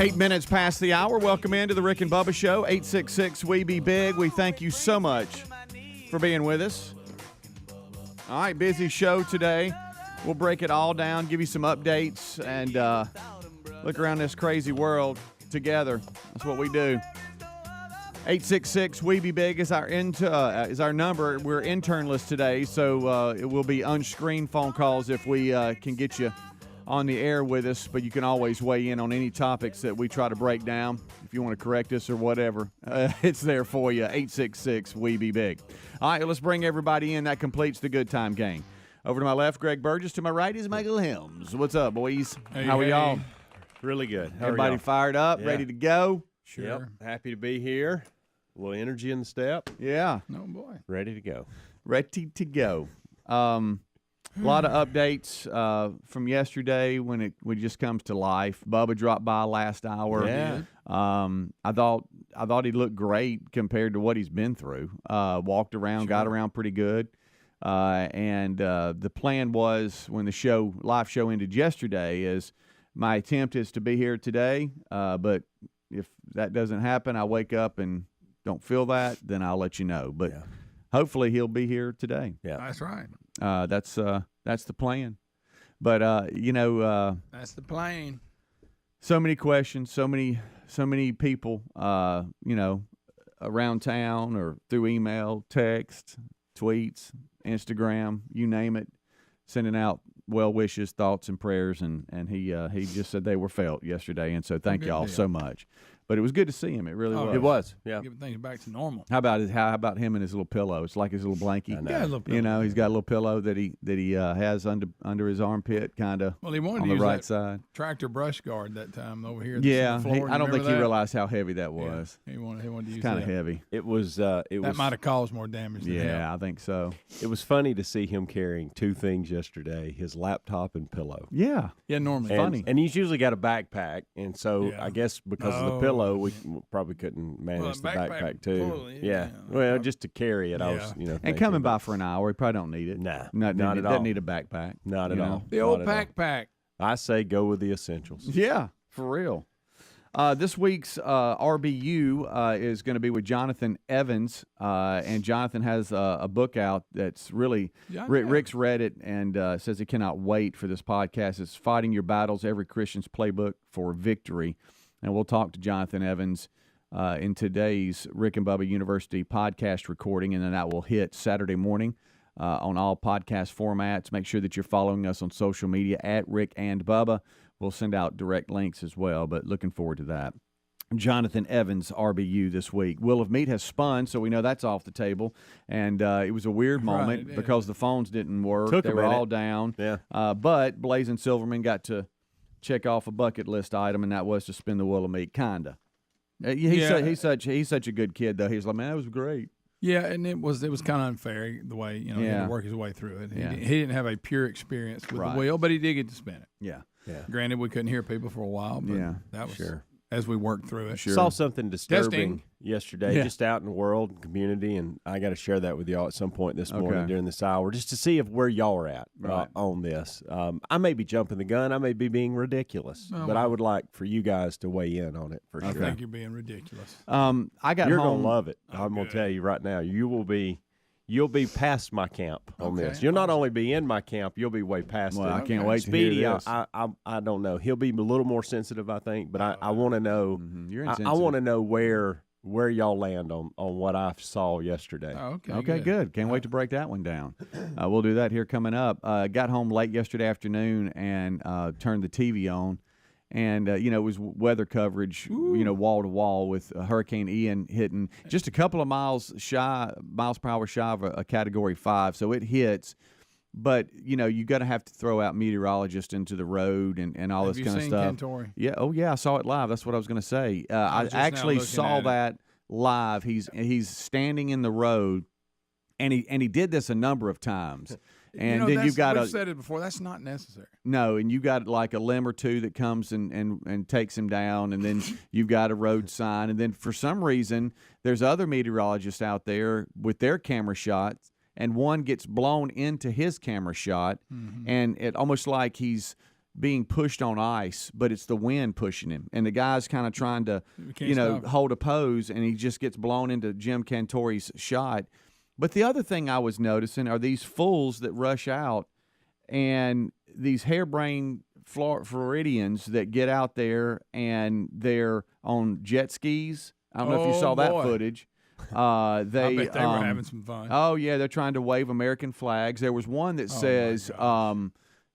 8 minutes past the hour. Welcome into the Rick and Bubba Show, 866-WE-BE-BIG. We thank you so much for being with us. All right, busy show today. We'll break it all down, give you some updates, and look around this crazy world together. That's what we do. 866-WE-BE-BIG is our number. We're internless today, so it will be unscreened phone calls if we can get you on the air with us, but you can always weigh in on any topics that we try to break down. If you want to correct us or whatever, it's there for you, 866-WE-BE-BIG. All right, let's bring everybody in. That completes the good time gang. Over to my left, Greg Burgess. To my right is Michael Helms. What's up, boys? How are y'all? Really good. Everybody fired up, ready to go? Sure. Yep. Happy to be here. A little energy in the step. Yeah. Oh, boy. Ready to go. Ready to go. A lot of updates from yesterday when it just comes to life. Bubba dropped by last hour. Yeah. I thought he looked great compared to what he's been through. Walked around, got around pretty good. And the plan was when the live show ended yesterday is my attempt is to be here today. But if that doesn't happen, I wake up and don't feel that, then I'll let you know. But hopefully he'll be here today. Yeah, that's right. That's the plan. But that's the plan. So many questions, so many people, around town or through email, text, tweets, Instagram, you name it, sending out well wishes, thoughts, and prayers, and he just said they were felt yesterday, and so thank y'all so much. But it was good to see him. It really was. It was. Yeah. Giving things back to normal. How about him and his little pillow? It's like his little blankie. Yeah, a little pillow. He's got a little pillow that he has under his armpit, kind of. Well, he wanted on to the use right that side tractor brush guard that time over here. Yeah, floor. I don't think he realized how heavy that was. Yeah, he wanted to use kind that. of heavy. It was. That might have caused more damage. Than I think so. It was funny to see him carrying two things yesterday: his laptop and pillow. Yeah, normally funny. And he's usually got a backpack, and so I guess because of the pillow, we probably couldn't manage the backpack too. Fully, Well, just to carry it, I was and coming by for an hour, he probably don't need it. Nah, not at all. Doesn't need a backpack. Not at all. The old pack. I say go with the essentials. Yeah, for real. This week's RBU is going to be with Jonathan Evans, and Jonathan has a book out that's really Rick's read it and says he cannot wait for this podcast. It's Fighting Your Battles: Every Christian's Playbook for Victory, and we'll talk to Jonathan Evans in today's Rick and Bubba University podcast recording, and then that will hit Saturday morning on all podcast formats. Make sure that you're following us on social media at Rick and Bubba. We'll send out direct links as well, but looking forward to that. Jonathan Evans, RBU this week. Will of Meat has spun, so we know that's off the table. And it was a weird moment because the phones didn't work. They were all down. Yeah. But Blazing Silverman got to check off a bucket list item, and that was to spin the Will of Meat, kind of. He's such a good kid, though. He's like, man, that was great. Yeah, and it was kind of unfair the way he had to work his way through it. He didn't have a pure experience with the wheel, but he did get to spin it. Yeah. Granted, we couldn't hear people for a while, but that was as we worked through it. Saw something disturbing yesterday, just out in the world and community, and I got to share that with y'all at some point this morning during this hour, just to see where y'all are at on this. I may be jumping the gun, I may be being ridiculous, but I would like for you guys to weigh in on it for sure. I think you're being ridiculous. You're gonna love it. I'm gonna tell you right now, you'll be past my camp on this. You'll not only be in my camp, you'll be way past it. I can't wait Speedy, to hear this. I don't know. He'll be a little more sensitive, I think, but I want to know. You're I want to know where y'all land on what I saw yesterday. Okay, good. Can't wait to break that one down. We'll do that here coming up. Got home late yesterday afternoon and turned the TV on. And, it was weather coverage, wall to wall with Hurricane Ian hitting just a couple of miles per hour shy of a Category 5. So it hits. But, you got to have to throw out meteorologists into the road and all this kind of stuff. Have you seen Cantore? Yeah. Oh, yeah. I saw it live. That's what I was going to say. I actually saw that live. He's standing in the road, and he did this a number of times. And then you've got we've said it before. That's not necessary. No, and you got like a limb or two that comes and takes him down, and then you've got a road sign, and then for some reason there's other meteorologists out there with their camera shots, and one gets blown into his camera shot, and it almost like he's being pushed on ice, but it's the wind pushing him, and the guy's kind of trying to, hold a pose, and he just gets blown into Jim Cantore's shot. But the other thing I was noticing are these fools that rush out, and these harebrained Floridians that get out there, and they're on jet skis. I don't know if you saw that footage. I bet they were having some fun. Oh, yeah, they're trying to wave American flags. There was one that says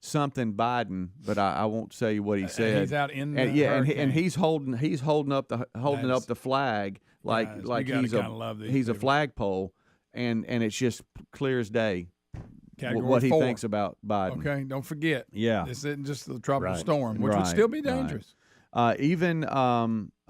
something Biden, but I won't say what he said. He's out in the and he's holding up the flag like he's a flagpole, and it's just clear as day what he thinks about Biden. Okay, don't forget. Yeah, this isn't just the tropical storm, which would still be dangerous. Even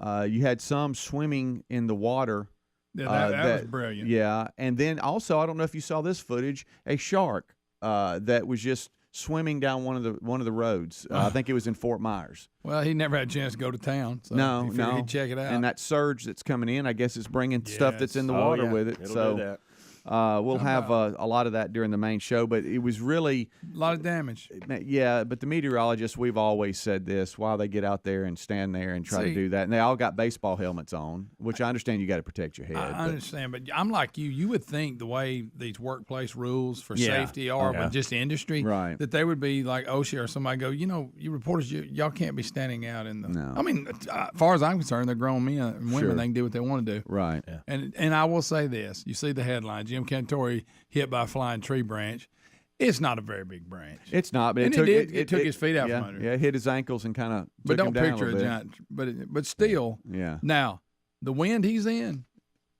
you had some swimming in the water. Yeah, that was brilliant. Yeah, and then also, I don't know if you saw this footage, a shark that was just swimming down one of the roads. I think it was in Fort Myers. Well, he never had a chance to go to town. So no. He'd check it out. And that surge that's coming in, I guess it's bringing stuff that's in the water with it. It'll do that. We'll have a lot of that during the main show, but it was really a lot of damage. Yeah, but the meteorologists, we've always said this, while they get out there and stand there and try to do that, and they all got baseball helmets on, which I understand you got to protect your head. I understand, but I'm like you. You would think the way these workplace rules for safety are with just industry, that they would be like OSHA or somebody go, you reporters, y'all can't be standing out in the. No. I mean, as far as I'm concerned, they're grown men and women. They can do what they want to do. Right. Yeah. And I will say this: you see the headline, Jim Cantore hit by a flying tree branch. It's not a very big branch. It's not, but it took his feet out from under. Yeah, it hit his ankles and kind of But took him down picture a little giant. But still. Yeah. Now, the wind he's in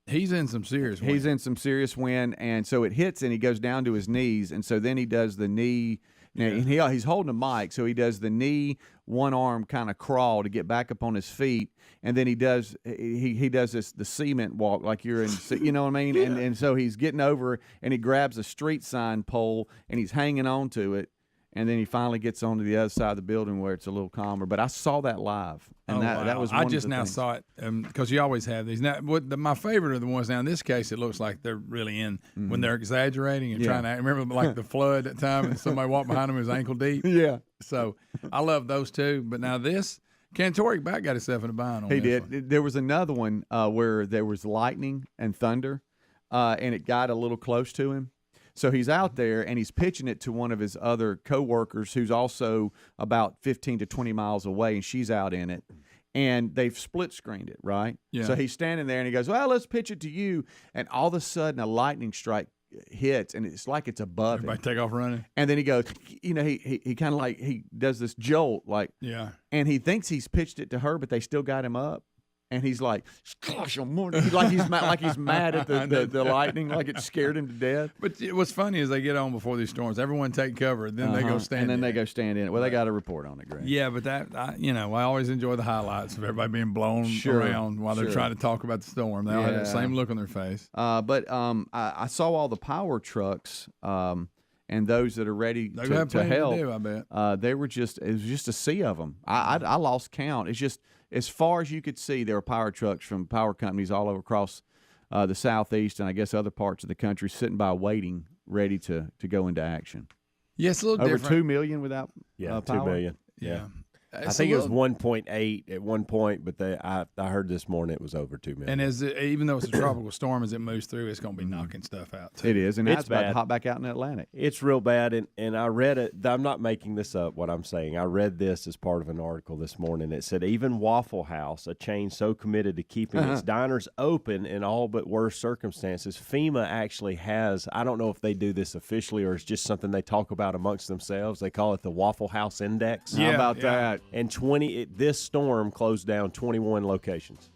some serious wind. He's in some serious wind, and so it hits, and he goes down to his knees, and so then he does the knee. And he's holding a mic, so he does the knee, one arm kind of crawl to get back up on his feet, and then he does the cement walk like you're in, you know what I mean? And so he's getting over, and he grabs a street sign pole, and he's hanging on to it, and then he finally gets onto the other side of the building where it's a little calmer. But I saw that live, and that was one I just of the now things. saw it because you always have these. Now, my favorite are the ones now. In this case, it looks like they're really in when they're exaggerating and trying to. Remember, like the flood at that time, and somebody walked behind him and was ankle deep. Yeah. So I love those two. But now this Cantore got himself in a bind on He this did. one. There was another one where there was lightning and thunder, and it got a little close to him. So he's out there, and he's pitching it to one of his other coworkers who's also about 15 to 20 miles away, and she's out in it. And they've split screened it, right? Yeah. So he's standing there, and he goes, well, let's pitch it to you. And all of a sudden, a lightning strike hits, and it's like it's above Everybody him. take off running. And then he goes, he kind of like, he does this jolt, like, and he thinks he's pitched it to her, but they still got him up. And he's like, gosh, he's mad at the lightning, like it scared him to death. But what's funny is they get on before these storms. Everyone take cover, then they go stand. And then in they go stand in it. Well, they got a report on it, Greg. Yeah, but I always enjoy the highlights of everybody being blown around while they're trying to talk about the storm. They all have the same look on their face. But I saw all the power trucks. And those that are ready to help, I bet. it was just a sea of them. I lost count. It's just as far as you could see, there were power trucks from power companies all over across the southeast and I guess other parts of the country sitting by waiting, ready to go into action. Yes, a little over different. 2 million without power? 2 million. Yeah. I think it was 1.8 at one point, but I heard this morning it was over 2 million. And even though it's a tropical storm, as it moves through, it's going to be knocking stuff out too. It is, and it's about to hop back out in the Atlantic. It's real bad, and I read it. I'm not making this up, what I'm saying. I read this as part of an article this morning. It said even Waffle House, a chain so committed to keeping its diners open in all but worse circumstances, FEMA actually has, I don't know if they do this officially or it's just something they talk about amongst themselves. They call it the Waffle House Index. How about that? And this storm closed down 21 locations.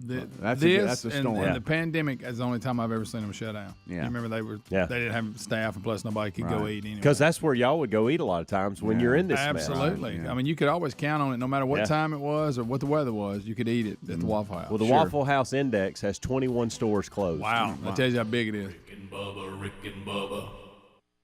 That's a storm. And the pandemic is the only time I've ever seen them shut down. Yeah. You remember they didn't have staff, and plus nobody could go eat anyway. Because that's where y'all would go eat a lot of times when you're in this mess. Absolutely. I mean, you could always count on it no matter what time it was or what the weather was. You could eat it at the Waffle House. Well, the Waffle House Index has 21 stores closed. Wow. That tells you how big it is. Rick and Bubba.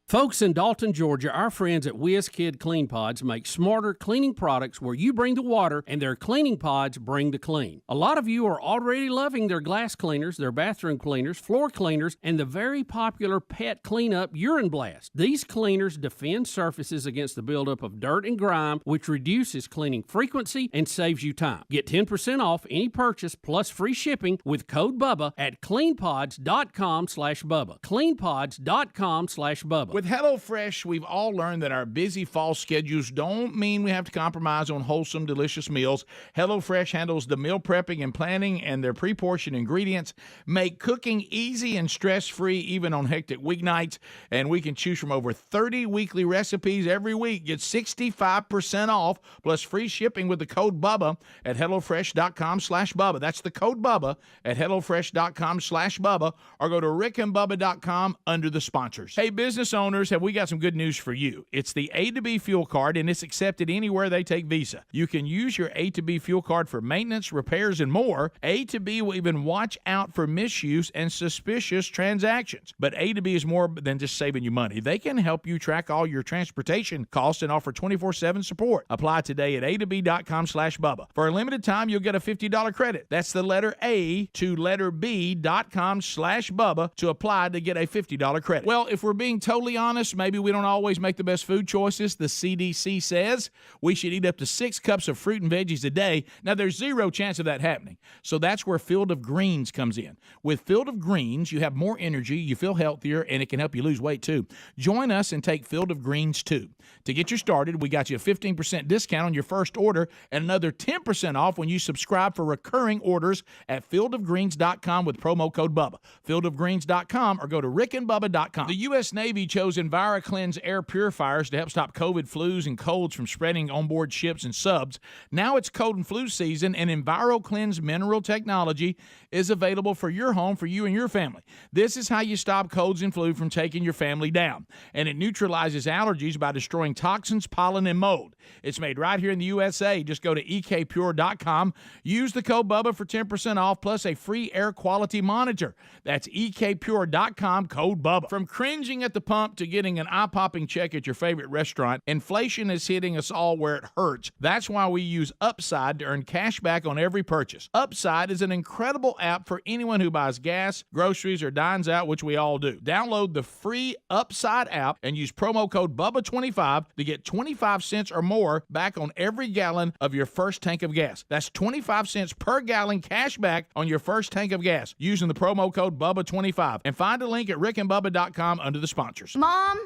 Folks in Dalton, Georgia, our friends at WizKid Clean Pods make smarter cleaning products where you bring the water and their cleaning pods bring the clean. A lot of you are already loving their glass cleaners, their bathroom cleaners, floor cleaners, and the very popular pet cleanup Urine Blast. These cleaners defend surfaces against the buildup of dirt and grime, which reduces cleaning frequency and saves you time. Get 10% off any purchase plus free shipping with code BUBBA at cleanpods.com/Bubba. cleanpods.com/Bubba. With HelloFresh, we've all learned that our busy fall schedules don't mean we have to compromise on wholesome, delicious meals. HelloFresh handles the meal prepping and planning, and their pre-portioned ingredients make cooking easy and stress-free even on hectic weeknights. And we can choose from over 30 weekly recipes every week. Get 65% off plus free shipping with the code BUBBA at HelloFresh.com/Bubba. That's the code BUBBA at HelloFresh.com/Bubba, or go to rickandbubba.com under the sponsors. Hey, business owners, have we got some good news for you. It's the A to B fuel card, and it's accepted anywhere they take Visa. You can use your A to B fuel card for maintenance, repairs, and more. A to B will even watch out for misuse and suspicious transactions. But A to B is more than just saving you money. They can help you track all your transportation costs and offer 24/7 support. Apply today at a2b.com/Bubba. For a limited time, you'll get a $50 credit. That's the letter A to letter B.com/Bubba to apply to get a $50 credit. Well, if we're being totally honest, maybe we don't always make the best food choices. The CDC says we should eat up to 6 cups of fruit and veggies a day. Now, there's zero chance of that happening. So that's where Field of Greens comes in. With Field of Greens, you have more energy, you feel healthier, and it can help you lose weight too. Join us and take Field of Greens too. To get you started, we got you a 15% discount on your first order and another 10% off when you subscribe for recurring orders at fieldofgreens.com with promo code BUBBA. Fieldofgreens.com, or go to rickandbubba.com. The U.S. Navy chose EnviroCleanse air purifiers to help stop COVID, flus, and colds from spreading on board ships and subs. Now it's cold and flu season, and EnviroCleanse mineral technology is available for your home, for you and your family. This is how you stop colds and flu from taking your family down. And it neutralizes allergies by destroying toxins, pollen, and mold. It's made right here in the USA. Just go to ekpure.com. Use the code BUBBA for 10% off plus a free air quality monitor. That's ekpure.com, code BUBBA. From cringing at the pump to getting an eye-popping check at your favorite restaurant, inflation is hitting us all where it hurts. That's why we use Upside to earn cash back on every purchase. Upside is an incredible app for anyone who buys gas, groceries, or dines out, which we all do. Download the free Upside app and use promo code BUBBA25 to get 25 cents or more back on every gallon of your first tank of gas. That's 25 cents per gallon cash back on your first tank of gas using the promo code BUBBA25. And find a link at rickandbubba.com under the sponsors. Mom,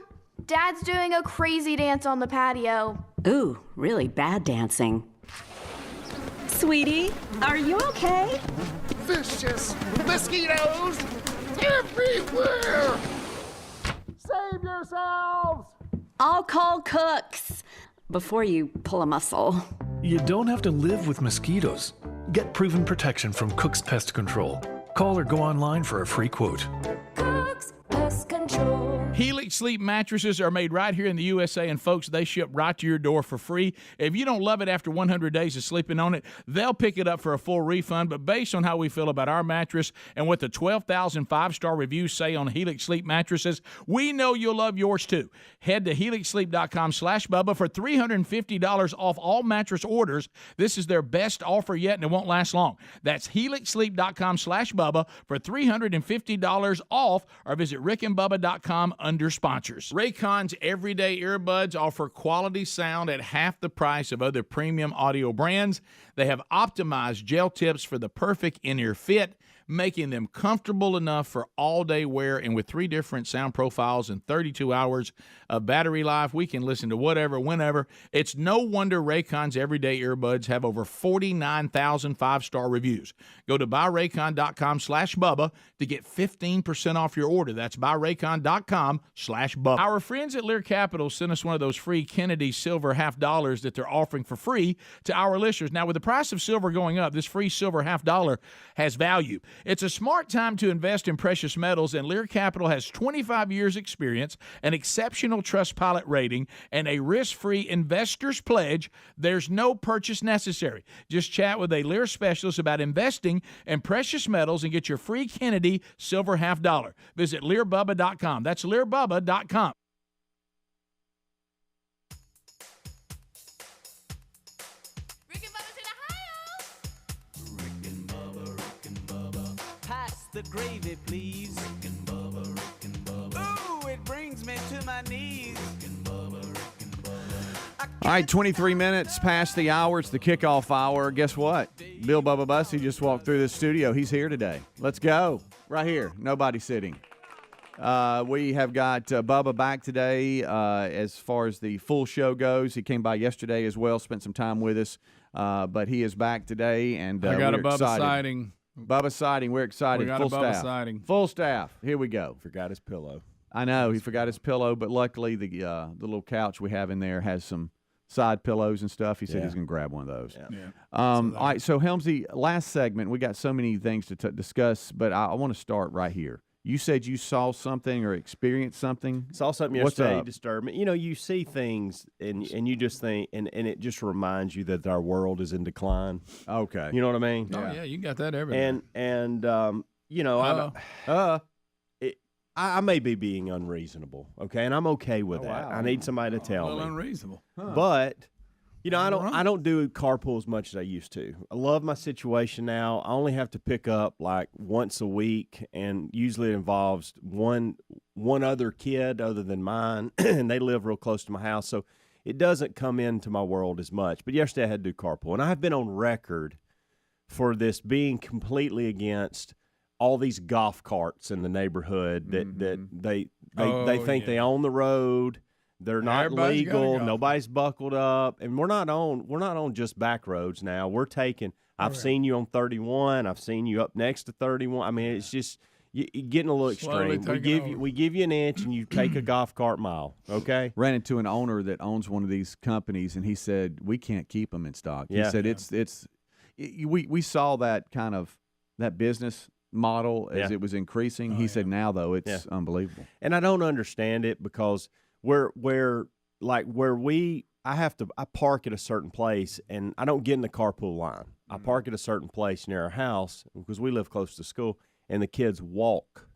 Dad's doing a crazy dance on the patio. Ooh, really bad dancing. Sweetie, are you okay? Vicious mosquitoes everywhere! Save yourselves! I'll call Cooks before you pull a muscle. You don't have to live with mosquitoes. Get proven protection from Cook's Pest Control. Call or go online for a free quote. Cook's Pest Control. Helix Sleep mattresses are made right here in the USA, and folks, they ship right to your door for free. If you don't love it after 100 days of sleeping on it, they'll pick it up for a full refund. But based on how we feel about our mattress and what the 12,000 5-star reviews say on Helix Sleep mattresses, we know you'll love yours too. Head to helixsleep.com/Bubba for $350 off all mattress orders. This is their best offer yet, and it won't last long. That's helixsleep.com/Bubba for $350 off, or visit rickandbubba.com under sponsors. Raycon's everyday earbuds offer quality sound at half the price of other premium audio brands. They have optimized gel tips for the perfect in-ear fit, making them comfortable enough for all-day wear. And with 3 different sound profiles and 32 hours of battery life, we can listen to whatever, whenever. It's no wonder Raycon's everyday earbuds have over 49,000 5-star reviews. Go to buyraycon.com/Bubba to get 15% off your order. That's buyraycon.com/Bubba. Our friends at Lear Capital sent us one of those free Kennedy silver $50 that they're offering for free to our listeners. Now, with the price of silver going up, this free silver $50 has value. It's a smart time to invest in precious metals, and Lear Capital has 25 years experience, an exceptional Trustpilot rating, and a risk-free investor's pledge. There's no purchase necessary. Just chat with a Lear specialist about investing in precious metals and get your free Kennedy silver $50. Visit LearBubba.com. That's LearBubba.com. the gravy, please. Rick and Bubba, Rick and Bubba. Ooh, it brings me to my knees. Rick and Bubba, Rick and Bubba. All right, 23 minutes past the hour. It's the kickoff hour. Guess what? Bill Bubba Bussey just walked through the studio. He's here today. Let's go. Right here. Nobody sitting. We have got Bubba back today as far as the full show goes. He came by yesterday as well, spent some time with us. But he is back today, and I got we're a Bubba excited. sighting. Bubba sighting. We're excited. We got Full a Bubba staff. sighting. Full staff. Here we go. Forgot his pillow. I know. He forgot his pillow, but luckily the little couch we have in there has some side pillows and stuff. He said he's going to grab one of those. Yeah. All right, so Helmsy, last segment, we got so many things to discuss, but I want to start right here. You said you saw something or experienced something. Saw something yesterday disturbing. You know, you see things and you just think, and it just reminds you that our world is in decline. Okay. You know what I mean? Oh, yeah, you got that everywhere. And you know, I may be being unreasonable, okay? And I'm okay with that. Wow. I need somebody to tell me. A little unreasonable. But you know, I don't do carpool as much as I used to. I love my situation now. I only have to pick up like once a week, and usually it involves one other kid other than mine, and they live real close to my house, so it doesn't come into my world as much. But yesterday I had to do carpool, and I have been on record for this being completely against all these golf carts in the neighborhood that they think they own the road. They're not Everybody's legal. gotta go. Nobody's buckled up, and we're not on just back roads now. We're taking. I've seen you on 31. I've seen you up next to 31. I mean, it's just you're getting a little Slowly extreme. We give you an inch, and you take a golf cart mile. Okay. Ran into an owner that owns one of these companies, and he said we can't keep them in stock. He said we saw that kind of that business model as it was increasing. He said now though it's unbelievable, and I don't understand it because. I park at a certain place, and I don't get in the carpool line. I park at a certain place near our house because we live close to school, and the kids walk.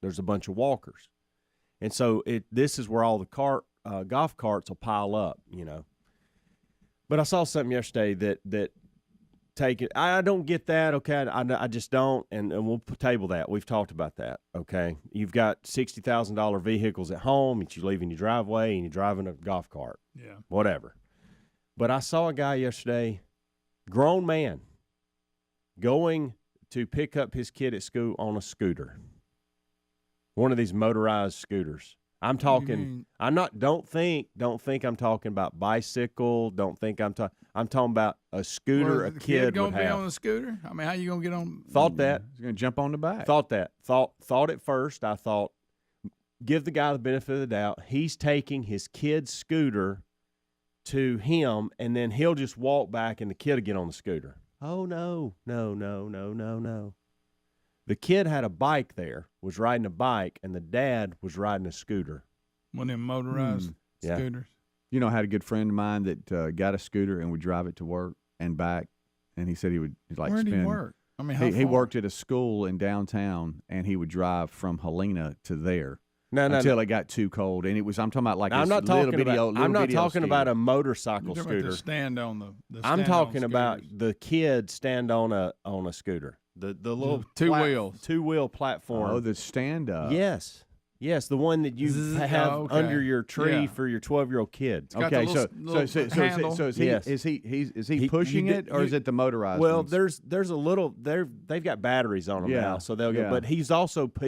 There's a bunch of walkers, and so this is where all the golf carts will pile up, you know. But I saw something yesterday that take it. I don't get that. Okay, I just don't, and we'll table that. We've talked about that. Okay, you've got $60,000 vehicles at home that you leave in your driveway, and you're driving a golf cart. Yeah, whatever. But I saw a guy yesterday, grown man, going to pick up his kid at school on a scooter, one of these motorized scooters. I'm talking. Don't think I'm talking about bicycle. Don't think I'm talking about a scooter a kid would have. Be on a scooter? I mean, how you gonna get on? Thought that. He's gonna jump on the back. Thought that. Thought at first. I thought, give the guy the benefit of the doubt. He's taking his kid's scooter to him, and then he'll just walk back, and the kid will get on the scooter. Oh no. The kid had a bike there, was riding a bike, and the dad was riding a scooter. One of them motorized scooters. You know, I had a good friend of mine that got a scooter and would drive it to work and back, and he said he'd like Where spend. did he work? I mean, he worked at a school in downtown, and he would drive from Helena to there. Until it got too cold, and it was. I'm talking about like I'm not talking about a You're motorcycle talking scooter. about the stand on the I'm talking about the kid stand on a scooter. The little two wheel platform. Oh, the stand up. Yes, the one that you have under your tree for your 12-year-old kid. Okay, so is he pushing it, or is it the motorized? Well, ones? there's a little they've got batteries on them now, so they'll go. But he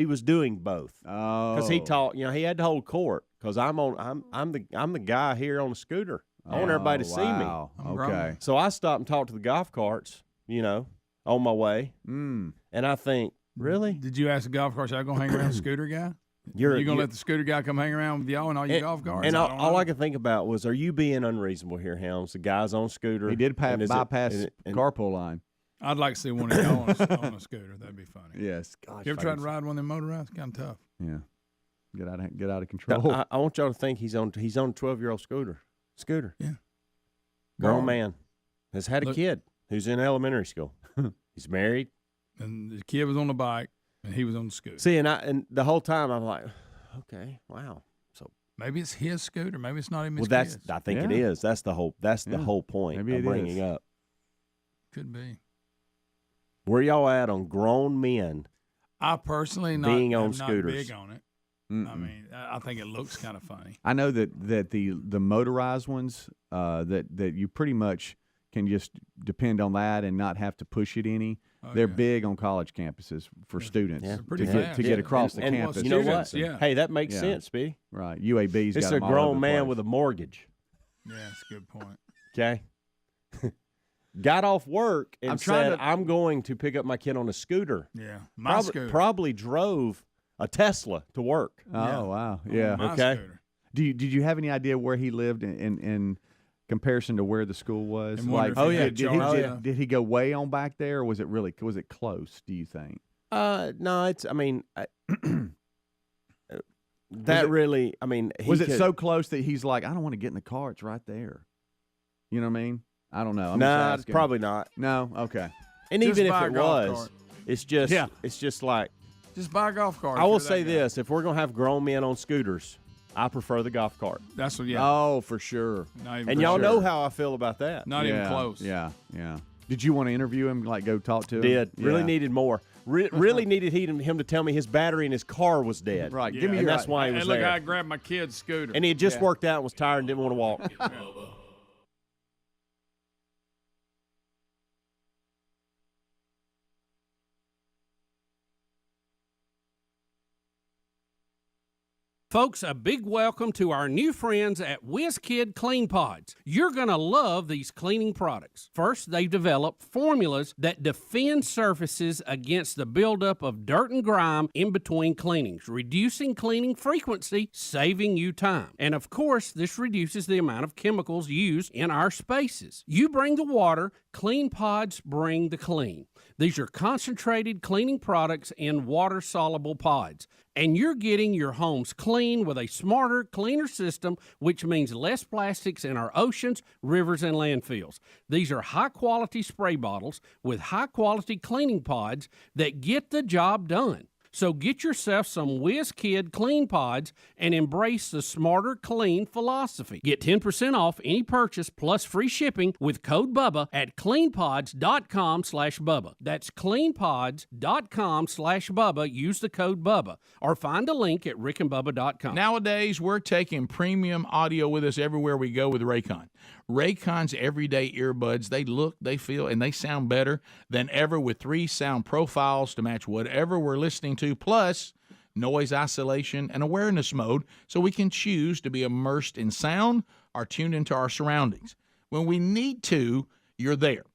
was doing both. Oh, because he taught. You know, he had to hold court because I'm the guy here on the scooter. I want everybody to see me. Okay, so I stopped and talked to the golf carts. You know, on my way, and I think, really? Did you ask the golf cart, should I go hang around the scooter guy? You're going to let the scooter guy come hang around with y'all and all your golf carts? And all I could think about was, are you being unreasonable here, Helms? The guy's on scooter. He did bypass carpool line. I'd like to see one of y'all on a scooter. That'd be funny. Yes. Gosh, you ever tried to ride one of them motorized? Kind of tough. Yeah. Get out of control. I want y'all to think he's on a 12-year-old scooter. Yeah. Grown man has had a kid who's in elementary school. He's married. And the kid was on the bike. And he was on the scooter. See, and the whole time I'm like, okay, wow. So maybe it's his scooter. Maybe it's not even his kid's. I think it is. That's the whole point maybe I'm bringing up. Could be. Where y'all at on grown men I personally am not big on it. Mm-mm. I mean, I think it looks kind of funny. I know that the motorized ones that you pretty much can just depend on that and not have to push it any. They're big on college campuses for students to get across the campus. You know what? Yeah. Hey, that makes sense, B. Right. UAB's it's got a grown man with a mortgage. Yeah, that's a good point. Okay. Got off work and said, I'm going to pick up my kid on a scooter. Yeah. Scooter. Probably drove a Tesla to work. Oh, wow. Yeah. Okay. Scooter. Did you have any idea where he lived in comparison to where the school was? Did he go way on back there, or was it close, do you think? No, was it so close that he's like, I don't want to get in the car, it's right there. You know what I mean? I don't know. No, probably not. No? Okay. And just even if it was, it's just like, just buy a golf cart. I will say this, if we're going to have grown men on scooters, I prefer the golf cart. That's what, Oh, for sure. And y'all know how I feel about that. Not even close. Yeah. Did you want to interview him, like go talk to him? Did. Really needed more. Really needed him to tell me his battery in his car was dead. Right. Give me that's why he was there. Look, I grabbed my kid's scooter. And he had just worked out and was tired and didn't want to walk. Folks, a big welcome to our new friends at WizKid Clean Pods. You're going to love these cleaning products. First, they've developed formulas that defend surfaces against the buildup of dirt and grime in between cleanings, reducing cleaning frequency, saving you time. And of course, this reduces the amount of chemicals used in our spaces. You bring the water, Clean Pods bring the clean. These are concentrated cleaning products in water-soluble pods. And you're getting your homes clean with a smarter, cleaner system, which means less plastics in our oceans, rivers, and landfills. These are high-quality spray bottles with high-quality cleaning pods that get the job done. So get yourself some WizKid Clean Pods and embrace the smarter, clean philosophy. Get 10% off any purchase plus free shipping with code BUBBA at cleanpods.com/Bubba. That's cleanpods.com/Bubba. Use the code BUBBA or find a link at rickandbubba.com. Nowadays, we're taking premium audio with us everywhere we go with Raycon. Raycon's everyday earbuds, they look, they feel, and they sound better than ever with 3 sound profiles to match whatever we're listening to, plus noise isolation and awareness mode so we can choose to be immersed in sound or tuned into our surroundings. When we need to, you're there.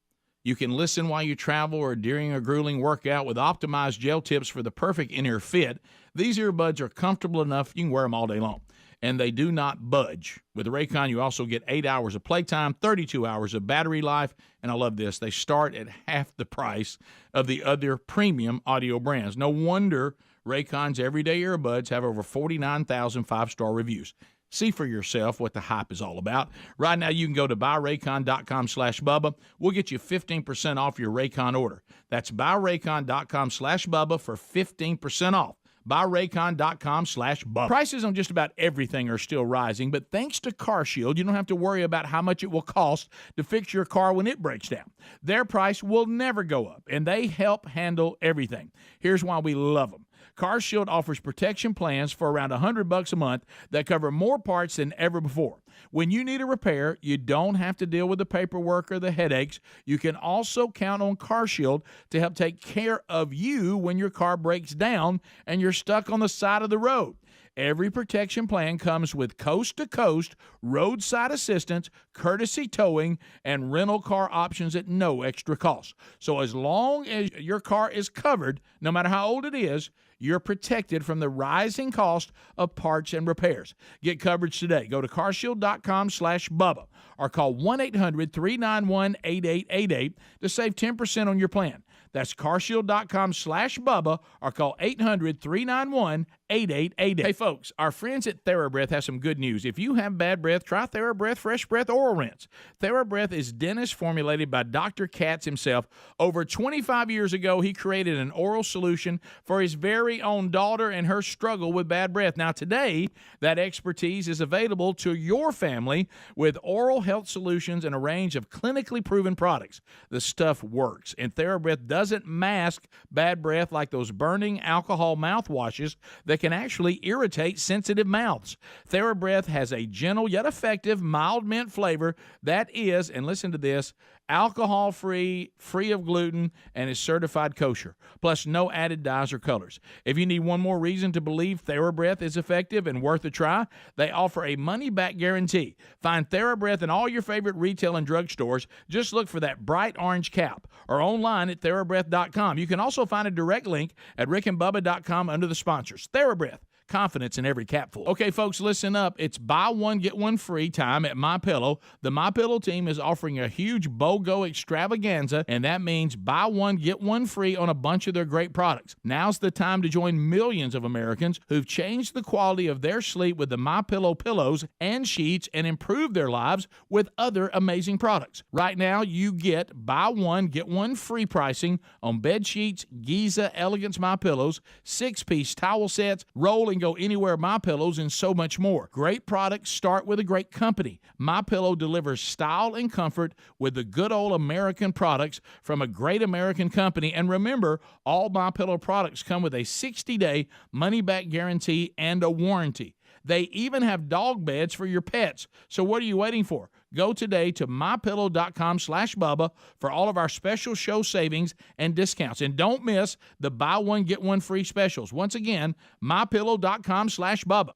You can listen while you travel or during a grueling workout with optimized gel tips for the perfect in-ear fit. These earbuds are comfortable enough you can wear them all day long, and they do not budge. With the Raycon, you also get 8 hours of playtime, 32 hours of battery life, and I love this. They start at half the price of the other premium audio brands. No wonder Raycon's everyday earbuds have over 49,000 5-star reviews. See for yourself what the hype is all about. Right now, you can go to buyraycon.com/Bubba. We'll get you 15% off your Raycon order. That's buyraycon.com/Bubba for 15% off. buyraycon.com/Bubba. Prices on just about everything are still rising, but thanks to CarShield, you don't have to worry about how much it will cost to fix your car when it breaks down. Their price will never go up, and they help handle everything. Here's why we love them. CarShield offers protection plans for around $100 a month that cover more parts than ever before. When you need a repair, you don't have to deal with the paperwork or the headaches. You can also count on CarShield to help take care of you when your car breaks down and you're stuck on the side of the road. Every protection plan comes with coast-to-coast roadside assistance, courtesy towing, and rental car options at no extra cost. So as long as your car is covered, no matter how old it is, you're protected from the rising cost of parts and repairs. Get coverage today. Go to carshield.com/Bubba or call 1-800-391-8888 to save 10% on your plan. That's carshield.com/Bubba or call 800-391-8888. 8888. Hey, folks, our friends at TheraBreath have some good news. If you have bad breath, try TheraBreath Fresh Breath Oral Rinse. TheraBreath is dentist formulated by Dr. Katz himself. Over 25 years ago, he created an oral solution for his very own daughter and her struggle with bad breath. Now, today, that expertise is available to your family with oral health solutions and a range of clinically proven products. The stuff works, and TheraBreath doesn't mask bad breath like those burning alcohol mouthwashes that can actually irritate sensitive mouths. TheraBreath has a gentle yet effective mild mint flavor that is, and listen to this, alcohol-free, free of gluten, and is certified kosher. Plus, no added dyes or colors. If you need one more reason to believe TheraBreath is effective and worth a try, they offer a money-back guarantee. Find TheraBreath in all your favorite retail and drugstores. Just look for that bright orange cap or online at TheraBreath.com. You can also find a direct link at rickandbubba.com under the sponsors. TheraBreath. Confidence in every capful. Okay, folks, listen up. It's buy one, get one free time at MyPillow. The MyPillow team is offering a huge BOGO extravaganza, and that means buy one, get one free on a bunch of their great products. Now's the time to join millions of Americans who've changed the quality of their sleep with the MyPillow pillows and sheets and improved their lives with other amazing products. Right now, you get buy one, get one free pricing on bed sheets, Giza Elegance MyPillows, 6-piece towel sets, roll and go anywhere MyPillows, and so much more. Great products start with a great company. MyPillow delivers style and comfort with the good old American products from a great American company. And remember, all MyPillow products come with a 60-day money-back guarantee and a warranty. They even have dog beds for your pets. So what are you waiting for? Go today to mypillow.com/Bubba for all of our special show savings and discounts. And don't miss the buy one, get one free specials. Once again, mypillow.com/Bubba.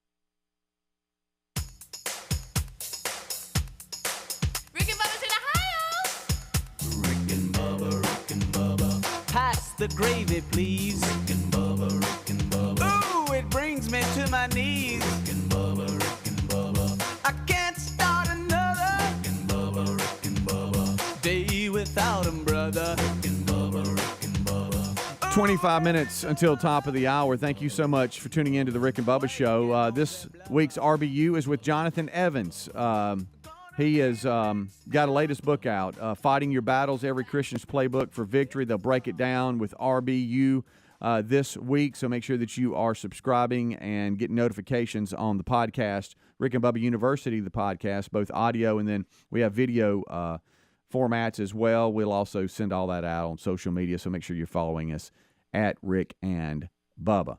Rick and Bubba's in Ohio. Rick and Bubba. Pass the gravy, please. Rick and Bubba. Ooh, it brings me to my knees. Rick and Bubba. I can't start another Rick and Bubba. Day without 'em, brother. Rick and Bubba. 25 minutes until top of the hour. Thank you so much for tuning in to the Rick and Bubba Show. This week's RBU is with Jonathan Evans. He has got a latest book out, Fighting Your Battles, Every Christian's Playbook for Victory. They'll break it down with RBU this week, so make sure that you are subscribing and getting notifications on the podcast, Rick and Bubba University, the podcast, both audio and then we have video formats as well. We'll also send all that out on social media, so make sure you're following us at Rick and Bubba.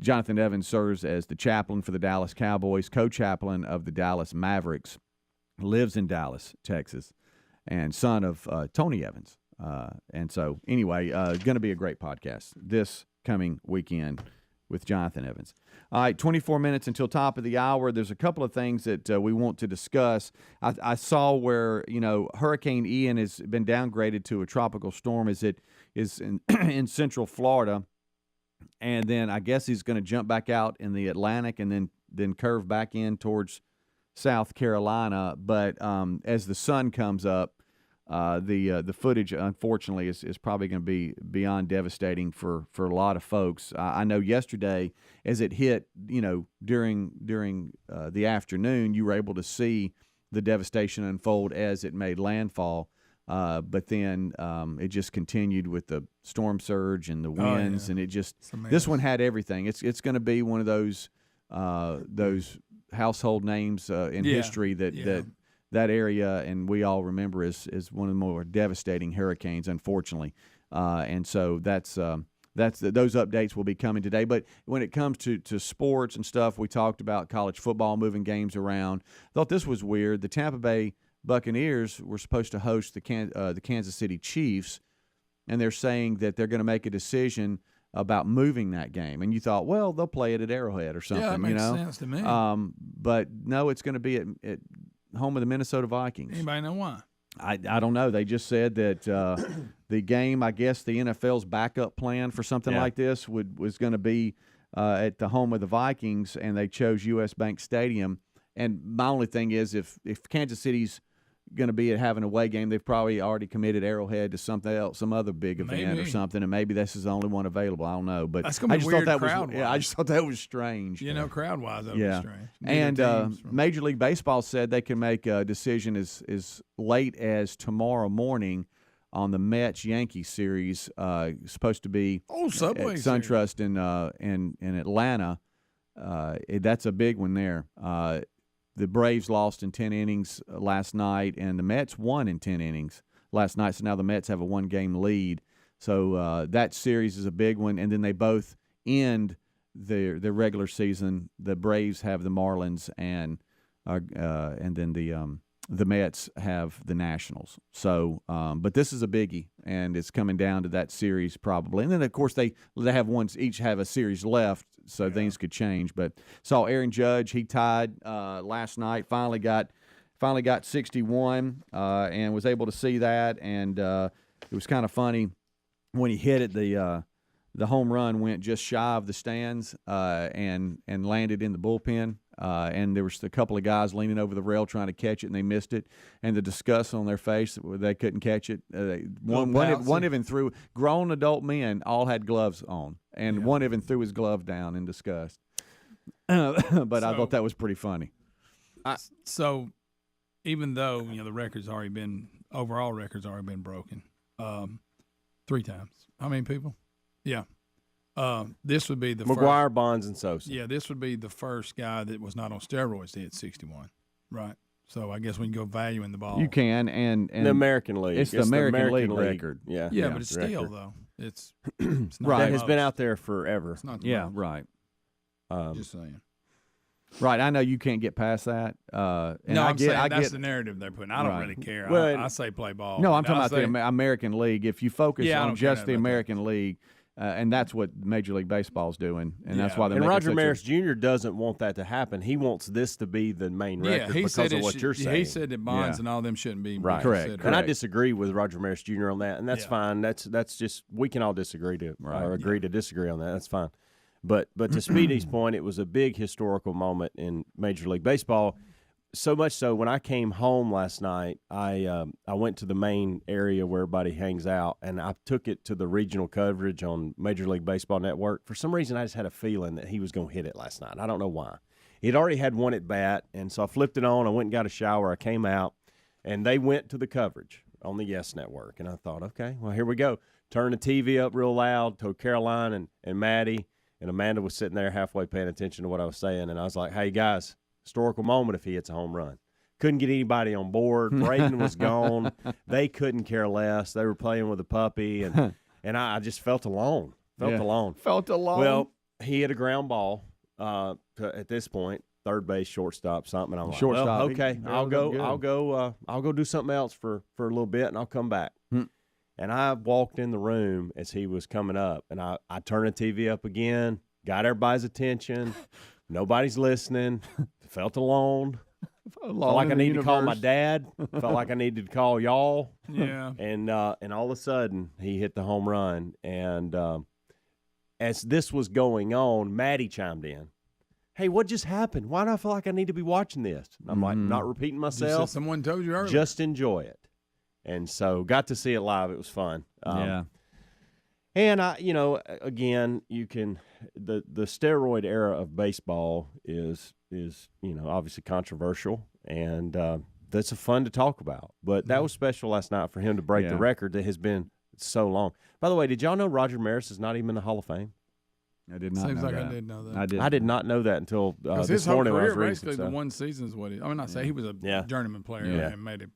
Jonathan Evans serves as the chaplain for the Dallas Cowboys, co-chaplain of the Dallas Mavericks, lives in Dallas, Texas, and son of Tony Evans. And so, anyway, going to be a great podcast this coming weekend with Jonathan Evans. All right, 24 minutes until top of the hour. There's a couple of things that we want to discuss. I saw where, Hurricane Ian has been downgraded to a tropical storm as it is in Central Florida. And then I guess he's going to jump back out in the Atlantic and then curve back in towards South Carolina. But as the sun comes up, the footage, unfortunately, is probably going to be beyond devastating for a lot of folks. I know yesterday, as it hit, during the afternoon, you were able to see the devastation unfold as it made landfall. But then it just continued with the storm surge and the winds, and this one had everything. It's going to be one of those household names in history that area, and we all remember is one of the more devastating hurricanes, unfortunately. And so those updates will be coming today. But when it comes to sports and stuff, we talked about college football moving games around. I thought this was weird. The Tampa Bay Buccaneers were supposed to host the Kansas City Chiefs, and they're saying that they're going to make a decision about moving that game. And you thought, well, they'll play it at Arrowhead or something. Yeah, that makes sense to me. But no, it's going to be at home of the Minnesota Vikings. Anybody know why? I don't know. They just said that the game, I guess the NFL's backup plan for something like this was going to be at the home of the Vikings, and they chose U.S. Bank Stadium. And my only thing is if Kansas City's going to be having a away game. They've probably already committed Arrowhead to something else, some other big event or something, and maybe this is the only one available. I don't know, but that's gonna be weird crowd-wise. I just thought that was strange. Crowd-wise, that would be strange. And Major League Baseball said they can make a decision as late as tomorrow morning on the Mets-Yankees series. Supposed to be Subway at SunTrust in Atlanta. That's a big one there. The Braves lost in 10 innings last night, and the Mets won in 10 innings last night. So now the Mets have a 1-game lead. So that series is a big one. And then they both end their regular season. The Braves have the Marlins, and then the Mets have the Nationals. So, but this is a biggie, and it's coming down to that series probably. And then of course they have each have a series left, so things could change. But saw Aaron Judge, he tied last night. Finally got 61 and was able to see that. And it was kind of funny when he hit it. The home run went just shy of the stands and landed in the bullpen. And there was a couple of guys leaning over the rail trying to catch it, and they missed it. And the disgust on their face, they couldn't catch it. One even threw. Grown adult men all had gloves on, and one even threw his glove down in disgust. But I thought that was pretty funny. So even though the overall record's already been broken 3 times. How many people? Yeah. This would be the McGuire, first, Bonds, and Sosa. Yeah, this would be the first guy that was not on steroids to hit 61, right? So I guess we can go valuing the ball. You can, and the American League. It's the American League record. Yeah, but it's still though. It's not right. That has been out there forever. It's not right. Just saying. Right, I know you can't get past that. I'm saying that's the narrative they're putting. I don't really care. Well, I say play ball. No, I'm talking about the American League. If you focus on just the American League, and that's what Major League Baseball's doing, and that's why they're making Roger Maris Jr. doesn't want that to happen. He wants this to be the main record because of what you're saying. He said that Bonds and all them shouldn't be right. Correct. And I disagree with Roger Maris Jr. on that, and that's fine. That's just we can all disagree or agree to disagree on that. That's fine. But to Speedy's point, it was a big historical moment in Major League Baseball. So much so, when I came home last night, I went to the main area where everybody hangs out, and I took it to the regional coverage on Major League Baseball Network. For some reason, I just had a feeling that he was going to hit it last night. I don't know why. He'd already had one at bat, and so I flipped it on. I went and got a shower. I came out, and they went to the coverage on the Yes Network. And I thought, okay, well, here we go. Turned the TV up real loud, told Caroline and Maddie, and Amanda was sitting there halfway paying attention to what I was saying. And I was like, hey, guys, historical moment if he hits a home run. Couldn't get anybody on board. Braden was gone. They couldn't care less. They were playing with a puppy, and I just felt alone. Felt alone. Well, he hit a ground ball at this point, third base, shortstop, something. And I'm like, well, okay, I'll go do something else for a little bit, and I'll come back. And I walked in the room as he was coming up, and I turned the TV up again, got everybody's attention. Nobody's listening. Felt alone. Felt like I needed to call my dad. Felt like I needed to call y'all. Yeah. And all of a sudden, he hit the home run. And as this was going on, Maddie chimed in. Hey, what just happened? Why do I feel like I need to be watching this? And I'm like, not repeating myself. Someone told you earlier. Just enjoy it. And so got to see it live. It was fun. Yeah. And again, you can the steroid era of baseball is obviously controversial, and that's fun to talk about. But that was special last night for him to break the record that has been so long. By the way, did y'all know Roger Maris is not even in the Hall of Fame? I did not. Seems know like that. I did know that. I did not know that until this morning when I was reading some stuff. The one season is what he. I mean, not say he was a journeyman player and made a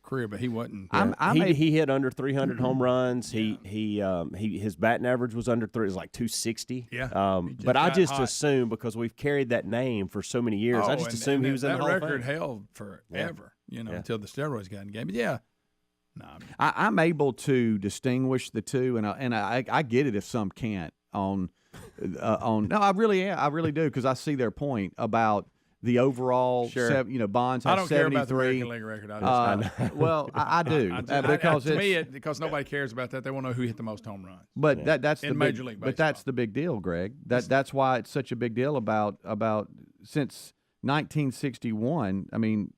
career, but he wasn't. He hit under 300 home runs. His batting average was under 3. It was like 260. Yeah. But I just assumed because we've carried that name for so many years, I just assumed he was in the Hall of Fame. That record held forever. Until the steroids got in the game. But yeah. No, I'm able to distinguish the two, and I get it if some can't no, I really am. I really do, because I see their point about the overall. Sure. Bonds. I have don't 73. care about the American League record. Well, I do because nobody cares about that. They want to know who hit the most home runs. But that's the Major League Baseball. But that's the big deal, Greg. That's why it's such a big deal about since 1961. I mean,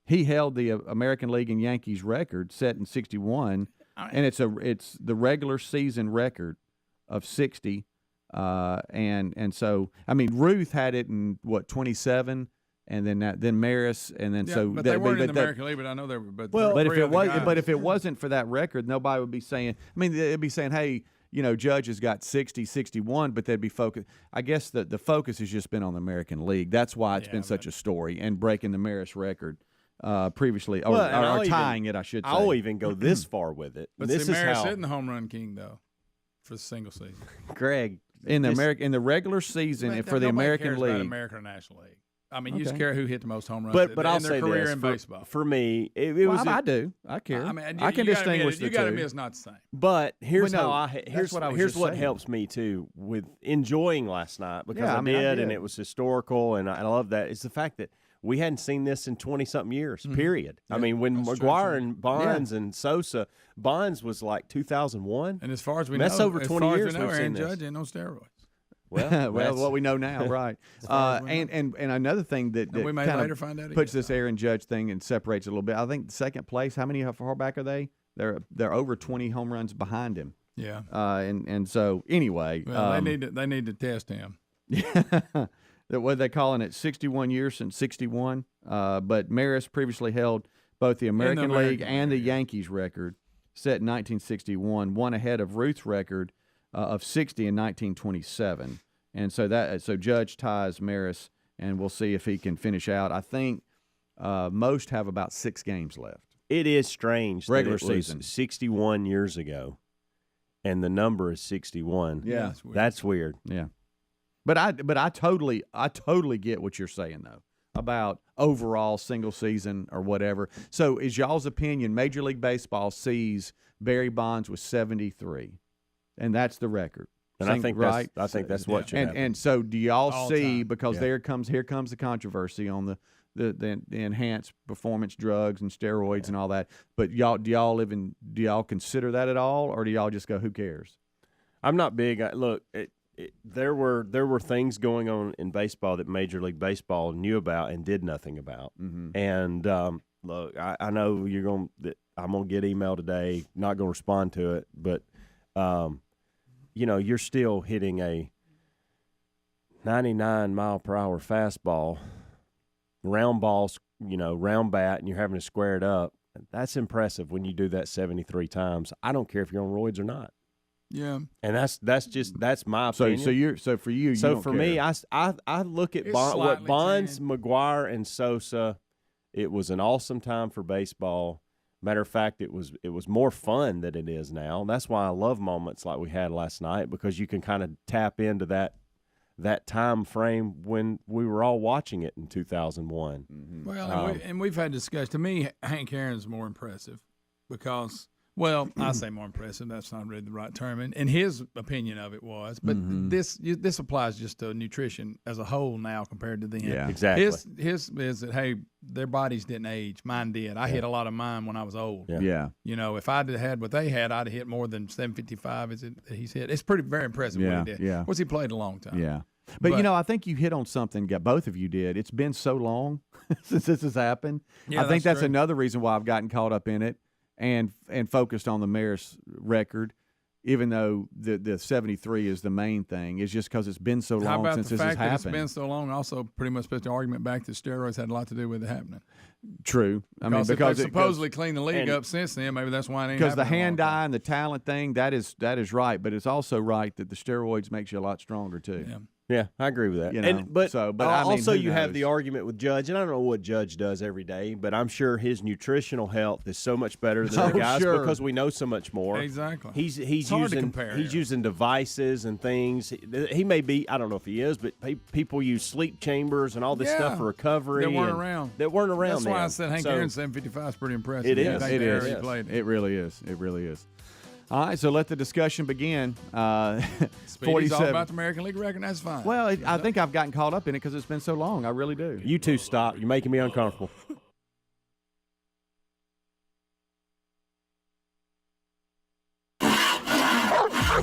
he held the American League and Yankees record set in 61, and it's the regular season record of 60. And so I mean Ruth had it in 27, and then Maris, and then but they weren't in the American League, but I know they were. But if it wasn't for that record, nobody would be saying. I mean, they'd be saying, hey, Judge has got 60, 61, but they'd be focused. I guess the focus has just been on the American League. That's why it's been such a story, and breaking the Maris record previously, or tying it, I should say. I'll even go this far with it. But this Maris isn't the home run king though for the single season. Greg. In the regular season for the American League, about American National League. I mean, you just care who hit the most home runs. But I'll say this in baseball. For me, it was. I do. I care. I mean, I can distinguish the two. You got to admit it's not the same. But here's here's what helps me too with enjoying last night, because I did, and it was historical, and I love that. It's the fact that we hadn't seen this in 20-something years. Period. Yeah, I mean, when McGuire and Bonds and Sosa, Bonds was like 2001, and as far as we know, that's over 20 years. Aaron Judge ain't on steroids. Well, what we know now, right? And another thing that we may later find out puts this Aaron Judge thing and separates it a little bit. I think second place. How far back are they? They're over 20 home runs behind him. Yeah. And so anyway, well, they need to test him. What they calling it? 61 years since 61. But Maris previously held both the American League and the Yankees record, set in 1961, one ahead of Ruth's record of 60 in 1927. And so Judge ties Maris, and we'll see if he can finish out. I think most have about 6 games left. It is strange. Regular that it season. Was 61 years ago, and the number is 61. Yeah, that's weird. Yeah, but I totally get what you're saying though about overall single season or whatever. So is y'all's opinion Major League Baseball sees Barry Bonds with 73, and that's the record? And I think right. I think that's what should happen. And so do y'all see, because here comes the controversy on the enhanced performance drugs and steroids and all that. But do y'all consider that at all, or do y'all just go, who cares? I'm not big. Look, there were things going on in baseball that Major League Baseball knew about and did nothing about. Mm-hmm. And look, I know I'm gonna get email today. Not gonna respond to it, but you're still hitting a 99-mile-per-hour fastball. Round balls, round bat, and you're having to square it up. That's impressive when you do that 73 times. I don't care if you're on roids or not. Yeah, and that's my opinion. So for you don't care. Me, I look at what Bonds, McGuire, and Sosa. It was an awesome time for baseball. Matter of fact, it was more fun than it is now. That's why I love moments like we had last night, because you can kind of tap into that time frame when we were all watching it in 2001. Mm-hmm. Well, and we've had discussion. To me, Hank Aaron's more impressive because, well, I say more impressive. That's not really the right term. And his opinion of it was. But this applies just to nutrition as a whole now compared to then. Yeah, exactly. His is that, hey, their bodies didn't age. Mine did. I hit a lot of mine when I was old. Yeah. If I'd had what they had, I'd have hit more than 755 as he's hit. It's very impressive what he did. Yeah. Of course, he played a long time. Yeah. But I think you hit on something. Both of you did. It's been so long since this has happened. Yeah, I think that's true. another reason why I've gotten caught up in it and focused on the Maris record, even though the 73 is the main thing. It's just because it's been so long since this has happened. It's been so long. Also, pretty much put the argument back that steroids had a lot to do with it happening. True. Because they've supposedly cleaned the league up since then. Maybe that's why it ain't. Because the hand-eye and the talent thing, that is right. But it's also right that the steroids makes you a lot stronger too. Yeah. Yeah, I agree with that. You have the argument with Judge, and I don't know what Judge does every day, but I'm sure his nutritional health is so much better than the guys because we know so much more. Exactly. He's hard to compare. He's using devices and things. He may be, I don't know if he is, but people use sleep chambers and all this stuff for recovery. That weren't around. That's why I said Hank Aaron's 755 is pretty impressive. It is. It is. It really is. It really is. All right, so let the discussion begin. Speedy's all about the American League record. That's fine. Well, I think I've gotten caught up in it because it's been so long. I really do. You two stop. You're making me uncomfortable.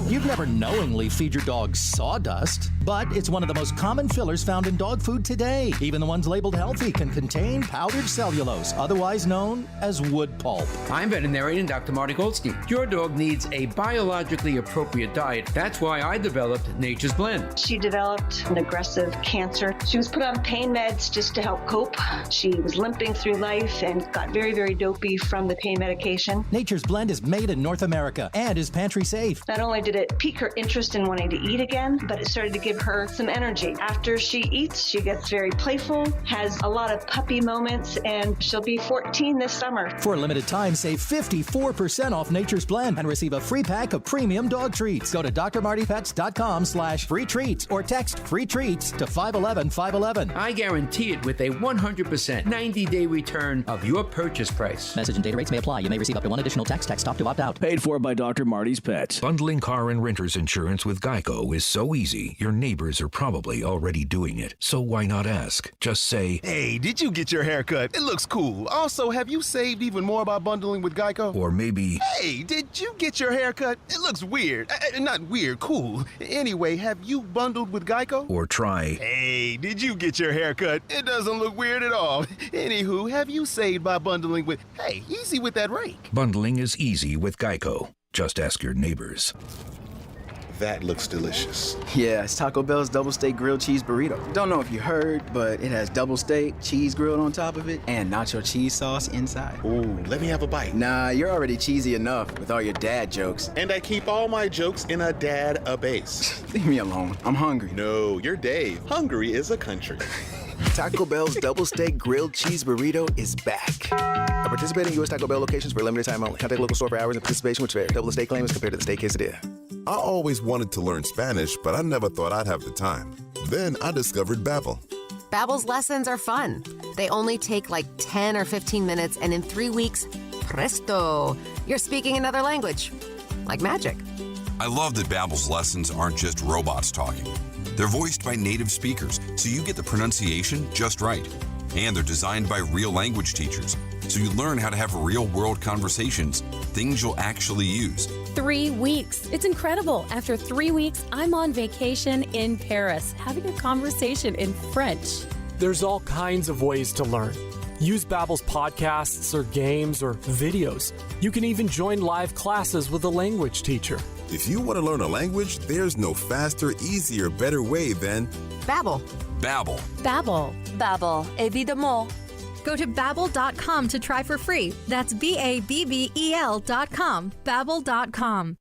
You've never knowingly feed your dog sawdust, but it's one of the most common fillers found in dog food today. Even the ones labeled healthy can contain powdered cellulose, otherwise known as wood pulp. I'm veterinarian Dr. Marty Goldstein. Your dog needs a biologically appropriate diet. That's why I developed Nature's Blend. She developed an aggressive cancer. She was put on pain meds just to help cope. She was limping through life and got very, very dopey from the pain medication. Nature's Blend is made in North America and is pantry safe. Not only did it pique her interest in wanting to eat again, but it started to give her some energy. After she eats, she gets very playful, has a lot of puppy moments, and she'll be 14 this summer. For a limited time, save 54% off Nature's Blend and receive a free pack of premium dog treats. Go to drmartypets.com/free treats or text free treats to 511-511. I guarantee it with a 100% 90-day return of your purchase price. Message and data rates may apply. You may receive up to one additional text. Text stop to opt out. Paid for by Dr. Marty's Pets. Bundling car and renter's insurance with Geico is so easy, your neighbors are probably already doing it. So why not ask? Just say, "Hey, did you get your hair cut? It looks cool. Also, have you saved even more by bundling with Geico?" Or maybe, "Hey, did you get your hair cut? It looks weird. Not weird, cool. Anyway, have you bundled with Geico?" Or try, "Hey, did you get your hair cut? It doesn't look weird at all. Anywho, have you saved by bundling with, hey, easy with that rake." Bundling is easy with Geico. Just ask your neighbors. That looks delicious. Yeah, it's Taco Bell's double steak grilled cheese burrito. Don't know if you heard, but it has double steak, cheese grilled on top of it, and nacho cheese sauce inside. Ooh, let me have a bite. Nah, you're already cheesy enough with all your dad jokes. And I keep all my jokes in a dad-a-base. Leave me alone. I'm hungry. No, you're Dave. Hungary is a country. Taco Bell's double steak grilled cheese burrito is back. At participating U.S. Taco Bell locations for a limited time only. Contact local store for hours and participation which vary. Double the steak claim is compared to the steak quesadilla. I always wanted to learn Spanish, but I never thought I'd have the time. Then I discovered Babbel. Babbel's lessons are fun. They only take like 10 or 15 minutes, and in 3 weeks, presto, you're speaking another language. Like magic. I love that Babbel's lessons aren't just robots talking. They're voiced by native speakers, so you get the pronunciation just right. And they're designed by real language teachers, so you learn how to have real-world conversations, things you'll actually use. 3 weeks. It's incredible. After 3 weeks, I'm on vacation in Paris, having a conversation in French. There's all kinds of ways to learn. Use Babbel's podcasts or games or videos. You can even join live classes with a language teacher. If you want to learn a language, there's no faster, easier, better way than Babbel. Babbel. Babbel. Babbel. Évidemment. Go to Babbel.com to try for free. That's BABBEL.com. Babbel.com.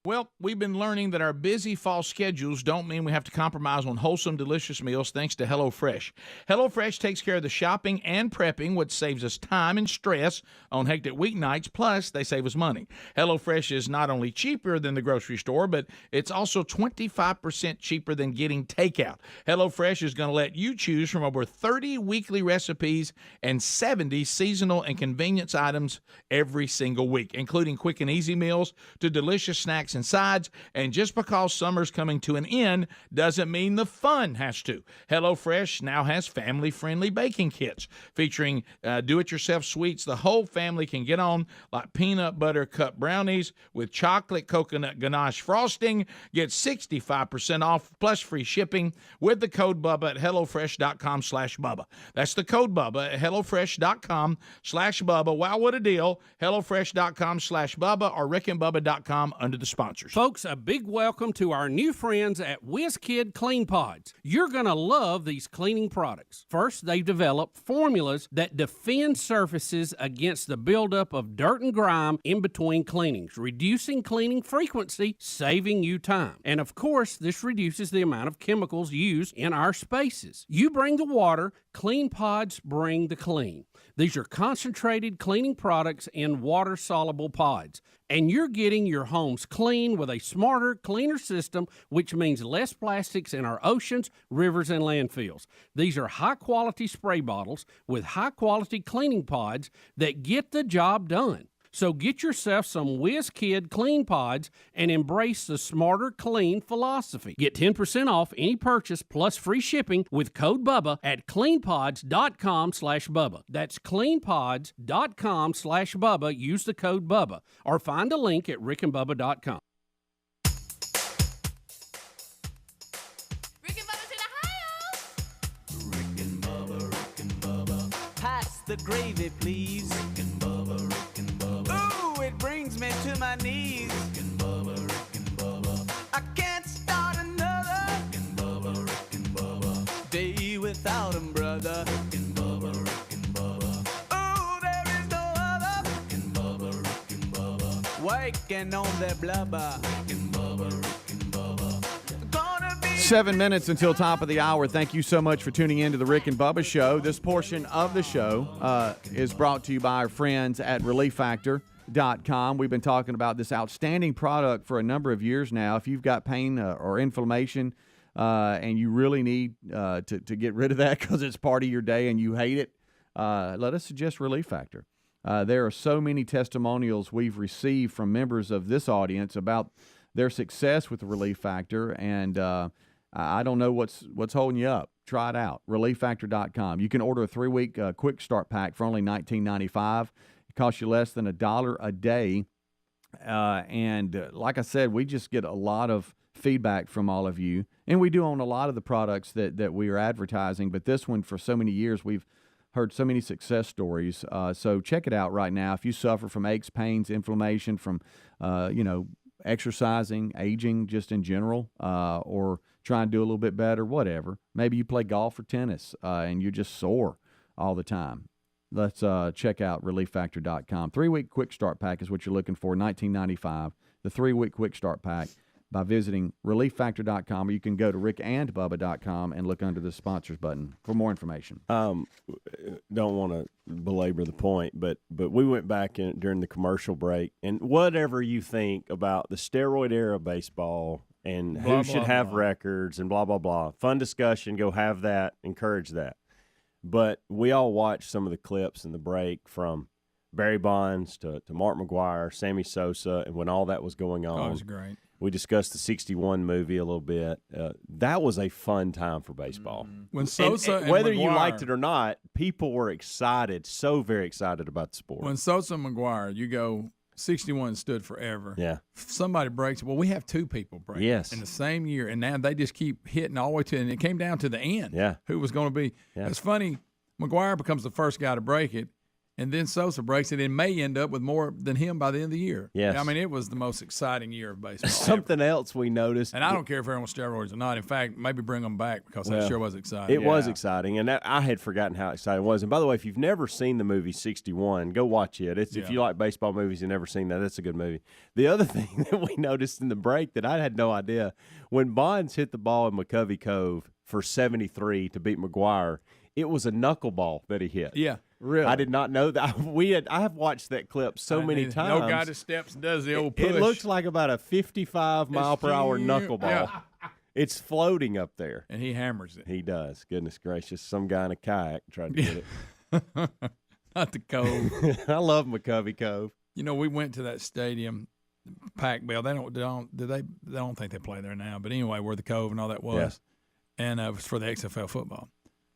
Well, we've been learning that our busy fall schedules don't mean we have to compromise on wholesome, delicious meals thanks to HelloFresh. HelloFresh takes care of the shopping and prepping, which saves us time and stress on hectic weeknights, plus they save us money. HelloFresh is not only cheaper than the grocery store, but it's also 25% cheaper than getting takeout. HelloFresh is going to let you choose from over 30 weekly recipes and 70 seasonal and convenience items every single week, including quick and easy meals to delicious snacks and sides. And just because summer's coming to an end doesn't mean the fun has to. HelloFresh now has family-friendly baking kits featuring do-it-yourself sweets the whole family can get on, like peanut butter cup brownies with chocolate coconut ganache frosting. Get 65% off plus free shipping with the code Bubba at HelloFresh.com/Bubba. That's the code Bubba at HelloFresh.com/Bubba. Wow, what a deal. HelloFresh.com/Bubba or RickandBubba.com under the sponsors. Folks, a big welcome to our new friends at WizKid Clean Pods. You're going to love these cleaning products. First, they've developed formulas that defend surfaces against the buildup of dirt and grime in between cleanings, reducing cleaning frequency, saving you time. And of course, this reduces the amount of chemicals used in our spaces. You bring the water, Clean Pods bring the clean. These are concentrated cleaning products in water-soluble pods. And you're getting your homes clean with a smarter, cleaner system, which means less plastics in our oceans, rivers, and landfills. These are high-quality spray bottles with high-quality cleaning pods that get the job done. So get yourself some WizKid Clean Pods and embrace the smarter, clean philosophy. Get 10% off any purchase plus free shipping with code Bubba at cleanpods.com/Bubba. That's cleanpods.com/Bubba. Use the code Bubba or find a link at rickandbubba.com. the gravy, please. Rick and Bubba, Rick and Bubba. Ooh, it brings me to my knees. Rick and Bubba, Rick and Bubba. I can't start another. Rick and Bubba, Rick and Bubba. Day without 'em, brother. Rick and Bubba, Rick and Bubba. Ooh, there is no other. Rick and Bubba, Rick and Bubba. Waking on their blubber. Rick and Bubba, Rick and Bubba. Gonna be 7 minutes until top of the hour. Thank you so much for tuning in to the Rick and Bubba Show. This portion of the show is brought to you by our friends at ReliefFactor.com. We've been talking about this outstanding product for a number of years now. If you've got pain or inflammation and you really need to get rid of that because it's part of your day and you hate it, let us suggest Relief Factor. There are so many testimonials we've received from members of this audience about their success with the Relief Factor, and I don't know what's holding you up. Try it out, ReliefFactor.com. You can order a 3-week quick start pack for only $19.95. It costs you less than $1 a day, and like I said, we just get a lot of feedback from all of you, and we do own a lot of the products that we are advertising, but this one, for so many years, we've heard so many success stories. So check it out right now. If you suffer from aches, pains, inflammation, from exercising, aging just in general, or trying to do a little bit better, whatever. Maybe you play golf or tennis and you're just sore all the time. Let's check out ReliefFactor.com. 3-week quick start pack is what you're looking for, $19.95. The 3-week quick start pack by visiting ReliefFactor.com, or you can go to rickandbubba.com and look under the sponsors button for more information. Don't want to belabor the point, but we went back during the commercial break, and whatever you think about the steroid era of baseball and who should have records and blah, blah, blah, fun discussion, go have that, encourage that. But we all watched some of the clips in the break from Barry Bonds to Mark McGwire, Sammy Sosa, and when all that was going on. Oh, it was great. We discussed the 61 movie a little bit. That was a fun time for baseball. When Sosa and whether McGwire, you liked it or not, people were excited, so very excited about the sport. When Sosa and McGwire, you go, 61 stood forever. Yeah. Somebody breaks it. Well, we have 2 people break yes. in the same year, and now they just keep hitting all the way to it, and it came down to the end. Yeah. Who was going to be. Yeah. It's funny, McGwire becomes the first guy to break it, and then Sosa breaks it and may end up with more than him by the end of the year. Yes. I mean, it was the most exciting year of baseball. Something else we noticed. And I don't care if they're on steroids or not. In fact, maybe bring them back because that sure was exciting. It was exciting, and I had forgotten how exciting it was. And by the way, if you've never seen the movie 61, go watch it. If you like baseball movies and never seen that, that's a good movie. The other thing that we noticed in the break that I had no idea, when Bonds hit the ball in McCovey Cove for 73 to beat McGwire, it was a knuckleball that he hit. Yeah. Really? I did not know that. I have watched that clip so many times. No guy that steps and does the old push. It looks like about a 55-mile-per-hour knuckleball. Yeah. It's floating up there. And he hammers it. He does. Goodness gracious. Some guy in a kayak tried to get it. Not the Cove. I love McCovey Cove. You know, we went to that stadium, Pac Bell. They don't think they play there now. But anyway, where the Cove and all that was. Yeah. And it was for the XFL football.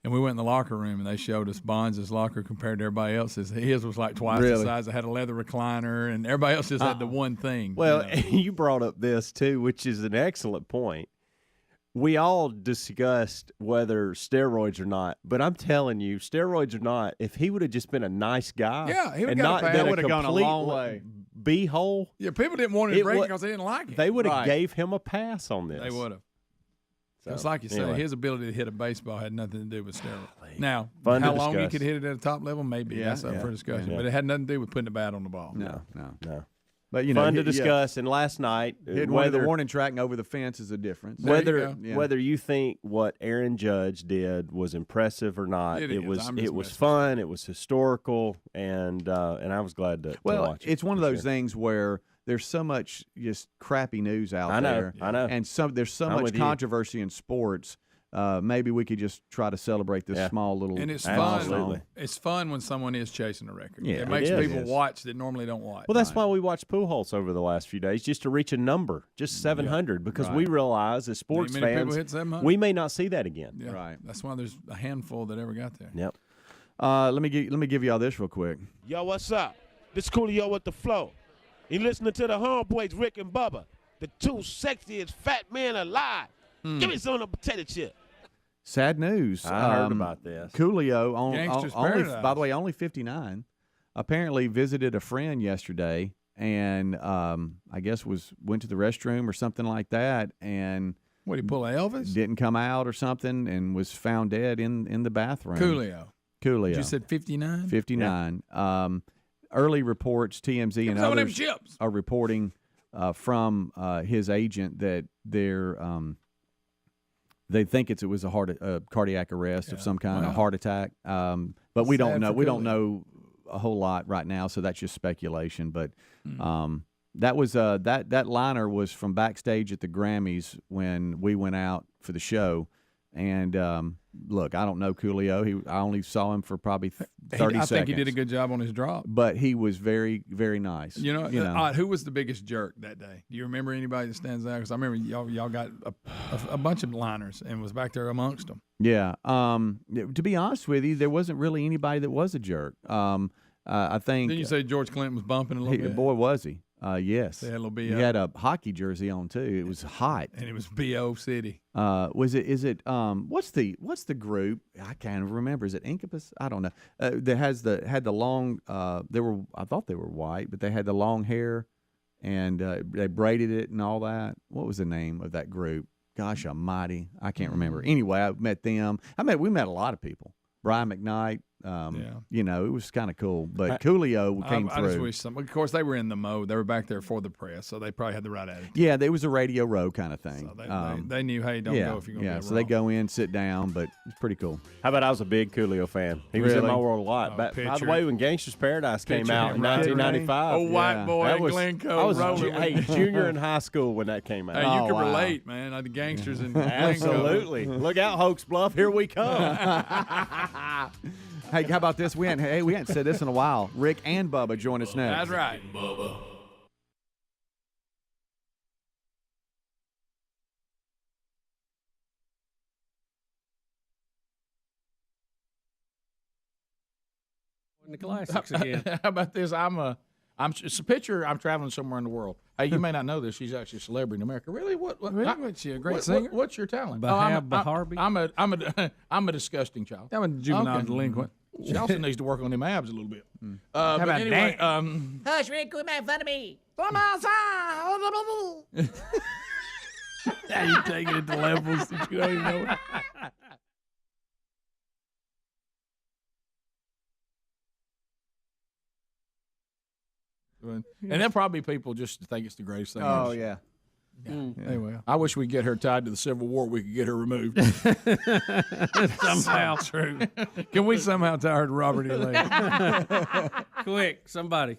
And we went in the locker room, and they showed us Bonds' locker compared to everybody else's. His was like twice the size. It had a leather recliner, and everybody else just had the one thing. Well, you brought up this, too, which is an excellent point. We all discussed whether steroids or not, but I'm telling you, steroids or not, if he would have just been a nice guy, he would have gone a long way. B-hole. Yeah, people didn't want him to break because they didn't like it. They would have gave him a pass on this. They would have. It's like you say, his ability to hit a baseball had nothing to do with steroids. Now, how long he could hit it at a top level, maybe that's up for discussion. Yeah. But it had nothing to do with putting the bat on the ball. No. But fun to discuss. And last night, whether the warning track and over the fence is a difference. Whether you think what Aaron Judge did was impressive or not, it was fun. It was historical, and I was glad to watch it. It's one of those things where there's so much just crappy news out there. I know. And there's so much controversy in sports. Maybe we could just try to celebrate this small little. And it's fun. It's fun when someone is chasing a record. Yeah, it makes people watch that normally don't watch. Well, that's why we watched Pujols over the last few days, just to reach a number, just 700, because we realize as sports fans, we may not see that again. Yeah. Right. That's why there's a handful that ever got there. Yep. Let me give y'all this real quick. Yo, what's up? This Coolio with the flow. You listening to the homeboys, Rick and Bubba, the 2 sexiest fat men alive. Give me some of the potato chip. sad news. I heard about this. Coolio, Gangster's only, Paradise. by the way, only 59, apparently visited a friend yesterday and I guess went to the restroom or something like that. And what, did he pull a Elvis? Didn't come out or something and was found dead in the bathroom. Coolio. You said 59? 59. Yeah. Early reports, TMZ and others are reporting from his agent that they think it was a cardiac arrest of some kind, a heart attack. But we don't know. We don't know a whole lot right now, so that's just speculation. But that was that liner was from backstage at the Grammys when we went out for the show. And look, I don't know Coolio. I only saw him for probably 30 seconds. I think he did a good job on his drop. But he was very, very nice. You know. Who was the biggest jerk that day? Do you remember anybody that stands out? Because I remember y'all got a bunch of liners and was back there amongst them. Yeah. To be honest with you, there wasn't really anybody that was a jerk. I think. Didn't you say George Clinton was bumping a little bit? Boy, was he. Yes. They had a little He had a hockey jersey on too. It was hot. And it was B.O. City. Is it what's the group? I can't remember. Is it Incubus? I don't know. That had the long I thought they were white, but they had the long hair and they braided it and all that. What was the name of that group? Gosh almighty. I can't remember. Anyway, I met them. We met a lot of people. Brian McKnight. It was kind of cool. But Coolio came through. I just wish of course, they were in the mode. They were back there for the press, so they probably had the right attitude. Yeah, there was a Radio Row kind of thing. So they knew, hey, don't go if you're going to be so they go in, sit down, but it's pretty cool. How about I was a big Coolio fan? He was in my world a lot. By the way, when Gangster's Paradise came out in 1995. Oh, white boy at Glencoe. I was junior in high school when that came out. Hey, you can relate, man. The gangsters in Glencoe. Absolutely. Look out, Hoax Bluff. Here we come. Hey, how about this? We hadn't said this in a while. Rick and Bubba join us next. That's right. Bubba. The classics again. How about this? It's a picture. I'm traveling somewhere in the world. Hey, you may not know this. She's actually a celebrity in America. Really? What's she a great singer? What's your talent? Baharbi? I'm a disgusting child. I'm a juvenile delinquent. She also needs to work on them abs a little bit. How about anyway, Hush, Rick, quit making fun of me. You taking it to levels that you don't even know. And there'll probably people just think it's the greatest thing. Oh, yeah. Anyway, I wish we'd get her tied to the Civil War. We could get her removed. Somehow. True. Can we somehow tie her to Robert E. Lee? Quick, somebody.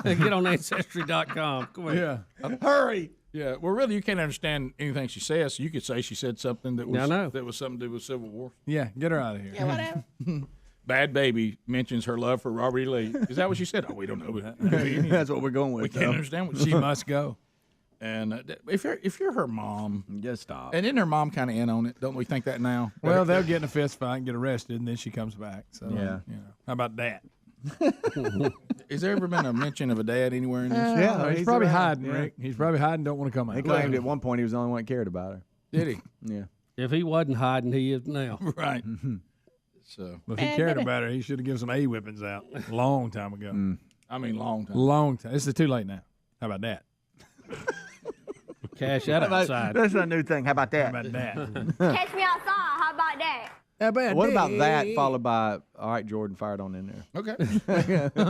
Get on Ancestry.com. Quick. Yeah. Hurry. Yeah. Well, really, you can't understand anything she says. So you could say she said something that was something to do with Civil War. Yeah. Get her out of here. Yeah, whatever. Bad Baby mentions her love for Robert E. Lee. Is that what she said? Oh, we don't know. That's what we're going with. We can't understand what She must go. And if you're her mom, just stop. And isn't her mom kind of in on it? Don't we think that now? Well, they'll get in a fist fight and get arrested, and then she comes back. So how about that? Has there ever been a mention of a dad anywhere in this? Yeah, he's probably around. hiding, Rick. He's probably hiding. Don't want to come out. He claimed at one point he was the only one that cared about her. Did he? Yeah. If he wasn't hiding, he is now. Right. So, if he cared about her, he should have given some A whippings out a long time ago. I mean, long time. Long time. This is too late now. How about that? Cash out outside. That's a new thing. How about that? How about that? Catch me outside. How about that? What about that followed by, all right, Jordan, fire it on in there. Okay.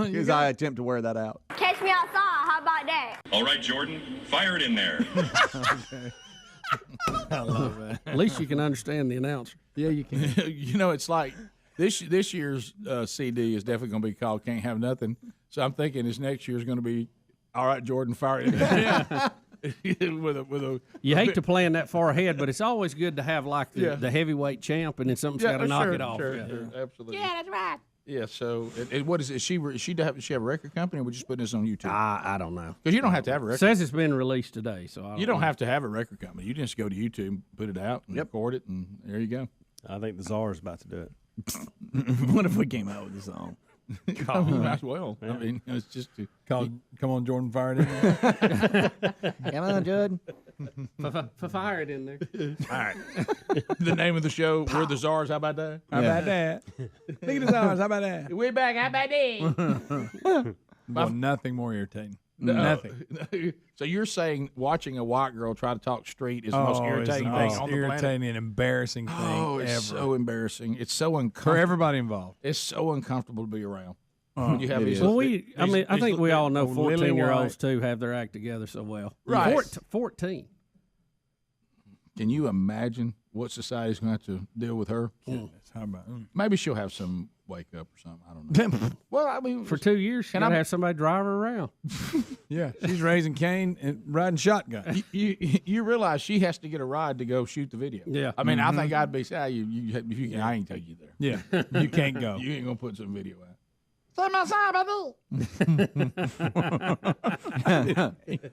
Because I attempt to wear that out. Catch me outside. How about that? All right, Jordan, fire it in there. I love that. At least you can understand the announcer. Yeah, you can. It's like this year's CD is definitely going to be called Can't Have Nothing. So I'm thinking this next year is going to be, all right, Jordan, fire it in there. You hate to plan that far ahead, but it's always good to have like the heavyweight champ, and then something's got to knock it off. Sure, absolutely. Yeah, that's right. Yeah. So, what is it? Does she have a record company, or we're just putting this on YouTube? I don't know. Because you don't have to have a record. It says it's been released today, so you don't have to have a record company. You just go to YouTube, put it out, and record it, and there you go. I think the Czar's about to do it. What if we came out with a song? Might as well. Yeah. I mean, it's just come on, Jordan, fire it in there. Come on, Jordan. Fire it in there. All right. The name of the show, We're the Czars. How about that? How about that? Look at the Czars. How about that? We're back. How about that? Well, nothing more irritating. Nothing. So you're saying watching a white girl try to talk street is the most irritating thing on the planet? Irritating and embarrassing thing Oh, it's ever. so embarrassing. It's so uncomfortable. For everybody involved. It's so uncomfortable to be around. Oh, You have these, Well, I think we all know Lily 14-year-olds too have their act together so well. Right. 14. Can you imagine what society's going to have to deal with her? How about Maybe she'll have some wake up or something. I don't know. Well, I mean, For 2 years, she gotta have somebody drive her around. Yeah, she's raising Cain and riding shotgun. you realize she has to get a ride to go shoot the video. Yeah. I mean, I think I'd be say, I ain't take you there. Yeah, you can't go. You ain't gonna put some video out.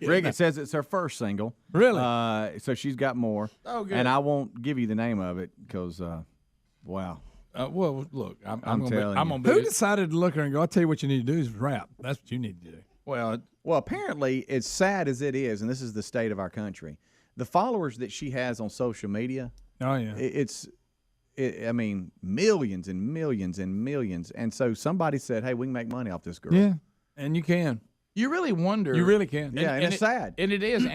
Rick, it says it's her first single. Really? So she's got more. Oh, good. And I won't give you the name of it because, wow. Well, look, I'm telling I'm you. gonna be. Who decided to look at her and go, I'll tell you what you need to do is rap. That's what you need to do. Well, apparently, as sad as it is, and this is the state of our country, the followers that she has on social media, oh yeah, I mean, millions and millions and millions. And so somebody said, hey, we can make money off this girl. yeah, and you can. you really wonder. You really can. Yeah, and it's sad. And it is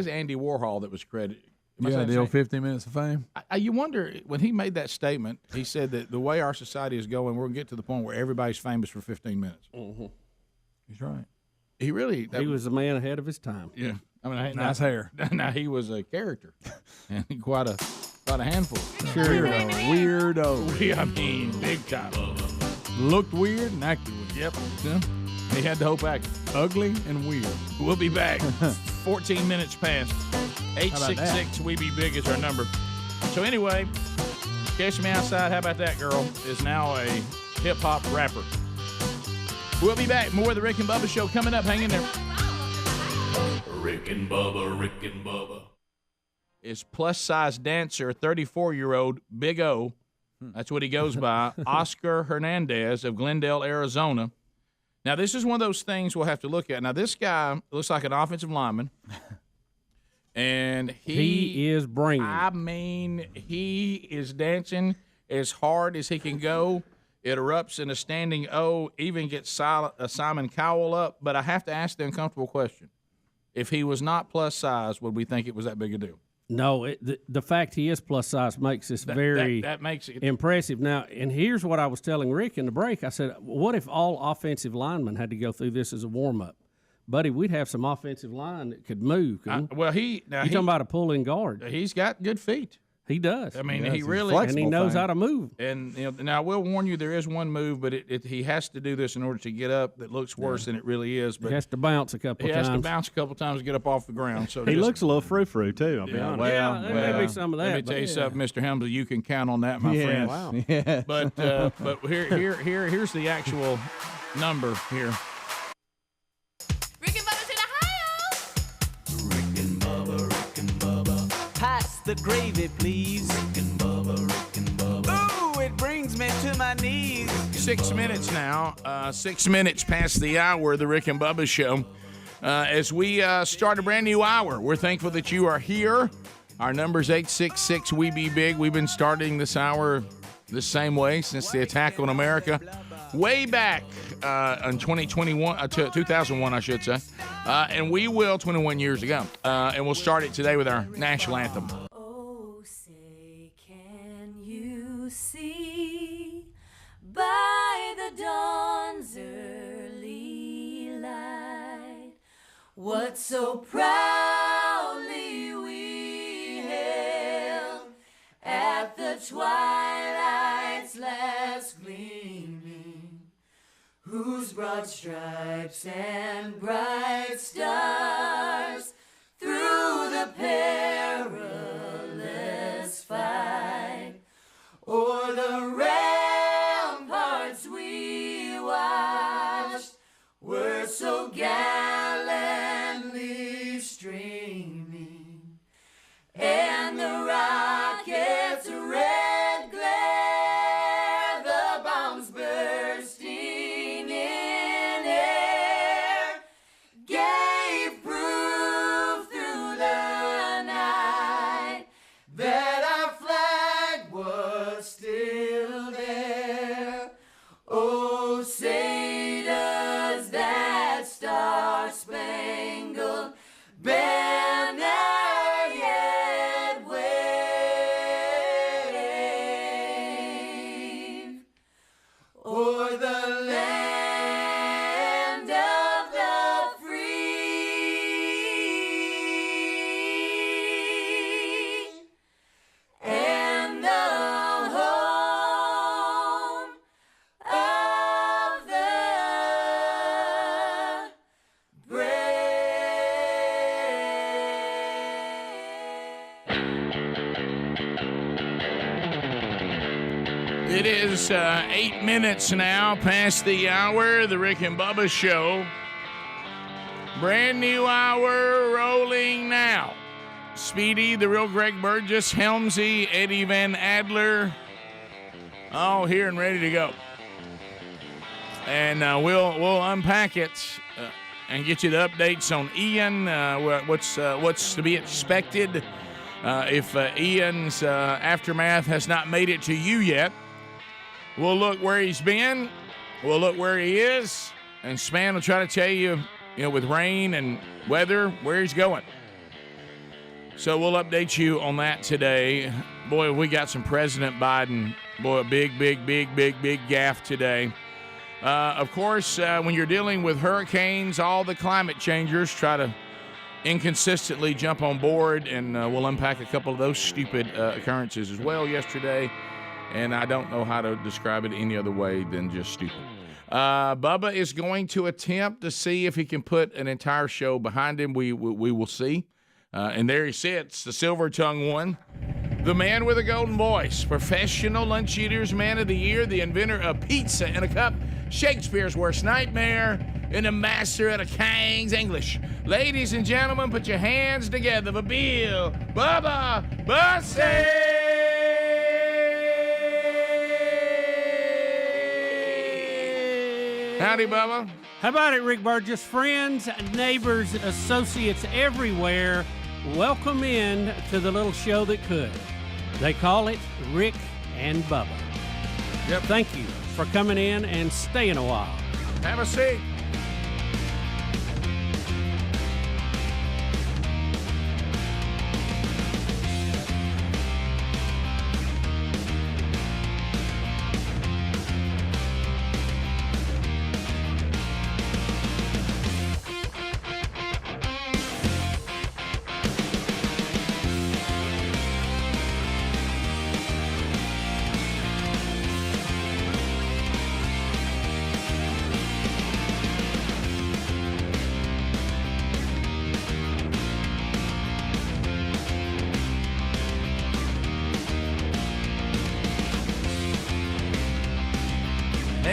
Andy Warhol that was credited. Yeah, the old 15 minutes of fame. You wonder, when he made that statement, he said that the way our society is going, we're going to get to the point where everybody's famous for 15 minutes. Mm-hmm. He's right. He really... He was a man ahead of his time. Yeah. I mean, Nice hair. Now, he was a character. And quite a handful. Weirdo. I mean, big time. Looked weird and acted weird. Yep. Yeah. He had the whole package. Ugly and weird. We'll be back. 14 minutes past. 866-WE-BE-BIG is our number. So anyway, Catch Me Outside, How About That Girl, is now a hip-hop rapper. We'll be back. More of the Rick and Bubba Show coming up. Hang in there. Rick and Bubba. Is plus-size dancer, 34-year-old Big O. That's what he goes by. Oscar Hernandez of Glendale, Arizona. Now, this is one of those things we'll have to look at. Now, this guy looks like an offensive lineman. And he is bringing. I mean, he is dancing as hard as he can go. It erupts in a standing O, even gets Simon Cowell up. But I have to ask the uncomfortable question. If he was not plus size, would we think it was that big a deal? No, the fact he is plus size makes this very that makes it impressive. Now, and here's what I was telling Rick in the break. I said, what if all offensive linemen had to go through this as a warm-up? Buddy, we'd have some offensive line that could move. You're talking about a pull-in guard. He's got good feet. He does. I mean, he really and he knows how to move. And now I will warn you, there is one move, but he has to do this in order to get up. That looks worse than it really is. But he has to bounce a couple He times. has to bounce a couple times to get up off the ground. So he looks a little frou-frou too. I'll be honest. There may be some of that. Let me tell you something, Mr. Helmsley. You can count on that, my friend. Wow. Yeah. But here's the actual number here. Rick and Bubba's in Ohio. Rick and Bubba. Pass the gravy, please. Rick and Bubba. Ooh, it brings me to my knees. 6 minutes now. 6 minutes past the hour of the Rick and Bubba Show. As we start a brand new hour, we're thankful that you are here. Our number's 866-WE-BE-BIG. We've been starting this hour the same way since the attack on America. Way back in 2001, I should say. And we will 21 years ago. And we'll start it today with our national anthem. Oh, say, can you see by the dawn's early light what so proudly we hailed at the twilight's last gleaming, whose broad stripes and bright stars through the perilous fight o'er the ramparts we watched were so gallantly streaming, and the rockets' red glare, the bombs bursting in air, gave proof through the It is 8 minutes now past the hour. The Rick and Bubba Show. Brand new hour rolling now. Speedy, the real Greg Burgess, Helmsy, Eddie Van Adler, all here and ready to go. And we'll unpack it and get you the updates on Ian, what's to be expected if Ian's aftermath has not made it to you yet. We'll look where he's been. We'll look where he is. And Span will try to tell you, with rain and weather, where he's going. So we'll update you on that today. Boy, we got some President Biden. Boy, a big gaffe today. Of course, when you're dealing with hurricanes, all the climate changers try to inconsistently jump on board, and we'll unpack a couple of those stupid occurrences as well yesterday. And I don't know how to describe it any other way than just stupid. Bubba is going to attempt to see if he can put an entire show behind him. We will see. And there he sits, the silver-tongued one, the man with a golden voice, professional lunch eaters, man of the year, the inventor of pizza in a cup, Shakespeare's worst nightmare, and a master at a King's English. Ladies and gentlemen, put your hands together for Bill Bubba Bussey! Howdy, Bubba. How about it, Rick Burgess? Friends, neighbors, associates everywhere, welcome in to the little show that could. They call it Rick and Bubba. Yep. Thank you for coming in and staying a while. Have a seat.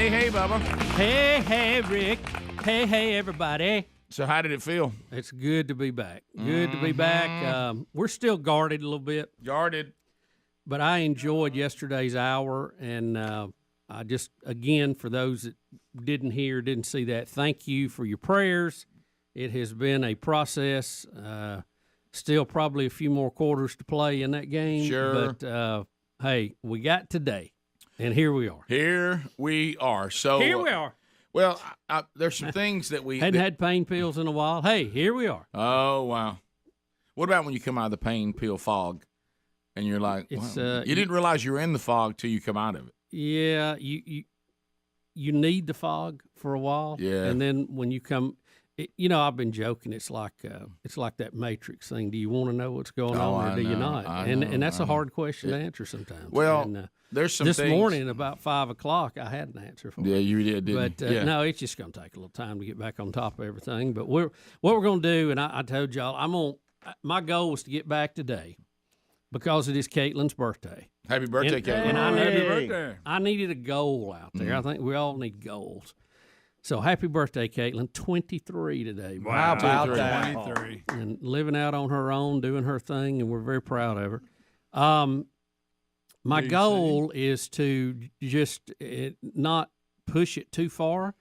Hey, Bubba. Hey, Rick. Hey, everybody. So how did it feel? It's good to be back. Good to be back. We're still guarded a little bit. Guarded. But I enjoyed yesterday's hour, and I just, again, for those that didn't see that, thank you for your prayers. It has been a process. Still probably a few more quarters to play in that game. Sure. But, hey, we got today. And here we are. Here we are. So here we are. Well, there's some things that we hadn't had pain pills in a while. Hey, here we are. Oh wow! What about when you come out of the pain pill fog, and you're like, wow, you didn't realize you were in the fog till you come out of it? Yeah, you need the fog for a while. Yeah, and then when you come. I've been joking. It's like that Matrix thing. Do you want to know what's going on, or do you not? And that's a hard question to answer sometimes. Well, there's some this things. Morning about 5 o'clock, I had an answer for it. Yeah, you did, didn't you? But no, it's just going to take a little time to get back on top of everything. But what we're going to do, and I told y'all, my goal was to get back today because it is Caitlin's birthday. Happy birthday, Caitlin! And happy birthday! I needed a goal out there. I think we all need goals. So happy birthday, Caitlin. 23 today. Wow, about that. 23. And living out on her own, doing her thing, and we're very proud of her. My goal is to just not push it too far.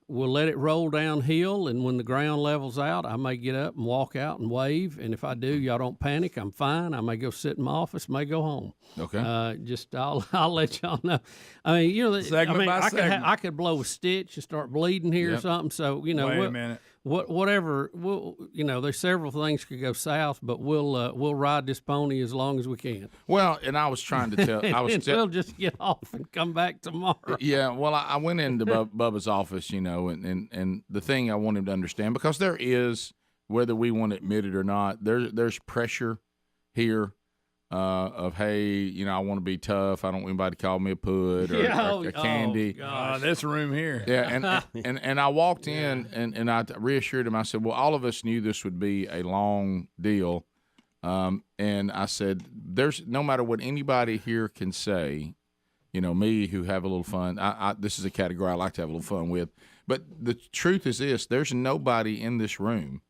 We'll let it roll downhill, and when the ground levels out, I may get up and walk out and wave. And if I do, y'all don't panic. I'm fine. I may go sit in my office, may go home. Okay. I'll let y'all know. I mean, segment by segment. I could blow a stitch and start bleeding here or something. So wait a minute. Whatever. There's several things could go south, but we'll ride this pony as long as we can. Well, and I was trying to tell. We'll just get off and come back tomorrow. Yeah. Well, I went into Bubba's office, and the thing I want him to understand, because there is, whether we want to admit it or not, there's pressure here. Of hey, I want to be tough. I don't want anybody to call me a pud or a candy. This room here. Yeah, and I walked in and I reassured him. I said, well, all of us knew this would be a long deal, and I said, there's no matter what anybody here can say, me who have a little fun. This is a category I like to have a little fun with. But the truth is this: there's nobody in this room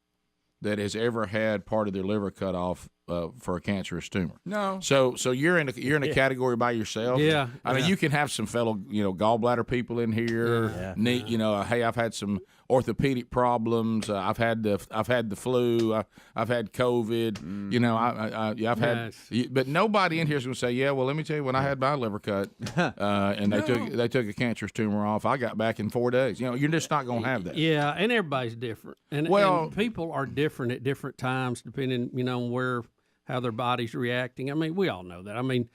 that has ever had part of their liver cut off for a cancerous tumor. No. So you're in a category by yourself. Yeah. I mean, you can have some fellow gallbladder people in here. Yeah. Hey, I've had some orthopedic problems. I've had the flu. I've had COVID. I've had. But nobody in here is going to say, yeah. Well, let me tell you, when I had my liver cut, and they took a cancerous tumor off, I got back in 4 days. You're just not going to have that. Yeah, and everybody's different, and people are different at different times depending, on how their body's reacting. I mean, we all know that. I mean,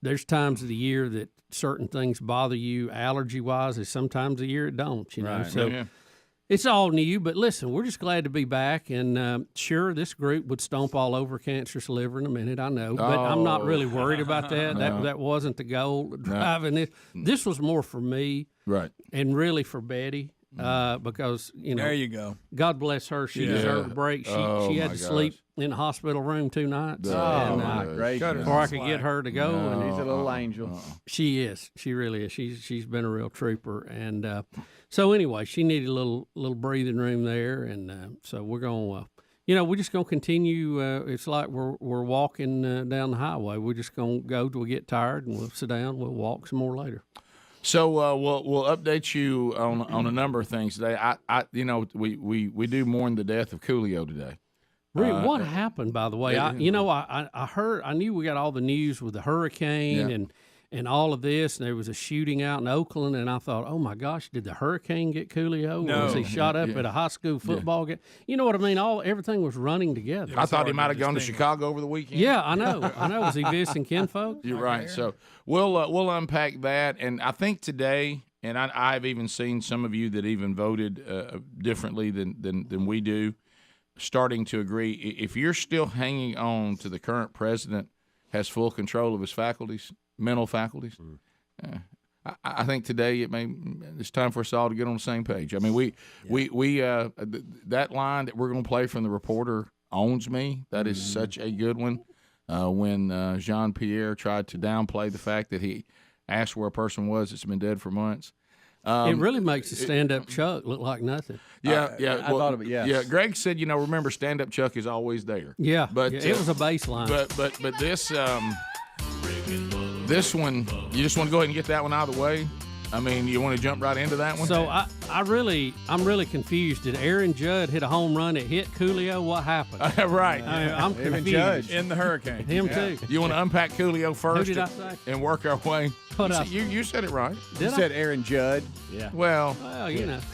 there's times of the year that certain things bother you allergy-wise, and sometimes of the year it don't, Right. So it's all new, but listen, we're just glad to be back, and sure, this group would stomp all over cancerous liver in a minute, I know, but I'm not really worried about that. No. That wasn't the goal of driving this. This was more for me, right, and really for Betty. Because there you go. God bless her. She deserved a break. She had to sleep in the hospital room 2 nights. Before I could get her to go. And she's a little angel. She is. She really is. She's been a real trooper. And so anyway, she needed a little breathing room there. And so we're going. We're just going to continue. It's like we're walking down the highway. We're just going to go till we get tired, and we'll sit down. We'll walk some more later. So we'll update you on a number of things today. We do mourn the death of Coolio today. Really, what happened, by the way? I heard, I knew we got all the news with the hurricane and all of this, and there was a shooting out in Oakland, and I thought, oh my gosh, did the hurricane get Coolio? No. Or was he shot up at a high school football game? You know what I mean? Everything was running together. I thought he might have gone to Chicago over the weekend. Yeah, I know. Was he visiting kinfolk? You're right. So we'll unpack that, and I think today, and I've even seen some of you that even voted differently than we do, starting to agree. If you're still hanging on to the current president has full control of his faculties, mental faculties, I think today it's time for us all to get on the same page. I mean, we that line that we're going to play from the reporter owns me. That is such a good one. When Jean-Pierre tried to downplay the fact that he asked where a person was that's been dead for months. It really makes the stand-up Chuck look like nothing. I thought of it. Yes. Yeah, Greg said, remember, stand-up Chuck is always there. Yeah, but it was a baseline. But this one, you just want to go ahead and get that one out of the way. I mean, you want to jump right into that one? So I'm really confused. Did Aaron Judd hit a home run that hit Coolio? What happened? Right. I'm confused. Judge in the hurricane. Him too. You want to unpack Coolio first? Who did I say? And work our way. You said it right. You said Aaron Judd. Yeah. Well,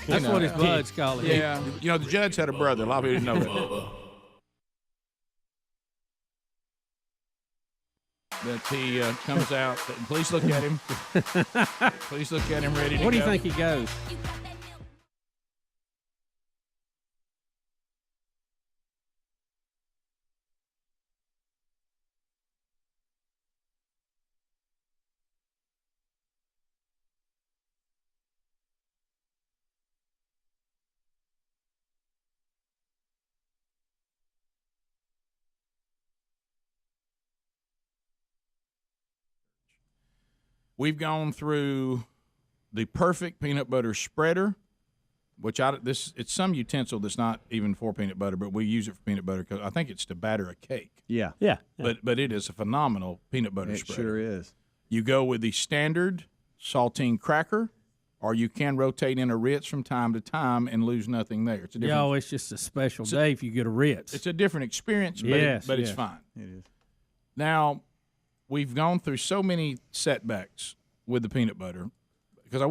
that's what his buds call it. Yeah. The Judds had a brother. A lot of people didn't know that. That he comes out. Please look at him. Please look at him ready to go. What do you think he goes? We've gone through the perfect peanut butter spreader, which it's some utensil that's not even for peanut butter, but we use it for peanut butter because I think it's to batter a cake. Yeah. But it is a phenomenal peanut butter spreader. It sure is. You go with the standard saltine cracker, or you can rotate in a Ritz from time to time and lose nothing there. It's a different. It's just a special day if you get a Ritz. It's a different experience, but it's fine. It is. Now, we've gone through so many setbacks with the peanut butter because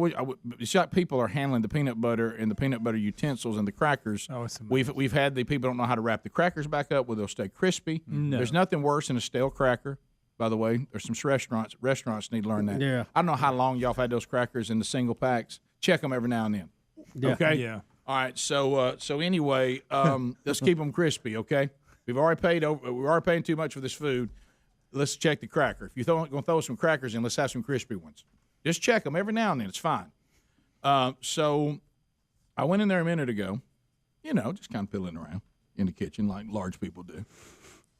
it's like people are handling the peanut butter and the peanut butter utensils and the crackers. We've had the people don't know how to wrap the crackers back up where they'll stay crispy. No. There's nothing worse than a stale cracker. By the way, there's some restaurants need to learn that. Yeah. I don't know how long y'all have had those crackers in the single packs. Check them every now and then. Yeah. Okay. Yeah. All right. So anyway, let's keep them crispy. Okay. We've already paying too much for this food. Let's check the cracker. If you're going to throw some crackers in, let's have some crispy ones. Just check them every now and then. It's fine. So I went in there a minute ago, just kind of piddling around in the kitchen like large people do.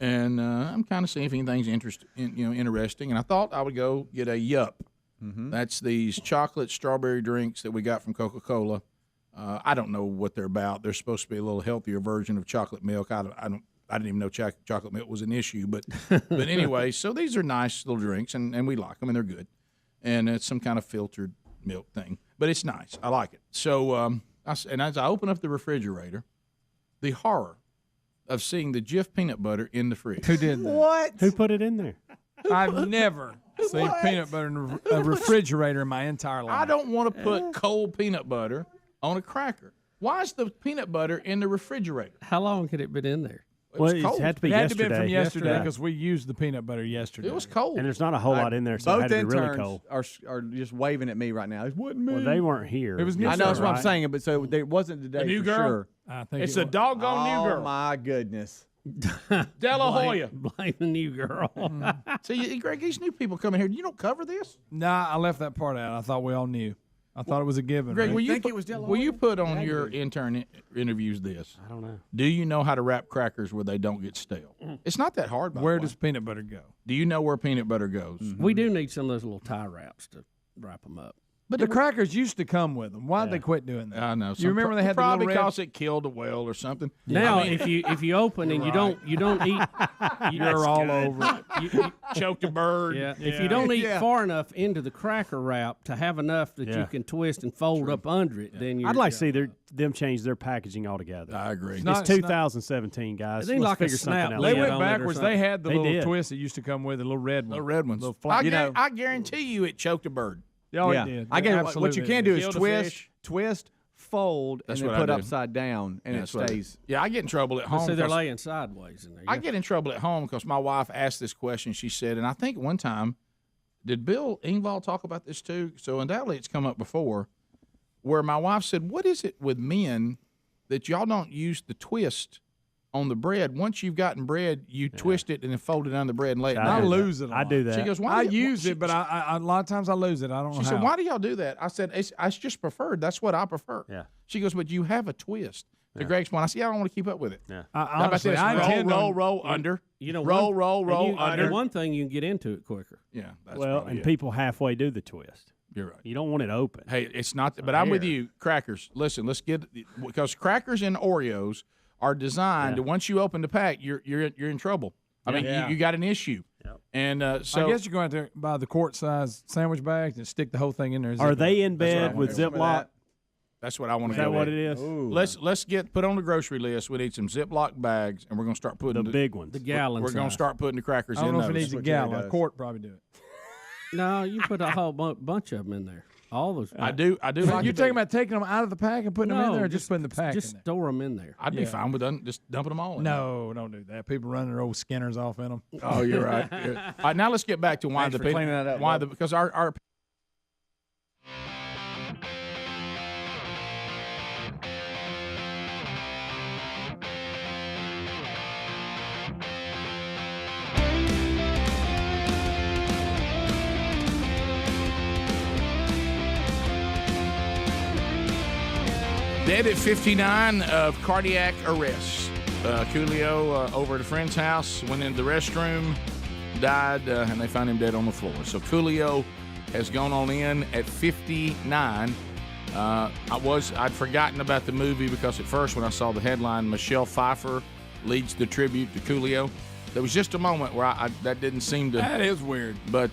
And I'm kind of seeing if anything's interesting. And I thought I would go get a Yup Mm-hmm. That's these chocolate strawberry drinks that we got from Coca-Cola. I don't know what they're about. They're supposed to be a little healthier version of chocolate milk. I didn't even know chocolate milk was an issue, but anyway. So these are nice little drinks, and we like them, and they're good. And it's some kind of filtered milk thing, but it's nice. I like it. So as I open up the refrigerator, the horror of seeing the Jif peanut butter in the fridge. Who did that? What? Who put it in there? I've never seen peanut butter in a refrigerator in my entire life. I don't want to put cold peanut butter on a cracker. Why is the peanut butter in the refrigerator? How long had it been in there? Well, it had to be it had to be yesterday. from yesterday because we used the peanut butter yesterday. It was cold. And there's not a whole lot in there, so it Both had to be really interns cold. are just waving at me right now. It wasn't me. Well, they weren't here. It was I know that's what I'm right? saying, but so it wasn't today. The new for girl? Sure. I think It's a doggone new girl. Oh my goodness. De La Hoya. Blame the new girl. See, Greg, these new people coming here. You don't cover this? Nah, I left that part out. I thought we all knew. I thought it was a given. Greg, right? will you put on your intern interviews this? I don't know. Do you know how to wrap crackers where they don't get stale? It's not that hard. By Where the way. does peanut butter go? Do you know where peanut butter goes? We do need some of those little tie wraps to wrap them up. But the crackers used to come with them. Why'd they quit doing that? I know. You remember they had the probably little red... because it killed a whale or something. Now, I mean, if you open and you don't eat, You're all over it. you choked a bird. Yeah. If you don't eat far enough into the cracker wrap to have enough that you can twist and fold up under it, then you're. I'd like to see them change their packaging altogether. I agree. It's 2017, guys. It ain't Let's like a figure something snap out. They lid went on it or backwards. something. They had the They little did. twist that used to come with the little red one. The red ones. Little flat. I guarantee you it choked a bird. Oh, yeah. it did. I get Absolutely what you can do is Killed a fish. twist, fold, That's and then what I put do. upside down, and it stays. Yeah, I get in trouble at home. See, they're 'cause laying sideways in there. I get in trouble at home because my wife asked this question. She said, and I think one time, did Bill Engvall talk about this too? So undoubtedly it's come up before, where my wife said, what is it with men that y'all don't use the twist on the bread? Once you've gotten bread, you twist it and then fold it on the bread and lay it down. I lose it. I do that. She goes, I use it, but I a lot of times I lose it. I don't know She how. said, why do y'all do that? I said, it's just preferred. That's what I prefer. Yeah. She goes, but you have a twist. To Greg's point, I said, I don't want to keep up with it. Yeah. How about Honestly, this? I intend on- roll, under. You know, roll, under. And one thing, you can get into it quicker. Yeah. That's Well, probably and it. people halfway do the twist. You're right. You don't want it open. Hey, it's not. But I'm with you. Crackers. Listen, let's get because crackers and Oreos are designed to once you open the pack, you're in trouble. I mean, you got an issue. Yep. And so I guess you're going to buy the quart size sandwich bags and stick the whole thing in there. Are they in bed with do. Ziploc? That's what I want to Is go that what with. it is? Ooh. Let's put on the grocery list. We need some Ziploc bags, and we're going to start putting The big ones. The gallon We're going to size. start putting the crackers I don't in know if it those. needs a what Jerry gallon. A does. quart probably do it. No, you put a whole bunch of them in there. All those. I do So like you're it. talking about taking them out of the pack and putting them in there, or just putting the pack Just in there? store them in there. I'd be fine with just dumping them all in. No, don't do that. People running their old Skinners off in them. Oh, you're right. All right, now let's get back to why Thanks for cleaning that up, because our dead at 59 of cardiac arrest. Coolio over at a friend's house, went into the restroom, died, and they found him dead on the floor. So Coolio has gone on in at 59. I'd forgotten about the movie because at first when I saw the headline, Michelle Pfeiffer leads the tribute to Coolio. There was just a moment where that didn't seem to. That is weird. But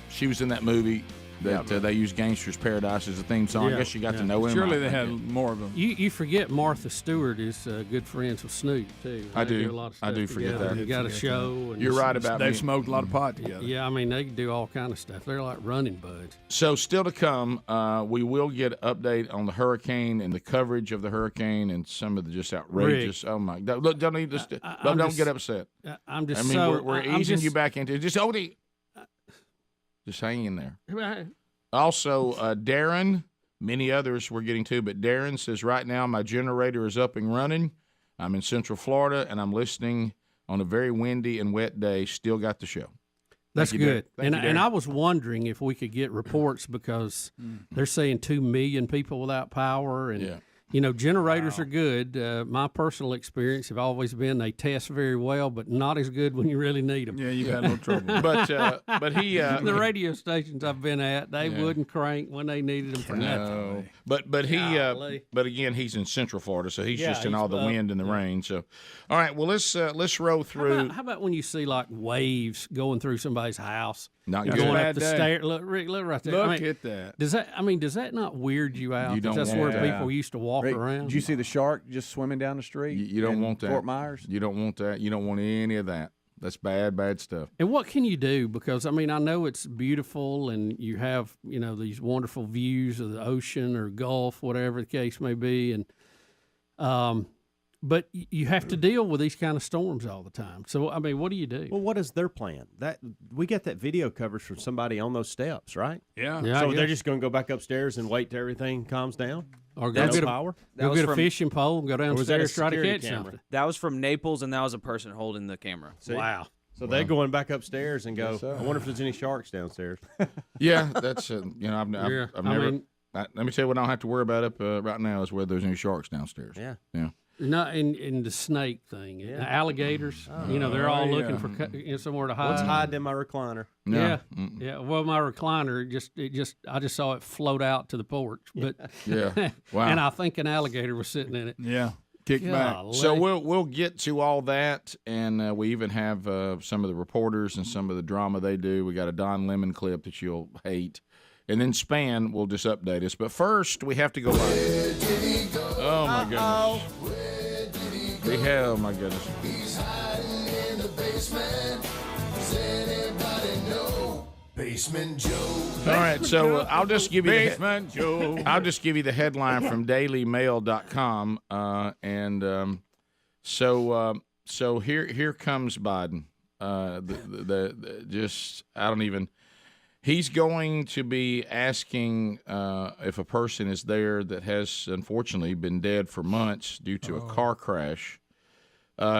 she was in that movie that they used Gangster's Paradise as a theme song. I guess you got to know him. Surely they had more of them. You forget Martha Stewart is good friends with Snoop too. I They do. a lot of I stuff do forget together. that. They got a show. And You're right about They've me. smoked a lot of pot together. Yeah, I mean they can do all kind of stuff. They're like running buds. So still to come, we will get an update on the hurricane and the coverage of the hurricane and some of the just outrageous. Rick, Oh my! Don't don't get upset. I'm just. I mean, so, we're I'm easing just, you back into it. Just hold it. Just hang in there. Also, Darren, many others we're getting to, but Darren says right now my generator is up and running. I'm in Central Florida and I'm listening on a very windy and wet day. Still got the show. That's Thank you, good. Darren. Thank you, And Darren. I was wondering if we could get reports because they're saying 2 million people without power, and Generators are good. My personal experience have always been they test very well, but not as good when you really need them. Yeah, you've had no trouble. But he the radio stations I've been at, they wouldn't crank when they needed them for nothing. But again, he's in Central Florida, so he's just in all the wind and the rain. So, all right, well let's roll through. How about when you see like waves going through somebody's house? Not going up the stairs. Look, Rick, look right there. Look at that. Does that not weird you out? You don't that's want where that. people used to walk Rick, around. Did you see the shark just swimming down the street? You don't want that. Fort Myers? You don't want that. You don't want any of that. That's bad stuff. And what can you do? Because, I know it's beautiful and you have, these wonderful views of the ocean or Gulf, whatever the case may be. And but you have to deal with these kind of storms all the time. So, what do you do? Well, what is their plan? That we get that video coverage from somebody on those steps, right? Yeah. So they're just going to go back upstairs and wait till everything calms down? Or go get a fishing pole and go downstairs try to catch something. That was from Naples, and that was a person holding the camera. See? Wow. So they're going back upstairs and go, I wonder if there's any sharks downstairs. Yeah, that's, I've never, let me tell you what I don't have to worry about right now is whether there's any sharks downstairs. Yeah. Yeah. Not in the snake thing. Yeah. The alligators, they're all looking for somewhere to hide. What's hiding in my recliner? No. Yeah. Well, my recliner I just saw it float out to the porch, but wow. And I think an alligator was sitting in it. Yeah. Kick back. So we'll get to all that, and we even have some of the reporters and some of the drama they do. We got a Don Lemon clip that you'll hate. And then Span will just update us. But first, we have to go live. Oh, my goodness. Oh, my goodness. He's hiding in the basement. Does anybody know? Basement Joe. All right, so I'll just give you Basement Joe. I'll just give you the headline from dailymail.com. So here comes Biden. He's going to be asking if a person is there that has unfortunately been dead for months due to a car crash.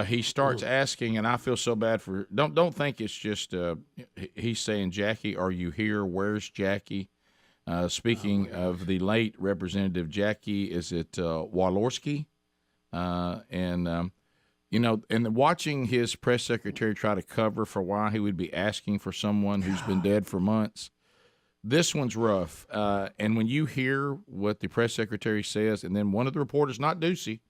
He starts asking, and I feel so bad for. Don't think it's just. He's saying, "Jackie, are you here? Where's Jackie?" Speaking of the late Representative Jackie, is it Walorski? And watching his press secretary try to cover for why he would be asking for someone who's been dead for months, this one's rough. And when you hear what the press secretary says, and then one of the reporters, not Ducey,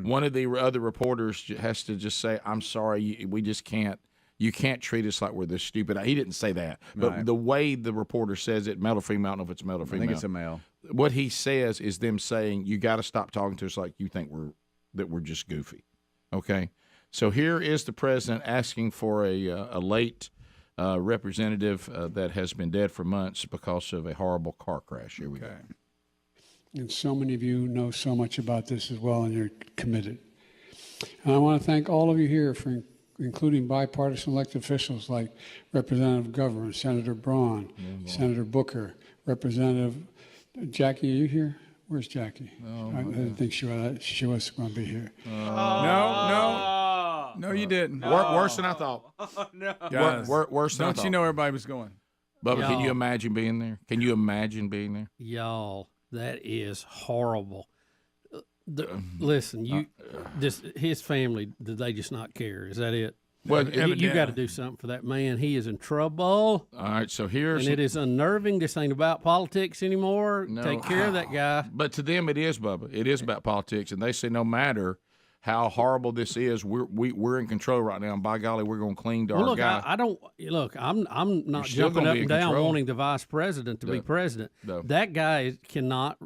one of the other reporters has to just say, "I'm sorry, we just can't. You can't treat us like we're this stupid." He didn't say that, but the way the reporter says it, male or female, I don't know if it's male or female. I think it's a male. What he says is them saying, "You got to stop talking to us like you think we're just goofy." Okay, so here is the president asking for a late representative that has been dead for months because of a horrible car crash. Here we go. And so many of you know so much about this as well, and you're committed. And I want to thank all of you here for including bipartisan elected officials like Representative Governor, Senator Braun, Senator Booker, Representative Jackie. Are you here? Where's Jackie? I didn't think she was going to be here. No, you didn't. Worse than I thought. No. Worse than I thought. Don't you know everybody was going? Bubba, can you imagine being there? Can you imagine being there? Y'all, that is horrible. Listen, his family, did they just not care? Is that it? Well, you got to do something for that man. He is in trouble. All right, so here's... And it is unnerving. This ain't about politics anymore. No. Take care of that guy. But to them, it is, Bubba. It is about politics, and they say no matter how horrible this is, we're in control right now, and by golly, we're going to cling to our guy. I'm not jumping up and down wanting the vice president to be president. No. That guy cannot...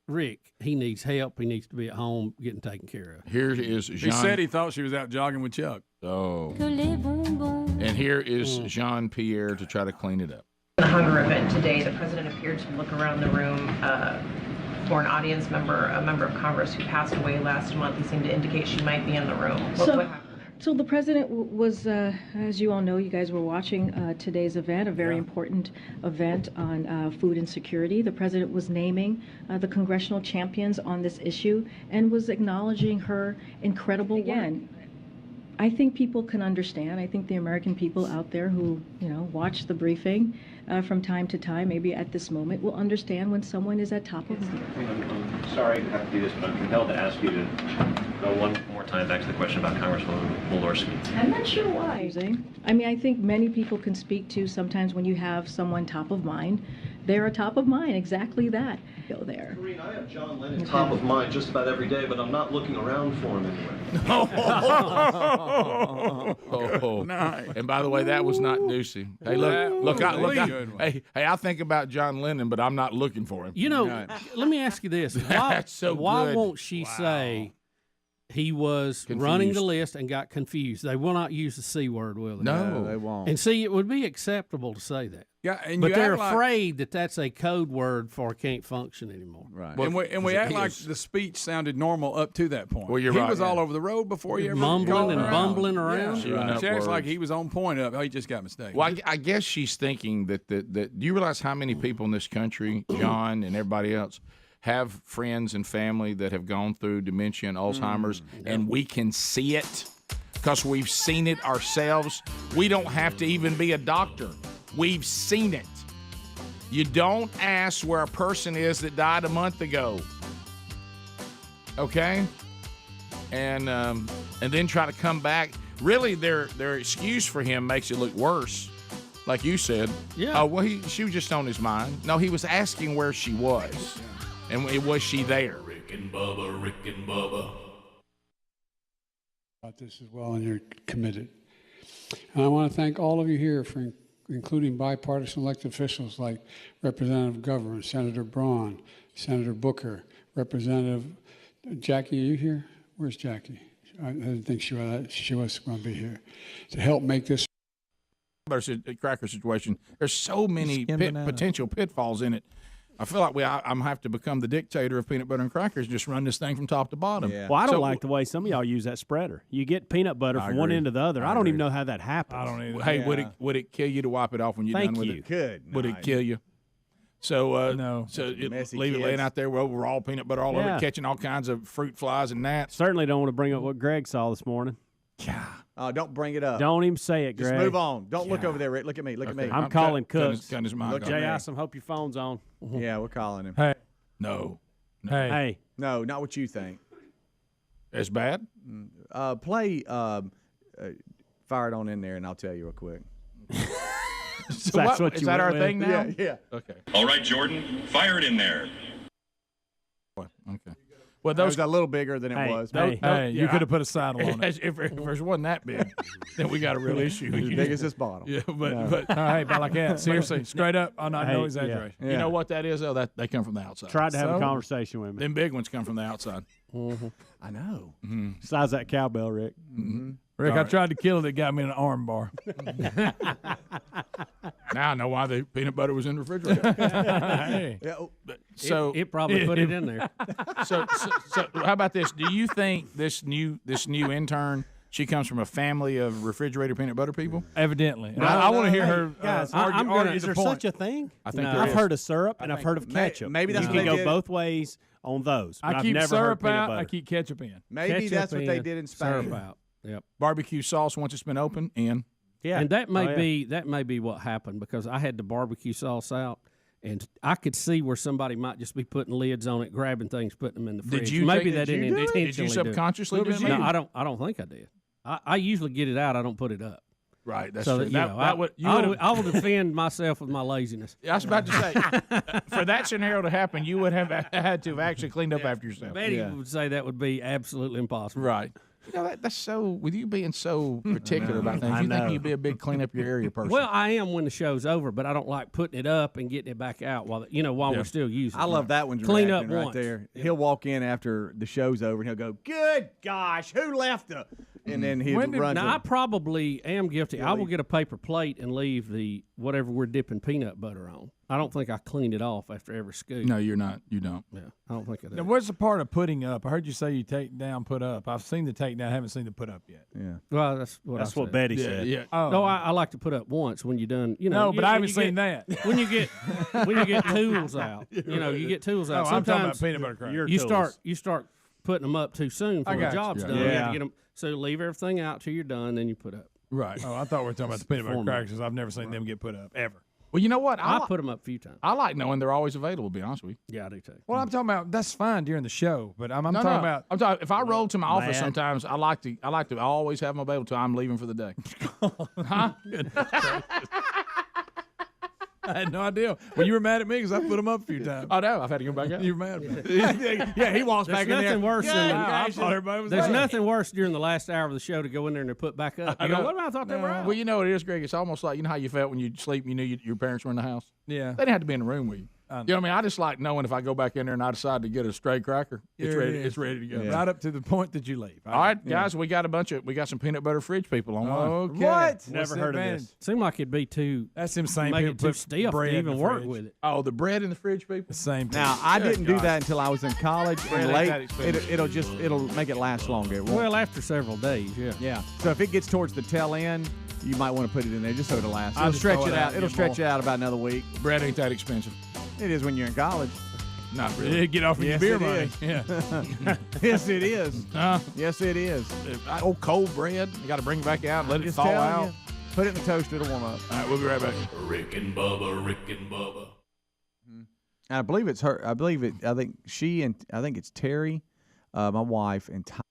Rick, he needs help. He needs to be at home getting taken care of. Here is Jean. He said he thought she was out jogging with Chuck. Oh. And here is Jean-Pierre to try to clean it up. The hunger event today, the president appeared to look around the room for an audience member, a member of Congress who passed away last month. He seemed to indicate she might be in the room. What happened? So the president was, as you all know, you guys were watching today's event, a very important event on food insecurity. The president was naming the congressional champions on this issue and was acknowledging her incredible work. I think people can understand. I think the American people out there who, watched the briefing from time to time, maybe at this moment, will understand when someone is at top of mind. I'm sorry to have to do this, but I'm compelled to ask you to go one more time back to the question about Congresswoman Walorski. I'm not sure why. I mean, I think many people can speak to sometimes when you have someone top of mind, they're a top of mind, exactly that. Go there. Karine, I have John Lennon top of mind just about every day, but I'm not looking around for him anywhere. Nice. And by the way, that was not Deucey. Hey, look, I think about John Lennon, but I'm not looking for him. You know, let me ask you this. Why, why won't she say he was running the list and got confused? They will not use the C word, will they? No, they won't. And see, it would be acceptable to say that. Yeah, and but you they're act like- afraid that that's a code word for can't function anymore. Right. And we act like the speech sounded normal up to that point. Well, you're he right, was yeah. all over the road before he ever Mumbling called and around. bumbling around. Yeah. She acts like he was on point up. Oh, he just got mistaken. Well, I guess she's thinking that do you realize how many people in this country, John and everybody else, have friends and family that have gone through dementia and Alzheimer's, and we can see it because we've seen it ourselves. We don't have to even be a doctor. We've seen it. You don't ask where a person is that died a month ago. Okay? And then try to come back. Really, their excuse for him makes it look worse. Like you said. Yeah. Oh, well, she was just on his mind. No, he was asking where she was. And was she there? Rick and Bubba. About this as well, and you're committed. And I want to thank all of you here for including bipartisan elected officials like Representative Governor, Senator Braun, Senator Booker, Representative Jackie. Are you here? Where's Jackie? I didn't think she was going to be here to help make this Cracker situation. There's so many potential pitfalls in it. I feel like I'm have to become the dictator of peanut butter and crackers. Just run this thing from top to bottom. Yeah. Well, I don't like the way some of y'all use that spreader. You get peanut butter from one end to the other. I don't even know how that happens. I don't either. Hey, would it kill you to wipe it off when you're done with it? Good. Would it kill you? So no. So leave it laying out there with raw peanut butter all over it, catching all kinds of fruit flies and gnats. Certainly don't want to bring up what Greg saw this morning. Oh, don't bring it up. Don't even say it, Greg. Just move on. Don't look over there, Rick. Look at me. Look at me. I'm calling Cooks. His mind. Jay Isom, hope your phone's on. Yeah, we're calling him. Hey. No. Hey. No, not what you think. It's bad? Play Fire It On in there, and I'll tell you real quick. So is that our thing now? Yeah. Okay. All right, Jordan, fire it in there. Okay. Well, That was a little bigger than it was. Hey, you could have put a saddle on it. If it wasn't that big, then we got a real issue. As big as this bottle. Yeah, but Hey, but like that, seriously, straight up, I'm not no exaggeration. You know what that is, though? That they come from the outside. Tried to have a conversation with me. Them big ones come from the outside. I know. Besides that cowbell, Rick. Rick, I tried to kill it. It got me in an arm bar. Now I know why the peanut butter was in the refrigerator. Hey. So it probably put it in there. So how about this? Do you think this new intern, she comes from a family of refrigerator peanut butter people? Evidently. I want to hear her guys, argue is the there point. such a thing? I think I've heard of syrup and I've heard of ketchup. Maybe that's you what can they go did. both ways on those. But I I've keep never syrup heard peanut out. butter. I keep ketchup in. Maybe Ketchup that's what they in, did in syrup Spain. out. Yep. Barbecue sauce once it's been open in. Yeah, And that may be what happened because I had the barbecue sauce out, and I could see where somebody might just be putting lids on it, grabbing things, putting them in the fridge. Did you maybe take- they did you didn't do it? intentionally Did you do it. subconsciously do No, that? I don't think I did. I usually get it out. I don't put it up. Right, that's So true. that, I will defend myself with my laziness. I was about to say, for that scenario to happen, you would have had to have actually cleaned up after yourself. Betty would say that would be absolutely impossible. Right. You know, that's so, with you being so particular about things, you think you'd be a big clean up your area person. Well, I am when the show's over, but I don't like putting it up and getting it back out while we're still using it. I love that one's Clean up reaction right once. there. He'll walk in after the show's over and he'll go, "Good gosh, who left the?" And then he'll run. Now, to I probably am guilty. I will get a paper plate and leave the whatever we're dipping peanut butter on. I don't think I cleaned it off after every scoop. No, you're not. You don't. Yeah, I don't think I do. Now, what's the part of putting up? I heard you say you take down, put up. I've seen the take down. I haven't seen the put up yet. Yeah. Well, that's what That's I what said. Betty said. Yeah. Oh. No, I like to put up once when you're done. You know, No, but I haven't seen that. When you get tools out, you get tools out. I'm talking about Sometimes peanut butter crackers. you start putting them up too soon I before the got you. job's Yeah. done. You Yeah. have to get them. So leave everything out till you're done, then you put up. Right. Oh, I thought we were talking about the peanut butter Format. crackers. I've never seen them get put up ever. Well, you know what? I put them up a few times. I like knowing they're always available, to be honest with you. Yeah, I do too. Well, I'm talking about that's fine during the show, but I'm talking about. I'm talking, if I roll to my office Man. sometimes, I like to always have them available till I'm leaving for the day. Huh? I had no idea. Well, you were mad at me because I put them up a few times. Oh, no, I've had to go back out. You were mad at me. Yeah, he walks back in there. Nothing worse than I thought everybody was There's there. nothing worse during the last hour of the show to go in there and to put back up. You go, what about I thought they were out? Well, you know what it is, Greg. It's almost like, you know how you felt when you sleep and you knew your parents were in the house? Yeah. They didn't have to be in the room with you. You know what I mean? I just like knowing if I go back in there and I decide to get a stray cracker, it's ready. It's ready to go. Yeah. Right up to the point that you leave. All right, guys, we got some peanut butter fridge people online. Okay. What? Never heard of this. Seemed like it'd be too. That's them same make people it too put stiff to bread in even the work fridge. with it. Oh, the bread in the fridge people? The same. Now, I Good didn't do God. that until I was in college Bread and ain't late. that expensive. It'll make it last longer. It won't. Well, after several days, yeah. Yeah. So if it gets towards the tail end, you might want to put it in there just so it'll last. I'll It'll just stretch throw it it out out. and It'll get stretch more. it out about another week. Bread ain't that expensive. It is when you're in college. Not really. Get off of Yes, your it beer money. is. Yeah. Yes, it is. Yes, it is. Old cold bread, you got to bring it back out and let it Just thaw telling out. you. Put it in the toaster. It'll warm up. All right, we'll be right back. Rick and Bubba, Rick and Bubba. And I believe it's her. I think it's Terry, my wife, and Ty.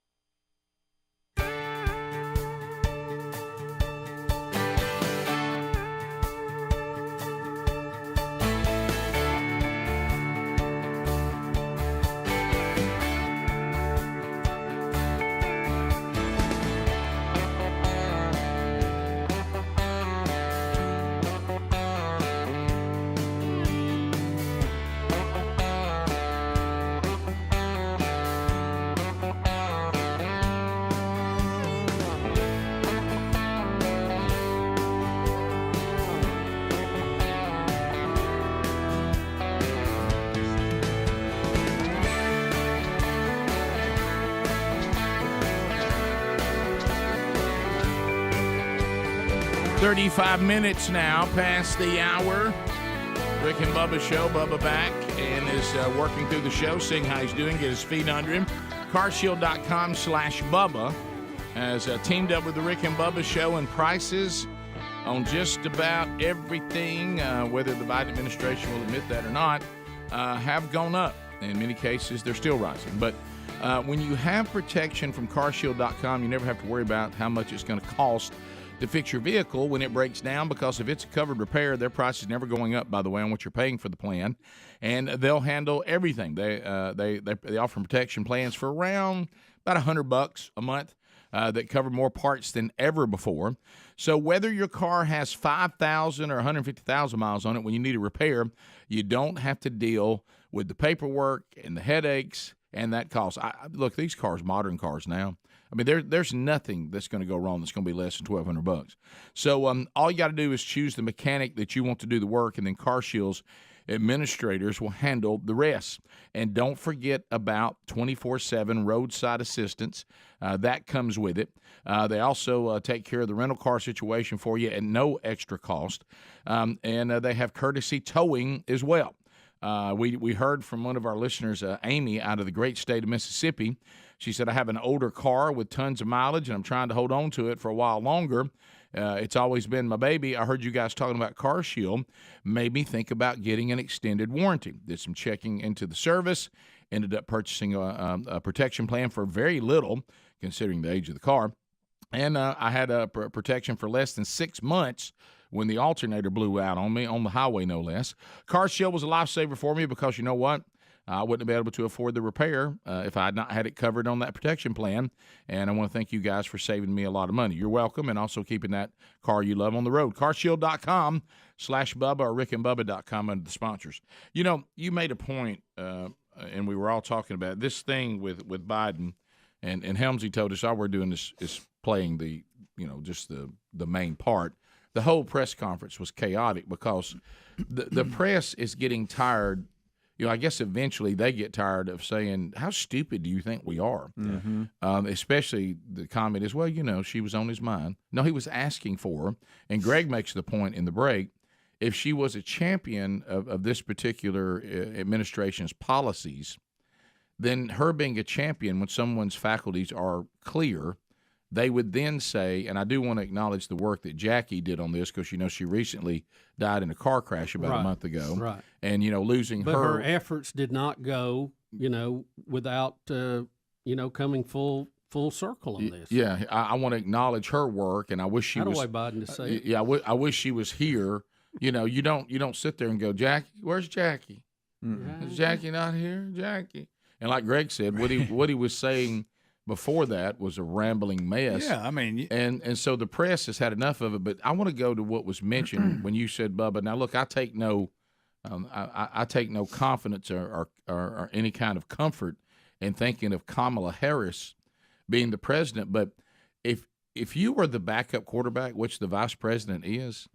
$35 minutes now past the hour. Rick and Bubba show. Bubba back and is working through the show, seeing how he's doing, get his feet under him. Carshield.com/Bubba has teamed up with the Rick and Bubba show, and prices on just about everything, whether the Biden administration will admit that or not, have gone up. In many cases, they're still rising. But when you have protection from Carshield.com, you never have to worry about how much it's going to cost to fix your vehicle when it breaks down, because if it's a covered repair, their price is never going up, by the way, on what you're paying for the plan, and they'll handle everything. They offer protection plans for around about $100 a month that cover more parts than ever before. So whether your car has 5,000 or 150,000 miles on it, when you need a repair, you don't have to deal with the paperwork and the headaches and that cost. Look, these cars, modern cars now, I mean, there's nothing that's going to go wrong that's going to be less than $1,200. So all you got to do is choose the mechanic that you want to do the work, and then CarShield's administrators will handle the rest. And don't forget about 24/7 roadside assistance. That comes with it. They also take care of the rental car situation for you at no extra cost. And they have courtesy towing as well. We heard from one of our listeners, Amy, out of the great state of Mississippi. She said, I have an older car with tons of mileage, and I'm trying to hold on to it for a while longer. It's always been my baby. I heard you guys talking about CarShield. Made me think about getting an extended warranty. Did some checking into the service. Ended up purchasing a protection plan for very little, considering the age of the car. And I had a protection for less than 6 months when the alternator blew out on me, on the highway no less. CarShield was a lifesaver for me because, you know what? I wouldn't have been able to afford the repair if I had not had it covered on that protection plan. And I want to thank you guys for saving me a lot of money. You're welcome, and also keeping that car you love on the road. Carshield.com/Bubba or rickandbubba.com under the sponsors. You know, you made a point, and we were all talking about this thing with Biden, and Helmsy told us all we're doing is playing the, just the main part. The whole press conference was chaotic because the press is getting tired. I guess eventually they get tired of saying, how stupid do you think we are? Mm-hmm. Especially the comment is, well, she was on his mind. No, he was asking for her. And Greg makes the point in the break, if she was a champion of this particular administration's policies, then her being a champion when someone's faculties are clear they would then say, and I do want to acknowledge the work that Jackie did on this because, she recently died in a car crash about a month ago. Right. And, losing but her efforts did not go, without, coming full circle on this. Yeah, I want to acknowledge her work, and I wish she was. How do Biden to say it? Yeah, I wish she was here. You don't sit there and go, Jackie, where's Jackie? Mm-hmm. Is Jackie not here? Jackie. And like Greg said, what he was saying before that was a rambling mess. Yeah, I mean, and so the press has had enough of it. But I want to go to what was mentioned when you said, Bubba. Now look, I take no confidence or any kind of comfort in thinking of Kamala Harris being the president. But if you were the backup quarterback, which the vice president is,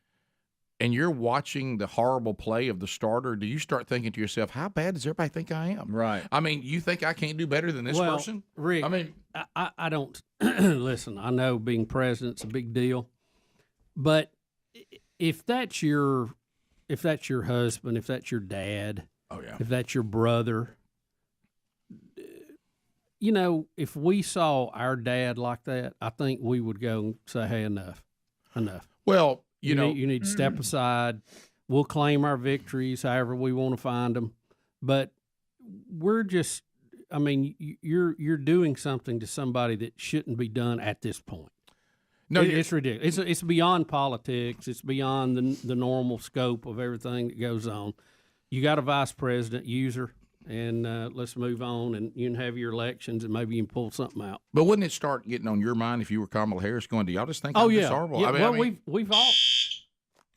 and you're watching the horrible play of the starter, do you start thinking to yourself, how bad does everybody think I am? Right. I mean, you think I can't do better than this person? Rick, I mean, I don't listen. I know being president's a big deal, but if that's your husband, if that's your dad, if that's your brother, if we saw our dad like that, I think we would go and say, hey, enough. Well, you need to step aside. We'll claim our victories however we want to find them. But we're just, you're doing something to somebody that shouldn't be done at this point. No, it's ridiculous. It's beyond politics. It's beyond the normal scope of everything that goes on. You got a vice president, use her, and let's move on, and you can have your elections, and maybe you can pull something out. But wouldn't it start getting on your mind if you were Kamala Harris going, do y'all just think I'm this horrible? Yeah, we've all...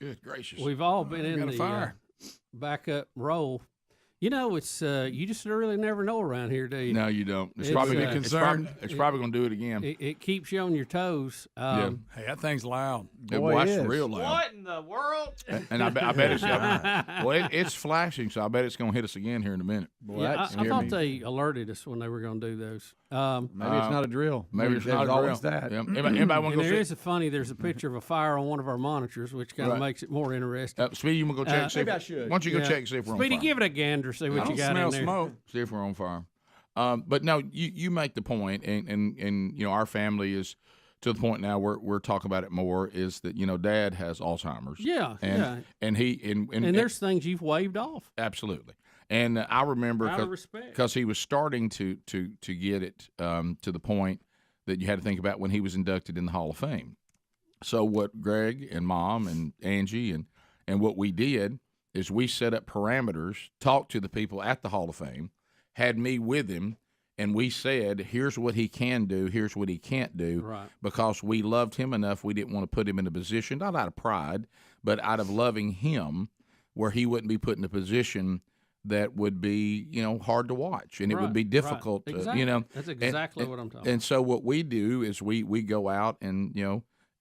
Good gracious. We've all been in the fire. Backup role. It's you just really never know around here, do you? No, you don't. It's probably going to do it again. It keeps you on your toes. Hey, that thing's loud. Boy, it's real loud. What in the world? And I bet it's it's flashing, so I bet it's going to hit us again here in a minute. Boy, I thought they alerted us when they were going to do those. Maybe it's not a drill. Maybe it's not a always drill. that. Yeah. Anybody want to go see? There's a picture of a fire on one of our monitors, which kind of makes it more interesting. Speedy, you want to go check? Maybe I should. Why don't you go check and see if we're on fire? Speedy, give it a gander. See what you got in there. Smoke. See if we're on fire. But no, you make the point, and our family is to the point now where we're talking about it more. Is that Dad has Alzheimer's? Yeah, and he there's things you've waved off. Absolutely. And I remember out of respect, because he was starting to get it to the point that you had to think about when he was inducted in the Hall of Fame. So what Greg and Mom and Angie and what we did is we set up parameters, talked to the people at the Hall of Fame, had me with him, and we said, here's what he can do, here's what he can't do, right. Because we loved him enough, we didn't want to put him in a position, not out of pride, but out of loving him, where he wouldn't be put in a position that would be, hard to watch, and it would be difficult. Right. Exactly. That's exactly what I'm talking about. And so what we do is we go out and,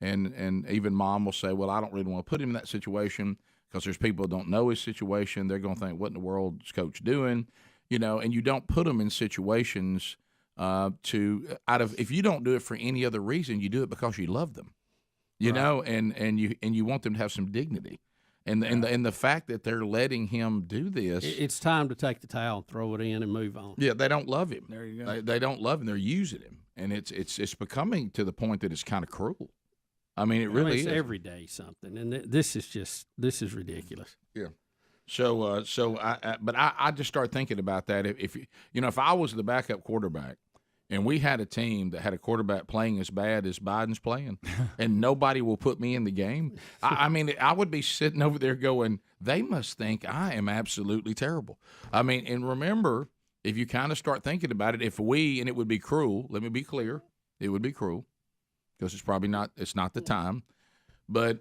and even Mom will say, well, I don't really want to put him in that situation, because there's people that don't know his situation. They're going to think, what in the world is Coach doing? And you don't put them in situations if you don't do it for any other reason, you do it because you love them, know, and you want them to have some dignity. And the fact that they're letting him do this, it's time to take the towel and throw it in and move on. Yeah, they don't love him. There you go. They don't love him. They're using him, and it's becoming to the point that it's kind of cruel. I mean, it really is. Every day something, and this is ridiculous. Yeah. So I just start thinking about that. If I was the backup quarterback, and we had a team that had a quarterback playing as bad as Biden's playing, and nobody will put me in the game, I mean, I would be sitting over there going, they must think I am absolutely terrible. I mean, and remember, if you kind of start thinking about it, and it would be cruel. Let me be clear, it would be cruel. Because it's not the time, but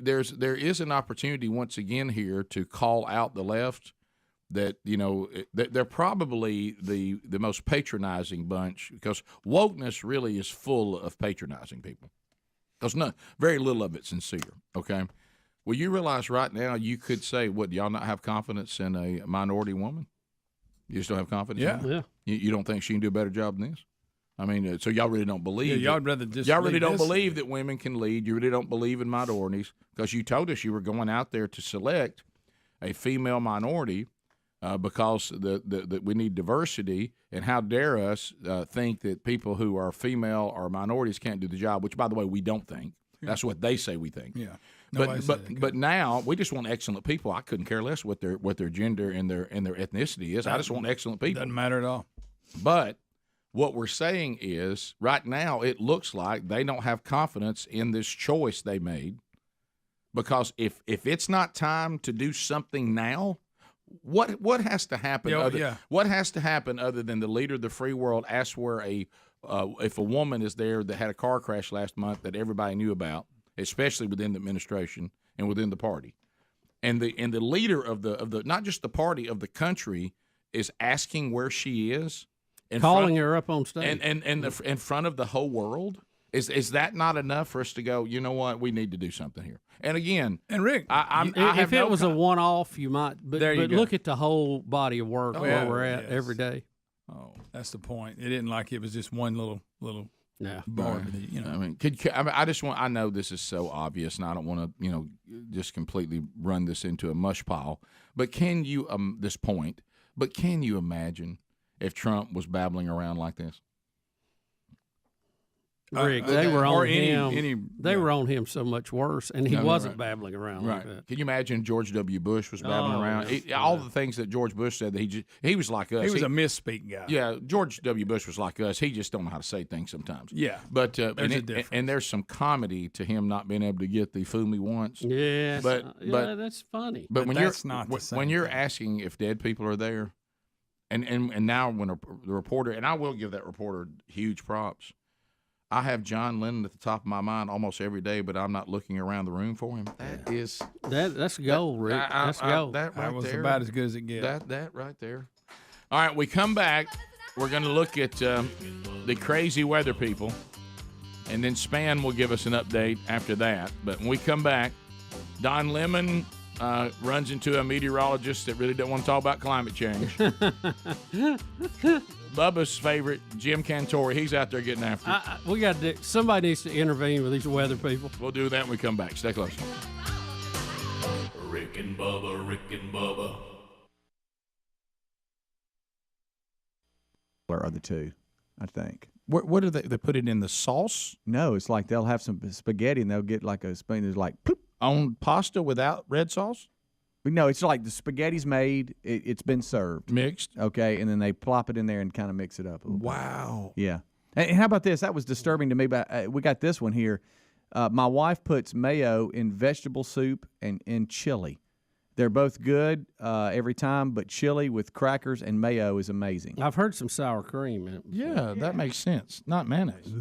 there is an opportunity once again here to call out the left. That they're probably the most patronizing bunch, because wokeness really is full of patronizing people. Because very little of it's sincere. Okay, well, you realize right now you could say, what, do y'all not have confidence in a minority woman? You just don't have confidence. Yeah. You don't think she can do a better job than this? I mean, so y'all really don't believe. Yeah, y'all rather just. Y'all really don't believe that women can lead. You really don't believe in minorities, because you told us you were going out there to select a female minority because that we need diversity. And how dare us think that people who are female or minorities can't do the job? Which, by the way, we don't think. That's what they say we think. Yeah. But now we just want excellent people. I couldn't care less what their gender and their ethnicity is. I just want excellent people. Doesn't matter at all. But what we're saying is, right now, it looks like they don't have confidence in this choice they made, because if it's not time to do something now, what has to happen? What has to happen other than the leader of the free world asks where if a woman is there that had a car crash last month that everybody knew about, especially within the administration and within the party, and the leader of the not just the party, of the country, is asking where she is. Calling her up on stage. And in front of the whole world? Is that not enough for us to go, you know what, we need to do something here? And again, and Rick, if it was a one-off, you might, but look at the whole body of work where we're at every day. Oh, that's the point. It isn't like it was just one little bar. You know, I mean, I know this is so obvious, and I don't want to, just completely run this into a mush pile. But can you, can you imagine if Trump was babbling around like this? Rick, they were on him. They were on him so much worse, and he wasn't babbling around like that. Can you imagine George W. Bush was babbling around? All the things that George Bush said, that he was like us. He was a misspeak guy. Yeah, George W. Bush was like us. He just don't know how to say things sometimes. Yeah, but and there's some comedy to him not being able to get the "fool me once." Yeah, but that's funny. But when that's not the same when you're asking if dead people are there, and now when the reporter, and I will give that reporter huge props. I have John Lennon at the top of my mind almost every day, but I'm not looking around the room for him. That's gold, Rick. That's gold. That was there, about as good as it gets. That right there. All right, we come back. We're going to look at the crazy weather people, and then Span will give us an update after that. But when we come back, Don Lemon runs into a meteorologist that really don't want to talk about climate change. Bubba's favorite, Jim Cantore, he's out there getting after it. Somebody needs to intervene with these weather people. We'll do that when we come back. Stay close. Rick and Bubba, Rick and Bubba. Are the two, I think. What do they put it in the sauce? No, it's like they'll have some spaghetti and they'll get like a spoon that's like ploop. On pasta without red sauce? No, it's like the spaghetti's made. It's been served. Mixed. Okay, and then they plop it in there and kind of mix it up a little bit. Yeah. And how about this? That was disturbing to me, but we got this one here. My wife puts mayo in vegetable soup and in chili. They're both good every time, but chili with crackers and mayo is amazing. I've heard some sour cream in it. Yeah, that makes sense. Not mayonnaise.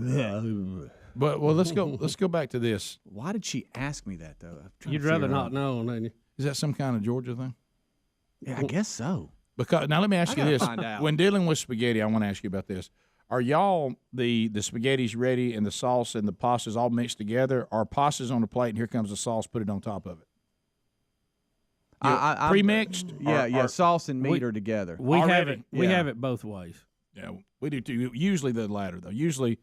But let's go back to this. Why did she ask me that though? You'd rather not know, wouldn't you? Is that some kind of Georgia thing? Yeah, I guess so. Because now let me ask you this: when dealing with spaghetti, I want to ask you about this. Are y'all the spaghetti's ready and the sauce and the pasta's all mixed together? Or pasta's on the plate and here comes the sauce, put it on top of it? Pre-mixed? Yeah, sauce and meat are together. We have it both ways. Yeah, we do too. Usually the latter though. Usually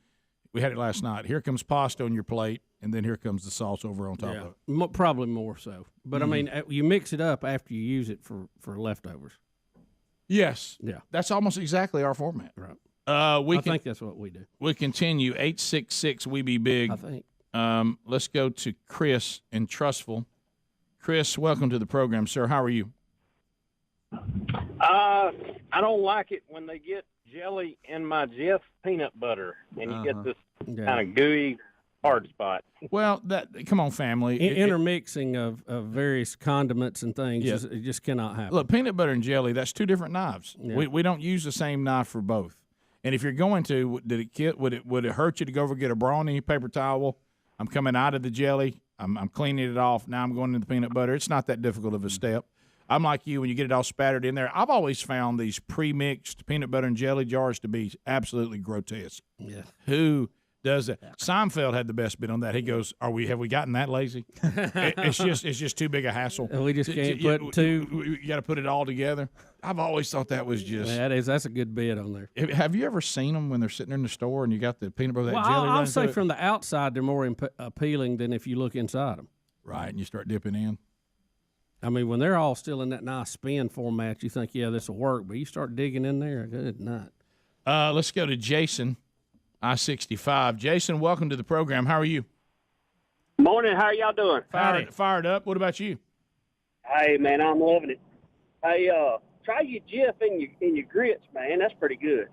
we had it last night. Here comes pasta on your plate, and then here comes the sauce over on top of it. Probably more so. But I mean, you mix it up after you use it for leftovers. Yes. Yeah. That's almost exactly our format. Right. I think that's what we do. We continue. 866 We Be Big. I think. Let's go to Chris in Trustful. Chris, welcome to the program, sir. How are you? I don't like it when they get jelly in my Jif peanut butter, and you get this kind of gooey hard spot. Well, come on, family. Intermixing of various condiments and things, it just cannot happen. Look, peanut butter and jelly, that's two different knives. Yeah. We don't use the same knife for both. And if you're going to, would it hurt you to go over and get a brawny paper towel? I'm coming out of the jelly. I'm cleaning it off. Now I'm going into the peanut butter. It's not that difficult of a step. I'm like you, when you get it all spattered in there. I've always found these pre-mixed peanut butter and jelly jars to be absolutely grotesque. Yeah. Who does that? Seinfeld had the best bit on that. He goes, have we gotten that lazy? It's just too big a hassle. We just can't put two. You got to put it all together. I've always thought that was just. That's a good bit on there. Have you ever seen them when they're sitting in the store and you got the peanut butter, jelly? I'll say from the outside they're more appealing than if you look inside them. Right, and you start dipping in. I mean, when they're all still in that nice spin format, you think, yeah, this will work. But you start digging in there, good night. Let's go to Jason, I-65. Jason, welcome to the program. How are you? Morning. How are y'all doing? Fired up. What about you? Hey, man, I'm loving it. Hey, try your Jif in your grits, man. That's pretty good.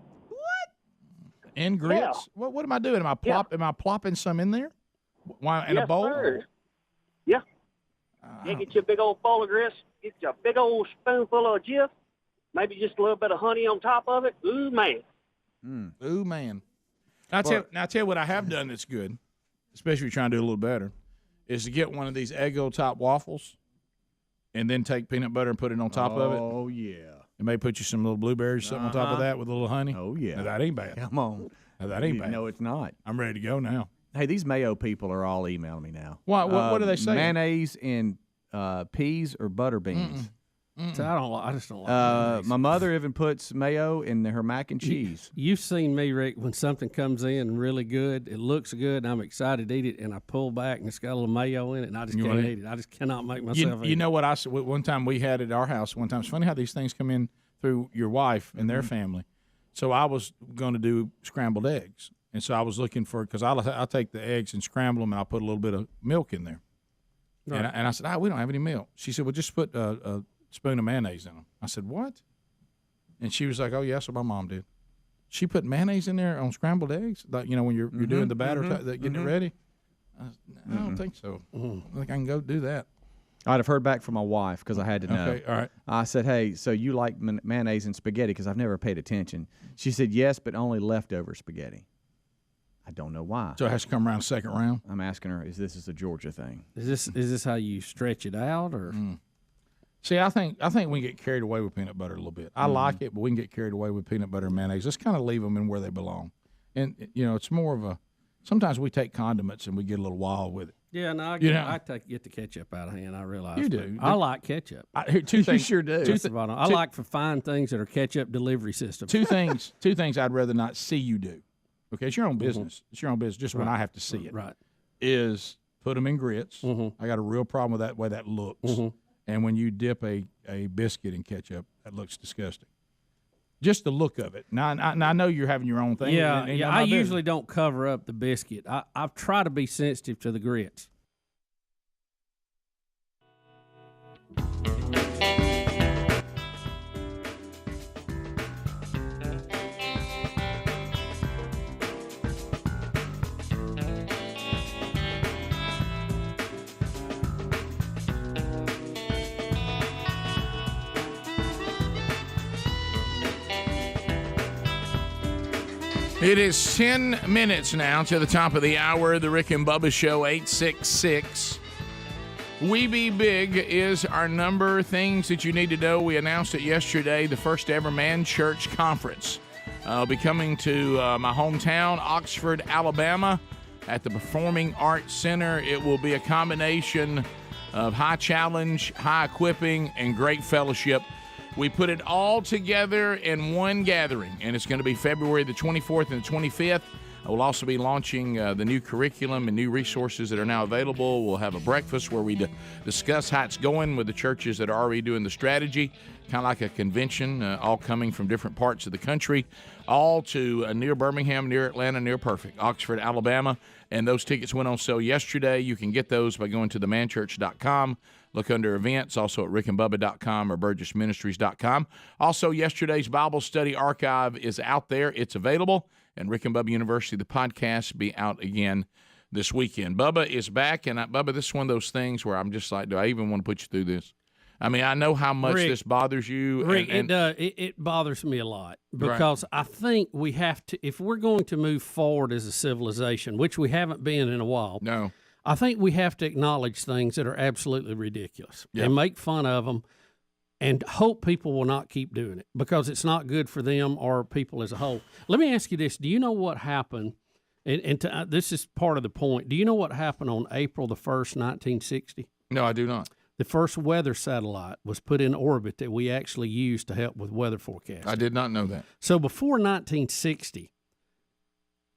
In grits? Yeah. What am I doing? Am I plopping some in there? Why, in a bowl? Sir. Yeah. Get you a big old bowl of grits. Get you a big old spoonful of Jif. Maybe just a little bit of honey on top of it. Ooh, man. Ooh, man. Now, I'll tell you what I have done that's good, especially if you're trying to do a little better, is to get one of these Eggo top waffles and then take peanut butter and put it on top of it. Oh, yeah. And maybe put you some little blueberries or something on top of that with a little honey. Oh, yeah. Now, that ain't bad. Come on. Now, that ain't bad. No, it's not. I'm ready to go now. Hey, these mayo people are all emailing me now. What do they say? Mayonnaise in peas or butter beans. So I just don't like my mother even puts mayo in her mac and cheese. You've seen me, Rick, when something comes in really good, it looks good, and I'm excited to eat it, and I pull back, and it's got a little mayo in it, and I just can't eat it. I just cannot make myself eat it. You know what I said? One time we had at our house, it's funny how these things come in through your wife and their family. So I was going to do scrambled eggs, and so I was looking for, because I'll take the eggs and scramble them, and I'll put a little bit of milk in there. Right. And I said, we don't have any milk. She said, well, just put a spoon of mayonnaise in them. I said, what? And she was like, oh, yeah, that's what my mom did. She put mayonnaise in there on scrambled eggs, like, when you're doing the batter, getting it ready? I don't think so. I think I can go do that. I'd have heard back from my wife because I had to know. Okay, all right. I said, hey, so you like mayonnaise and spaghetti? Because I've never paid attention. She said, yes, but only leftover spaghetti. I don't know why. So it has to come around second round? I'm asking her, is this a Georgia thing? Is this how you stretch it out, or? See, I think we get carried away with peanut butter a little bit. I like it, but we can get carried away with peanut butter and mayonnaise. Let's kind of leave them in where they belong. And, it's more of a – sometimes we take condiments and we get a little wild with it. Yeah, no, I get the ketchup out of hand, I realize. You do. I like ketchup. Two things. You sure do. I like for fine things that are ketchup delivery systems. Two things I'd rather not see you do. Okay, it's your own business. It's your own business. Just when I have to see it. Right. Is put them in grits. I got a real problem with that way that looks. And when you dip a biscuit in ketchup, that looks disgusting. Just the look of it. Now I know you're having your own thing. Yeah. I usually don't cover up the biscuit. I try to be sensitive to the grits. It is 10 minutes now to the top of the hour. The Rick and Bubba Show, 866. We Be Big is our number. Things that you need to know. We announced it yesterday, the first ever Man Church Conference. I'll be coming to my hometown, Oxford, Alabama, at the Performing Arts Center. It will be a combination of high challenge, high equipping, and great fellowship. We put it all together in one gathering, and it's going to be February the 24th and the 25th. We'll also be launching the new curriculum and new resources that are now available. We'll have a breakfast where we discuss how it's going with the churches that are already doing the strategy, kind of like a convention, all coming from different parts of the country, all to near Birmingham, near Atlanta, near Perfect, Oxford, Alabama. And those tickets went on sale yesterday. You can get those by going to themanchurch.com. Look under events, also at rickandbubba.com or burgessministries.com. Also, yesterday's Bible study archive is out there. It's available. And Rick and Bubba University, the podcast, will be out again this weekend. Bubba is back. And, Bubba, this is one of those things where I'm just like, do I even want to put you through this? I mean, I know how much this bothers you. Rick, it bothers me a lot because I think we have to, if we're going to move forward as a civilization, which we haven't been in a while. No. I think we have to acknowledge things that are absolutely ridiculous and make fun of them and hope people will not keep doing it because it's not good for them or people as a whole. Let me ask you this. Do you know what happened? This is part of the point. Do you know what happened on April the 1st, 1960? No, I do not. The first weather satellite was put in orbit that we actually used to help with weather forecasting. I did not know that. So before 1960,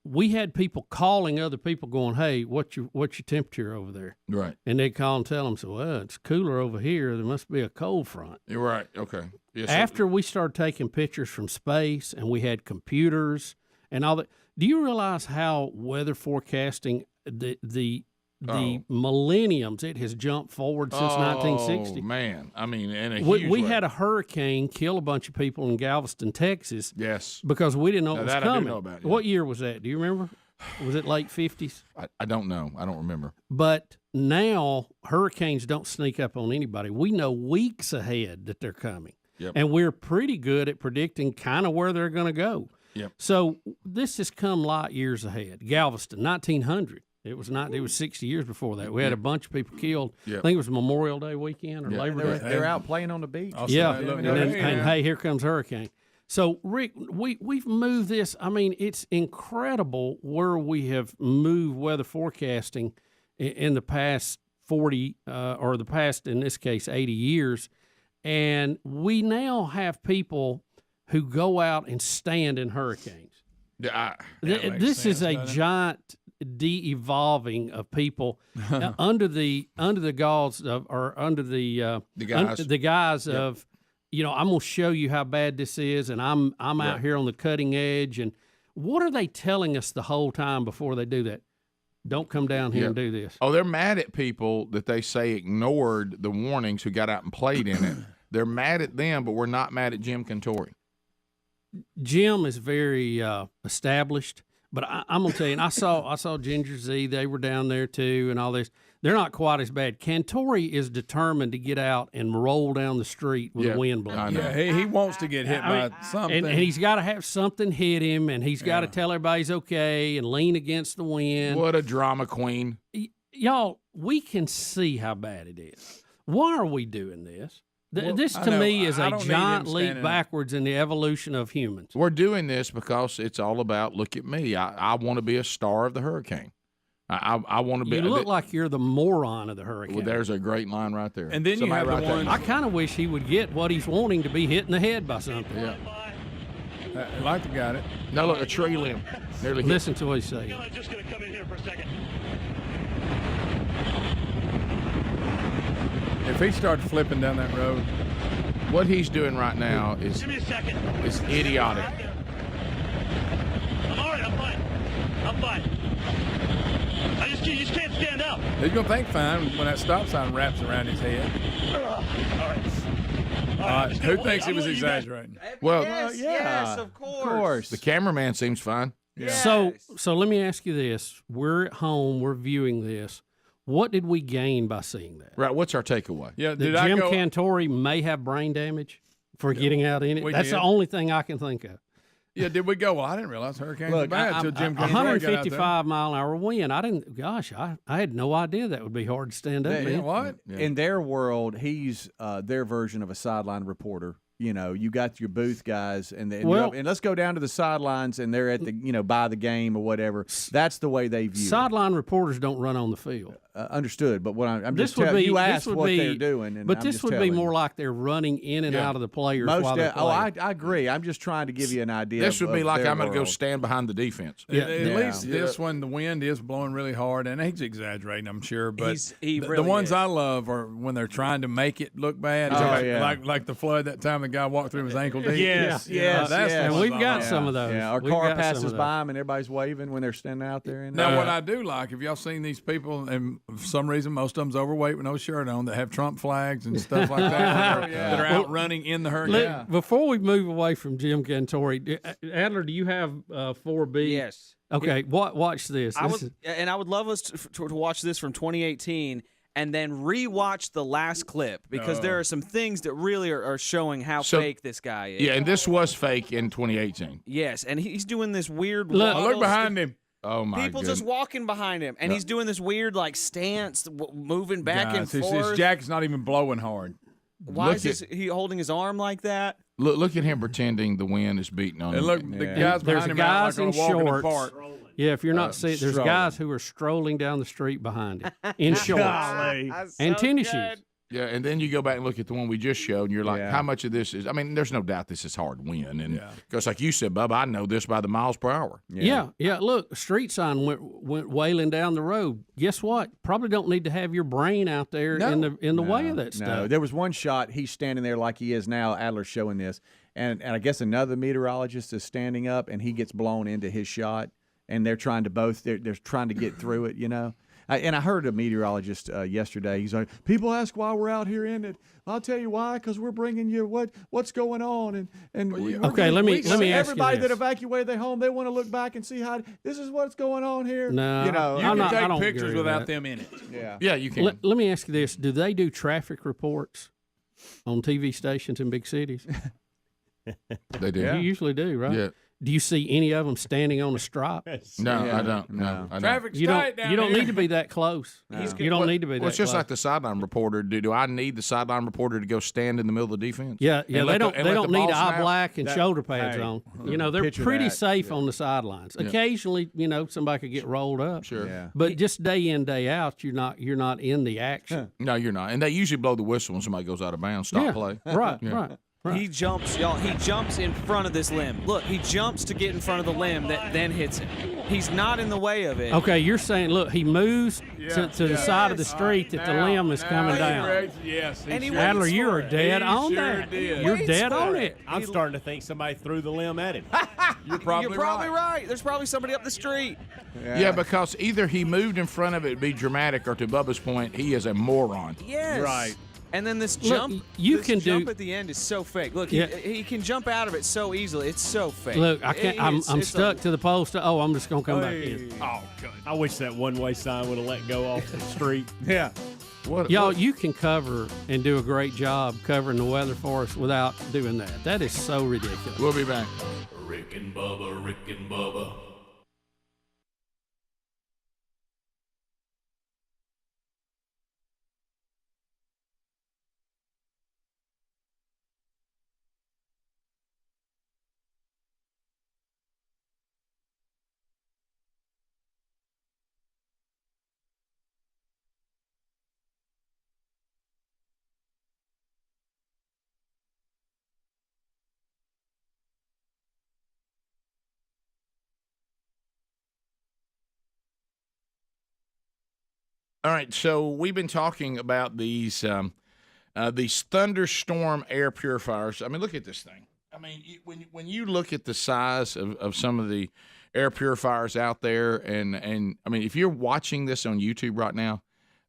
we had people calling other people going, hey, what's your temperature over there? Right. And they'd call and tell them, so, well, it's cooler over here. There must be a cold front. You're right. Okay. Yes, After we started taking pictures from space and we had computers and all that, do you realize how weather forecasting, the millenniums, it has jumped forward since 1960? Oh, man. I mean, in a we huge way. had a hurricane kill a bunch of people in Galveston, Texas. Yes. Because we didn't know it was that coming. I do know about, yeah. What year was that? Do you remember? Was it late 50s? I don't know. I don't remember. But now hurricanes don't sneak up on anybody. We know weeks ahead that they're coming. Yep. And we're pretty good at predicting kind of where they're going to go. Yep. So this has come light years ahead. Galveston, 1900. It was 60 years before that. We had a bunch of people killed. Yep. I think it was Memorial Day weekend or Labor Day. They're out playing on the beach. Yeah. And hey, here comes hurricane. So, Rick, we've moved this. I mean, it's incredible where we have moved weather forecasting in the past 40 or the past, in this case, 80 years. And we now have people who go out and stand in hurricanes. This is a giant de-evolving of people under the guise of, or under the guise of, you know, I'm going to show you how bad this is, and I'm out here on the cutting edge. And what are they telling us the whole time before they do that? Don't come down here and do this. Oh, they're mad at people that they say ignored the warnings who got out and played in it. They're mad at them, but we're not mad at Jim Cantore. Jim is very established, but I'm gonna tell you, and I saw Ginger Z. They were down there too, and all this. They're not quite as bad. Cantore is determined to get out and roll down the street with the wind blowing. Yeah, he wants to get hit by something, and he's got to have something hit him, and he's got to tell everybody he's okay and lean against the wind. What a drama queen! Y'all, we can see how bad it is. Why are we doing this? This, to me, is a giant leap backwards in the evolution of humans. We're doing this because it's all about, look at me. I want to be a star of the hurricane. I want to be. You look like you're the moron of the hurricane. Well, there's a great line right there. And then somebody you have the one. I kind of wish he would get what he's wanting to be hit in the head by something. Yeah. I like the got it. Now look, a tree limb. Nearly hit. Listen to what he's saying. I'm just going to come in here for a second. If he started flipping down that road, what he's doing right now is idiotic. I'm all right. I'm fine. You just can't stand up. he's gonna think fine when that stop sign wraps around his head. All right. Who thinks he was exaggerating? Well, yes, of course. The cameraman seems fine. Yeah. So let me ask you this: we're at home, we're viewing this. What did we gain by seeing that? Right. What's our takeaway? Yeah. That Jim Cantore may have brain damage for getting out in it. That's the only thing I can think of. Yeah, did we go? Well, I didn't realize hurricanes were bad until Jim Cantore 155 mile an hour wind. I had no idea that would be hard to stand up. What? In their world, he's their version of a sideline reporter. You know, you got your booth guys, and let's go down to the sidelines, and they're at the by the game or whatever. That's the way they view sideline reporters don't run on the field. Understood, but what I'm just telling you, asked what they're doing, and but this would be more like they're running in and out of the players while they're playing. I agree. I'm just trying to give you an idea. This would be like I'm going to go world. stand behind the defense. At least this one, the wind is blowing really hard, and he's exaggerating, I'm sure. But the ones I love are when they're trying to make it look bad. Like the flood that time the guy walked through his ankle deep. Yes. And we've got some of those. Yeah, our car passes by them and everybody's waving when they're standing out there. Now, what I do like, if y'all seen these people, and for some reason most of them's overweight with no shirt on, that have Trump flags and stuff like that that are out running in the hurricane. Before we move away from Jim Cantore, Adler, do you have 4B? Yes. Okay, watch this. I would love us to watch this from 2018 and then rewatch the last clip because there are some things that really are showing how fake this guy is. Yeah, and this was fake in 2018. Yes, and he's doing this weird look behind him. Oh my! People just walking behind him, and he's doing this weird stance, moving back and forth. His jacket's not even blowing hard. Why is he holding his arm like that? Look at him pretending the wind is beating on him. And look, the guys behind him guys like in shorts. Park. Yeah, if you're not seeing, there's guys who are strolling down the street behind him in shorts and tennis shoes. Yeah, and then you go back and look at the one we just showed, and you're like, how much of this is? I mean, there's no doubt this is hard to win, and because like you said, Bubba, I know this by the miles per hour. Yeah. Look, street sign went wailing down the road. Guess what? Probably don't need to have your brain out there in the way of that stuff. No, there was one shot. He's standing there like he is now. Adler's showing this, and I guess another meteorologist is standing up, and he gets blown into his shot, and they're trying to trying to get through it, you know. And I heard a meteorologist yesterday. He's like, people ask why we're out here in it. I'll tell you why, because we're bringing you what's going on. And let me ask you everybody this. that evacuated their home, they want to look back and see how this is what's going on here. No, you know, you can take pictures without them in it. Yeah, you can. Let me ask you this: do they do traffic reports on TV stations in big cities? They do. You usually do, right? Yeah. Do you see any of them standing on a stripe? No, I don't. No, Traffic's you tight don't. down You don't here. need to be that close. No. You don't need to be that Well, it's just close. like the sideline reporter. Do I need the sideline reporter to go stand in the middle of the defense? Yeah. And They don't need ball eye snap? black and shoulder pads on. You know, they're Picture pretty that. safe on the sidelines. Occasionally, you know, somebody could get rolled up. Sure. Yeah. But just day in, day out, you're not in the action. No, you're not. And they usually blow the whistle when somebody goes out of bounds. Stop play. Right. He jumps, y'all. He jumps in front of this limb. Look, he jumps to get in front of the limb that then hits him. He's not in the way of it. Okay, you're saying, look, he moves to the side of the street that the limb is coming down. Yes. And he Adler, waits you for are it. dead He on sure that. did. You're Waits dead for on it. it. I'm starting to think somebody threw the limb at him. You're probably right. There's probably somebody up the street. Yeah, because either he moved in front of it to be dramatic, or to Bubba's point, he is a moron. Yes. Right. And then this Look, jump, you this can jump do- at the end is so fake. Look, Yeah. he can jump out of it so easily. It's so fake. Look, I can't. I'm It's stuck to the post. Oh, I'm just gonna come back in. Oh, good. I wish that one-way sign would have let go off the street. Yeah. Y'all, you can cover and do a great job covering the weather for us without doing that. That is so ridiculous. We'll be back. Rick and Bubba, Rick and Bubba. All right, so we've been talking about these thunderstorm air purifiers. I mean, look at this thing. I mean, when you look at the size of some of the air purifiers out there, and I mean, if you're watching this on YouTube right now,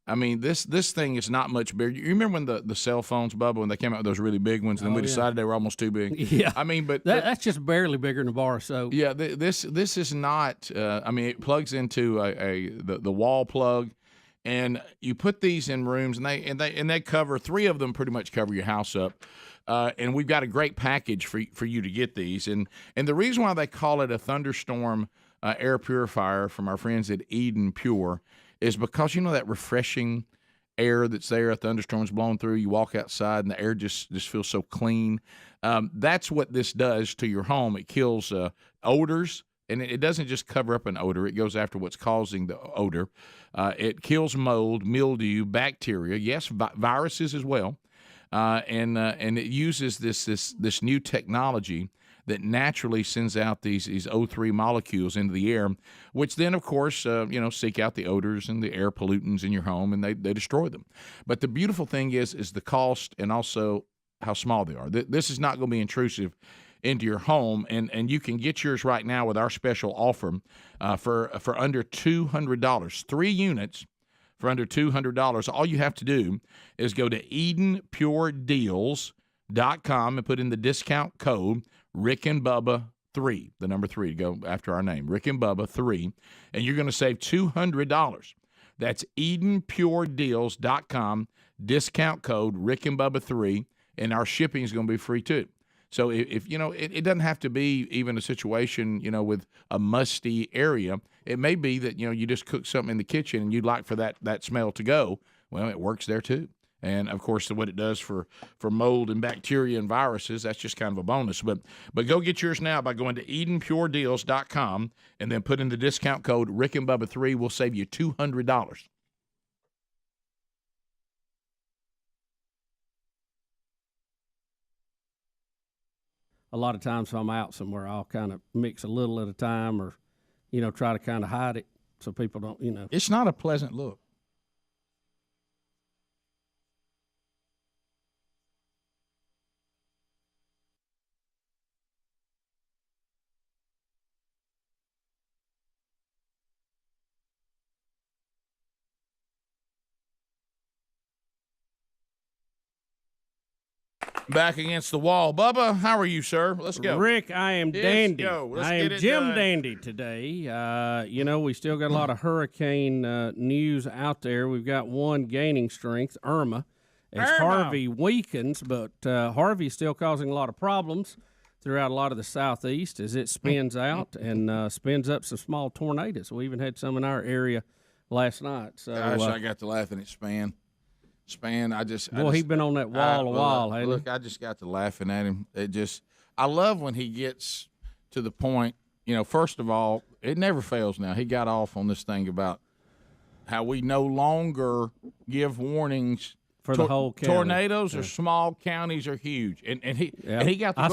I mean, this thing is not much bigger. You remember when the cell phones, Bubba, when they came out with those really big ones, and then we decided they were almost too big? Yeah. I mean, but That's just barely bigger than a bar of soap. yeah, this is not. I mean, it plugs into the wall plug. And you put these in rooms, and they cover, three of them pretty much cover your house up. And we've got a great package for you to get these. And the reason why they call it a thunderstorm air purifier from our friends at Eden Pure is because, you know, that refreshing air that's there, a thunderstorm's blowing through, you walk outside and the air just feels so clean. That's what this does to your home. It kills odors. And it doesn't just cover up an odor. It goes after what's causing the odor. It kills mold, mildew, bacteria, yes, viruses as well. And it uses this new technology that naturally sends out these O3 molecules into the air, which then, of course, seek out the odors and the air pollutants in your home, and they destroy them. But the beautiful thing is the cost and also how small they are. This is not going to be intrusive into your home, and you can get yours right now with our special offer for under $200. 3 units for under $200. All you have to do is go to EdenPureDeals.com and put in the discount code Rick and Bubba 3, the number 3, to go after our name, Rick and Bubba 3, and you're going to save $200. That's EdenPureDeals.com, discount code Rick and Bubba 3, and our shipping is going to be free too. So if you know, it doesn't have to be even a situation, you know, with a musty area. It may be that, you know, you just cook something in the kitchen and you'd like for that smell to go. Well, it works there too. And of course, what it does for mold and bacteria and viruses, that's just kind of a bonus. But go get yours now by going to EdenPureDeals.com and then put in the discount code Rick and Bubba 3. We'll save you $200. a lot of times if I'm out somewhere, I'll kind of mix a little at a time or, try to kind of hide it so people don't, It's not a pleasant look. Back against the wall. Bubba, how are you, sir? Let's go. Rick, I am dandy. Let's I get am it Jim done. Dandy today. We still got a lot of hurricane news out there. We've got one gaining strength, Irma, as Harvey weakens, but Harvey's still causing a lot of problems throughout a lot of the southeast as it spins out and spins up some small tornadoes. We even had some in our area last night. So Gosh, I got to laughing at Span. He's been on that wall a while, hasn't he? Look, I just got to laughing at him. I love when he gets to the point, first of all, it never fails now. He got off on this thing about how we no longer give warnings for the whole county. Tornadoes are small, counties are huge. And he got the I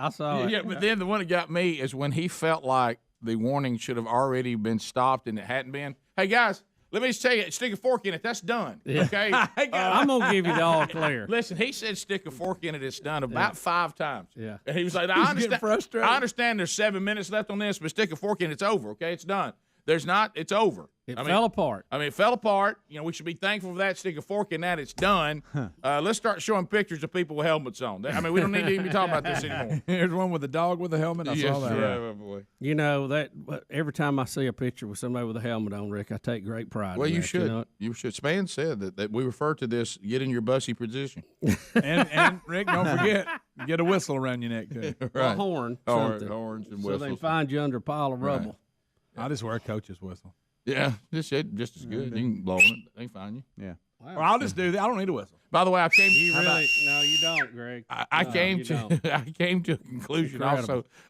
saw it. Yeah, but then the one that got me is when he felt like the warning should have already been stopped and it hadn't been. Hey, guys. Let me just tell you, stick a fork in it. That's done. Yeah. Okay? I'm going to give you the all clear. Listen, he said stick a fork in it. It's done about 5 times. Yeah. And he was like, I understand there's 7 minutes left on this, but stick a fork in it. It's over. Okay? It's done. There's not. It's over. It fell apart. It fell apart. We should be thankful for that. Stick a fork in that. It's done. Let's start showing pictures of people with helmets on. We don't need to even be talking about this anymore. Here's one with a dog with a helmet. I saw that. Yeah, boy. That every time I see a picture with somebody with a helmet on, Rick, I take great pride. Well, in you that, should. You should. Span said that we refer to this get in your bussy position. and Rick, don't forget, get a whistle around your neck too. Right. A horn. Horns and whistles. So they can find you under a pile of rubble. I just wear a coach's whistle. Yeah, just as good. You can blow on it. They can find you. Yeah. Wow. Or I'll just do that. I don't need a whistle. By the way, I came. No, you don't, Greg. I came to a conclusion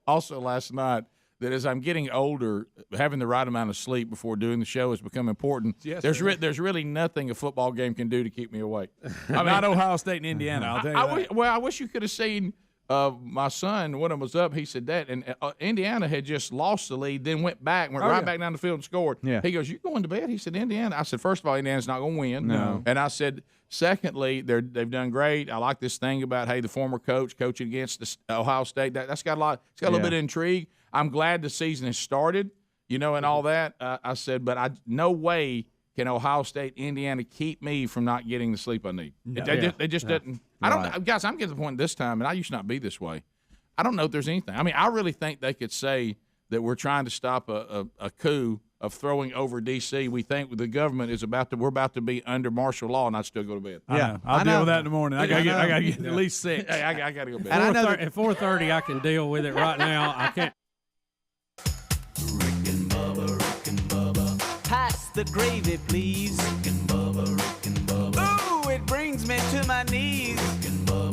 also last night that as I'm getting older, having the right amount of sleep before doing the show has become important. Yes, there's really nothing a football game can do to keep me awake. Not Ohio State and Indiana. I'll tell you that. I wish you could have seen. My son, when it was up, he said that, and Indiana had just lost the lead, then went back, back down the field and scored. Yeah. He goes, "You going to bed?" He said, "Indiana." I said, "First of all, Indiana's not going to win." No. And I said, secondly, they've done great. I like this thing about the former coach coaching against Ohio State. That's got a lot. It's got a little bit of intrigue. I'm glad the season has started, and all that. I said, but no way can Ohio State, Indiana keep me from not getting the sleep I need. No. They just didn't. I don't, guys. I'm getting to the point this time, and I used to not be this way. I don't know if there's anything. I really think they could say that we're trying to stop a coup of throwing over D.C. We think the government is we're about to be under martial law, and I'd still go to bed. Yeah, I'll deal with that in the morning. I gotta get at least 6. Hey, I gotta go to bed. And at 4:30, I can deal with it. Right now, I can't. Rick and Bubba. Pass the gravy, please. Rick and Bubba. Ooh, it brings me to my knees.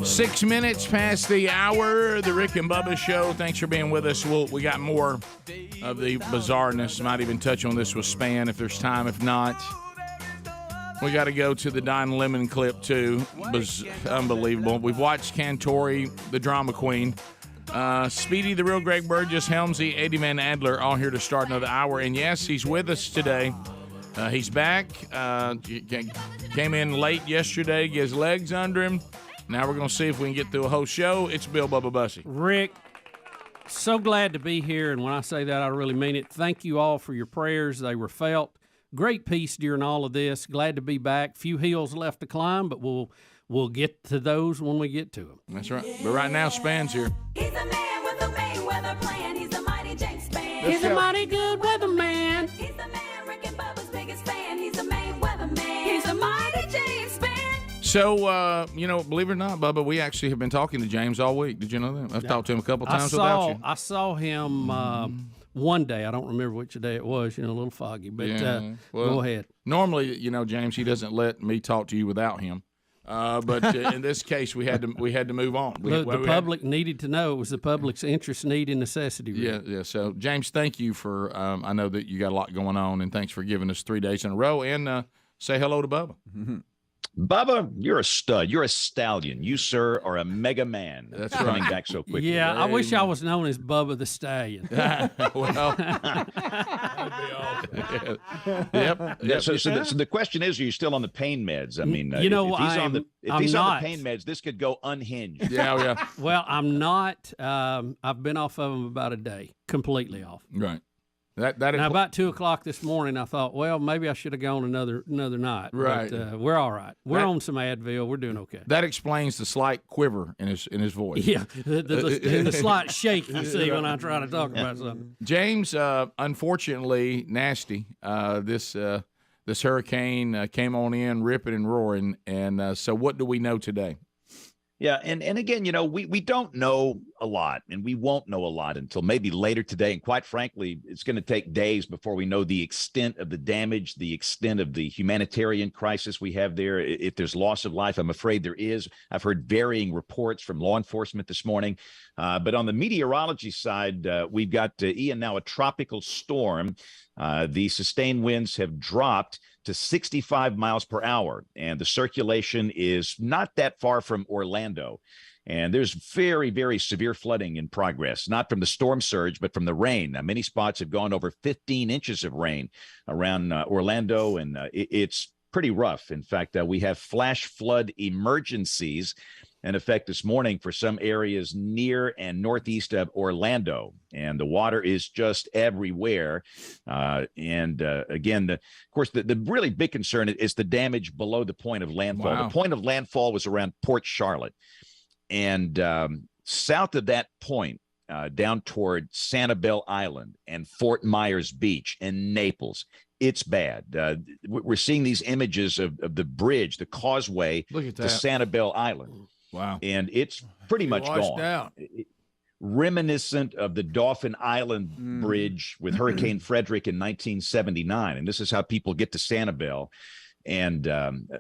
6 minutes past the hour, the Rick and Bubba Show. Thanks for being with us. We got more of the bizarreness. Might even touch on this with Span if there's time. If not, we got to go to the Don Lemon clip, too. It was unbelievable. We've watched Cantore, the drama queen. Speedy, the real Greg Burgess, Helmsy, Eddie Van Adler, all here to start another hour. And, yes, he's with us today. He's back. Came in late yesterday, get his legs under him. Now we're going to see if we can get through a whole show. It's Bill Bubba Bussey. Rick, so glad to be here, and when I say that, I really mean it. Thank you all for your prayers. They were felt. Great peace during all of this. Glad to be back. Few hills left to climb, but we'll get to those when we get to them. That's right. But right now, Span's here. He's a man with a Mayweather plan. He's a mighty James Span. He's a mighty good weatherman. He's the man, Rick and Bubba's biggest fan. He's a Mayweather man. He's a mighty James Span. So, believe it or not, Bubba, we actually have been talking to James all week. Did you know that? I've talked to him a couple times without you. I saw him one day. I don't remember which day it was, a little foggy. But go ahead. Normally, James, he doesn't let me talk to you without him. But in this case, we had to move on. The public needed to know. It was the public's interest, need, and necessity. Really. Yeah. So, James, thank you for I know that you got a lot going on, and thanks for giving us 3 days in a row. And say hello to Bubba. Mm-hmm. Bubba, you're a stud. You're a stallion. You, sir, are a mega man. That's coming right. back so quickly. Yeah, I wish I was known as Bubba the Stallion. Well, yep. So the question is, are you still on the pain meds? I mean, you know, if he's on I'm not. the pain meds, this could go unhinged. Yeah. Well, I'm not. I've been off of them about a day, completely off. Right. Now, about 2:00 this morning, I thought, well, maybe I should have gone another night. Right. But, we're all right. We're on some Advil. We're doing okay. That explains the slight quiver in his voice. Yeah, the slight shake you see when I try to talk about something. James, unfortunately, nasty. This hurricane came on in, ripping and roaring. And so what do we know today? Yeah, and again, we don't know a lot, and we won't know a lot until maybe later today. And quite frankly, it's going to take days before we know the extent of the damage, the extent of the humanitarian crisis we have there. If there's loss of life, I'm afraid there is. I've heard varying reports from law enforcement this morning. But on the meteorology side, we've got Ian, now a tropical storm. The sustained winds have dropped to 65 miles per hour, and the circulation is not that far from Orlando. And there's very, very severe flooding in progress, not from the storm surge, but from the rain. Now, many spots have gone over 15 inches of rain around Orlando, and it's pretty rough. In fact, we have flash flood emergencies in effect this morning for some areas near and northeast of Orlando, and the water is just everywhere. Again, of course, the really big concern is the damage below the point of landfall. Wow. The point of landfall was around Port Charlotte, and south of that point, down toward Sanibel Island and Fort Myers Beach and Naples, it's bad. We're seeing these images of the bridge, the causeway to Sanibel Island. Wow. And it's pretty much gone. Out. Reminiscent of the Dauphin Island Bridge with Hurricane Frederick in 1979. And this is how people get to Sanibel. And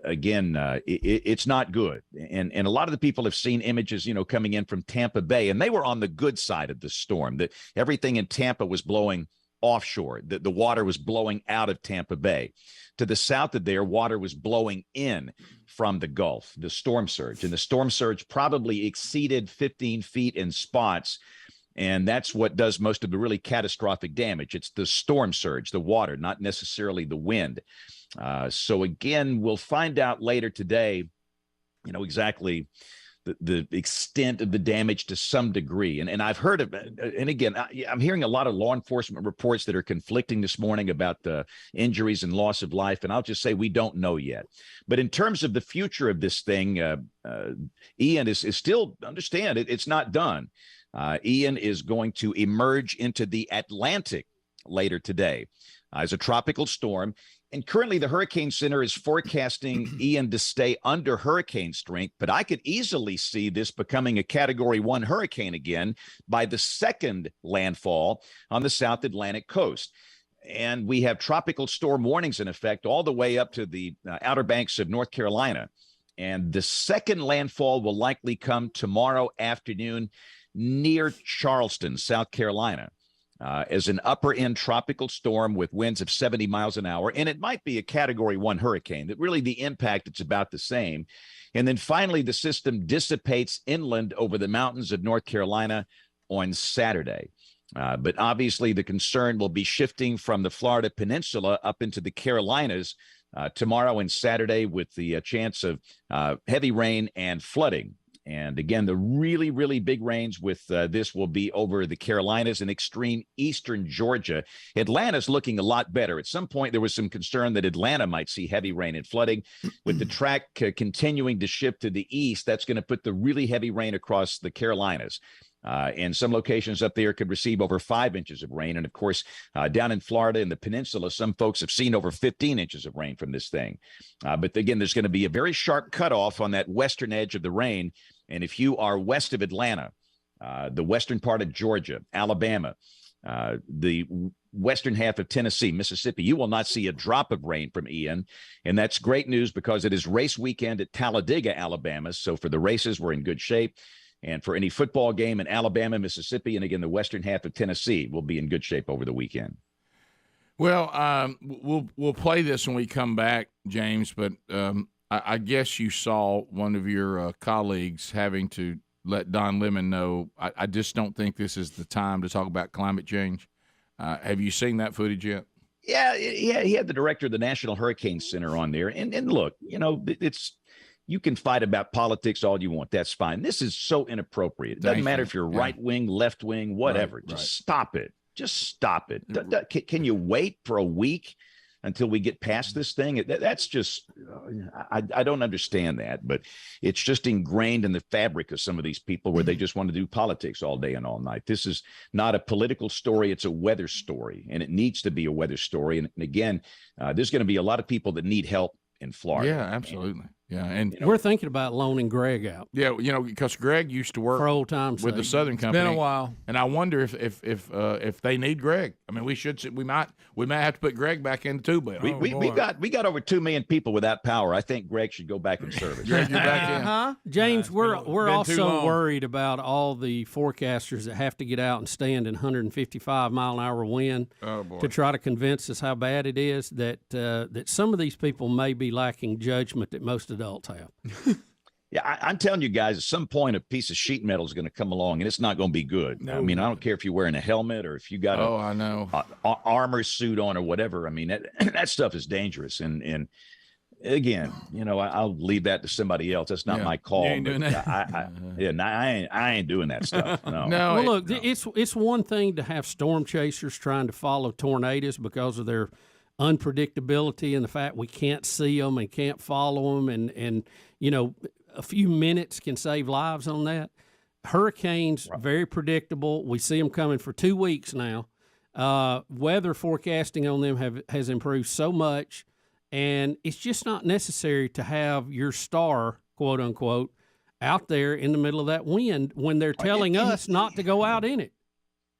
again, it's not good. And a lot of the people have seen images, coming in from Tampa Bay, and they were on the good side of the storm. That everything in Tampa was blowing offshore. The water was blowing out of Tampa Bay. To the south of there, water was blowing in from the Gulf, the storm surge. And the storm surge probably exceeded 15 feet in spots. And that's what does most of the really catastrophic damage. It's the storm surge, the water, not necessarily the wind. So again, we'll find out later today, exactly the extent of the damage to some degree. And I've heard of it. And again, I'm hearing a lot of law enforcement reports that are conflicting this morning about the injuries and loss of life. And I'll just say we don't know yet. But in terms of the future of this thing, Ian is still, understand it's not done. Ian is going to emerge into the Atlantic later today as a tropical storm. And currently, the Hurricane Center is forecasting Ian to stay under hurricane strength, but I could easily see this becoming a Category 1 hurricane again by the second landfall on the South Atlantic coast. And we have tropical storm warnings in effect all the way up to the Outer Banks of North Carolina. And the second landfall will likely come tomorrow afternoon near Charleston, South Carolina. As an upper-end tropical storm with winds of 70 miles an hour, and it might be a Category 1 hurricane. That really the impact, it's about the same. And then finally, the system dissipates inland over the mountains of North Carolina on Saturday. But obviously, the concern will be shifting from the Florida Peninsula up into the Carolinas tomorrow and Saturday with the chance of heavy rain and flooding. And again, the really, really big rains with this will be over the Carolinas and extreme eastern Georgia. Atlanta's looking a lot better. At some point, there was some concern that Atlanta might see heavy rain and flooding. With the track continuing to shift to the east, that's going to put the really heavy rain across the Carolinas. And some locations up there could receive over 5 inches of rain. And of course, down in Florida and the peninsula, some folks have seen over 15 inches of rain from this thing. But again, there's going to be a very sharp cutoff on that western edge of the rain. And if you are west of Atlanta, the western part of Georgia, Alabama, the western half of Tennessee, Mississippi, you will not see a drop of rain from Ian. And that's great news because it is race weekend at Talladega, Alabama. So for the races, we're in good shape. And for any football game in Alabama, Mississippi, and again, the western half of Tennessee will be in good shape over the weekend. Well, we'll play this when we come back, James. But I guess you saw one of your colleagues having to let Don Lemon know, I just don't think this is the time to talk about climate change. Have you seen that footage yet? Yeah, he had the director of the National Hurricane Center on there. And look, you can fight about politics all you want. That's fine. This is so inappropriate. It doesn't matter if you're right wing, left wing, whatever. Just stop it. Just stop it. Can you wait for a week until we get past this thing? That's just, I don't understand that, but it's just ingrained in the fabric of some of these people where they just want to do politics all day and all night. This is not a political story. It's a weather story, and it needs to be a weather story. And again, there's going to be a lot of people that need help in Florida. Yeah, absolutely. Yeah, and we're thinking about loaning Greg out. Yeah, because Greg used to work for old times with the Southern Company. It's been a while, and I wonder if they need Greg. I mean, we might have to put Greg back in too. But we got over 2 million people without power. I think Greg should go back in service. Greg, you're back in. James, we're also worried about all the forecasters that have to get out and stand in 155 mile an hour wind to try to convince us how bad it is. That some of these people may be lacking judgment that most adults have. Yeah, I'm telling you guys, at some point, a piece of sheet metal is going to come along, and it's not going to be good. No. I mean, I don't care if you're wearing a helmet or if you got a armor suit on or whatever. I mean, that stuff is dangerous. And again, I'll leave that to somebody else. That's not my call. You ain't doing that. I ain't doing that stuff. No. Well, look, it's one thing to have storm chasers trying to follow tornadoes because of their unpredictability and the fact we can't see them and can't follow them, and a few minutes can save lives on that. Hurricanes, very predictable. We see them coming for 2 weeks now. Weather forecasting on them has improved so much, and it's just not necessary to have your star, quote unquote, out there in the middle of that wind when they're telling us not to go out in it.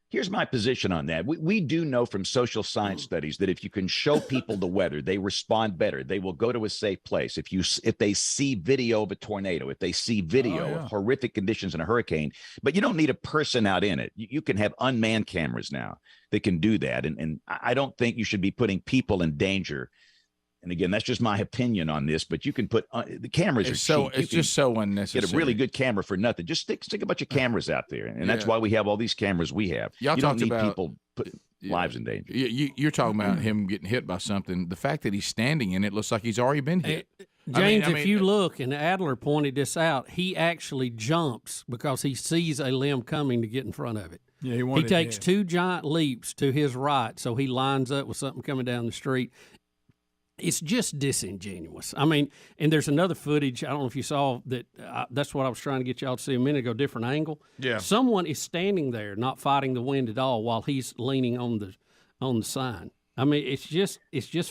Here's my position on that. We do know from social science studies that if you can show people the weather, they respond better. They will go to a safe place. If they see video of a tornado, if they see video of horrific conditions in a hurricane, but you don't need a person out in it. You can have unmanned cameras now that can do that. And I don't think you should be putting people in danger. And again, that's just my opinion on this, but you can put the cameras it's are cheap. It's just so unnecessary. Get a really good camera for nothing. Just stick a bunch of cameras out there, and that's why we have all these cameras we have. Y'all you don't need about, people put lives in danger. You're talking about him getting hit by something. The fact that he's standing in it looks like he's already been hit. James, if you look, and Adler pointed this out, he actually jumps because he sees a limb coming to get in front of it. Yeah, he takes 2 giant leaps to his right, so he lines up with something coming down the street. It's just disingenuous. I mean, and there's another footage. I don't know if you saw that. That's what I was trying to get y'all to see a minute ago. Different angle. Yeah. Someone is standing there, not fighting the wind at all, while he's leaning on the sign. I mean, it's just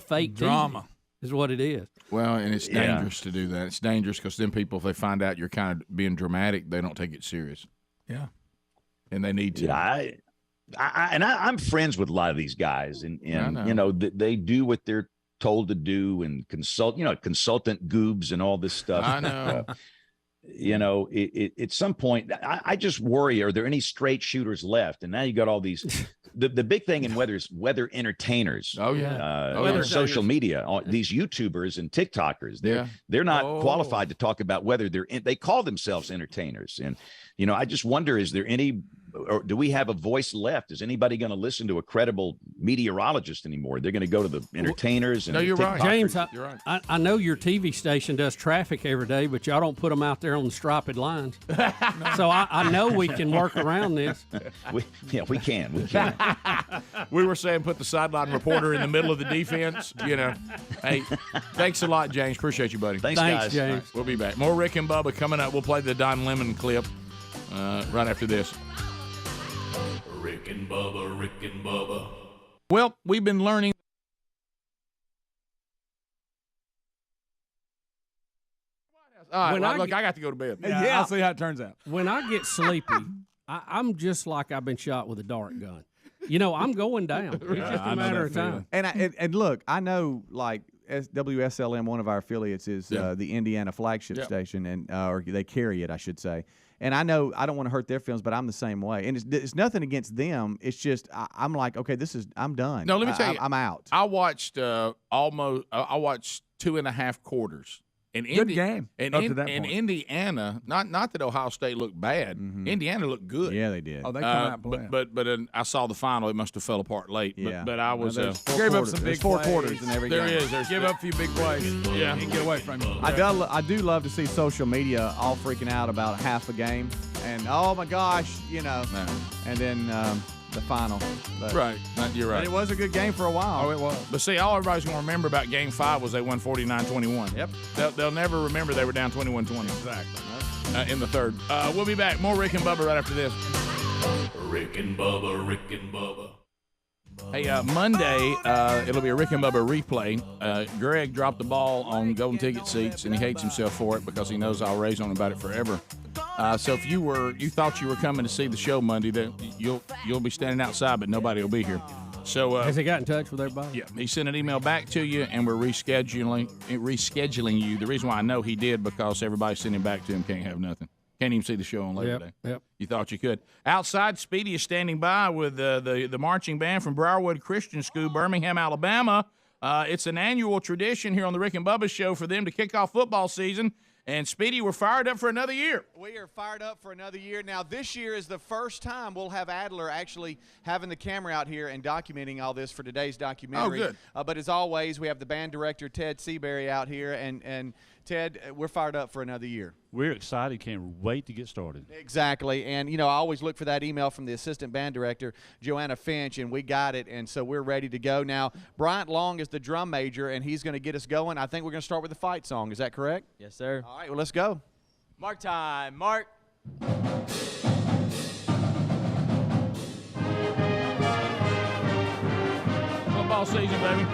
fake drama. Is what it is. Well, and it's dangerous to do that. It's dangerous because then people, if they find out you're kind of being dramatic, they don't take it serious. Yeah. And they need to. Yeah, I'm friends with a lot of these guys, and they do what they're told to do, and consultant goobs and all this stuff. I know. At some point, I just worry, are there any straight shooters left? And now you got all these. The big thing in weather is weather entertainers. Oh yeah. Social media, these YouTubers and TikTokers. They're not qualified to talk about weather. They call themselves entertainers, and I just wonder, is there any, or do we have a voice left? Is anybody going to listen to a credible meteorologist anymore? They're going to go to the entertainers. And you're right, James. You're right. I know your TV station does traffic every day, but y'all don't put them out there on the striped lines. So I know we can work around this. We can. We were saying put the sideline reporter in the middle of the defense. Hey, thanks a lot, James. Appreciate you, buddy. Thanks guys. James. Right, we'll be back. More Rick and Bubba coming up. We'll play the Don Lemon clip right after this. Rick and Bubba. Well, we've been learning. I got to go to bed. Yeah, I'll see how it turns out. When I get sleepy, I'm just like I've been shot with a dart gun. I'm going down. It's just a matter of time. And look, I know, like, WSLM, one of our affiliates, is the Indiana flagship station, and or they carry it, I should say. And I know I don't want to hurt their feelings, but I'm the same way. And it's nothing against them. It's just I'm like, okay, I'm done. No, let me tell you, I'm out. I watched I watched 2.5 quarters, Good game. And up to that point. Indiana, not that Ohio State looked bad. Indiana looked good. Yeah, they did. Oh, they come out playing. But I saw the final. It must have fell apart late. Yeah. But I was gave up some big four plays. quarters in every game. There is. There's Give up a few big plays. Yeah. He can get away from you. I do love to see social media all freaking out about half a game and oh my gosh, and then the final. But, right. You're right. But it was a good game for a while. Oh, it was. But see, all everybody's going to remember about Game 5 was they won 49-21. Yep. They'll never remember they were down 21-20. Exactly. In the third. We'll be back. More Rick and Bubba right after this. Rick and Bubba, Rick and Bubba. Hey, Monday, it'll be a Rick and Bubba replay. Greg dropped the ball on golden ticket seats, and he hates himself for it because he knows I'll raise on about it forever. So if you thought you were coming to see the show Monday, then you'll be standing outside, but nobody will be here. So has he got in touch with everybody? Yeah, he sent an email back to you, and we're rescheduling you. The reason why I know he did because everybody sending back to him can't have nothing. Can't even see the show on Labor Day. Yep. You thought you could. Outside, Speedy is standing by with the marching band from Briarwood Christian School, Birmingham, Alabama. It's an annual tradition here on the Rick and Bubba Show for them to kick off football season. And, Speedy, we're fired up for another year. We are fired up for another year. Now, this year is the first time we'll have Adler actually having the camera out here and documenting all this for today's documentary. Oh, good. But as always, we have the band director, Ted Seabury, out here. And Ted, we're fired up for another year. We're excited. Can't wait to get started. Exactly. And, I always look for that email from the assistant band director, Joanna Finch, and we got it. And so we're ready to go. Now, Bryant Long is the drum major, and he's going to get us going. I think we're going to start with the fight song. Is that correct? Yes, sir. All right, well, let's go. Mark time. Mark. Football season, baby.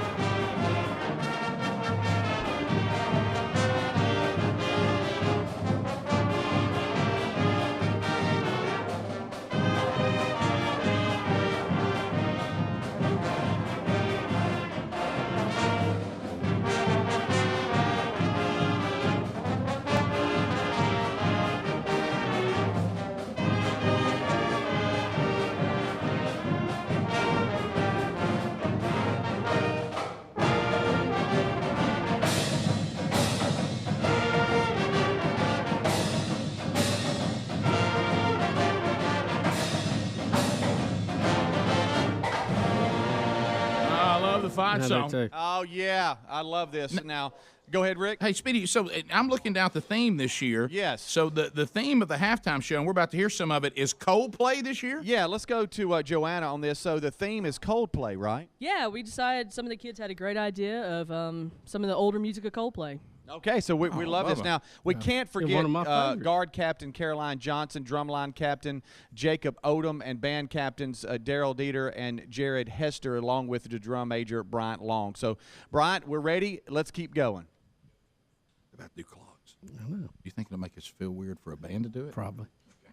Fight song. Oh, yeah. I love this. Now, go ahead, Rick. Hey, Speedy, so I'm looking down at the theme this year. Yes. So the theme of the halftime show, and we're about to hear some of it, is Coldplay this year? Yeah, let's go to Joanna on this. So the theme is Coldplay, right? Yeah, we decided some of the kids had a great idea of some of the older music of Coldplay. Okay, so we love this. Now, we can't forget guard captain Caroline Johnson, drumline captain Jacob Odom, and band captains Daryl Dieter and Jared Hester, along with the drum major Bryant Long. So, Bryant, we're ready. Let's keep going. About to do clocks. I don't know. You think it'll make us feel weird for a band to do it? Probably. Okay.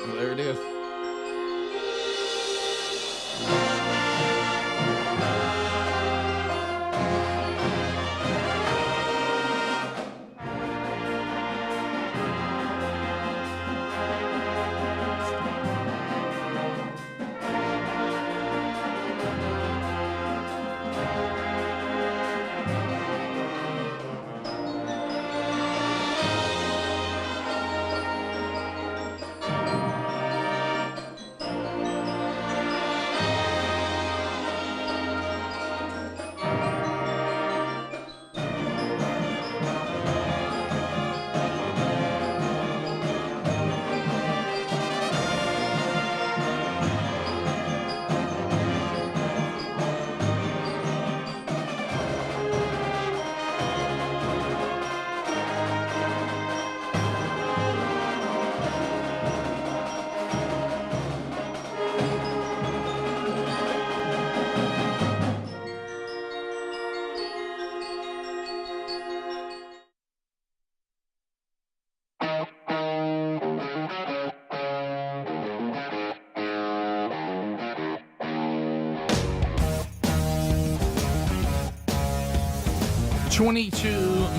Well, there it is.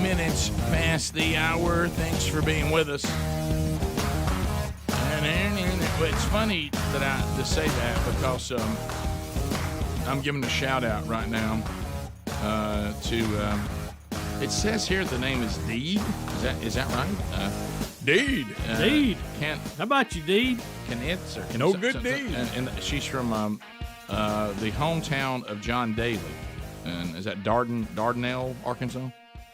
Minutes past the hour. Thanks for being with us. And it's funny that I to say that because I'm giving a shout out right now It says here the name is Deed. Is that right? Deed. Deed. How about you, Deed? Knitz or no good Deed. And she's from the hometown of John Daly. And is that Dardanelle, Arkansas?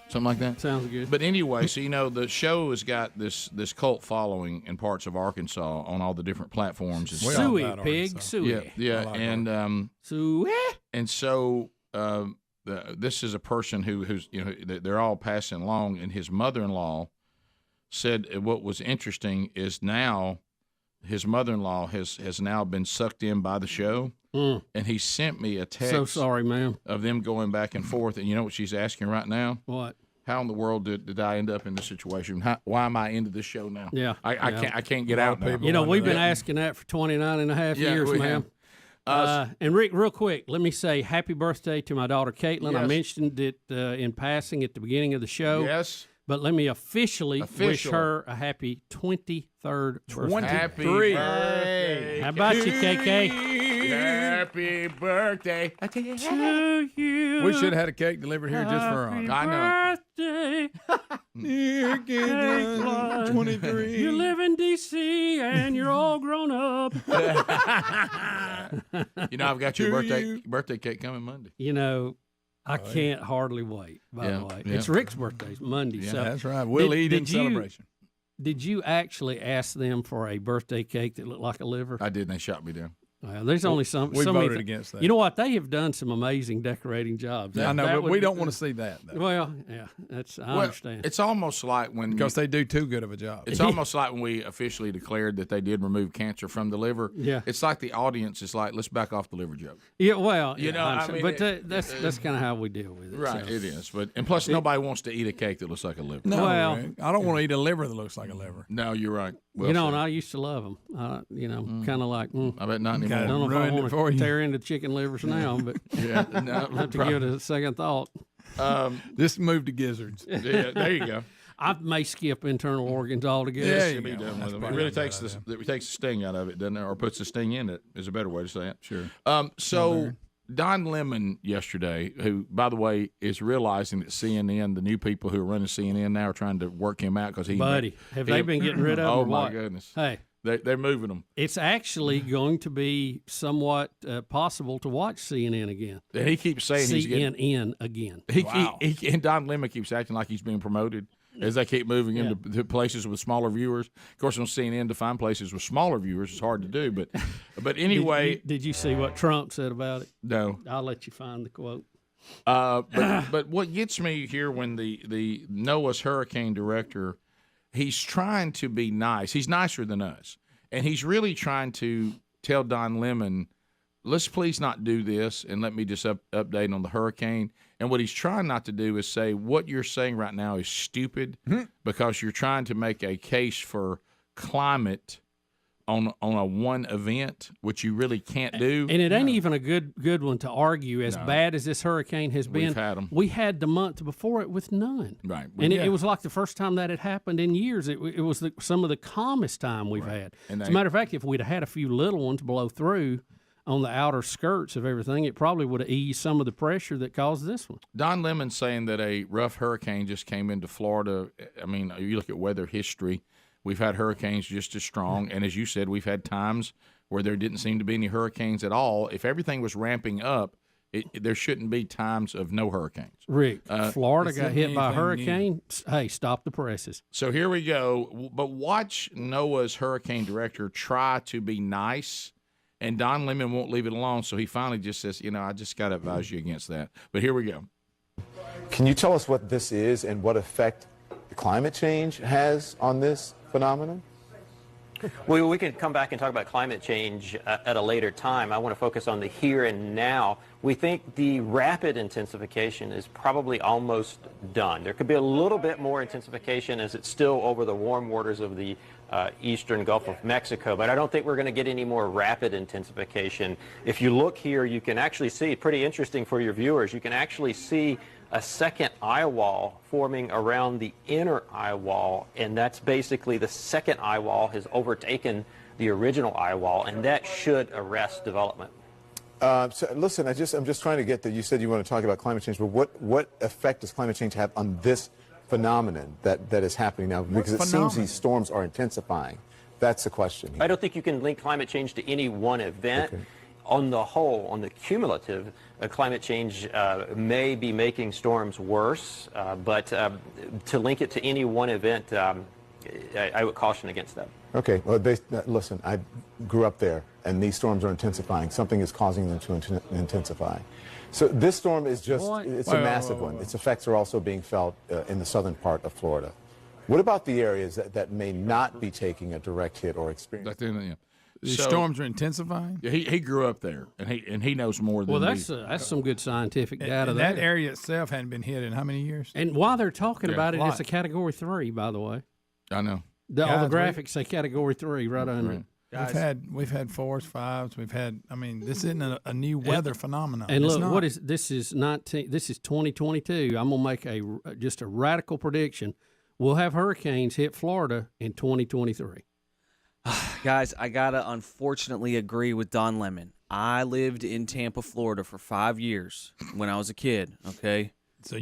Something like that? Sounds good. But anyway, so the show has got this cult following in parts of Arkansas on all the different platforms. Suey, pig, suey. Yeah, and suey. And so this is a person who's they're all passing along, and his mother-in-law said what was interesting is now his mother-in-law has now been sucked in by the show. And he sent me a text. So sorry, ma'am. Of them going back and forth. And you know what she's asking right now? What? How in the world did I end up in this situation? Why am I into this show now? Yeah. I can't get out now. You know, we've been asking that for 29 and a half years, ma'am. And Rick, real quick, let me say happy birthday to my daughter, Caitlin. Yes. I mentioned it in passing at the beginning of the show. Yes. But let me officially wish her a happy 23rd birthday. Happy birthday. How about you, KK? Happy birthday to you. We should have had a cake delivered here just for her. I know. Birthday. Dear Caitlin, 23. You live in D.C. and you're all grown up. You know, I've got your birthday cake coming Monday. You know, I can't hardly wait, by the way. Yeah. It's Rick's birthday, Monday. Yeah, so that's right. We'll eat in celebration. Did you actually ask them for a birthday cake that looked like a liver? I did, and they shot me down. Well, there's only some. We so voted many against that. You know what? They have done some amazing decorating jobs. I know, but we don't want to see that. Though. Well, yeah, I understand. It's almost like when because they do too good of a job. It's almost like when we officially declared that they did remove cancer from the liver. Yeah, it's like the audience is like, let's back off the liver joke. Yeah, well, you know, I mean, but that's kind of how we deal with it. Right, so. it is. But and plus, nobody wants to eat a cake that looks like a liver. No, well, I don't want to eat a liver that looks like a liver. No, you're right. Well you know, said. and I used to love them. Kind of like. I bet not anymore. I don't know if I want to tear into chicken livers now, but yeah, no, I'll have to give it a second thought. This move to gizzards. Yeah, there you go. I may skip internal organs altogether. Yeah, you be done with them. It really takes the sting out of it, doesn't it? Or puts the sting in it is a better way to say it. Sure. So Don Lemon yesterday, who, by the way, is realizing that CNN, the new people who are running CNN now, are trying to work him out because he. Buddy, have they been getting rid of him? Oh or my what? goodness! Hey, they're moving them. It's actually going to be somewhat possible to watch CNN again. And he keeps saying he's getting CNN again. And Don Lemon keeps acting like he's being promoted as they keep moving him to places with smaller viewers. Of course, on CNN, to find places with smaller viewers is hard to do. But anyway, did you see what Trump said about it? No. I'll let you find the quote. But what gets me here when the NOAA's hurricane director, he's trying to be nice. He's nicer than us, and he's really trying to tell Don Lemon, let's please not do this, and let me just update on the hurricane. And what he's trying not to do is say what you're saying right now is stupid because you're trying to make a case for climate on a one event, which you really can't do. And it ain't even a good one to argue. As bad as this hurricane has been, We've had them. We had the month before it with none. Right. And it was like the first time that had happened in years. It was some of the calmest time we've had. And as a matter of fact, if we'd have had a few little ones blow through on the outer skirts of everything, it probably would have eased some of the pressure that caused this one. Don Lemon saying that a rough hurricane just came into Florida. I mean, you look at weather history, we've had hurricanes just as strong. And as you said, we've had times where there didn't seem to be any hurricanes at all. If everything was ramping up, there shouldn't be times of no hurricanes. Rick, Florida got hit by a hurricane. Hey, stop the presses. So here we go. But watch NOAA's hurricane director try to be nice, and Don Lemon won't leave it alone. So he finally just says, I just got to advise you against that. But here we go. Can you tell us what this is and what effect climate change has on this phenomenon? Well, we can come back and talk about climate change at a later time. I want to focus on the here and now. We think the rapid intensification is probably almost done. There could be a little bit more intensification as it's still over the warm waters of the eastern Gulf of Mexico, but I don't think we're going to get any more rapid intensification. If you look here, you can actually see, pretty interesting for your viewers, you can actually see a second eye wall forming around the inner eye wall, and that's basically the second eye wall has overtaken the original eye wall, and that should arrest development. So listen, I'm just trying to get that. You said you want to talk about climate change, but what effect does climate change have on this phenomenon that is happening now? Because it seems these storms are intensifying. That's the question. I don't think you can link climate change to any one event. Okay. On the whole, on the cumulative, climate change may be making storms worse, but to link it to any one event, I would caution against that. Okay. Well, listen, I grew up there, and these storms are intensifying. Something is causing them to intensify. So this storm is it's a massive one. Its effects are also being felt in the southern part of Florida. What about the areas that may not be taking a direct hit or experience? The storms are intensifying. Yeah, he grew up there, and he knows more than that's some good scientific data. And that area itself hadn't been hit in how many years? And while they're talking about it, it's a Category 3, by the way. I know. All the graphics say Category 3 right under it. We've had 4s, 5s. We've had. I mean, this isn't a new weather phenomenon. And look, this is 2022. I'm gonna make just a radical prediction. We'll have hurricanes hit Florida in 2023. Guys, I gotta unfortunately agree with Don Lemon. I lived in Tampa, Florida for 5 years when I was a kid. Okay, so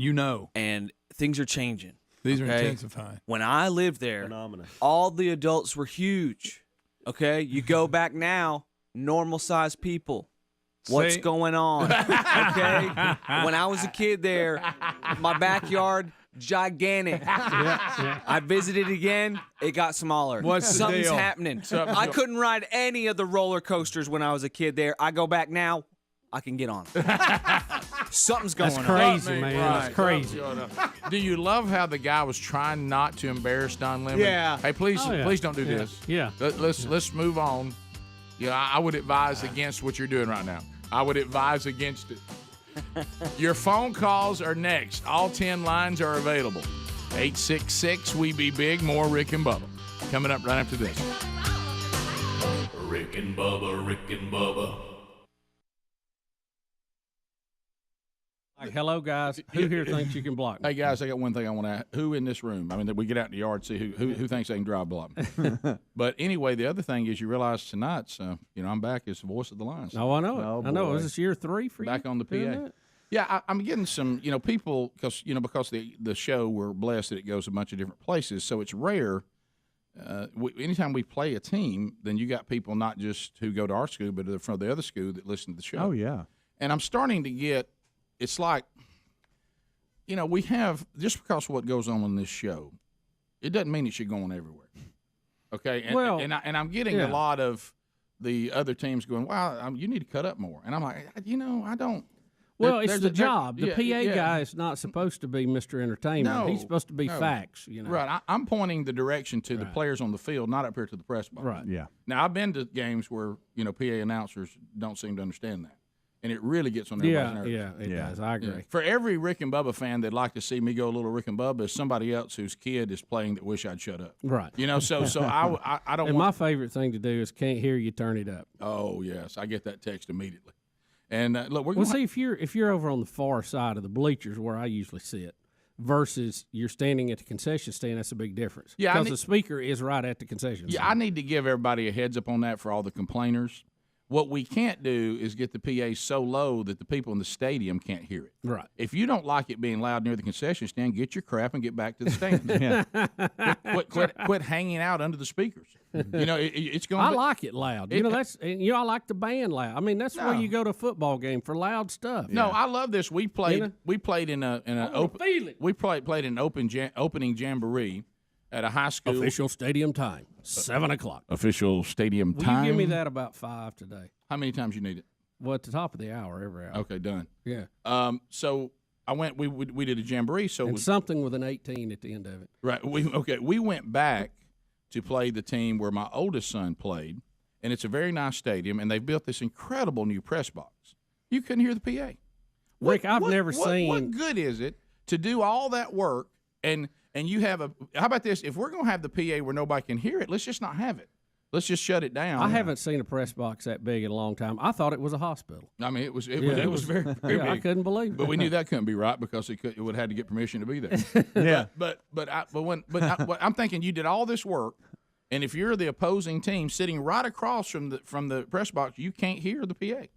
and things are changing. These are intensifying. When I lived there, all the adults were huge. Okay, you go back now, normal-sized people. What's going on? Okay, when I was a kid there, my backyard, gigantic. I visited again, it got smaller. Something's happening. I couldn't ride any of the roller coasters when I was a kid there. I go back now, I can get on. Something's going on. That's crazy, man. That's crazy. Do you love how the guy was trying not to embarrass Don Lemon? Yeah. Hey, please don't do this. Yeah. Let's move on. I would advise against what you're doing right now. I would advise against it. Your phone calls are next. All 10 lines are available. 866-WE-BE-BIG. More Rick and Bubba. Coming up right after this. Rick and Bubba, Rick and Bubba. Hello, guys. Who here thinks you can block me? Hey, guys, I got one thing I want to ask. Who in this room? I mean, we get out in the yard, see who thinks they can drive block me. But anyway, the other thing is you realize tonight, I'm back as the voice of the Lions. Oh, I know it. I know. Is this year 3 for you? Back on the PA. Yeah, I'm getting some, people, because the show, we're blessed that it goes a bunch of different places, so it's rare. Anytime we play a team, then you got people not just who go to our school, but from the other school that listen to the show. Oh, yeah. And I'm starting to get, it's like, we have, just because what goes on this show, it doesn't mean it should go on everywhere. Okay? And, I'm getting a lot of the other teams going, wow, you need to cut up more. And I'm like, I don't. Well, it's the job. The PA guy is not supposed to be Mr. Entertainment. No, he's supposed to be facts. Right. I'm pointing the direction to the players on the field, not up here to the press box. Right. Yeah. Now, I've been to games where, PA announcers don't seem to understand that. And it really gets on everybody's nerves. Yeah, it does. I agree. Yeah. For every Rick and Bubba fan that'd like to see me go a little Rick and Bubba is somebody else whose kid is playing that wish I'd shut up. Right. So I don't and my favorite thing to do is can't hear you, turn it up. Oh, yes. I get that text immediately. And look, we're going to see if you're over on the far side of the bleachers where I usually sit versus you're standing at the concession stand, that's a big difference. Yeah, because the speaker is right at the concession stand. Yeah, I need to give everybody a heads up on that for all the complainers. What we can't do is get the PA so low that the people in the stadium can't hear it. Right. If you don't like it being loud near the concession stand, get your crap and get back to the stand. Quit hanging out under the speakers. It's going. I like it loud. I like the band loud. I mean, that's where you go to a football game for loud stuff. No, I love this. We played. We played in an open. We played in an opening jamboree at a high school. Official stadium time, 7:00. Official stadium time. Will you give me that about 5 today? How many times you need it? Well, at the top of the hour, every hour. Okay, done. Yeah. So I went. We did a jamboree. So something with an 18 at the end of it. Right. We went back to play the team where my oldest son played, and it's a very nice stadium, and they built this incredible new press box. You couldn't hear the PA. Rick, I've never seen. What good is it to do all that work and you have how about this? If we're going to have the PA where nobody can hear it, let's just not have it. Let's just shut it down. I haven't seen a press box that big in a long time. I thought it was a hospital. I mean, it was very, very big. I couldn't believe it. But we knew that couldn't be right because it would have had to get permission to be there. Yeah. But I'm thinking you did all this work, and if you're the opposing team sitting right across from the press box, you can't hear the PA.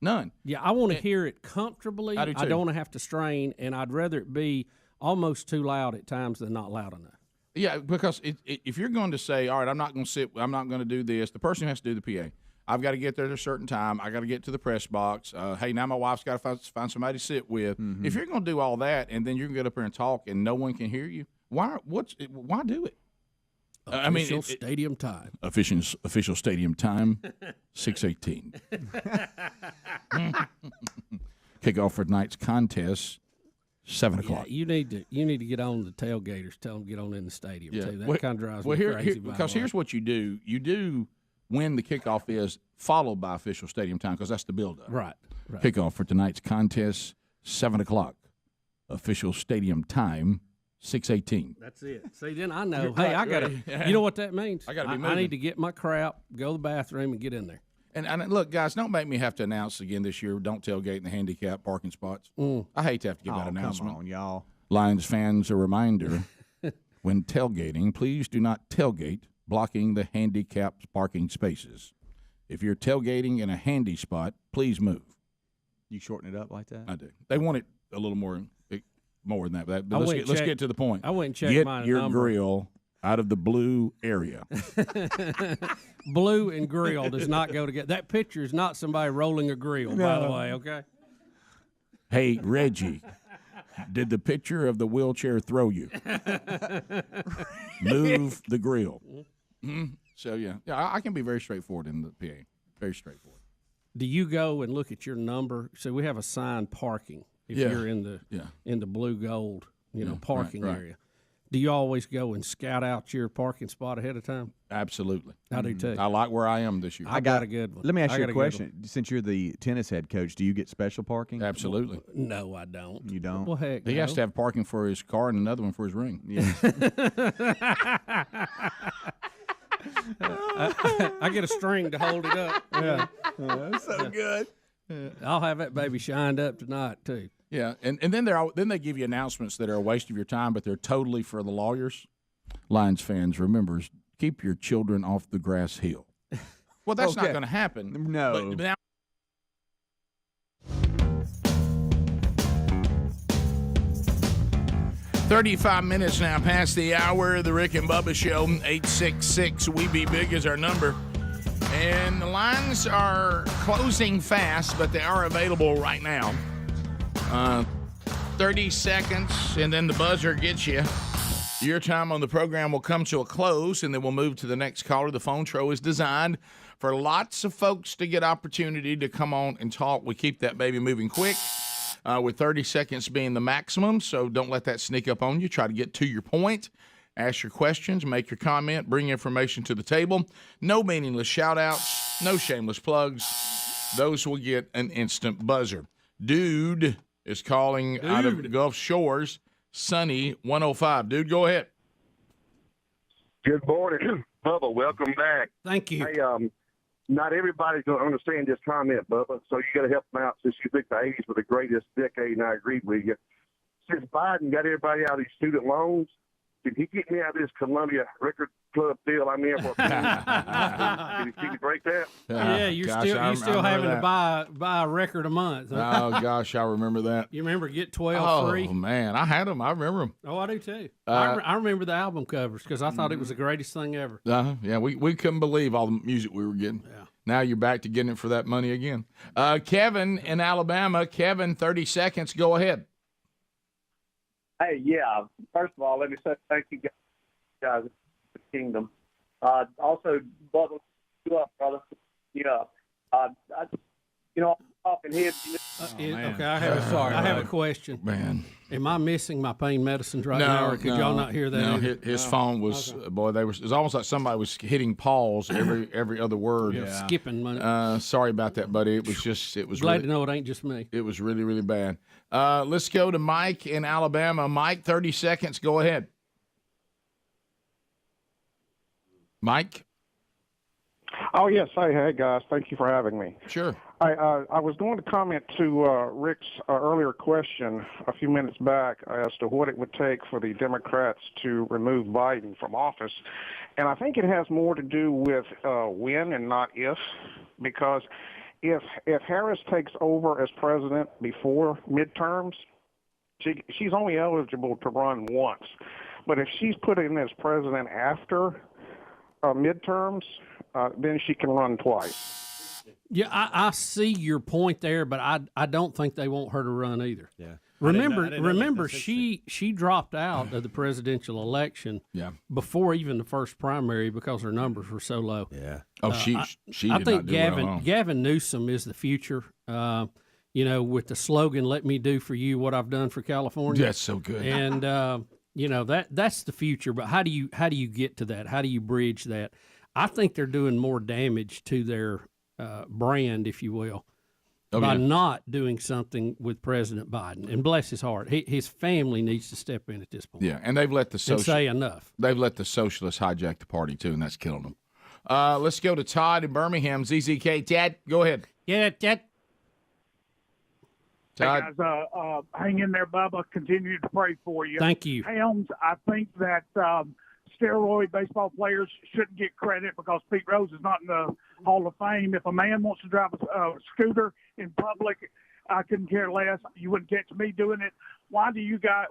None. Yeah, I want to hear it comfortably. I do, too. I don't want to have to strain, and I'd rather it be almost too loud at times than not loud enough. Yeah, because if you're going to say, all right, I'm not going to do this, the person who has to do the PA. I've got to get there at a certain time. I got to get to the press box. Hey, now my wife's got to find somebody to sit with. Mm-hmm. If you're going to do all that and then you're going to get up here and talk and no one can hear you, why do it? Official stadium time. Official stadium time, 6:18. Kickoff for tonight's contest, 7 o'clock. You need to get on the tailgaters. Tell them to get on in the stadium too. That kind of drives me crazy. Because here's what you do. You do when the kickoff is followed by official stadium time because that's the build-up. Right. Kickoff for tonight's contest, 7 o'clock. Official stadium time, 6:18. That's it. See, then I know. Hey, I got to. You know what that means? I got to be moving. I need to get my crap, go to the bathroom, and get in there. And look, guys, don't make me have to announce again this year. Don't tailgate in the handicap parking spots. I hate to have to give that announcement. Come on, y'all. Lions fans, a reminder: when tailgating, please do not tailgate blocking the handicapped parking spaces. If you're tailgating in a handy spot, please move. You shorten it up like that? I do. They want it a little more than that. But let's get to the point. I went and checked Get my your number. grill out of the blue area. Blue and grill does not go together. That picture is not somebody rolling a grill, by the way, okay? Hey, Reggie, did the picture of the wheelchair throw you? Move the grill. Mm-hmm. So, yeah, I can be very straightforward in the PA. Very straightforward. Do you go and look at your number? So we have assigned parking if you're in the blue gold, parking area. Do you always go and scout out your parking spot ahead of time? Absolutely. I do too. I like where I am this year. I got a good one. Let me ask you a question. Since you're the tennis head coach, do you get special parking? Absolutely. No, I don't. You don't? Well, heck, He has to have parking for his car and another one for his ring. Yeah. I get a string to hold it up. Yeah. That's so good. I'll have that baby shined up tonight too. Yeah, and then they give you announcements that are a waste of your time, but they're totally for the lawyers. Lions fans, remember, keep your children off the grass hill. Well, that's not going to happen. No. But now, 35 minutes now past the hour of the Rick and Bubba Show. 866-WE-BE-BIG is our number. And the lines are closing fast, but they are available right now. 30 seconds, and then the buzzer gets you. Your time on the program will come to a close, and then we'll move to the next caller. The phone show is designed for lots of folks to get opportunity to come on and talk. We keep that baby moving quick, with 30 seconds being the maximum, so don't let that sneak up on you. Try to get to your point. Ask your questions, make your comment, bring information to the table. No meaningless shout-outs, no shameless plugs. Those will get an instant buzzer. Dude is calling out of Gulf Shores, Sunny 105. Dude, go ahead. Good morning, Bubba. Welcome back. Thank you. Hey, not everybody's going to understand this comment, Bubba, so you got to help them out since you think the 80s were the greatest decade, and I agree with you. Since Biden got everybody out of these student loans, did he get me out of this Columbia Record Club deal I'm in for? Can you break that? Yeah, you're still having to buy a record a month. Huh? Oh, gosh, I remember that. You remember Get 12 Free? Oh, man, I had them. I remember them. Oh, I do too. I remember the album covers because I thought it was the greatest thing ever. Yeah, we couldn't believe all the music we were getting. Yeah. Now you're back to getting it for that money again. Kevin in Alabama. Kevin, 30 seconds. Go ahead. Hey, yeah. First of all, let me say thank you guys for the kingdom. Also, Bubba, you up, brother. Yeah. I'm talking here. Okay, I have a question. Man. Am I missing my pain medicines right now, or could y'all not hear that? No, his phone was, boy, it was almost like somebody was hitting pause every other word. Yeah. Skipping money. Sorry about that, buddy. It was glad to know it ain't just me. It was really, really bad. Let's go to Mike in Alabama. Mike, 30 seconds. Go ahead. Mike? Oh, yes. Hey, guys. Thank you for having me. Sure. I was going to comment to Rick's earlier question a few minutes back as to what it would take for the Democrats to remove Biden from office. And I think it has more to do with when and not if, because if Harris takes over as president before midterms, she's only eligible to run once. But if she's put in as president after midterms, then she can run twice. Yeah, I see your point there, but I don't think they want her to run either. Yeah. Remember, she dropped out of the presidential election before even the first primary because her numbers were so low. Yeah. Oh, she I did think not do well at all. Gavin Newsom is the future. With the slogan "Let me do for you what I've done for California." That's so good. And that's the future. But how do you get to that? How do you bridge that? I think they're doing more damage to their brand, if you will. By not doing something with President Biden. And bless his heart, his family needs to step in at this point. Yeah, and they've let the say enough. They've let the socialists hijack the party too, and that's killing them. Let's go to Todd in Birmingham. ZZK, Tad, go ahead. Yeah, Tad. Todd. Hey guys, hang in there, Bubba. Continue to pray for you. Thank you. Helms, I think that steroid baseball players shouldn't get credit because Pete Rose is not in the Hall of Fame. If a man wants to drive a scooter in public, I couldn't care less. You wouldn't catch me doing it. Why did you guys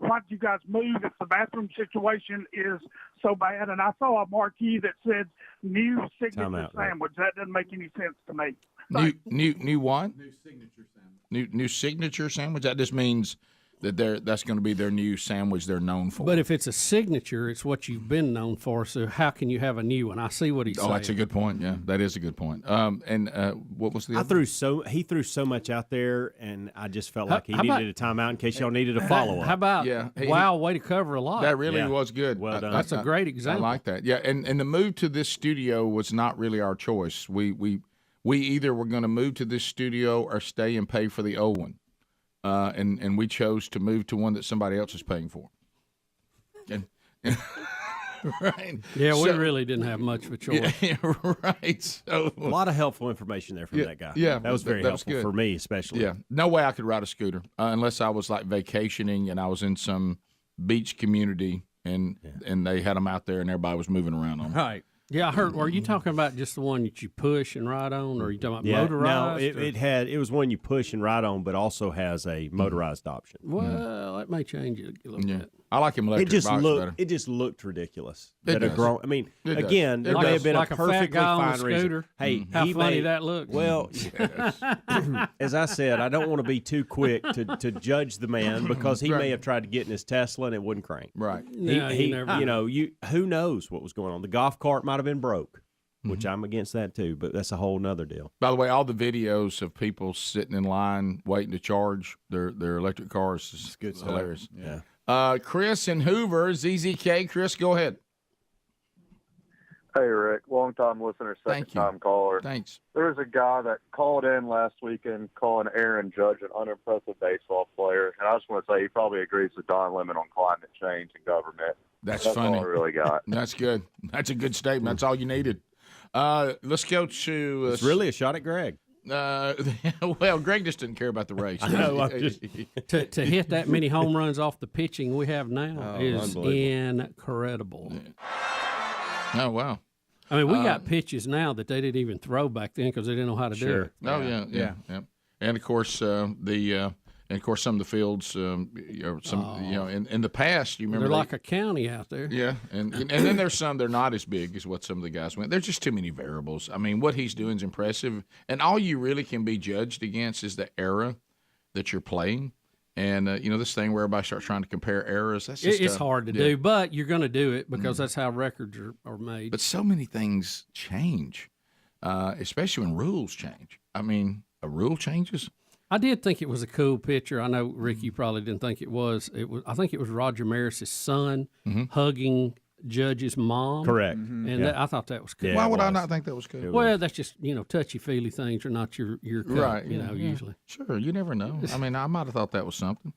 move if the bathroom situation is so bad? And I saw a marquee that said new signature sandwich. That doesn't make any sense to me. New what? New signature sandwich. New signature sandwich. That just means that that's going to be their new sandwich they're known for. But if it's a signature, it's what you've been known for. So how can you have a new one? I see what he's saying. Oh, that's a good point. Yeah, that is a good point. And what was the? He threw so much out there, and I just felt like he needed a timeout in case y'all needed a follow up. How about? Yeah. Wow, way to cover a lot. That really was good. Well done. That's a great example. I like that. Yeah, and the move to this studio was not really our choice. We either were going to move to this studio or stay and pay for the old one. And we chose to move to one that somebody else is paying for. And right. Yeah, we really didn't have much of a choice. Yeah, right. So a lot of helpful information there from that guy. Yeah, that was very helpful for me, especially. Yeah, no way I could ride a scooter unless I was like vacationing and I was in some beach community and they had them out there and everybody was moving around on them. Right. Yeah, I heard. Are you talking about just the one that you push and ride on, or are you talking about motorized? No, it was one you push and ride on, but also has a motorized option. Well, that may change it a little bit. I like him electric bikes better. It just looked ridiculous. It does. I mean, It again, does. there may have been like a perfectly fat guy on fine a reason. scooter. Hey, how funny that looks. Well, as I said, I don't want to be too quick to judge the man because he may have tried to get in his Tesla and it wouldn't crank. Right. He who knows what was going on? The golf cart might have been broke. Which I'm against that too, but that's a whole nother deal. By the way, all the videos of people sitting in line waiting to charge their electric cars is good stuff. Hilarious. Yeah. Chris in Hoover, ZZK. Chris, go ahead. Hey, Rick, long-time listener, second-time caller. Thanks. There was a guy that called in last weekend calling Aaron Judge an unimpressive baseball player, and I just want to say he probably agrees with Don Lemon on climate change and government. That's funny. all I really got. That's good. That's a good statement. That's all you needed. Let's go to... it's really a shot at Greg. Well, Greg just didn't care about the race. I know. To hit that many home runs off the pitching we have now is incredible. Yeah. Oh, wow. I mean, we got pitches now that they didn't even throw back then because they didn't know how to do it. Oh, yeah. And, of course, some of the fields, in the past, you remember. They're like a county out there. Yeah, and then there's some, they're not as big as what some of the guys went. There's just too many variables. I mean, what he's doing is impressive. And all you really can be judged against is the era that you're playing. And, this thing where everybody starts trying to compare eras, that's just it's hard to do, but you're going to do it because that's how records are made. But so many things change, especially when rules change. I mean, a rule changes. I did think it was a cool picture. I know, Rick, you probably didn't think it was. I think it was Roger Maris's son hugging Judge's mom. Correct. And I thought that was cool. Why would I not think that was cool? Well, that's just, touchy-feely things are not your cut, right. usually. Sure, you never know. I mean, I might have thought that was something.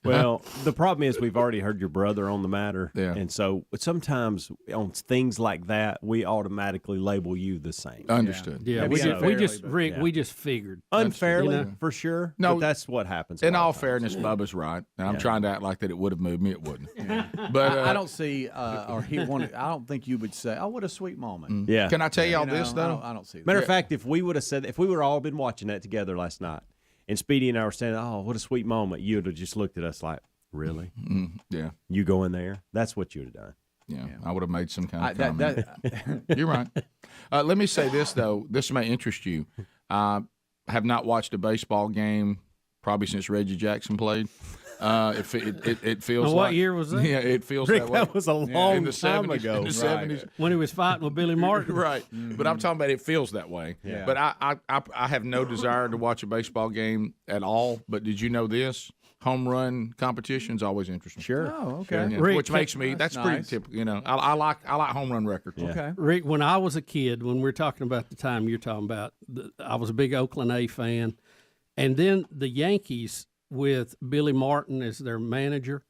Well, the problem is we've already heard your brother on the matter, and so sometimes on things like that, we automatically label you the same. Understood. Yeah, we just figured unfairly for sure. No, but that's what happens. In all fairness, Bubba's right, and I'm trying to act like that it would have moved me. It wouldn't. But I don't see, or he wanted. I don't think you would say, "Oh, what a sweet moment." Yeah. Can I tell y'all this though? I don't see that. Matter of fact, if we would have said, if we would have all been watching that together last night, and Speedy and I were saying, "Oh, what a sweet moment," you would have just looked at us like, "Really? Yeah. You go in there? That's what you would have done." Yeah, I would have made some kind of comment. You're right. Let me say this though. This may interest you. I have not watched a baseball game probably since Reggie Jackson played. It feels like. What year was that? Yeah, it feels Rick, that way. That was a long in the time 70s, ago. In the 70s. When he was fighting with Billy Martin. Right. But I'm talking about it feels that way. Yeah. But I have no desire to watch a baseball game at all. But did you know this? Home run competition's always interesting. Sure. Oh, okay. Yeah. Rick, Which makes me that's pretty nice. typical. You know, I like home run records. Yeah. Okay. Rick, when I was a kid, when we're talking about the time you're talking about, I was a big Oakland A fan. And then the Yankees with Billy Martin as their manager.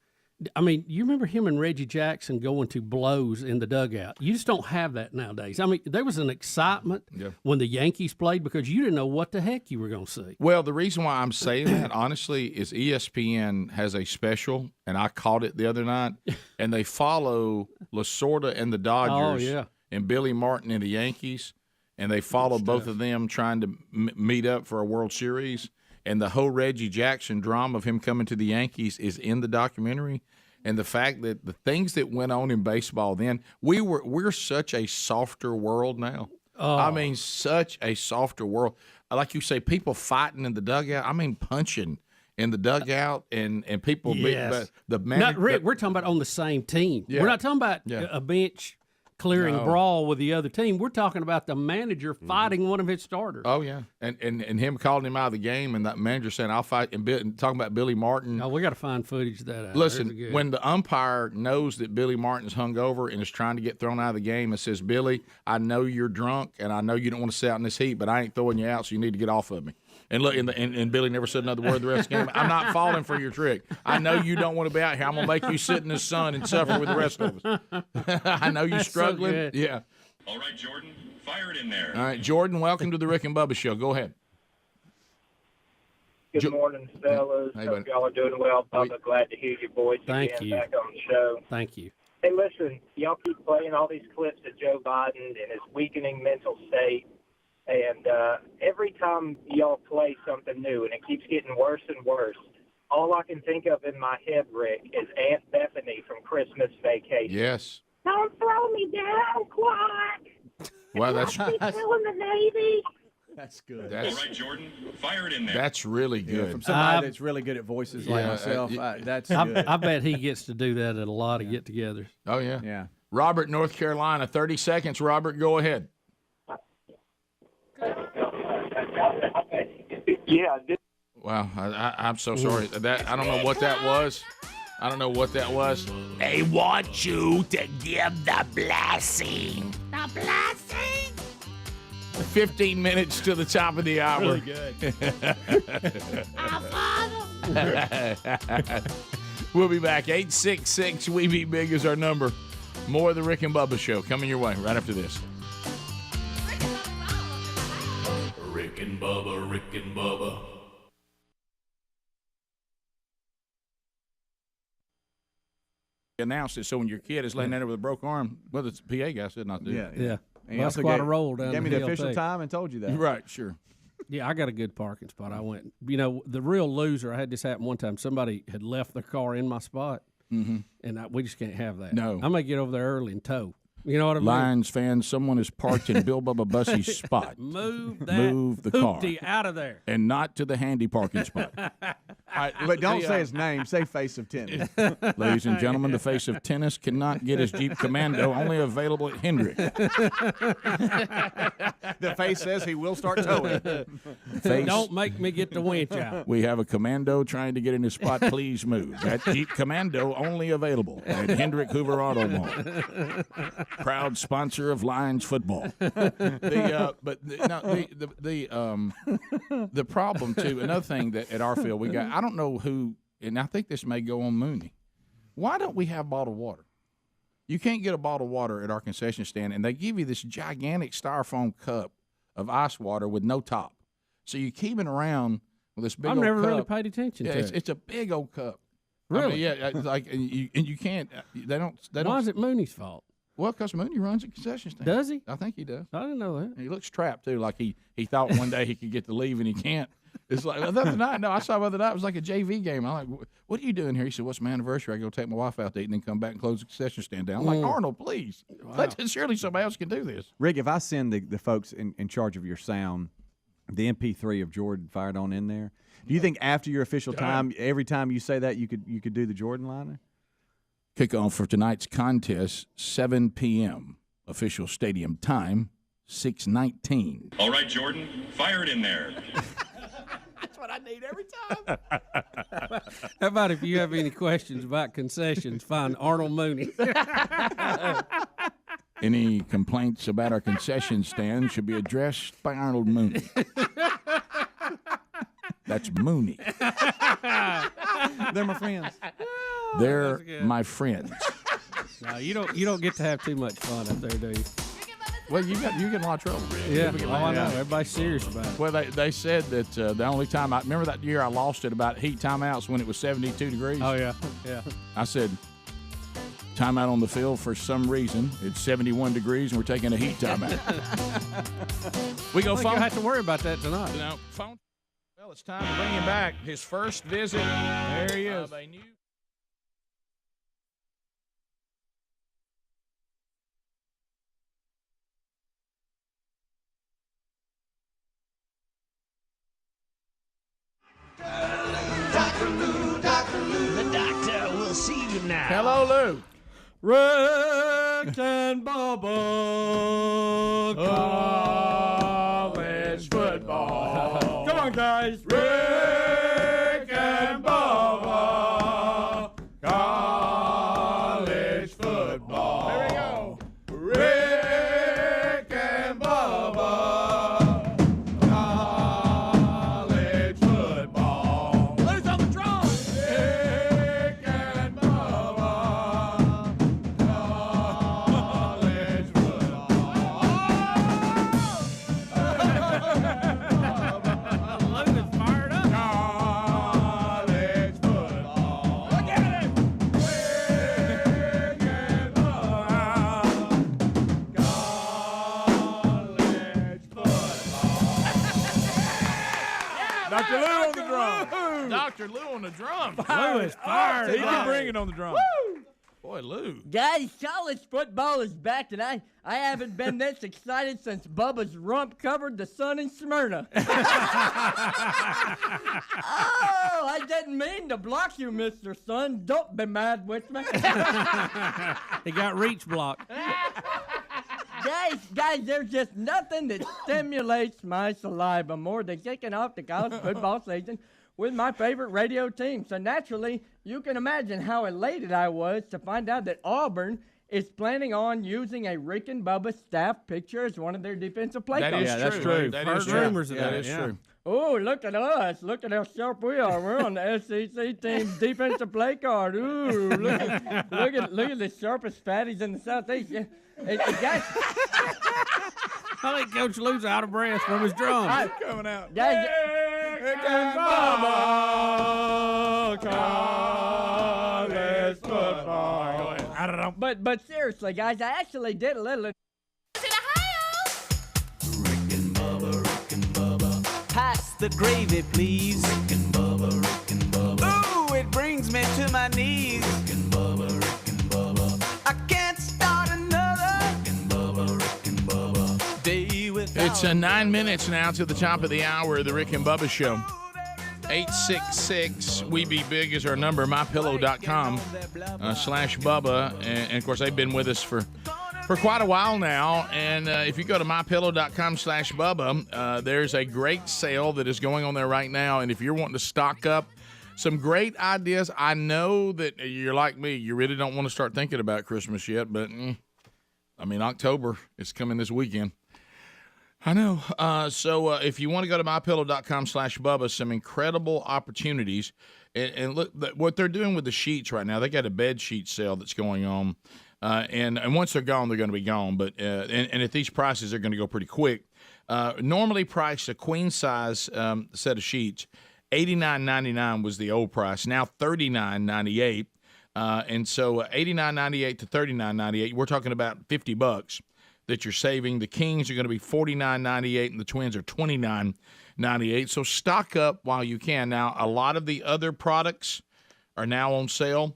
I mean, you remember him and Reggie Jackson going to blows in the dugout. You just don't have that nowadays. I mean, there was an excitement when the Yankees played because you didn't know what the heck you were going to see. Well, the reason why I'm saying that, honestly, is ESPN has a special, and I caught it the other night, and they follow Lasorda and the Dodgers and Billy Martin and the Yankees, and they follow both of them trying to meet up for a World Series. And the whole Reggie Jackson drama of him coming to the Yankees is in the documentary. And the fact that the things that went on in baseball then, we're such a softer world now. Oh. I mean, such a softer world. Like you say, people fighting in the dugout. I mean, punching in the dugout and people. Yes. The manager, Not Rick, we're talking about on the same team. Yeah. We're not talking about Yeah. a bench clearing brawl with the other team. We're talking about the manager fighting one of his starters. Oh yeah, and him calling him out of the game, and that manager saying, "I'll fight." And talking about Billy Martin. Oh, we got to find footage of that out. Listen, when the umpire knows that Billy Martin's hungover and is trying to get thrown out of the game, and says, "Billy, I know you're drunk, and I know you don't want to sit out in this heat, but I ain't throwing you out, so you need to get off of me." And look, and Billy never said another word the rest of the game. I'm not falling for your trick. I know you don't want to be out here. I'm gonna make you sit in the sun and suffer with the rest of us. I know you're struggling. So yeah. All right, Jordan, fire it in there. All right, Jordan, welcome to the Rick and Bubba Show. Go ahead. Good morning, fellas. Hey, Hope y'all are doing well. Bubba, glad to hear your voice Thank again you. back on the show. Thank you. Hey, listen, y'all keep playing all these clips of Joe Biden and his weakening mental state. And every time y'all play something new, and it keeps getting worse and worse, all I can think of in my head, Rick, is Aunt Bethany from Christmas Vacation. Yes. Don't throw me down, Clark. Well, that's Still in the Navy. That's good. All right, Jordan, fire it in there. That's really good. From somebody that's really good at voices like myself, that's good. I bet he gets to do that at a lot of get-togethers. Oh yeah. Yeah. Robert, North Carolina. 30 seconds. Robert, go ahead. Yeah. Wow, I'm so sorry. That I don't know what that was. I don't know what that was. They want you to give the blessing. The blessing. 15 minutes to the top of the hour. Really good. Our Father. We'll be back. 866 We Be Big is our number. More of the Rick and Bubba Show coming your way right after this. Rick and Bubba, Rick and Bubba. Announced it so when your kid is laying there with a broke arm, well, the PA guy said not to do it. Yeah. And he Well, that's also quite a roll down gave me the the hill, official too. time and told you that. Right, sure. Yeah, I got a good parking spot. I went. You know, the real loser, I had this happen one time. Somebody had left their car in my spot, and we just can't have that. No. I'm going to get over there early and tow. You know what I mean? Lions fans, someone is parked in Bill Bubba Bussey's spot. Move the car. hoopty out of there. And not to the handy parking spot. But don't say his name. Say Face of Tennis. Ladies and gentlemen, the Face of Tennis cannot get his Jeep Commando, only available at Hendrick. The Face says he will start towing. Face, Don't make me get the winch out. we have a Commando trying to get in his spot. Please move. That Jeep Commando only available at Hendrick Hoover Auto Mall. Proud sponsor of Lions football. The problem too. Another thing that at our field we got. I don't know who and I think this may go on Mooney. Why don't we have bottled water? You can't get a bottled water at our concession stand, and they give you this gigantic styrofoam cup of ice water with no top. So you keep it around with this big I've old never cup. really paid attention to it. It's a big old cup. Really? I mean, yeah, it's like and you can't. They don't. Why is it Mooney's fault? Well, because Mooney runs a concession stand. Does he? I think he does. I didn't know that. And he looks trapped too, like he thought one day he could get to leave and he can't. It's like the other night. No, I saw the other night. It was like a JV game. I'm like, "What are you doing here?" He said, "What's my anniversary? I go take my wife out to eat and then come back and close the concession stand down." I'm like, Arnold, please. Wow. Surely somebody else can do this. Rick, if I send the folks in charge of your sound the MP3 of Jordan fired on in there, do you think after your official time, every time you say that, you could do the Jordan liner? Kickoff for tonight's contest, 7 p.m. Official stadium time, 6:19. All right, Jordan, fire it in there. That's what I need every time. How about if you have any questions about concessions, find Arnold Mooney. Any complaints about our concession stand should be addressed by Arnold Mooney. That's Mooney. They're my friends. They're my friends. No, you don't get to have too much fun up there, do you? Well, you get in a lot of trouble. Yeah, I know. Everybody's serious about it. Well, they said that the only time I remember that year I lost it about heat timeouts when it was 72 degrees. Oh yeah, yeah. I said timeout on the field for some reason. It's 71 degrees and we're taking a heat timeout. We go phone. You have to worry about that tonight. No phone. Well, it's time to bring him back. His first visit. There he is. Dr. Lou, the doctor will see you now. Hello, Lou. Rick and Bubba. College football. Come on, guys. Rick and Bubba. College football. There we go. Rick and Bubba. College football. Lou's on the drum. Rick and Bubba. College football. Lou is fired up. College football. Look at him. Rick and Bubba. College football. Dr. Lou on the drum. Dr. Lou on the drum. Lou is fired. He can bring it on the drum. Boy, Lou. Guys, college football is back, and I haven't been this excited since Bubba's rump covered the sun in Smyrna. Oh, I didn't mean to block you, Mr. Sun. Don't be mad with me. He got reach blocked. Guys, there's just nothing that stimulates my saliva more than kicking off the college football season with my favorite radio team. So naturally, you can imagine how elated I was to find out that Auburn is planning on using a Rick and Bubba staff picture as one of their defensive play That callers. is true. That's true. That is true. Rumors of That that. is Yeah. true. Oh, look at us. Look at how sharp we are. We're on the SEC team's defensive play card. Ooh, look at the sharpest fatties in the Southeast. Yeah. Guys, I think Coach Lou's out of breath from his drum. Coming out. guys, Rick and Bubba. College football. I don't know. But seriously, guys, I actually did a little. Pass the gravy, please. Rick and Bubba, Rick and Bubba. Ooh, it brings me to my knees. Rick and Bubba, Rick and Bubba. I can't start another. Rick and Bubba, Rick and Bubba. Day without. It's 9 minutes now to the top of the hour of the Rick and Bubba Show. 866-WE-BE-BIG is our number, mypillow.com/Bubba. And, of course, they've been with us for quite a while now. And if you go to mypillow.com/Bubba, there's a great sale that is going on there right now. And if you're wanting to stock up some great ideas, I know that you're like me. You really don't want to start thinking about Christmas yet. But, I mean, October is coming this weekend. I know. So if you want to go to mypillow.com/Bubba, some incredible opportunities. And look, what they're doing with the sheets right now, they got a bed sheet sale that's going on. And once they're gone, they're going to be gone. But and at these prices, they're going to go pretty quick. Normally priced a queen size set of sheets, $89.99 was the old price. Now $39.98. And so $89.98 to $39.98. We're talking about $50 that you're saving. The Kings are going to be $49.98, and the Twins are $29.98. So stock up while you can. Now, a lot of the other products are now on sale.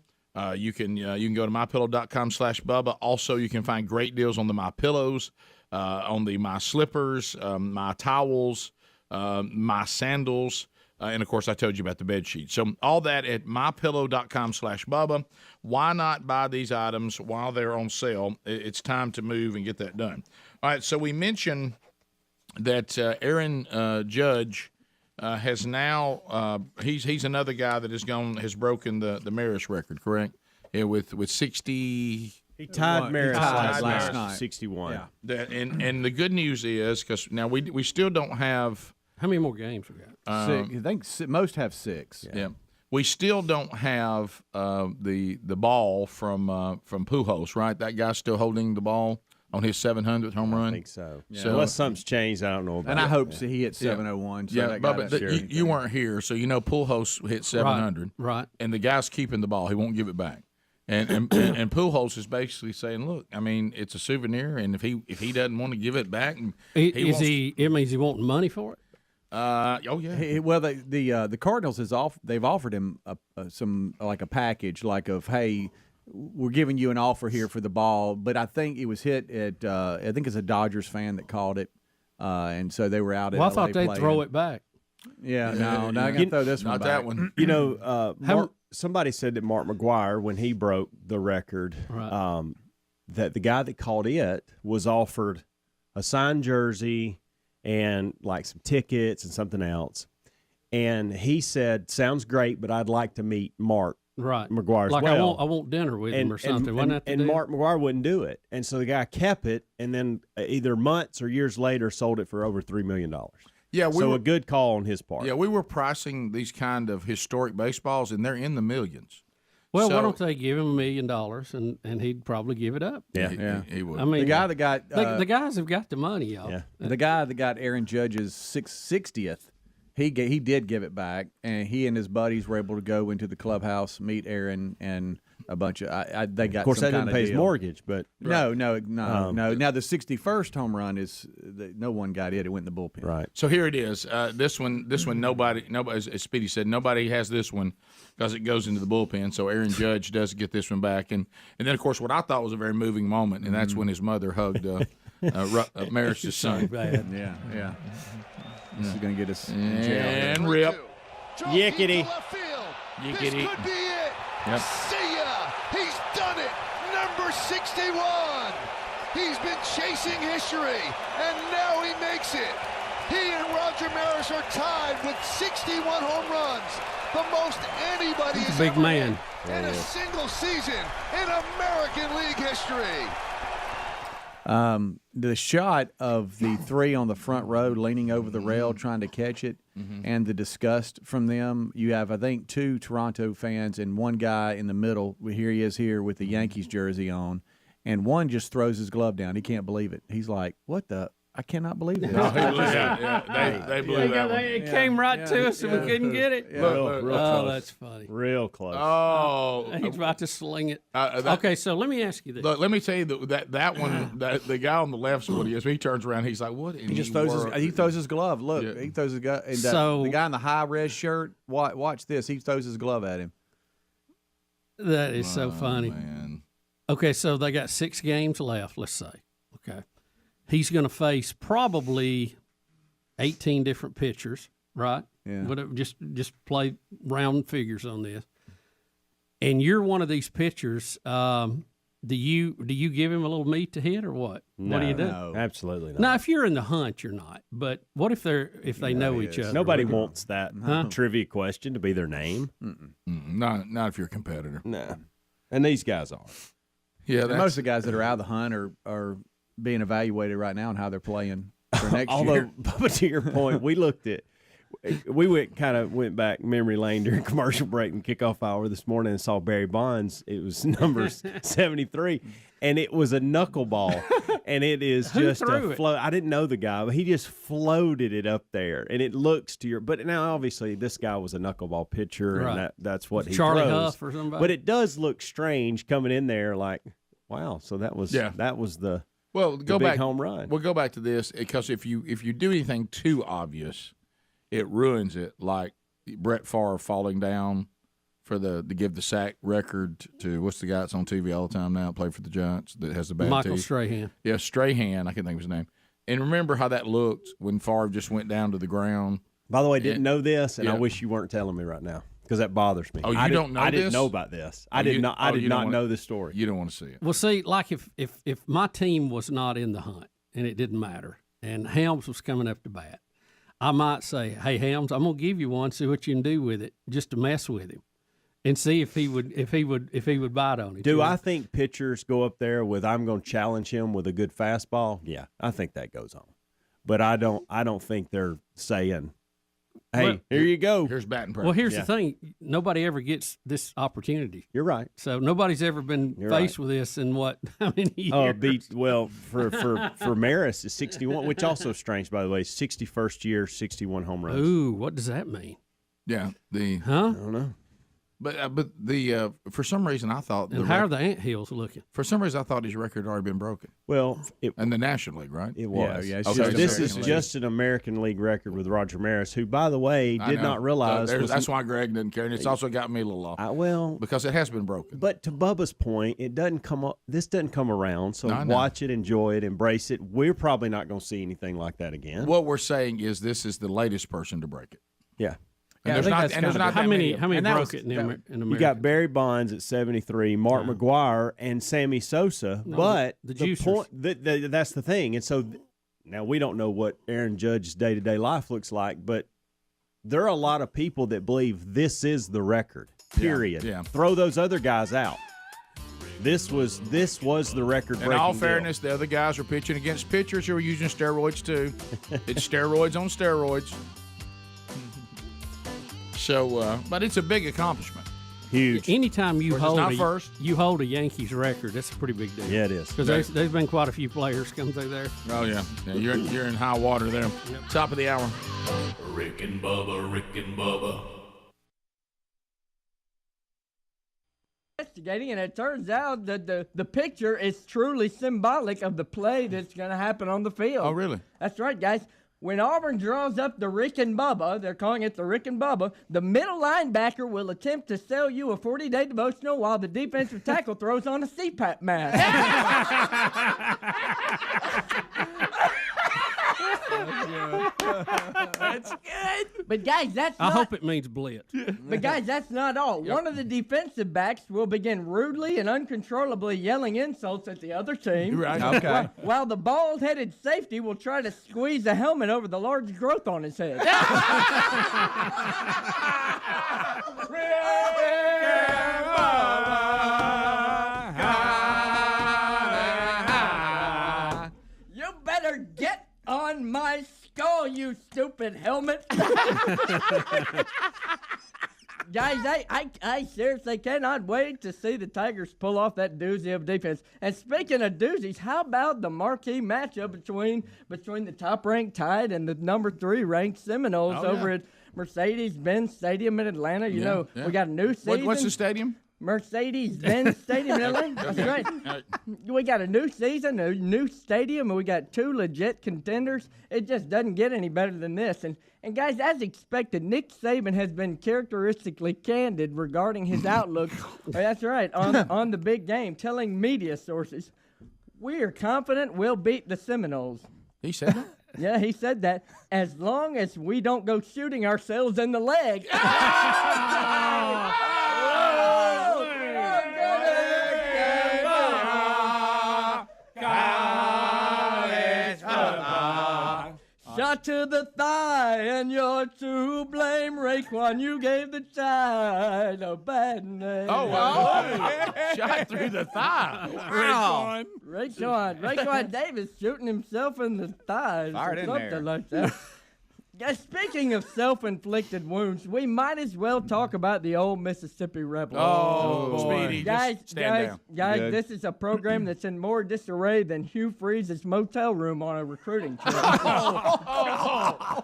You can go to mypillow.com/Bubba. Also, you can find great deals on the My Pillows, on the My Slippers, My Towels, My Sandals. And, of course, I told you about the bed sheet. So all that at mypillow.com/Bubba. Why not buy these items while they're on sale? It's time to move and get that done. All right, so we mentioned that Aaron Judge has now he's another guy that has broken the Maris record, correct? Yeah, with 60. He tied Maris last night, 61. Yeah. And the good news is, because now we still don't have. How many more games we got? I think most have 6. Yeah. We still don't have the ball from Pujols, right? That guy's still holding the ball on his 700th home run. I think so. Yeah. Unless something's changed, I don't know about it. And I hope he hit 701. So but you weren't here, so you know Pujols hit 700. Right. And the guy's keeping the ball. He won't give it back. And Pujols is basically saying, look, I mean, it's a souvenir, and if he doesn't want to give it back, it means he wanting money for it. Oh yeah. Well, the Cardinals they've offered him some like a package, like of, hey, we're giving you an offer here for the ball, but I think it was hit at I think it's a Dodgers fan that called it, and so they were out. Well, I thought they'd throw it back. Yeah, no, not gonna throw this one back. That one. You know, somebody said that Mark McGwire, when he broke the record, that the guy that called it was offered a signed jersey and like some tickets and something else. And he said, sounds great, but I'd like to meet Mark McGwire as like well. I want dinner with him or something. And Mark McGwire wouldn't do it. And so the guy kept it, and then either months or years later sold it for over $3 million. Yeah, a good call on his part. Yeah, we were pricing these kind of historic baseballs, and they're in the millions. Well, why don't they give him $1 million and he'd probably give it up? Yeah, he would. I mean, the guy that got the guys have got the money, y'all. Yeah. The guy that got Aaron Judge's 60th, he did give it back, and he and his buddies were able to go into the clubhouse, meet Aaron, and a bunch of they got. Of course, some that didn't pay his mortgage, but no. Now the 61st home run is no one got it. It went in the bullpen. Right. So here it is. This one. Nobody. As Speedy said, nobody has this one because it goes into the bullpen. So Aaron Judge does get this one back, and then of course what I thought was a very moving moment, and that's when his mother hugged Maris's son. Bad. Yeah. This is going to get us in jail. And rip. Yickety. This could be it. Yep. See ya. He's done it. Number 61. He's been chasing history, and now he makes it. He and Roger Maris are tied with 61 home runs, the most anybody has big ever man hit in a single season in American League history. The shot of the three on the front row leaning over the rail trying to catch it, and the disgust from them. You have, I think, 2 Toronto fans and one guy in the middle. Here he is here with the Yankees jersey on, and one just throws his glove down. He can't believe it. He's like, "What the? I cannot believe this." They blew that one. It came right to us and we couldn't get it. Real close. That's funny. Real close. Oh, he's about to sling it. Okay, so let me ask you this. Look, let me tell you that one. The guy on the left is what he is. He turns around. He's like, "What?" He just throws his glove. Look, he throws his glove. And the guy in the high red shirt. Watch this. He throws his glove at him. That is so funny. Man. Okay, so they got 6 games left. Let's say. Okay. He's going to face probably 18 different pitchers, right? Yeah. But just play round figures on this. And you're one of these pitchers. Do you give him a little meat to hit or what? No, what do you do? No, absolutely not. Now, if you're in the hunt, you're not. But what if they know each other? Nobody wants that trivia question to be their name. Not if you're a competitor. No, and these guys are. Yeah, most of the guys that are out of the hunt are being evaluated right now on how they're playing. for next although, year. But to your point, we went back memory lane during commercial break and kickoff hour this morning and saw Barry Bonds. It was number 73, and it was a knuckleball, and it is just a float. I didn't know the guy, but he just floated it up there, and it looks to your. But now, obviously, this guy was a knuckleball pitcher, and that's what he Charlie throws. Huff or somebody. But it does look strange coming in there, like, wow. So that was the. Well, go back home run. We'll go back to this because if you do anything too obvious, it ruins it. Like Brett Favre falling down to give the sack record to what's the guy that's on TV all the time now, played for the Giants that has the bad Michael teeth. Strahan. Yeah, Strahan. I can't think of his name. And remember how that looked when Favre just went down to the ground. By the way, didn't know this, and I wish you weren't telling me right now. Because that bothers me. Oh, you don't know this? I didn't know about this. I did not know this story. You don't want to see it. Well, see, like if my team was not in the hunt and it didn't matter, and Helms was coming up to bat, I might say, "Hey, Helms, I'm gonna give you one. See what you can do with it, just to mess with him, and see if he would bite on it." Do I think pitchers go up there with "I'm going to challenge him with a good fastball"? Yeah, I think that goes on, but I don't think they're saying, "Hey, here you go. Here's batting practice." Well, here's the thing: nobody ever gets this opportunity. You're right. So nobody's ever been faced with this in how many years? For Maris is 61, which also is strange, by the way. 61st year, 61 home runs. Ooh, what does that mean? Yeah, I don't know. But for some reason I thought. And how are the anthills looking? For some reason I thought his record had already been broken. Well, in the National League, right? It was. Yeah. This is just an American League record with Roger Maris, who, by the way, did not realize. That's why Greg didn't care, and it's also got me a little off. Because it has been broken. But to Bubba's point, it doesn't come up. This doesn't come around. So watch it, enjoy it, embrace it. We're probably not going to see anything like that again. What we're saying is this is the latest person to break it. Yeah. And there's not how many broke it in America? You got Barry Bonds at 73, Mark McGwire, and Sammy Sosa. But the point that's the thing. And so now we don't know what Aaron Judge's day-to-day life looks like, but there are a lot of people that believe this is the record. Period. Yeah. Throw those other guys out. This was the record. In all fairness, the other guys are pitching against pitchers who are using steroids too. It's steroids on steroids. So, but it's a big accomplishment. Huge. Anytime you hold a Yankees record, that's a pretty big deal. Yeah, it is. Because there's been quite a few players come through there. Oh yeah, you're in high water there. Yep. Top of the hour. Rick and Bubba, Rick and Bubba. Investigating, and it turns out that the picture is truly symbolic of the play that's going to happen on the field. Oh, really? That's right, guys. When Auburn draws up the Rick and Bubba, they're calling it the Rick and Bubba, the middle linebacker will attempt to sell you a 40-day devotional while the defensive tackle throws on a CPAP mask. That's good. But guys, I hope it means blitz. But guys, that's not all. Yep. One of the defensive backs will begin rudely and uncontrollably yelling insults at the other team. Right. Okay. While the bald-headed safety will try to squeeze the helmet over the large growth on his head. You better get on my skull, you stupid helmet. Guys, I seriously cannot wait to see the Tigers pull off that doozy of defense. And speaking of doozies, how about the marquee matchup between the top-ranked Tide and the number 3 ranked Seminoles over at Mercedes-Benz Stadium in Atlanta? You know, we got a new season. What's the stadium? Mercedes-Benz Stadium in Atlanta. That's right. We got a new season, a new stadium, and we got 2 legit contenders. It just doesn't get any better than this. And guys, as expected, Nick Saban has been characteristically candid regarding his outlook. That's right, on the big game, telling media sources, "We are confident we'll beat the Seminoles." He said that? Yeah, he said that. As long as we don't go shooting ourselves in the leg. Shut shot to the thigh, and you're to blame, Raekwon. You gave the child a bad name. Oh, wow. Shot through the thigh. Wow. Raekwon Davis shooting himself in the thighs. Fired in something there. like that. Guys, speaking of self-inflicted wounds, we might as well talk about the old Mississippi Rebel. Oh, Speedy, guys, just stand down. Good. this is a program that's in more disarray than Hugh Freeze's motel room on a recruiting trip. That's awful.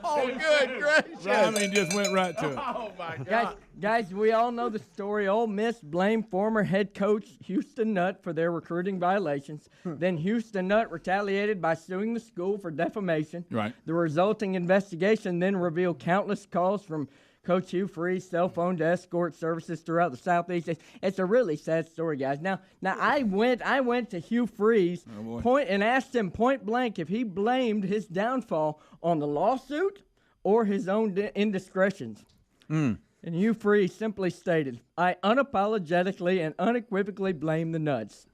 Oh, good gracious. I mean, just went right to it. Oh, my God. Guys, we all know the story. Ole Miss blamed former head coach Houston Nutt for their recruiting violations. Then Houston Nutt retaliated by suing the school for defamation. Right. The resulting investigation then revealed countless calls from Coach Hugh Freeze, cell phone to escort services throughout the Southeast. It's a really sad story, guys. Now I went to Hugh Freeze and asked him point blank if he blamed his downfall on the lawsuit or his own indiscretions. And Hugh Freeze simply stated, I unapologetically and unequivocally blame the Nuts.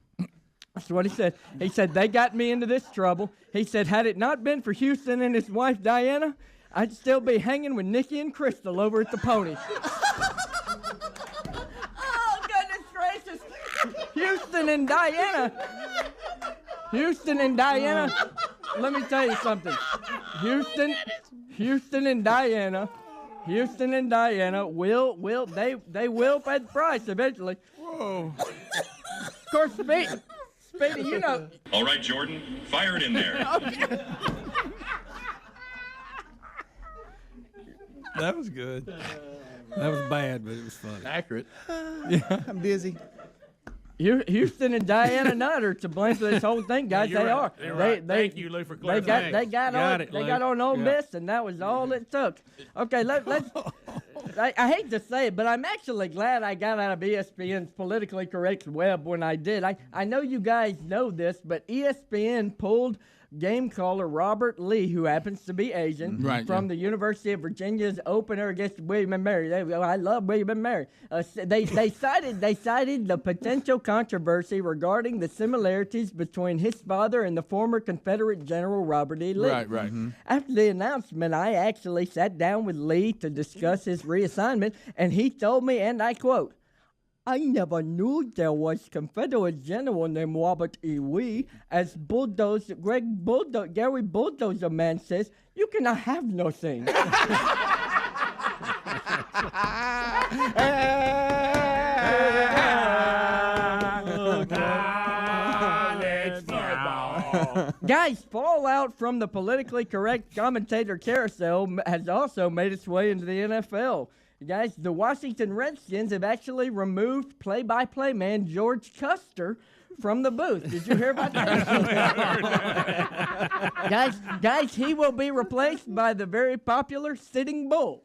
That's what he said. He said, they got me into this trouble. He said, had it not been for Houston and his wife, Diana, I'd still be hanging with Nikki and Crystal over at the Pony. Oh, goodness gracious. Houston and Diana, let me tell you something. Houston and Diana will pay the price eventually. Whoa. Of course, Speedy, you know. All right, Jordan, fire it in there. That was good. That was bad, but it was funny. Accurate. Yeah, I'm busy. Houston and Diana Nutt are to blame for this whole thing, guys. You're they right. are. You're right. Thank you, Lou, for clarifying. They got on Ole Miss, and that was all it took. Okay, let's. I hate to say it, but I'm actually glad I got out of ESPN's politically correct web when I did. I know you guys know this, but ESPN pulled game caller Robert Lee, who happens to be Asian, from the University of Virginia's opener against William and Mary. I love William and Mary. They cited the potential controversy regarding the similarities between his father and the former Confederate General Robert E. Lee. Right. After the announcement, I actually sat down with Lee to discuss his reassignment, and he told me, and I quote, I never knew there was Confederate general named Robert E. Lee. As Gary Bulldozer Man says, you cannot have no thing. Guys, fallout from the politically correct commentator carousel has also made its way into the NFL. Guys, the Washington Redskins have actually removed play-by-play man George Custer from the booth. Did you hear about that? Guys, he will be replaced by the very popular Sitting Bull.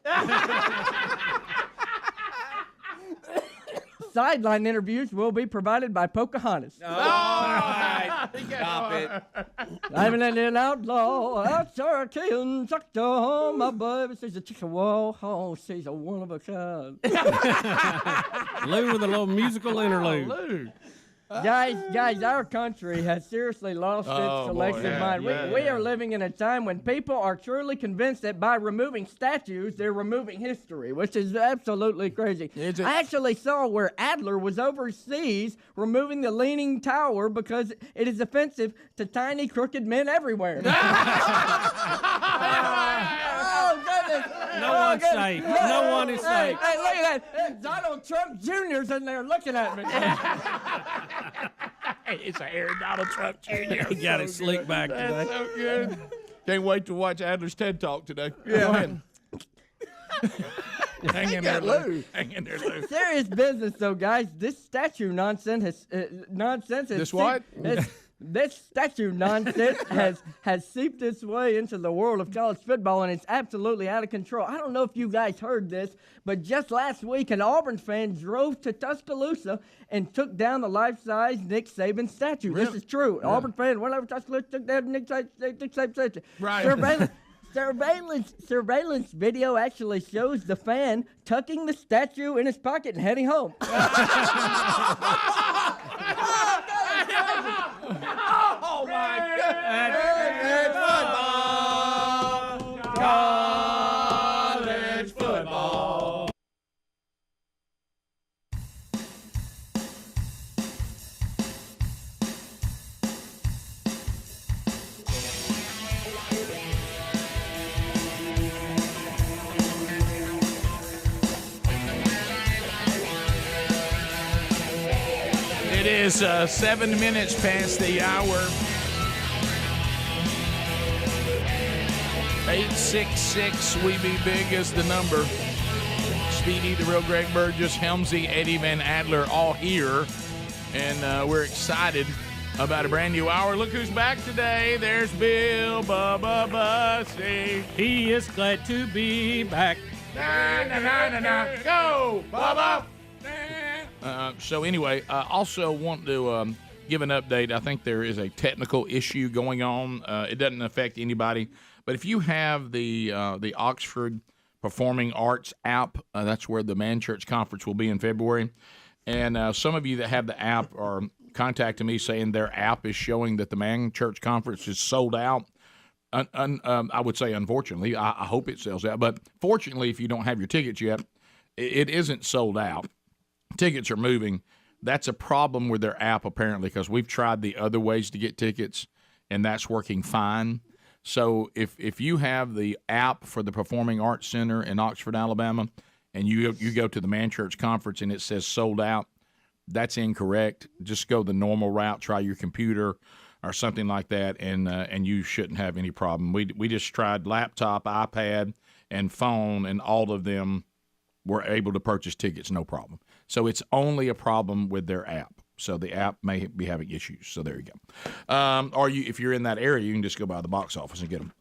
Sideline interviews will be provided by Pocahontas. Stop it. I'm an outlaw, out Cherokee, Choctaw. My baby says a Chickasaw. Oh, she's a one of a kind. Lou with a little musical interlude. Guys, our country has seriously lost its collective mind. We are living in a time when people are truly convinced that by removing statues, they're removing history, which is absolutely crazy. I actually saw where Adler was overseas removing the Leaning Tower because it is offensive to tiny, crooked men everywhere. Oh, goodness. No one's safe. No one is safe. Hey, look at that. Donald Trump Jr.'s in there looking at me. It's a hair Donald Trump Jr. He got it slicked back today. That's so good. Can't wait to watch Adler's TED Talk today. Yeah. Go ahead. Hang in there, Lou. Hang in there, Lou. Serious business, though, guys. This statue nonsense has This what? This statue nonsense has seeped its way into the world of college football, and it's absolutely out of control. I don't know if you guys heard this, but just last week, an Auburn fan drove to Tuscaloosa and took down the life-size Nick Saban statue. Really? This is true. Yeah. Auburn fan went over to Tuscaloosa, took down Nick Saban statue. Right. Surveillance video actually shows the fan tucking the statue in his pocket and heading home. Oh, my God. It is 7 minutes past the hour. 866-WE-BE-BIG is the number. Speedy, the real Greg Burgess, Helmsy, Eddie Van Adler, all here. And we're excited about a brand new hour. Look who's back today. There's Bill Bubba Bussey. He is glad to be back. Na, na, na, na, na. Go, Bubba! So anyway, I also want to give an update. I think there is a technical issue going on. It doesn't affect anybody. But if you have the Oxford Performing Arts app, that's where the Man Church Conference will be in February. And some of you that have the app are contacting me saying their app is showing that the Man Church Conference is sold out. I would say, unfortunately, I hope it sells out. But fortunately, if you don't have your tickets yet, it isn't sold out. Tickets are moving. That's a problem with their app, apparently, because we've tried the other ways to get tickets, and that's working fine. So if you have the app for the Performing Arts Center in Oxford, Alabama, and you go to the Man Church Conference and it says sold out, that's incorrect. Just go the normal route. Try your computer or something like that, and you shouldn't have any problem. We just tried laptop, iPad, and phone, and all of them were able to purchase tickets, no problem. So it's only a problem with their app. So the app may be having issues. So there you go. Or if you're in that area, you can just go by the box office and get them.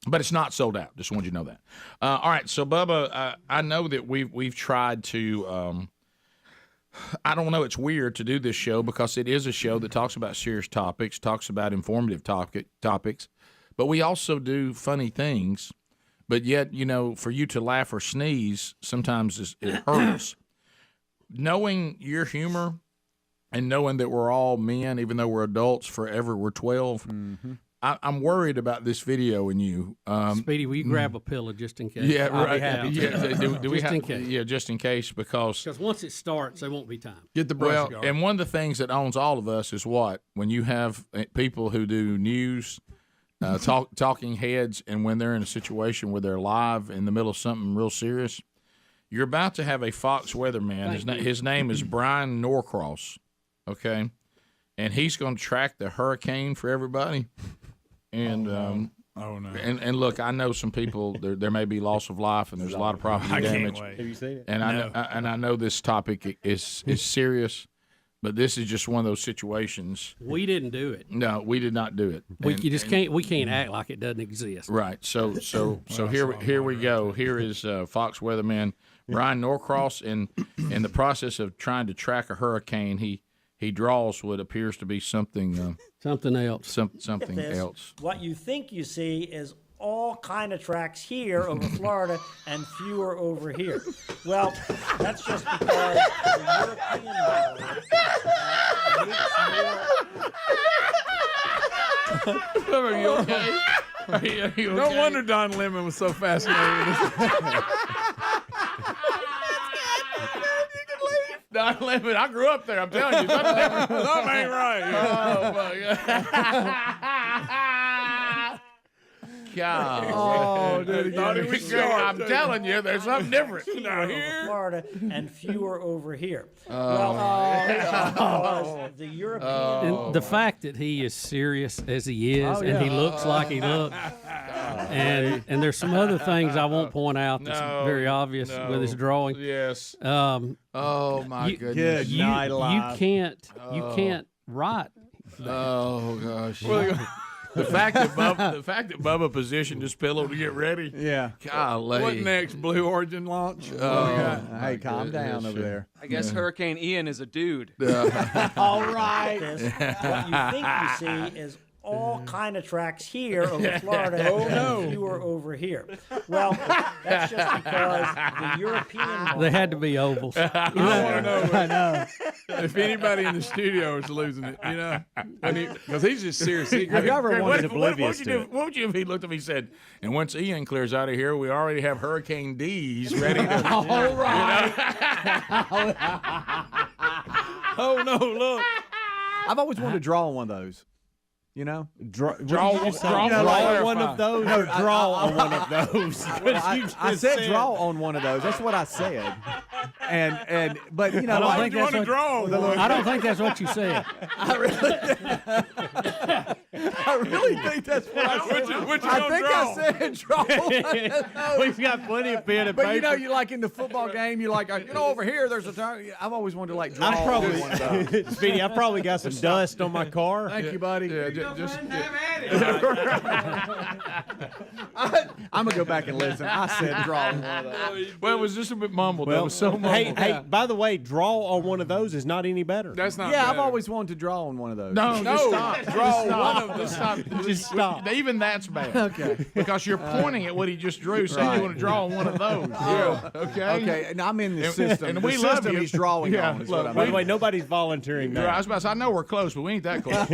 But it's not sold out. Just wanted you to know that. All right. So Bubba, I know that we've tried to. I don't know. It's weird to do this show because it is a show that talks about serious topics, talks about informative topics, but we also do funny things. But yet, for you to laugh or sneeze, sometimes it hurts. Knowing your humor and knowing that we're all men, even though we're adults forever, we're 12. Mm-hmm. I'm worried about this video and you. Speedy, will you grab a pillow just in case? Yeah, right. In case. Yeah, just in case, because once it starts, there won't be time. Get the brush guard. And one of the things that owns all of us is what? When you have people who do news, talking heads, and when they're in a situation where they're live in the middle of something real serious, you're about to have a Fox weatherman. His name is Brian Norcross, okay? And he's going to track the hurricane for everybody. And no. And look, I know some people. There may be loss of life, and there's a lot of property damage. Have you seen it? And I know this topic is serious, but this is just one of those situations. We didn't do it. No, we did not do it. We can't act like it doesn't exist. Right. So here we go. Here is Fox weatherman Brian Norcross. In the process of trying to track a hurricane, he draws what appears to be something else. Something else. What you think you see is all kind of tracks here over Florida and fewer over here. Well, that's just because the European makes more. Are you okay? Are you okay? No wonder Don Lemon was so fascinated with this. Don Lemon, I grew up there. I'm telling you, something different. Something ain't right. Oh my God! Oh, dude, I'm telling you, there's something different. Over Florida and fewer over here. The European. And the fact that he is serious as he is, and he looks like he looks, and there's some other things I won't point out that's very obvious with his drawing. Yes. Oh my goodness! You can't write. Oh gosh. The fact that Bubba positioned his pillow to get ready. Yeah. Golly. What next? Blue Origin launch? Hey, calm down over there. I guess Hurricane Ian is a dude. All right. What you think you see is all kind of tracks here over Florida and fewer over here. Well, that's just because the European. They had to be ovals. I want to know. I know. If anybody in the studio is losing it, because he's just serious. Have you ever wanted oblivious to it? What would you if he looked at me and said, and once Ian clears out of here, we already have Hurricane D's ready to. All right. Oh, no, look. I've always wanted to draw on one of those. Draw on one of those. No, draw on one of those. I said draw on one of those. That's what I said. But you know, I don't like, think that's what, I don't think that's what you said. I really think that's what I said. I said draw. We've got plenty of pen and But paper. you know, you like in the football game, you like, over here, there's a time. I've always wanted to like draw. I'm probably one of those. Speedy. I've probably got some dust on my car. Thank you, buddy. Yeah, I'm gonna go back and listen. I said draw one of those. Well, it was just a bit mumbled. Well, That was so mumbled. hey, by the way, draw on one of those is not any better. That's not. Yeah, better. I've always wanted to draw on one of those. No, just stop. Draw Just one stop. of Just stop. Just stop. Even that's bad. Okay. Because you're pointing at what he just drew, saying you want to draw on one of those. Yeah. Okay. Okay, and I'm in the system. And the we love system you. he's drawing Yeah, on. Is look, what By I'm the way, nobody's volunteering I now. was about to say, I know we're close, but we ain't that close.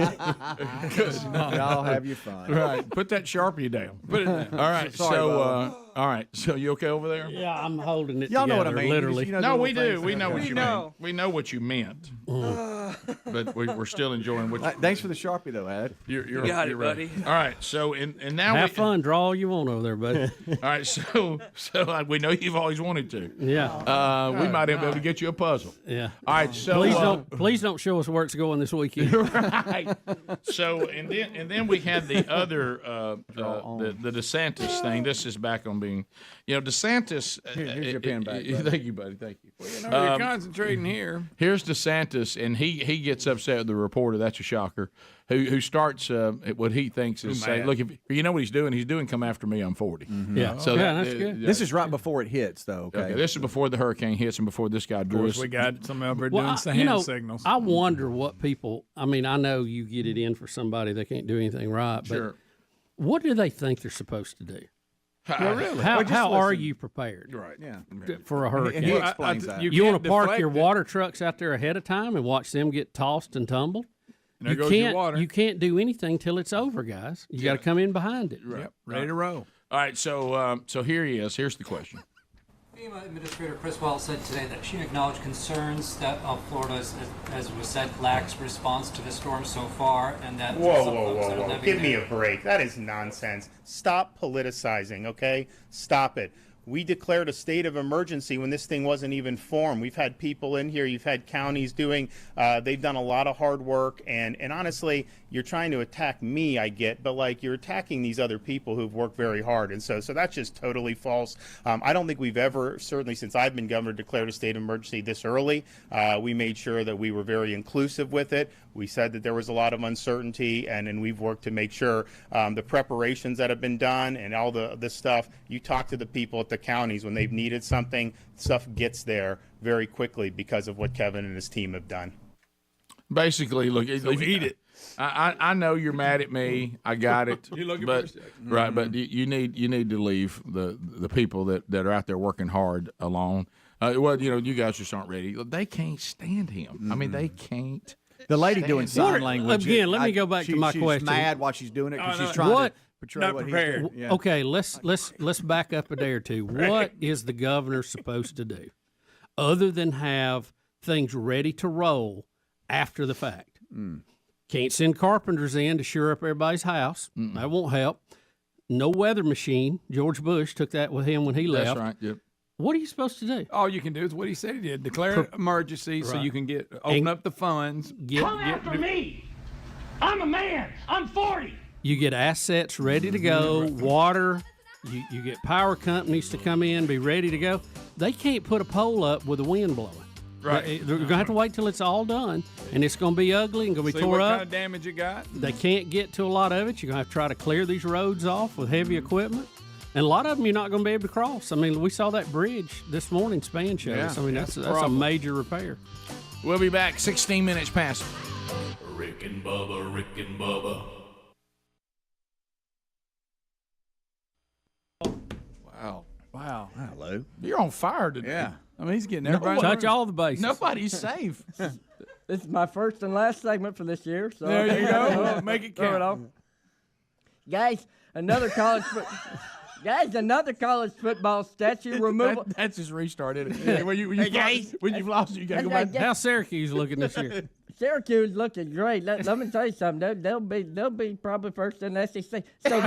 Y'all have your fun. Right. Put that Sharpie down. Put it down. All right. Sorry, all right. So you okay over there? Yeah, I'm holding it Y'all know what I together, mean. literally. You know, No, the we little do. things. We know Okay. what you mean. We know what you meant. But we're still enjoying what you Thanks for the Sharpie, though, Ed. You're got it, you're right. buddy. All right. So and now Have fun, draw all you want over there, buddy. All right. So we know you've always wanted to. Yeah. We might be able to get you a puzzle. Yeah. All right. So please don't show us where it's going this weekend. right. So and then we had the other the DeSantis thing. This is back on being, DeSantis. Here's your pen back. Thank you, buddy. Thank you. Well, you're concentrating here. Here's DeSantis, and he gets upset with the reporter. That's a shocker. Who starts what he thinks is saying, look, if you know what he's doing, come after me. I'm 40. Mm-hmm. Yeah. So that's good. This is right before it hits, though. Okay. This is before the hurricane hits and before this guy Of drew course, us. we got some of them doing Well, some hand signals. I wonder what people. I mean, I know you get it in for somebody that can't do anything right, but Sure. what do they think they're supposed to do? Well, really? How are you prepared? Right. Yeah. For a hurricane? And he explains that. You want to park your deflect it. water trucks out there ahead of time and watch them get tossed and tumbled? And there goes your water. You can't do anything till it's over, guys. You got to come in behind it. Right. Yep, ready to roll. All right. So here he is. Here's the question. FEMA Administrator Chris Wells said today that she acknowledged concerns that Florida, as was said, lacks response to the storm so far, and that Whoa. Give me a break. That is nonsense. Stop politicizing, okay? Stop it. We declared a state of emergency when this thing wasn't even formed. We've had people in here, you've had counties doing, they've done a lot of hard work, and honestly, you're trying to attack me, I get, but like you're attacking these other people who've worked very hard, and so that's just totally false. I don't think we've ever, certainly since I've been governor, declared a state of emergency this early. We made sure that we were very inclusive with it. We said that there was a lot of uncertainty, and we've worked to make sure the preparations that have been done and all this stuff, you talk to the people at the counties when they've needed something, stuff gets there very quickly because of what Kevin and his team have done. Basically, look, eat it. I know you're mad at me. I got it. You're looking but, for a second. Right, but you need to leave the people that are out there working hard alone. You guys just aren't ready. They can't stand him. I mean, they can't. The lady doing sign language. Again, let me go back to my question. She's mad while she's doing it because she's trying to portray Not what prepared. he's doing. Yeah. Okay, let's back up a day or two. What is the governor supposed to do other than have things ready to roll after the fact? Can't send carpenters in to shore up everybody's house. That won't help. No weather machine. George Bush took that with him when he left. That's right. Yep. What are you supposed to do? All you can do is what he said he did: declare an emergency so you can open up the funds. Come after me. I'm a man. I'm 40. You get assets ready to go, water. You get power companies to come in, be ready to go. They can't put a pole up with the wind blowing. Right. They're going to have to wait till it's all done, and it's going to be ugly and going to be See tore what up. kind of damage it got. They can't get to a lot of it. You're going to have to try to clear these roads off with heavy equipment. And a lot of them you're not going to be able to cross. I mean, we saw that bridge this morning, Span showed us. I mean, that's a major repair. We'll be back 16 minutes past. Rick and Bubba, Rick and Bubba. Wow. Hello. You're on fire today. Yeah. I mean, he's getting everybody. Touch all the bases. Nobody's safe. This is my first and last segment for this year. So There you go. Make it throw count. it off. Guys, another college football statue removal. That's just restarted. When you've lost, you got to go back. How's Syracuse looking this year? Syracuse looking great. Let me tell you something. They'll be probably first in the SEC. So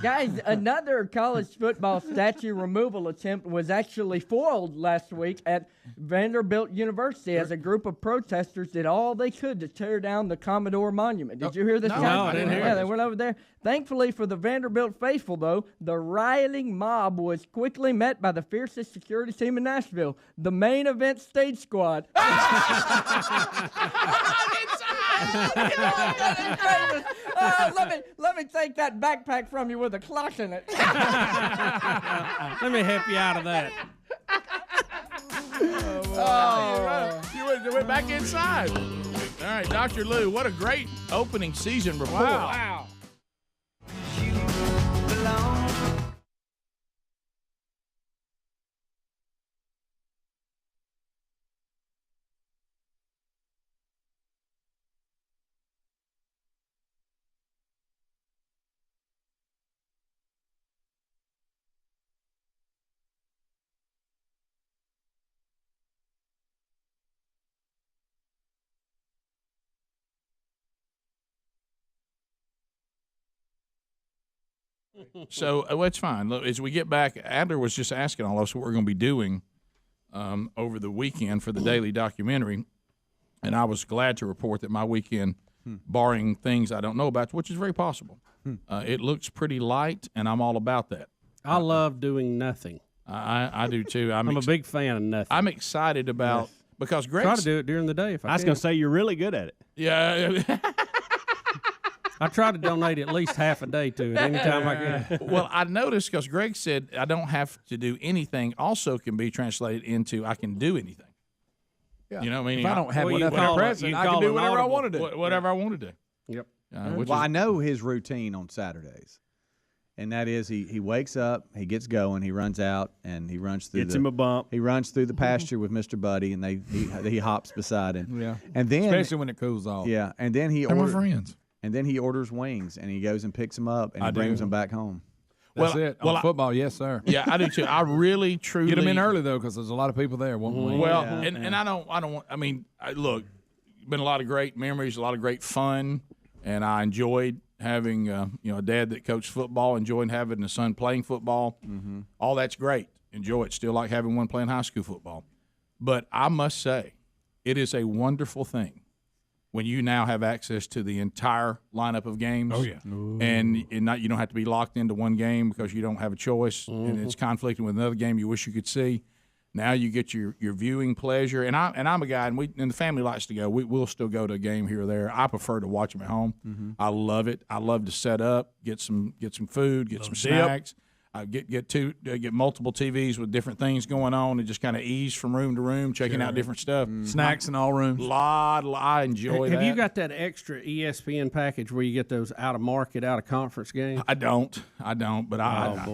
guys, another college football statue removal attempt was actually foiled last week at Vanderbilt University as a group of protesters did all they could to tear down the Commodore Monument. Did you hear this? No, I didn't hear Yeah, this. they went over there. Thankfully for the Vanderbilt faithful, though, the rioting mob was quickly met by the fiercest security team in Nashville, the main event stage squad. Let me take that backpack from you with a clock in it. Let me help you out of that. You went back inside. All right, Dr. Lou, what a great opening season report. Wow. So it's fine. Look, as we get back, Adler was just asking all of us what we're going to be doing over the weekend for the daily documentary, and I was glad to report that my weekend, barring things I don't know about, which is very possible, it looks pretty light, and I'm all about that. I love doing nothing. I do too. I'm a big fan of nothing. I'm excited about because Greg try to do it during the day if I can. I was going to say you're really good at it. Yeah. I try to donate at least half a day to it anytime I can. Well, I noticed because Greg said I don't have to do anything also can be translated into I can do anything. Yeah. You know what I mean? If I don't have whatever present, I can do whatever I want to do. Whatever I want to do. Yep. I know his routine on Saturdays, and that is he wakes up, he gets going, he runs out, and he runs through Gets him a bump. He runs through the pasture with Mr. Buddy, and he hops beside him. Yeah. And then especially when it cools off. Yeah, and then he They're my friends. And then he orders wings, and he goes and picks them up, and he brings them back home. That's it. On football, yes, sir. Yeah, I do too. I really, truly get them in early though, because there's a lot of people there wanting wings. Well, and I don't want. I mean, look, been a lot of great memories, a lot of great fun, and I enjoyed having a dad that coached football, enjoyed having a son playing football. Mm-hmm. All that's great. Enjoy it. Still like having one playing high school football. But I must say, it is a wonderful thing when you now have access to the entire lineup of games. Oh, yeah. And you don't have to be locked into one game because you don't have a choice, and it's conflicting with another game you wish you could see. Now you get your viewing pleasure, and I'm a guy, and the family likes to go. We'll still go to a game here or there. I prefer to watch them at home. Mm-hmm. I love it. I love to set up, get some food, get some snacks. Get multiple TVs with different things going on, and just kind of ease from room to room, checking out different stuff. Snacks in all rooms. I enjoy that. Have you got that extra ESPN package where you get those out of market, out of conference games? I don't. But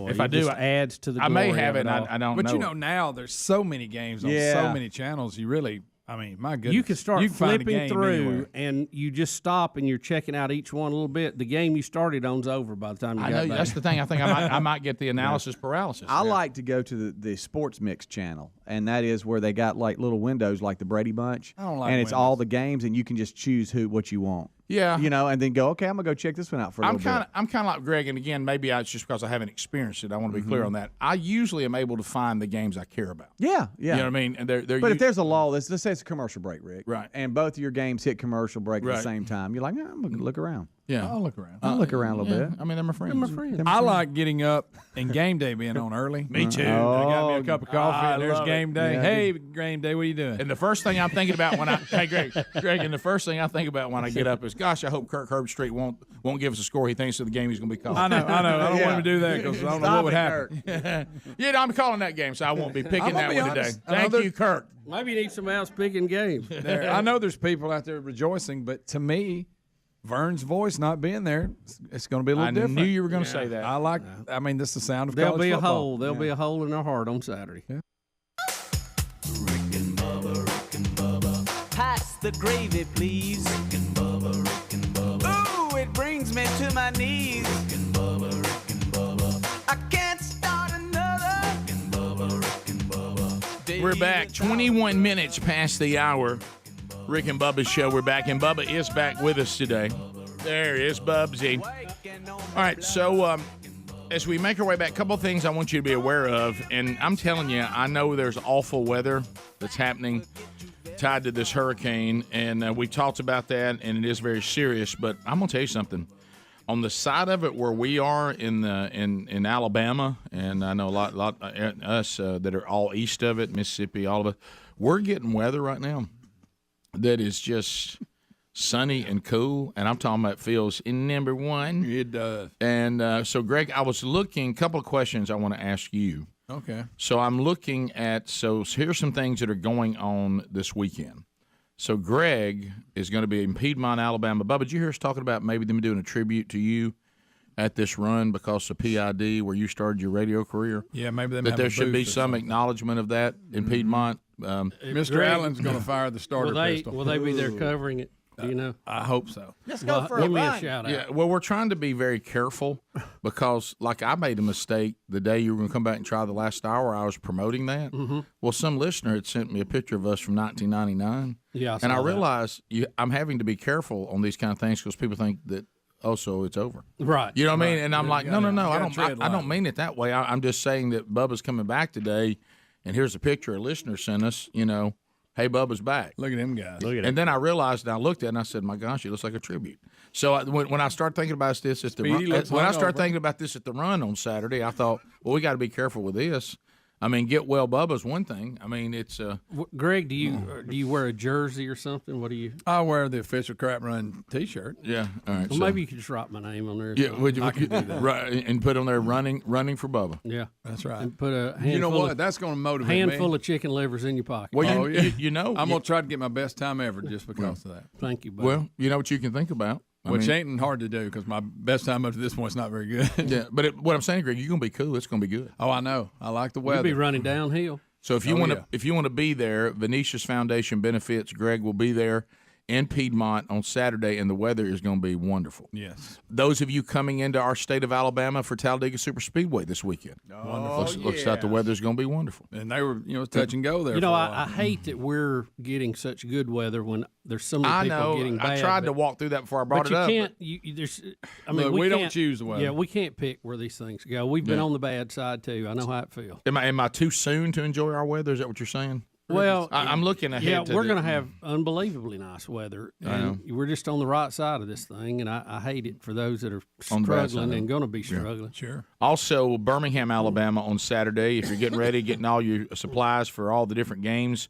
if I do, it adds to the. I may have it. I don't know. But now there's so many games on so many channels. You really. I mean, my goodness. You can start find a flipping game through, anywhere. and you just stop, and you're checking out each one a little bit. The game you started on's over by the time you I got know back. that's the thing. I think I might get the analysis paralysis. I like to go to the Sports Mix channel, and that is where they got like little windows like the Brady Bunch. I don't like and it's windows. all the games, and you can just choose what you want. Yeah. And then go, okay, I'm going to go check this one out for a little bit. I'm kind of like Greg, and again, maybe it's just because I haven't experienced it. I want to be clear on that. I usually am able to find the games I care about. Yeah. You know what I mean? And but if there's a lull, let's say it's a commercial break, Rick. Right. And both of your games hit commercial break at the same time. You're like, I'm going to look around. Yeah. I'll look around. I'll look around a little bit. I mean, they're my friends. I like getting up and game day being on early. Me too. I got me a cup of coffee, and there's game day. Yeah. Hey, game day, what are you doing? And the first thing I'm thinking about when Greg, and the first thing I think about when I get up is, gosh, I hope Kirk Herbstreit won't give us a score he thinks of the game he's going to be calling. I know. I don't want him to do that because I don't know what would happen. I'm calling that game, so I won't be picking that one today. Thank you, Kirk. Maybe you need some else picking games. I know there's people out there rejoicing, but to me, Vern's voice not being there, it's going to be a little different. I knew you were going to say that. I mean, this is the sound of There'll college be football. a hole. There'll be a hole in their heart on Saturday. Yeah. Rick and Bubba. Pass the gravy, please. Rick and Bubba. Ooh, it brings me to my knees. Rick and Bubba. I can't start another. Rick and Bubba. We're back 21 minutes past the hour. Rick and Bubba's show. We're back, and Bubba is back with us today. There is Bubsy. All right, so as we make our way back, a couple of things I want you to be aware of. And I'm telling you, I know there's awful weather that's happening tied to this hurricane, and we talked about that, and it is very serious. But I'm going to tell you something. On the side of it where we are in Alabama, and I know a lot us that are all east of it, Mississippi, all of it, we're getting weather right now that is just sunny and cool, and I'm talking about feels in number one. It does. And so, Greg, I was looking, a couple of questions I want to ask you. Okay. So I'm looking at, so here's some things that are going on this weekend. So Greg is going to be in Piedmont, Alabama. Bubba, did you hear us talking about maybe them doing a tribute to you at this run because of PID, where you started your radio career? Yeah, maybe them that have there a should be booth or some something. acknowledgement of that in Piedmont. Mr. Greg, Allen's going to fire the starter pistol. Will they be there covering it? Do you know? I hope so. Let's go for a give me a run. shout out. Yeah, well, we're trying to be very careful because, like, I made a mistake the day you were going to come back and try the last hour. I was promoting that. Mm-hmm. Well, some listener had sent me a picture of us from 1999. Yeah, and I saw that. realized I'm having to be careful on these kind of things because people think that, oh, so it's over. Right. You know what I mean? Right. And I'm You like, gotta- no, you I gotta tread don't mean it that way. I'm just saying that Bubba's coming back today, and here's a picture a listener sent us, hey, Bubba's back. Look at them guys. And then I realized, and I looked at it, and I said, my gosh, it looks like a tribute. So when I start thinking about this at the Speedy run, looks when I start hungover. thinking about this at the run on Saturday, I thought, well, we got to be careful with this. I mean, get well Bubba's one thing. I mean, it's Greg, do you wear a jersey or something? What do you? I wear the official Crap Run T-shirt. yeah. All right. Well, so, maybe you could just write my name on there. or yeah, something. would you, I can do that. right, and put on there running for Bubba. Yeah, That's right. and put a handful You know what? Of, That's going to motivate handful me. of chicken livers in your pocket. Well, yeah. you know, I'm going to try to get my best time ever just because of that. Thank you, buddy. well, you know what you can think about. I Which mean, ain't hard to do because my best time up to this point is not very good. yeah, but what I'm saying, Greg, you're gonna be cool. It's gonna be good. Oh, I know. I like the You'll weather. be running downhill. So if you Oh, want to, yeah. if you want to be there, Venetia's Foundation benefits. Greg will be there in Piedmont on Saturday, and the weather is going to be wonderful. Yes. Those of you coming into our state of Alabama for Talladega Super Speedway this weekend, looks like the weather's going to be wonderful. And they were, touch and go there. You know, for a while. I hate that we're getting such good weather when there's so many I people know. getting bad. I tried to but- walk through that before I brought But it you up. can't. There's. I mean, Look, we we don't can't- choose the weather. Yeah, we can't pick where these things go. We've been Yeah. on the bad side too. I know how it feels. Am I too soon to enjoy our weather? Is that what you're saying? Well, I'm looking ahead. yeah, to we're the- going to have unbelievably nice weather, and we're just on the right side of this thing. And I hate it for those that are On the bad side struggling of and it. going to be struggling. Sure. Also, Birmingham, Alabama on Saturday. If you're getting ready, getting all your supplies for all the different games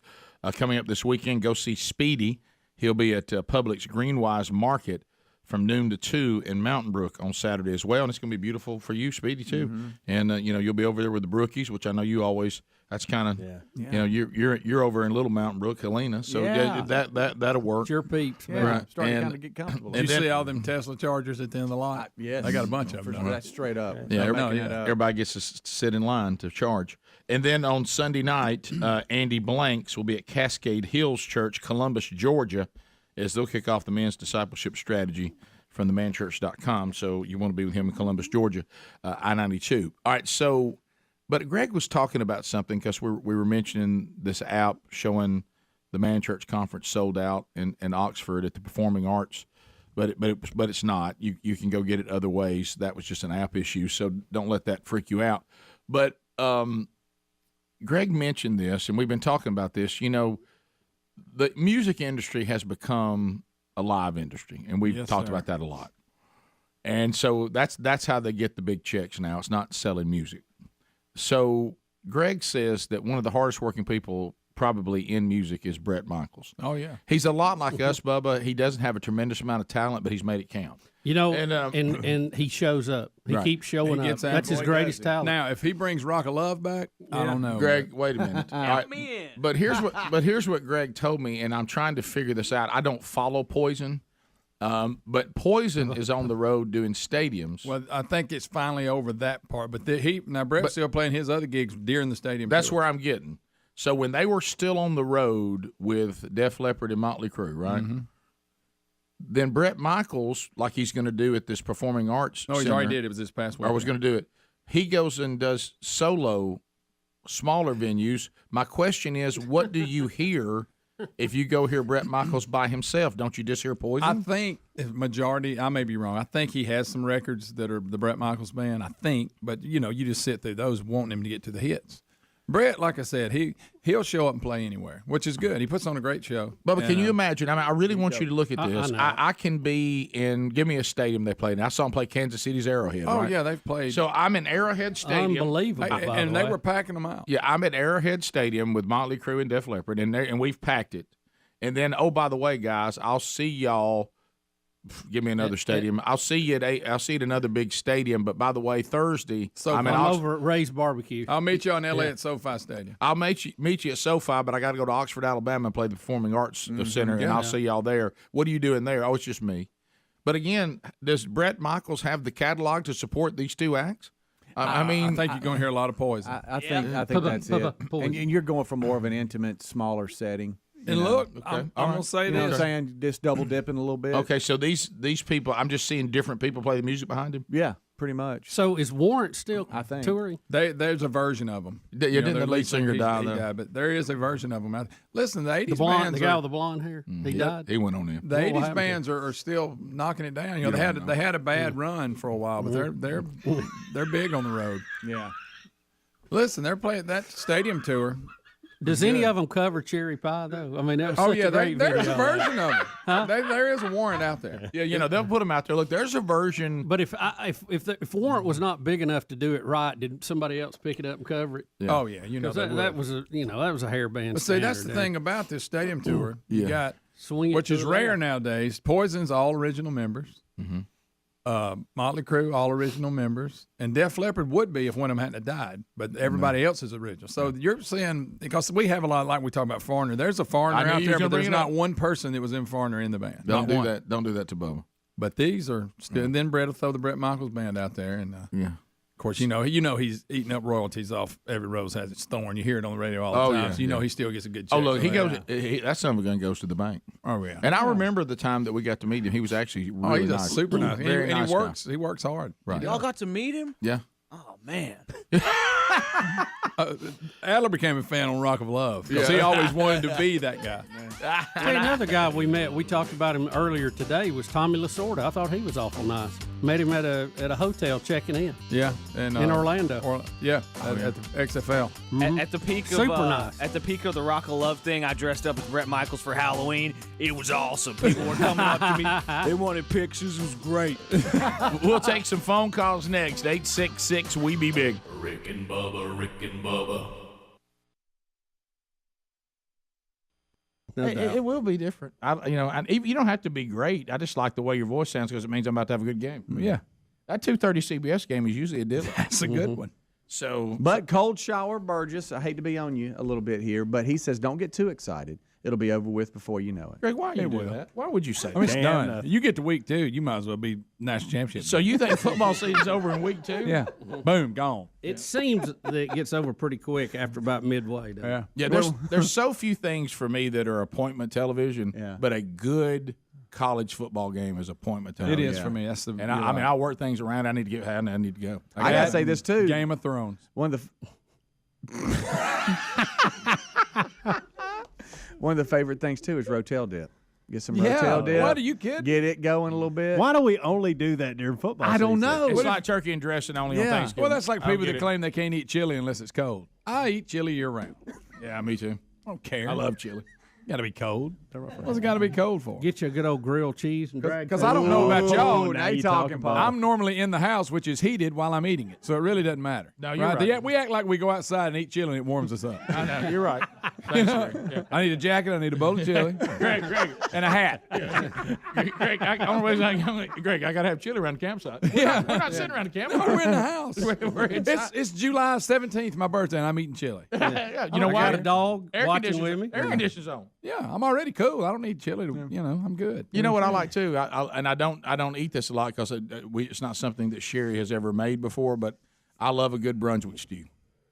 coming up this weekend, go see Speedy. He'll be at Publix Greenwise Market from noon to 2 in Mountain Brook on Saturday as well. And it's going to be beautiful for you, Speedy, too. Mm-hmm. And, you'll be over there with the Brookies, which I know you always – that's kind of you're over in Little Mountain Brook, Helena. So Yeah. that'll work. It's your peeps, Yeah, man. Right. starting to And- kind of get comfortable. Did you then- see all them Tesla chargers at the end of the lot? Yes. They got a bunch of For them. sure. That's straight up. Yeah, I'm everybody, backing that up. everybody gets to sit in line to charge. And then on Sunday night, Andy Blanks will be at Cascade Hills Church, Columbus, Georgia, as they'll kick off the men's discipleship strategy from themanchurch.com. So you want to be with him in Columbus, Georgia, I-92. All right, so, but Greg was talking about something because we were mentioning this app showing the Man Church Conference sold out in Oxford at the Performing Arts. But it's not. You can go get it other ways. That was just an app issue, so don't let that freak you out. But Greg mentioned this, and we've been talking about this. The music industry has become a live industry, and we've talked about that a lot. And so that's how they get the big checks now. It's not selling music. So Greg says that one of the hardest working people probably in music is Bret Michaels. Oh, yeah. He's a lot like us, Bubba. He doesn't have a tremendous amount of talent, but he's made it count. And he shows up. He Right. keeps showing He up. gets out. That's his Boy, greatest talent. Now, if he brings Rock of Love back, I don't know. Greg, wait a minute. All right. But here's what Greg told me, and I'm trying to figure this out. I don't follow Poison, but Poison is on the road doing stadiums. Well, I think it's finally over that part. But Brett's still playing his other gigs during the stadium. That's tour. where I'm getting. So when they were still on the road with Def Leppard and Motley Crue, right? Mm-hmm. Then Bret Michaels, like he's going to do at this Performing Arts No, he Center, already did. It was this past week. or was going to do it. He goes and does solo, smaller venues. My question is, what do you hear if you go hear Bret Michaels by himself, don't you just hear Poison? I think majority. I may be wrong. I think he has some records that are the Bret Michaels band. I think, but you just sit through those wanting him to get to the hits. Bret, like I said, he'll show up and play anywhere, which is good. He puts on a great show. Bubba, can you imagine? I mean, I really want you to look at this. I can be in. Give me a stadium they played in. I saw them play Kansas City's Arrowhead. Oh right? yeah, they've played. So I'm in Arrowhead Stadium. Unbelievable, and they were packing them out. Yeah, I'm at Arrowhead Stadium with Motley Crue and Def Leppard, and we've packed it. And then, oh, by the way, guys, I'll see y'all. Give me another stadium. I'll see you I'll see you at another big stadium. But by the way, Thursday, I'm over at Ray's Barbecue. I'll meet you in L.A. at SoFi Stadium. I'll meet you at SoFi, but I got to go to Oxford, Alabama, and play the Performing Arts Center, and I'll see y'all there. What are you doing there? Oh, it's just me. But again, does Bret Michaels have the catalog to support these two acts? I mean, I think you're going to hear a lot of Poison. I think that's it. And you're going for more of an intimate, smaller setting. And look, I'm going to say this. You know what I'm saying? Just double dipping a little bit. Okay, so these people, I'm just seeing different people play the music behind him? Yeah, pretty much. So is Warrant still touring? There's a version of them. Didn't the lead singer die, though? He died, but there is a version of them. Listen, the 80s bands. The guy with the blonde hair, he died? He went on there. The 80s bands are still knocking it down. They had a bad run for a while, but they're big on the road. Yeah. Listen, they're playing that stadium tour. Does any of them cover Cherry Pie, though? I mean, that was such a great video. There's a version of it. Huh? There is a Warrant out there. Yeah, they'll put them out there. Look, there's a version. But if Warrant was not big enough to do it right, did somebody else pick it up and cover it? Yeah. Oh yeah, that was a hairband. But see, that's the thing about this stadium tour. You got Swing it, which is rare nowadays. Poison's all original members. Mm-hmm. Motley Crue, all original members, and Def Leppard would be if one of them hadn't died, but everybody else is original. So you're saying, because we have a lot, like we talk about Foreigner, there's a Foreigner out there, but there's not one person that was in Foreigner in the band. Don't do that. Don't do that to Bubba. But these are still, and then Brett will throw the Bret Michaels band out there, and of course, you know he's eating up royalties off Every Rose Has Its Thorn. You hear it on the radio all the time. So you know he still gets a good check. Oh, look, that son of a gun goes to the bank. Oh, yeah. And I remember the time that we got to meet him. He was actually really he's nice. a super nice. Very nice guy. He works hard. Right. Y'all got to meet him? Yeah. Oh, man. Adler became a fan on Rock of Love because he always wanted to be that guy. Another guy we met, we talked about him earlier today, was Tommy Lasorda. I thought he was awful nice. Met him at a hotel checking in. Yeah, and in Orlando. At the XFL. Mm-hmm. At the peak of super nice. At the peak of the Rock of Love thing, I dressed up as Bret Michaels for Halloween. It was awesome. People were coming up to me. They wanted pictures. It was great. We'll take some phone calls next. 866 We Be Big. Rick and Bubba, Rick and Bubba. It will be different. You don't have to be great. I just like the way your voice sounds because it means I'm about to have a good game. Yeah. That 2:30 CBS game is usually a deal. That's a good one. But Cold Shower Burgess, I hate to be on you a little bit here, but he says don't get too excited. It'll be over with before you know it. Greg, why you do that? Why would you say that? It's done. You get to week 2, you might as well be national championship. So you think football season's over in week 2? Yeah. Boom, gone. It seems that it gets over pretty quick after about midway. Yeah. There's so few things for me that are appointment television, but a good college football game is appointment television. It is for me. That's the. And I work things around. I need to go. I gotta say this too. Game of Thrones. One of the favorite things too is Rotel dip. Get some Rotel dip. What are you kidding? Get it going a little bit. Why do we only do that during football season? I don't know. It's like turkey and dressing only on Thanksgiving. Well, that's like people that claim they can't eat chili unless it's cold. I eat chili year round. Yeah, me too. I don't care. I love chili. Got to be cold. What's it got to be cold for? Get you a good old grilled cheese and drag. Because I don't know about y'all. Now you talking about. I'm normally in the house, which is heated while I'm eating it, so it really doesn't matter. No, you're right. We act like we go outside and eat chili and it warms us up. I know. You're right. Thanks, Greg. I need a jacket. I need a bowl of chili. Greg, and a hat. Greg, I got to have chili around the campsite. We're not sitting around the campsite. We're in the house. We're inside. It's July 17th, my birthday, and I'm eating chili. You know why? I got a dog watching with me. Air conditioning's on. Yeah, I'm already cool. I don't need chili. I'm good. You know what I like too, I don't eat this a lot because it's not something that Sherry has ever made before. But I love a good Brunswick stew.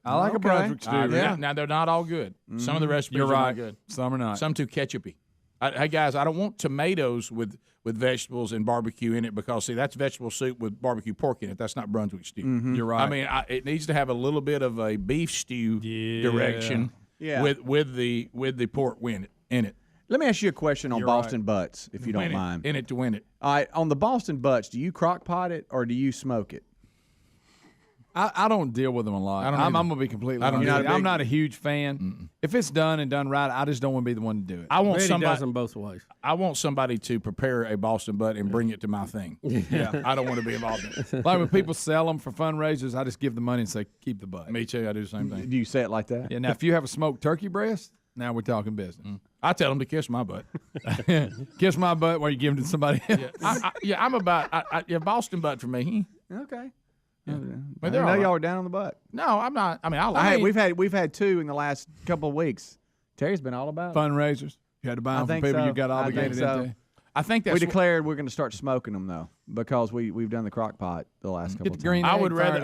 I like a Brunswick stew. Now they're not all good. Some of the recipes are not good. Some are not. Some too ketchupy. Hey guys, I don't want tomatoes with vegetables and barbecue in it because see that's vegetable soup with barbecue pork in it. That's not Brunswick stew. Mm-hmm. You're right. I mean, it needs to have a little bit of a beef stew direction. Yeah. With the pork in it. In it. Let me ask you a question on You're Boston right. Butts, if you don't Win it. mind. In it to win it. All right, on the Boston Butts, do you crock pot it or do you smoke it? I don't deal with them a lot. I'm going to be completely honest. I'm not a huge fan. Mm-mm. If it's done and done right, I just don't want to be the one to do it. I want Reddy somebody does them both ways. I want somebody to prepare a Boston butt and bring it to my thing. Yeah. I don't want to be involved in it. Like when people sell them for fundraisers, I just give the money and say, keep the butt. Me too. I do the same thing. Do you say it like that? Yeah. Now, if you have a smoked turkey breast, now we're talking business. I tell them to kiss my butt. Kiss my butt while you give it to somebody else. I'm about Boston butt for me. Okay. But I know y'all are down on the butt. No, I'm not. I mean, I like it. We've had 2 in the last couple of weeks. Terry's been all about it. Fundraisers. You had to buy them from people you got obligated into. I think that's we declared we're going to start smoking them though because we've done the crock pot the last couple of times.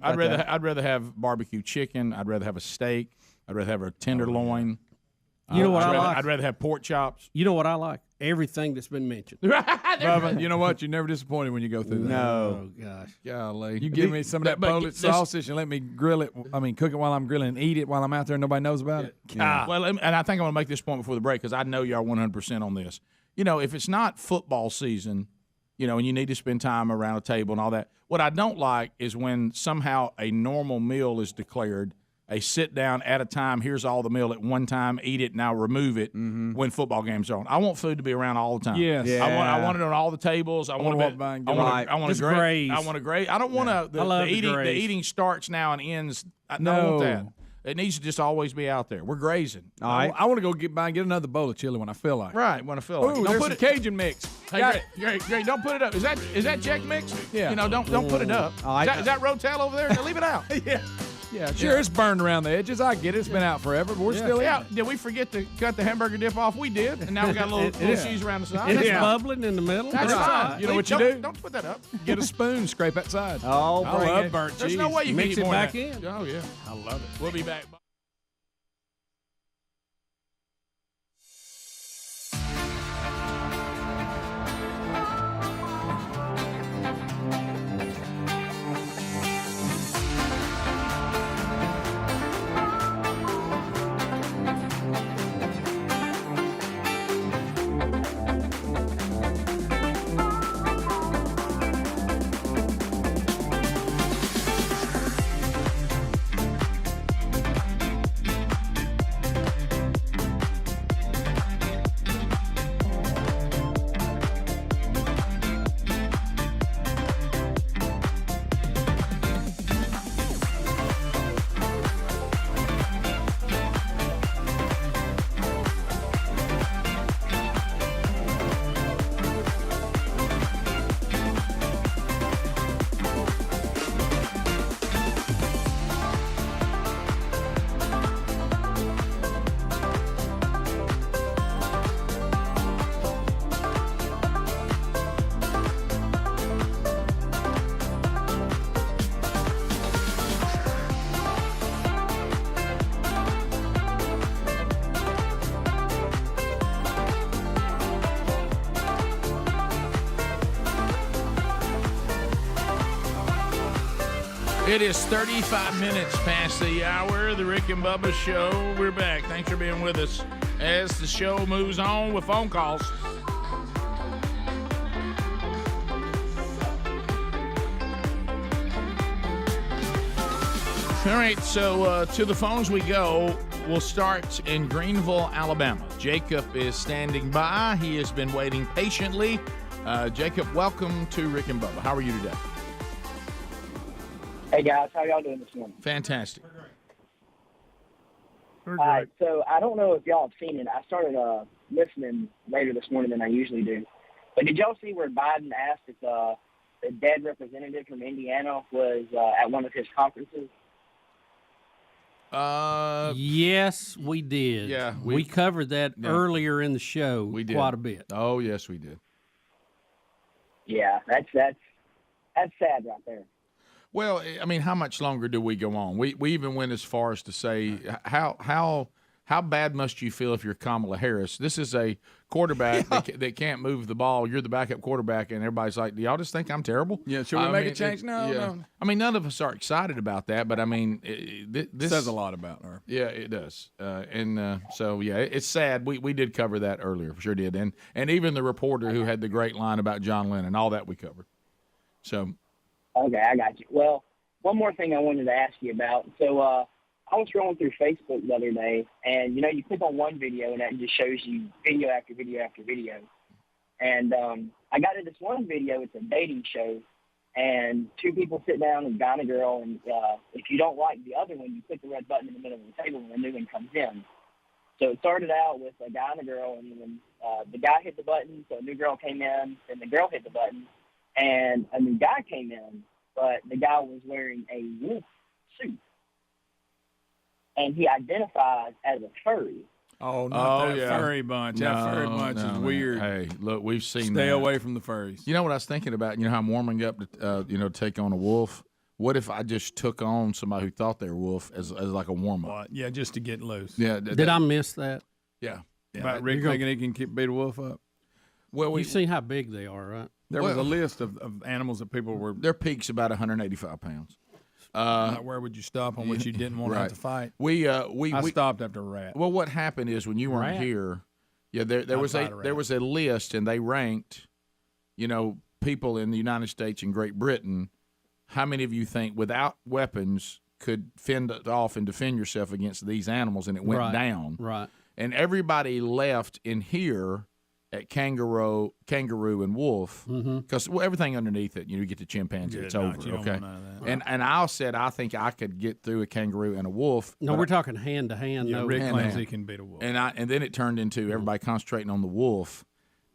I'd rather have barbecue chicken. I'd rather have a steak. I'd rather have a tenderloin. You know what I like? I'd rather have pork chops. You know what I like? Everything that's been mentioned. Bubba, you know what? You're never disappointed when you go through that. No. Oh, gosh. Golly. You give me some of that Polish sausage and let me grill it. I mean, cook it while I'm grilling and eat it while I'm out there and nobody knows about it. Yeah. Well, and I think I want to make this point before the break because I know you are 100% on this. You know, if it's not football season, you know, and you need to spend time around a table and all that, what I don't like is when somehow a normal meal is declared a sit down at a time. Here's all the meal at one time. Eat it now. Remove it when football games are on. I want food to be around all the time. Yes. Yeah. I want it on all the tables. I want to walk by and get I want Just a graze. graze. I want a graze. I don't want to. I love the eating. The graze. eating starts now and ends. I don't No. want that. It needs to just always be out there. We're grazing. All right. I want to go get by and get another bowl of chili when I feel like it. Right, when I feel like it. Ooh, Don't there's put some it- Cajun mix. Hey, great. Don't put it up. Is that Jack mix? Yeah. You know, don't put it up. Is that Rotel over there? Leave it out. Yeah, sure, it's burned around the edges. I get it. It's been out forever, but we're still in. Yeah. Did we forget to cut the hamburger dip off? We did, and now we got a little cheese around the side. And it's bubbling in the middle. That's fine. You know what you do? Don't put that up. Get a spoon, scrape that side. Oh, I love burnt cheese. There's no way you Mix can eat it more back than that. in. Oh yeah, I love it. we'll be back. It is 35 minutes past the hour of the Rick and Bubba Show. We're back. Thanks for being with us as the show moves on with phone calls. All right, so to the phones we go. We'll start in Greenville, Alabama. Jacob is standing by. He has been waiting patiently. Jacob, welcome to Rick and Bubba. How are you today? Hey, guys. How y'all doing this morning? Fantastic. All right. So I don't know if y'all have seen it. I started listening later this morning than I usually do. But did y'all see where Biden asked if the dead representative from Indiana was at one of his conferences? Yes, we did. Yeah, we covered that earlier in the show. We did quite a bit. Oh, yes, we did. Yeah, that's sad right there. Well, I mean, how much longer do we go on? We even went as far as to say how how bad must you feel if you're Kamala Harris? This is a quarterback that can't move the ball. You're the backup quarterback, and everybody's like, do y'all just think I'm terrible? Yeah, should we make a change? No. I mean, none of us are excited about that, but I mean, this says a lot about her. Yeah, it does. So, it's sad. We did cover that earlier, sure did. And even the reporter who had the great line about John Lennon, all that we covered. So. Okay, I got you. Well, one more thing I wanted to ask you about. So I was scrolling through Facebook the other day, and, you click on one video, and that just shows you video after video after video. And I got into this one video. It's a dating show, and two people sit down, a guy and a girl, and if you don't like the other one, you click the red button in the middle of the table, and a new one comes in. So it started out with a guy and a girl, and then the guy hit the button, so a new girl came in, then the girl hit the button, and a new guy came in, but the guy was wearing a wolf suit. And he identifies as a furry. Oh, not that furry bunch. That furry bunch is weird. Hey, look, we've seen Stay away from the furries. You know what I was thinking about? You know how I'm warming up to, take on a wolf? What if I just took on somebody who thought they were a wolf as like a warm-up? Yeah, just to get loose. Yeah. Did I miss that? Yeah. About Rick thinking he can beat a wolf up? Well, You've seen how big they are, right? There was a list of animals that people were... Their peak's about 185 pounds. Where would you stop on which you didn't want to have to fight? I stopped after a rat. Well, what happened is when you weren't here, there was a list, and they ranked, people in the United States and Great Britain. How many of you think without weapons could fend off and defend yourself against these animals? And it went down. Right. And everybody left in here at kangaroo and wolf, because everything underneath it, you get the chimpanzee, it's over. Okay, and I said I think I could get through a kangaroo and a wolf. No, we're talking hand to hand. Yeah, Rick claims he can beat a wolf. And then it turned into everybody concentrating on the wolf,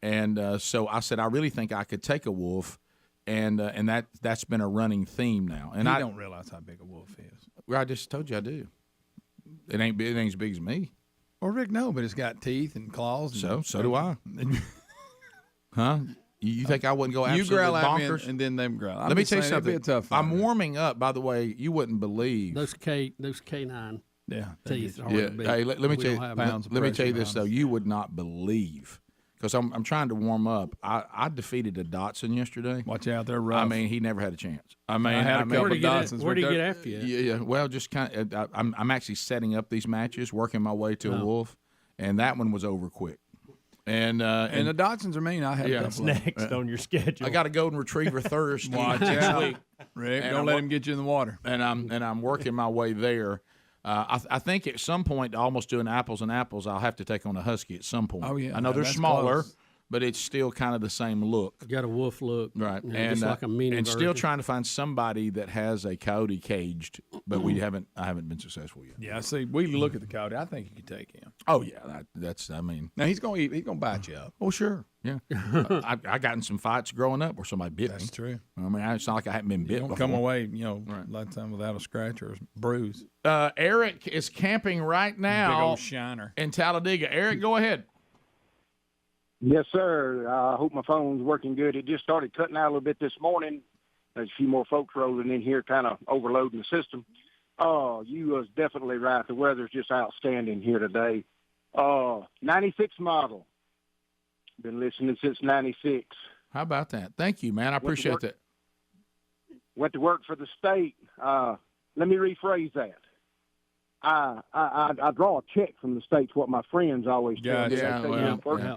and so I said I really think I could take a wolf, and that's been a running theme now. And I don't realize how big a wolf is. Well, I just told you I do. It ain't as big as me. Well, Rick, no, but it's got teeth and claws. So do I. Huh? You think I wouldn't go absolutely bonkers? You growl at me and then them growl. Let me tell you something. It'd be a tough fight. I'm warming up. By the way, you wouldn't believe those canine teeth. Yeah. Hey, let me tell you this though. You would not believe, because I'm trying to warm up. I defeated a Dotson yesterday. Watch out, they're rough. I mean, he never had a chance. I had a couple of Dotsons. Where do you get after you? Yeah. Well, just kind of. I'm actually setting up these matches, working my way to a wolf, and that one was over quick. And the Dotsons are mean. I have What's next on your schedule? I got a golden retriever Thursday next week. Rick, don't let him get you in the water. And I'm working my way there. I think at some point, almost doing apples and apples, I'll have to take on a husky at some point. Oh yeah, I know they're smaller, close. but it's still kind of the same look. You got a wolf look, right? And just like a mini and version. Still trying to find somebody that has a coyote caged, but I haven't been successful yet. Yeah, see, we look at the coyote. I think you could take him. Oh yeah, that's. I mean, now he's gonna eat. He's gonna bite you up. Oh sure, yeah. I got in some fights growing up where somebody bit me. That's true. I mean, it's not like I haven't been bit. You don't before. come away, a lot of time without a scratch or a bruise. Eric is camping right now. Big old shiner in Talladega. Eric, go ahead. Yes, sir. I hope my phone's working good. It just started cutting out a little bit this morning. There's a few more folks rolling in here, kind of overloading the system. Oh, you was definitely right. The weather's just outstanding here today. 96 model. Been listening since 96. How about that? Thank you, man. I appreciate that. Went to work for the state. Let me rephrase that. I draw a check from the state's what my friends always tell me.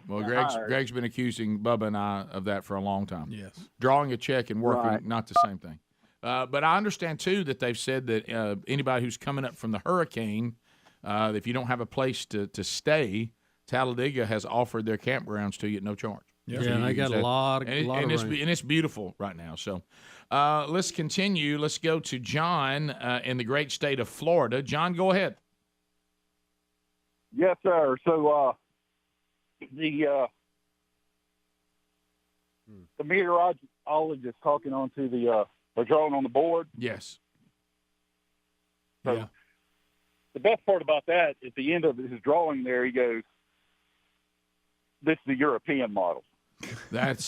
Well, Greg's been accusing Bubba and I of that for a long time. Yes. Drawing a check and working, not the same thing. But I understand, too, that they've said that anybody who's coming up from the hurricane, if you don't have a place to stay, Talladega has offered their campgrounds to you at no charge. Yeah, and they got a lot of and it's beautiful right now. So let's continue. Let's go to John in the great state of Florida. John, go ahead. Yes, sir. So the meteorologist talking onto the drone on the board. Yes. So the best part about that, at the end of his drawing there, he goes, "This is the European model." That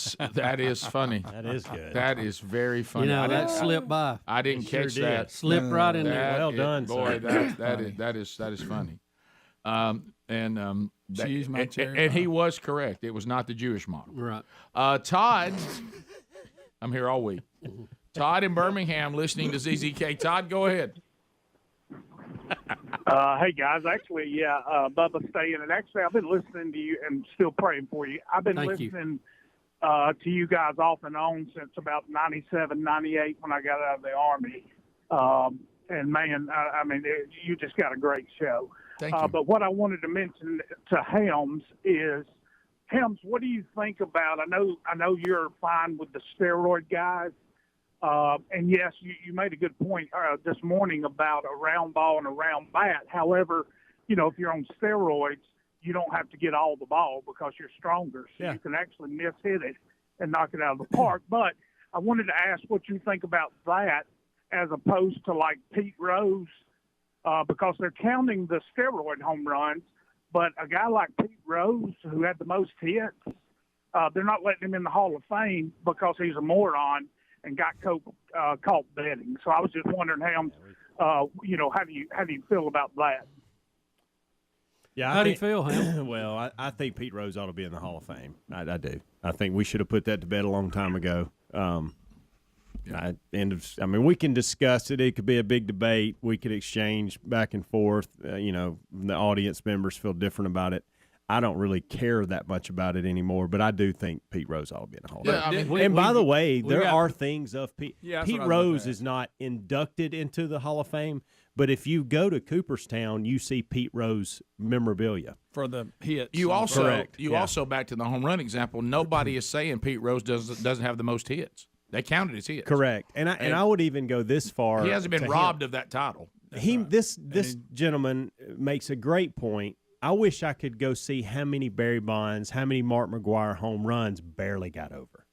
is funny. That is good. That is very funny. That slipped by. I didn't catch that. Slipped right in there. Well done, boy. sir. That is funny. She's my cherry and pie. he was correct. It was not the Jewish model. Right. Todd, I'm here all week. Todd in Birmingham listening to ZZK. Todd, go ahead. Hey guys, actually, Bubba staying, and actually, I've been listening to you and still praying for you. I've been listening to you guys off and on since about 97, 98 when I got out of the Army. And man, I mean, you just got a great show. Thank you. But what I wanted to mention to Helms is, Helms, what do you think about? I know you're fine with the steroid guys. And yes, you made a good point this morning about a round ball and a round bat. However, if you're on steroids, you don't have to get all the ball because you're stronger. So you can actually hit it and knock it out of the park. But I wanted to ask what you think about that as opposed to like Pete Rose, because they're counting the steroid home runs. But a guy like Pete Rose, who had the most hits, they're not letting him in the Hall of Fame because he's a moron and got caught betting. So I was just wondering, Helms, how do you feel about that? Yeah, how do you feel, Helms? Well, I think Pete Rose ought to be in the Hall of Fame. I do. I think we should have put that to bed a long time ago. We can discuss it. It could be a big debate. We could exchange back and forth. The audience members feel different about it. I don't really care that much about it anymore, but I do think Pete Rose ought to be in the Hall of Fame. By the way, there are things of Pete. Yeah, Pete Rose is not inducted into the Hall of Fame, but if you go to Cooperstown, you see Pete Rose memorabilia for the hits. You also back to the home run example. Nobody is saying Pete Rose doesn't have the most hits. They counted his hits. Correct, and I would even go this far. He hasn't been robbed of that title. This gentleman makes a great point. I wish I could go see how many Barry Bonds, how many Mark McGwire home runs barely got over.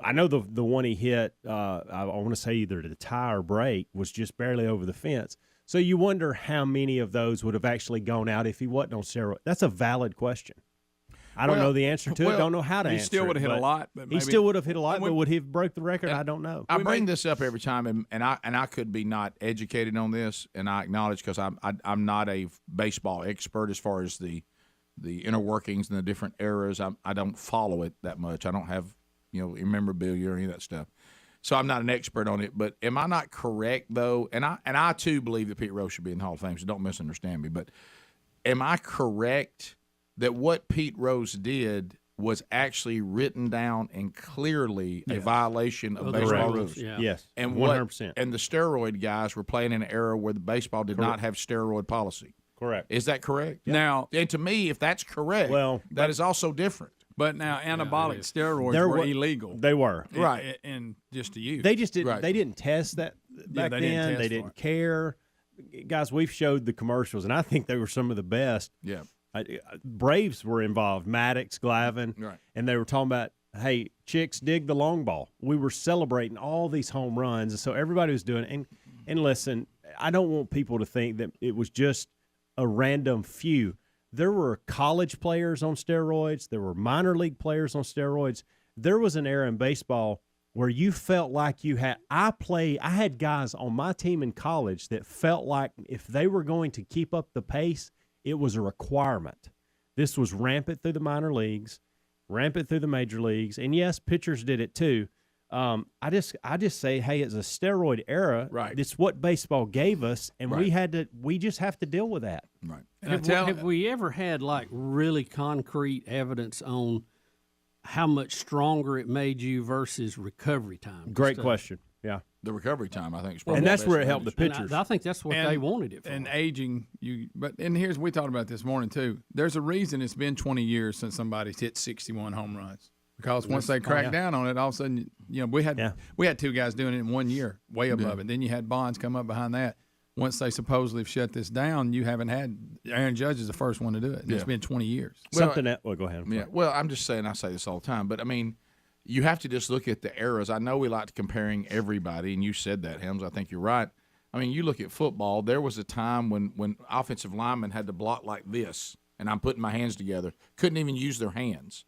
I know the one he hit, I want to say either the tie or break, was just barely over the fence. So you wonder how many of those would have actually gone out if he wasn't on steroids. That's a valid question. I don't know the answer to it. Don't know how to answer it. He still would have hit a lot. But he still would have hit a lot, but would he have broke the record? I don't know. I bring this up every time, and I could be not educated on this, and I acknowledge because I'm not a baseball expert as far as the inner workings and the different eras. I don't follow it that much. I don't have memorabilia or any of that stuff, so I'm not an expert on it. But am I not correct though? And I too believe that Pete Rose should be in the Hall of Fame. So don't misunderstand me. But am I correct that what Pete Rose did was actually written down and clearly a violation of baseball rules? Yeah. Yes, and 100%. And the steroid guys were playing in an era where the baseball did not have steroid policy. Correct. Is that correct? Yeah. Now, and to me, if that's correct, that is also different. But now, anabolic steroids were illegal. They were right, and just to use. They just didn't. They didn't test that back then. They didn't care. Guys, we've showed the commercials, and I think they were some of the best. Yeah. Braves were involved, Maddox, Glavine, right. And they were talking about, hey, chicks dig the long ball. We were celebrating all these home runs, and so everybody was doing it. And listen, I don't want people to think that it was just a random few. There were college players on steroids. There were minor league players on steroids. There was an era in baseball where you felt like you had – I had guys on my team in college that felt like if they were going to keep up the pace – it was a requirement. This was rampant through the minor leagues, rampant through the major leagues, and yes, pitchers did it too. I just say, hey, it's a steroid era. Right. It's what baseball gave us, and we just have to deal with that. Right. Have we ever had like really concrete evidence on how much stronger it made you versus recovery time? Great question. Yeah. The recovery time, I think, is probably and that's where it helped the pitchers. I think that's what they wanted it for. And aging, we talked about this morning too. There's a reason it's been 20 years since somebody's hit 61 home runs. Because once they cracked down on it, all of a sudden, we had two guys doing it in 1 year, way above it. Then you had Bonds come up behind that. Once they supposedly have shut this down, you haven't had Aaron Judge is the first one to do it. It's been 20 years. Go ahead. Yeah. Well, I'm just saying, I say this all the time, but I mean, you have to just look at the eras. I know we like to comparing everybody, and you said that, Helms. I think you're right. I mean, you look at football. There was a time when offensive linemen had to block like this, and I'm putting my hands together, couldn't even use their hands.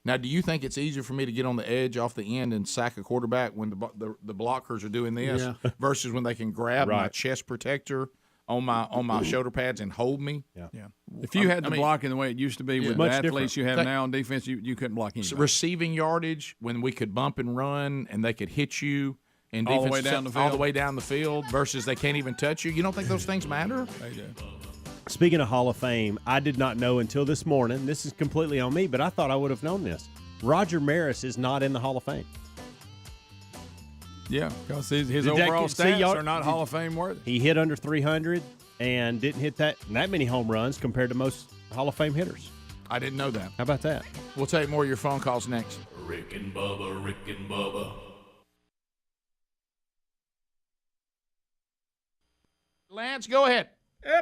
Now, do you think it's easier for me to get on the edge off the end and sack a quarterback when the blockers are doing this versus when they can grab my chest protector on my shoulder pads and hold me. Yeah. If you had the blocking the way it used to be with the athletes you have now on defense, you couldn't block anybody. Receiving yardage, when we could bump and run and they could hit you and all the way down the field. all the way down the field versus they can't even touch you. You don't think those things matter? They do. Speaking of Hall of Fame, I did not know until this morning. This is completely on me, but I thought I would have known this. Roger Maris is not in the Hall of Fame. Yeah, because his overall stats are not Hall of Fame worthy. He hit under 300 and didn't hit that many home runs compared to most Hall of Fame hitters. I didn't know that. How about that? We'll take more of your phone calls next. Rick and Bubba, Rick and Bubba. Lance, go ahead.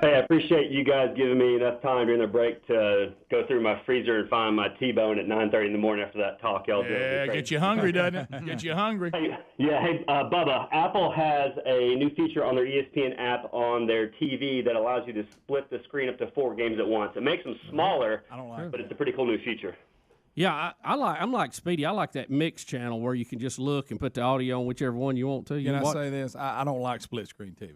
Hey, I appreciate you guys giving me enough time during the break to go through my freezer and find my T-bone at 9:30 in the morning after that talk y'all did. Yeah, get you hungry, doesn't it? Get you hungry. Hey, Bubba, Apple has a new feature on their ESPN app on their TV that allows you to split the screen up to 4 games at once. It makes them smaller, but it's a pretty cool new feature. Yeah, I'm like Speedy. I like that mix channel where you can just look and put the audio on whichever one you want to. Can I say this? I don't like split screen TV.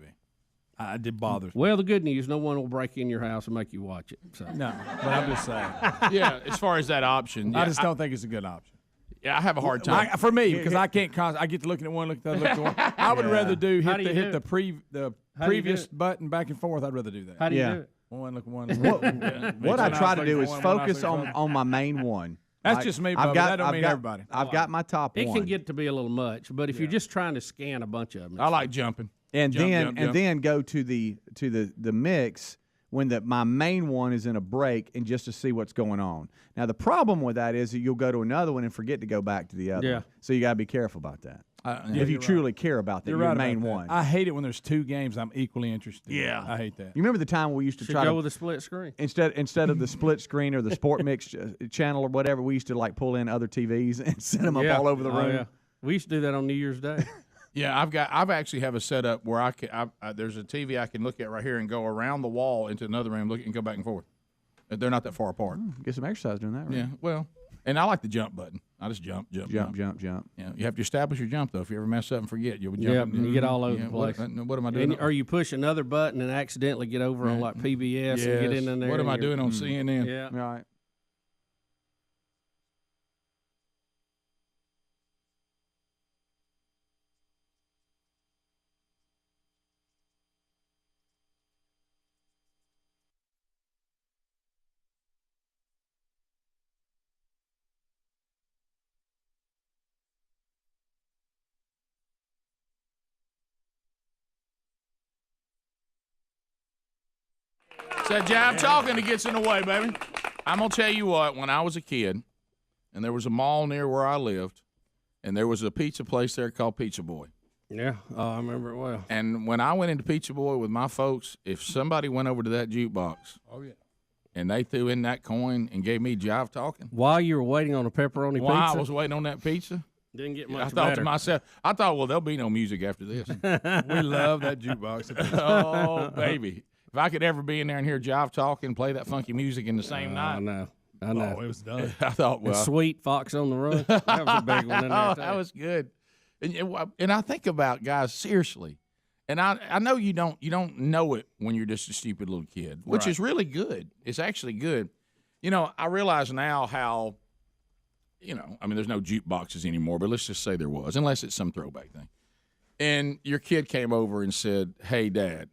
It did bother me. Well, the good news, no one will break in your house and make you watch it. So. No, but I'm just saying. Yeah, as far as that option. I just don't think it's a good option. Yeah, I have a hard time. For me, because I can't I get to looking at one, look at the other, look at the one. I would rather hit the previous button back and forth. I'd rather do that. How do you do it? One, look at one. What I try to do is focus on my main one. That's just me, Bubba. That don't mean everybody. I've got my top one. It can get to be a little much, but if you're just trying to scan a bunch of them. I like jumping. And then go to the mix when my main one is in a break and just to see what's going on. Now the problem with that is that you'll go to another one and forget to go back to the other. Yeah. So you got to be careful about that. If you truly care about that, your main one. I hate it when there's 2 games I'm equally interested in. Yeah. I hate that. You remember the time we used to try go to with a split screen instead of the split screen or the Sport Mix channel or whatever. We used to like pull in other TVs and set them up all over the room. Yeah. We used to do that on New Year's Day. Yeah, I've actually have a setup where there's a TV I can look at right here and go around the wall into another room, look and go back and forth. They're not that far apart. Get some exercise doing that, right? Yeah, well, and I like the jump button. I just jump. Jump. Yeah, you have to establish your jump though. If you ever mess up and forget, you'll be jumping. You get all over the place. What am I doing? Or you push another button and accidentally get over on like PBS and get in there. What am I doing on CNN? Yeah, right. It's that jive talking that gets in the way, baby. I'm going to tell you what, when I was a kid, and there was a mall near where I lived, and there was a pizza place there called Pizza Boy. Yeah, I remember it well. And when I went into Pizza Boy with my folks, if somebody went over to that jukebox and they threw in that coin and gave me jive talking. While you were waiting on a pepperoni pizza? While I was waiting on that pizza. Didn't get much I thought better. to myself, well, there'll be no music after this. We love that jukebox. Oh, baby. If I could ever be in there and hear jive talking, play that funky music in the same night. I know. Oh, it was done. I thought, well. And Sweet Fox on the Run. That was a big one in there, too. That was good. And I think about guys seriously, and I know you don't know it when you're just a stupid little kid, which is really good. It's actually good. You know, I realize now how, there's no jukeboxes anymore, but let's just say there was, unless it's some throwback thing. And your kid came over and said, "Hey, Dad,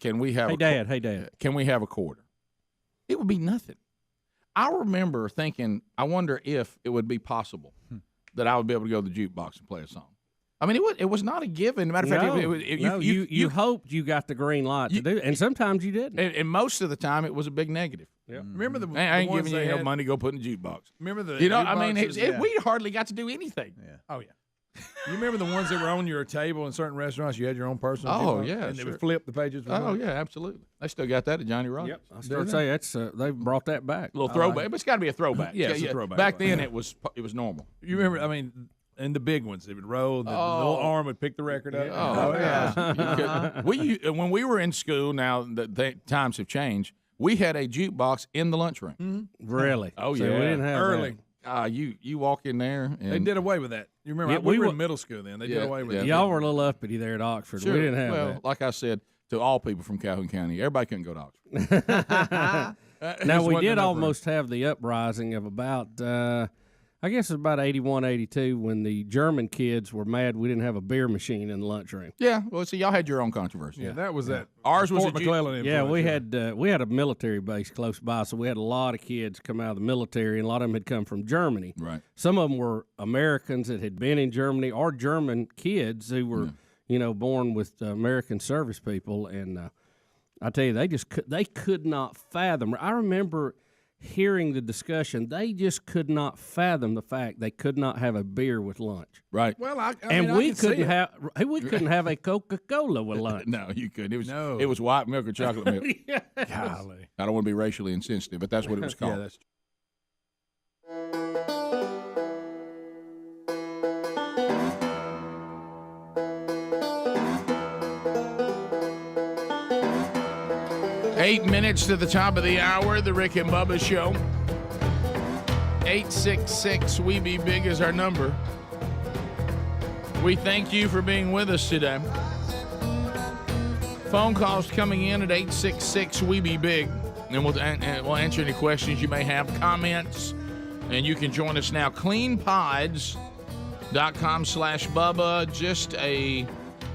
can we have Hey, Dad. Can we have a quarter?" It would be nothing. I remember thinking, I wonder if it would be possible that I would be able to go to the jukebox and play a song. I mean, it was not a given. Matter of fact, you hoped you got the green light to do it, and sometimes you didn't. And most of the time, it was a big negative. Yeah. Remember the I ain't ones giving you they no had- money to go put in the jukebox. Remember the jukeboxes? We hardly got to do anything. Yeah. Oh, yeah. You remember the ones that were on your table in certain restaurants? You had your own personal jukebox? Yeah. And they would flip the pages. Oh, yeah, absolutely. They still got that at Johnny Rockets. Yep. I started to say, that's they've brought that back. A little throwback. But it's got to be a throwback. Yeah, it's a throwback. Back then, it was normal. You remember, and the big ones, it would roll, the little arm would pick the record up. Oh, yeah. When we were in school, now that times have changed, we had a jukebox in the lunchroom. Mm-hmm. Really? Oh, So yeah. we didn't have early. You walk in there. And They did away with that. You remember, Yeah, we we were were- in middle school then. They did away with that. Y'all were a little uppity there at Oxford. Sure. We didn't have well, that. like I said, to all people from Calhoun County. Everybody couldn't go to Oxford. Now, we did almost have the uprising of about, I guess it was about 81, 82 when the German kids were mad we didn't have a beer machine in the lunchroom. Yeah, well, see, y'all had your own controversy. Yeah, that was that. Ours was Fort McClellan influence. Yeah, we had a military base close by, so we had a lot of kids come out of the military, and a lot of them had come from Germany. Right. Some of them were Americans that had been in Germany or German kids who were, born with American service people, and I tell you, they could not fathom. I remember hearing the discussion. They just could not fathom the fact they could not have a beer with lunch. Right. Well, we couldn't have a Coca-Cola with lunch. No, you couldn't. It was white milk or chocolate milk. Golly. I don't want to be racially insensitive, but that's what it was called. Yeah, that's true. 8 minutes to the top of the hour, the Rick and Bubba Show. 866-WE-BE-BIG is our number. We thank you for being with us today. Phone calls coming in at 866-WE-BE-BIG, and we'll answer any questions you may have, comments, and you can join us now. Cleanpods.com/Bubba, just a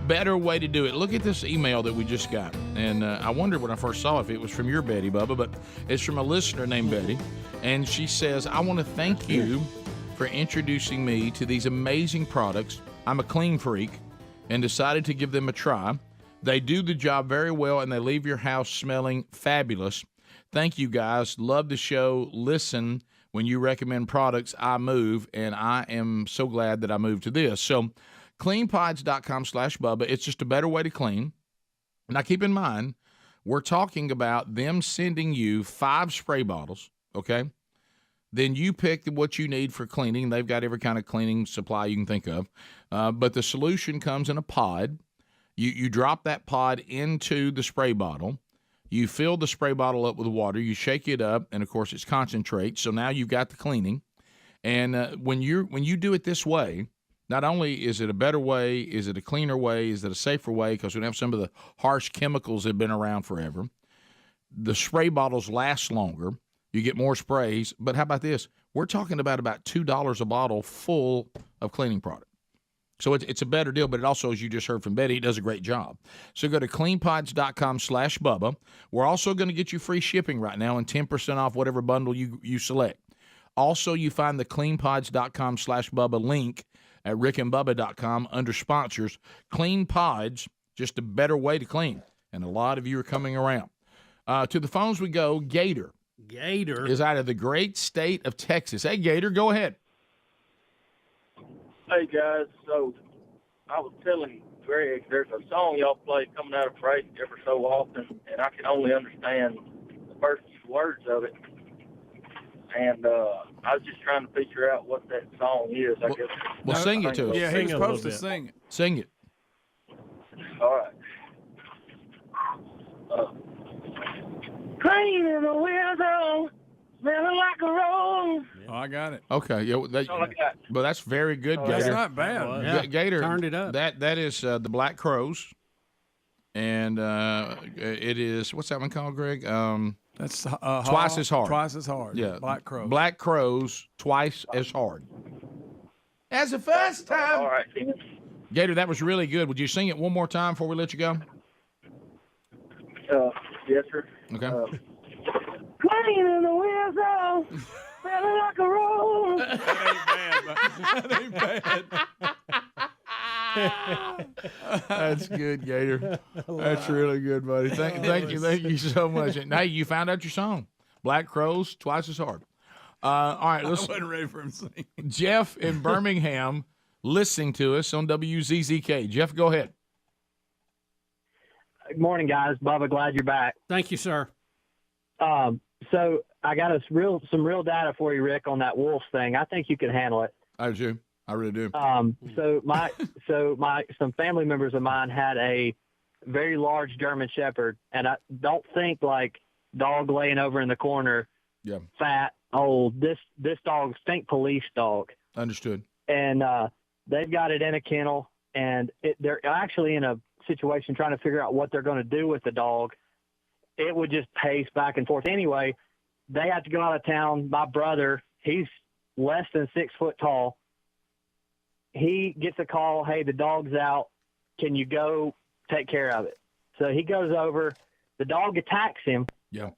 better way to do it. Look at this email that we just got. And I wondered when I first saw it if it was from your Betty, Bubba, but it's from a listener named Betty. And she says, I want to thank you for introducing me to these amazing products. I'm a clean freak and decided to give them a try. They do the job very well, and they leave your house smelling fabulous. Thank you, guys. Love the show. Listen, when you recommend products, I move, and I am so glad that I moved to this. So cleanpods.com/Bubba. It's just a better way to clean. Now, keep in mind, we're talking about them sending you 5 spray bottles, okay? Then you pick what you need for cleaning. They've got every kind of cleaning supply you can think of. But the solution comes in a pod. You drop that pod into the spray bottle. You fill the spray bottle up with water. You shake it up, and, of course, it's concentrate. So now you've got the cleaning. And when you do it this way, not only is it a better way, is it a cleaner way, is it a safer way, because we don't have some of the harsh chemicals that have been around forever. The spray bottles last longer. You get more sprays. But how about this? We're talking about $2 a bottle full of cleaning product. So it's a better deal, but it also, as you just heard from Betty, it does a great job. So go to cleanpods.com/Bubba. We're also going to get you free shipping right now and 10% off whatever bundle you select. Also, you find the cleanpods.com/Bubba link at rickandbubba.com under sponsors. Clean Pods, just a better way to clean. And a lot of you are coming around. To the phones we go. Gator is out of the great state of Texas. Hey, Gator, go ahead. Hey, guys. So I was telling Greg, there's a song y'all play coming out of phrase every so often, and I can only understand the first few words of it. And I was just trying to figure out what that song is. I guess. Well, sing it to us. Yeah, he's supposed to sing it. Sing it. All right. Cleaning the wheels on, smelling like a rose. Oh, I got it. Okay, yeah, but that's very good, Gator. That's not bad. Yeah, Gator turned it up. That is the Black Crows, and it is, what's that one called, Greg? That's Twice as hard. Twice as hard. Yeah, Black Crows. Black Crows, twice as hard. As the first time. All right. Gator, that was really good. Would you sing it one more time before we let you go? Yes, sir. Okay. Cleaning the wheels on, smelling like a rose. That ain't bad. That's good, Gator. That's really good, buddy. Thank you so much. And, hey, you found out your song, Black Crows, twice as hard. All right, I wasn't ready for him to sing. Jeff in Birmingham, listening to us on WZZK. Jeff, go ahead. Good morning, guys. Bubba, glad you're back. Thank you, sir. So I got some real data for you, Rick, on that wolf thing. I think you can handle it. I do. I really do. Some family members of mine had a very large German Shepherd, and I don't think like dog laying over in the corner, fat, old. This dog, think police dog. Understood. And they've got it in a kennel, and they're actually in a situation trying to figure out what they're going to do with the dog, it would just pace back and forth. Anyway, they have to go out of town. My brother, he's less than 6 foot tall. He gets a call, hey, the dog's out. Can you go take care of it? So he goes over. The dog attacks him. Yeah.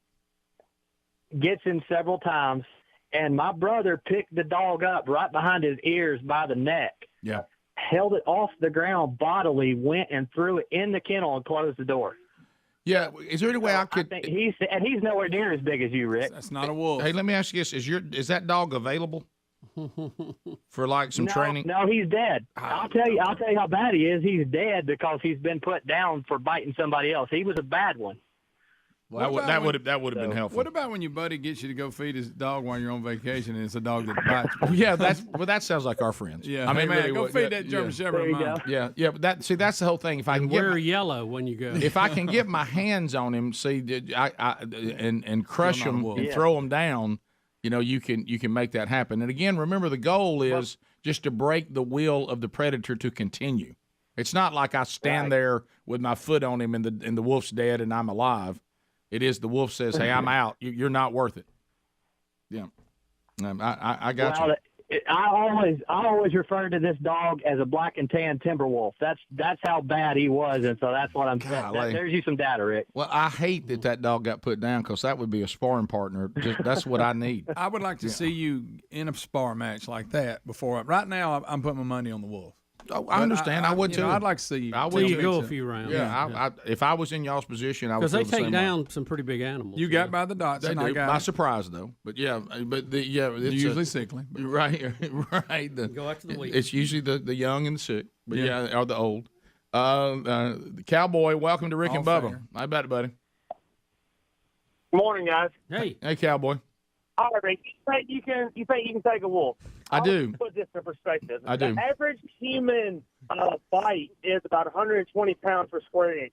Gets him several times. And my brother picked the dog up right behind his ears by the neck. Yeah. Held it off the ground bodily, went and threw it in the kennel and closed the door. Yeah. Is there any way I could? He's nowhere near as big as you, Rick. That's not a wolf. Hey, let me ask you this: is that dog available for like some training? No, he's dead. I'll tell you how bad he is. He's dead because he's been put down for biting somebody else. He was a bad one. Well, that would have been helpful. What about when your buddy gets you to go feed his dog while you're on vacation and it's a dog that bites? Yeah, that sounds like our friends. Yeah, I mean, man, really, go feed that German Shepherd of mine. Yeah, but that's the whole thing. If I can wear yellow when you go, if I can get my hands on him, and crush him and throw him down, you can make that happen. And again, remember the goal is just to break the will of the predator to continue. It's not like I stand there with my foot on him and the wolf's dead and I'm alive. It is the wolf says, "Hey, I'm out. You're not worth it." Yeah, I got you. I always refer to this dog as a black and tan timber wolf. That's how bad he was, and so that's what I'm saying. There's you some data, Rick. Well, I hate that dog got put down because that would be a sparring partner. That's what I need. I would like to see you in a spar match like that before. Right now, I'm putting my money on the wolf. Oh, I understand. I would too. I'd like to see you. I would go a few rounds. Yeah, if I was in y'all's position, I would. Because they take down some pretty big animals. You got by the dots. They do. By surprise, though. But it's usually sickly. Right. Go after the weak. It's usually the young and the sick, but or the old. The Cowboy, welcome to Rick and Bubba. How about it, buddy? Good morning, guys. Hey, Cowboy. All right, Rick. You think you can take a wolf? I do. Put this in perspective. I do. The average human bite is about 120 pounds per square inch.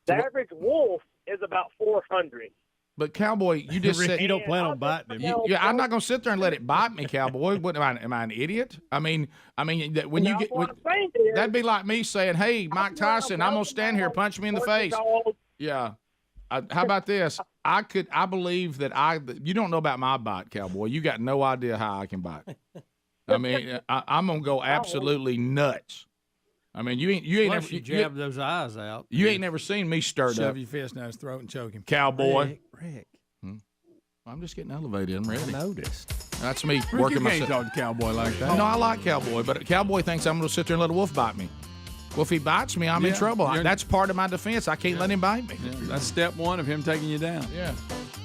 The average wolf is about 400. But Cowboy, you just said you don't plan on biting him. I'm not going to sit there and let it bite me, Cowboy. What am I an idiot? I mean, when you get that'd be like me saying, "Hey, Mike Tyson, I'm going to stand here, punch me in the face." Yeah. How about this? I believe that you don't know about my bite, Cowboy. You got no idea how I can bite. I mean, I'm gonna go absolutely nuts. I mean, you ain't never jab those eyes out. You ain't never seen me stirred Shove up. your fist down his throat and choke him, Cowboy. Rick. I'm just getting elevated. I'm ready. I noticed. That's me Rick, working you can't myself. talk to Cowboy like that. No, I like Cowboy, but Cowboy thinks I'm gonna sit there and let a wolf bite me. Well, if he bites me, I'm in trouble. That's part of my defense. I can't let him bite me. Yeah, that's step one of him taking you down. Yeah.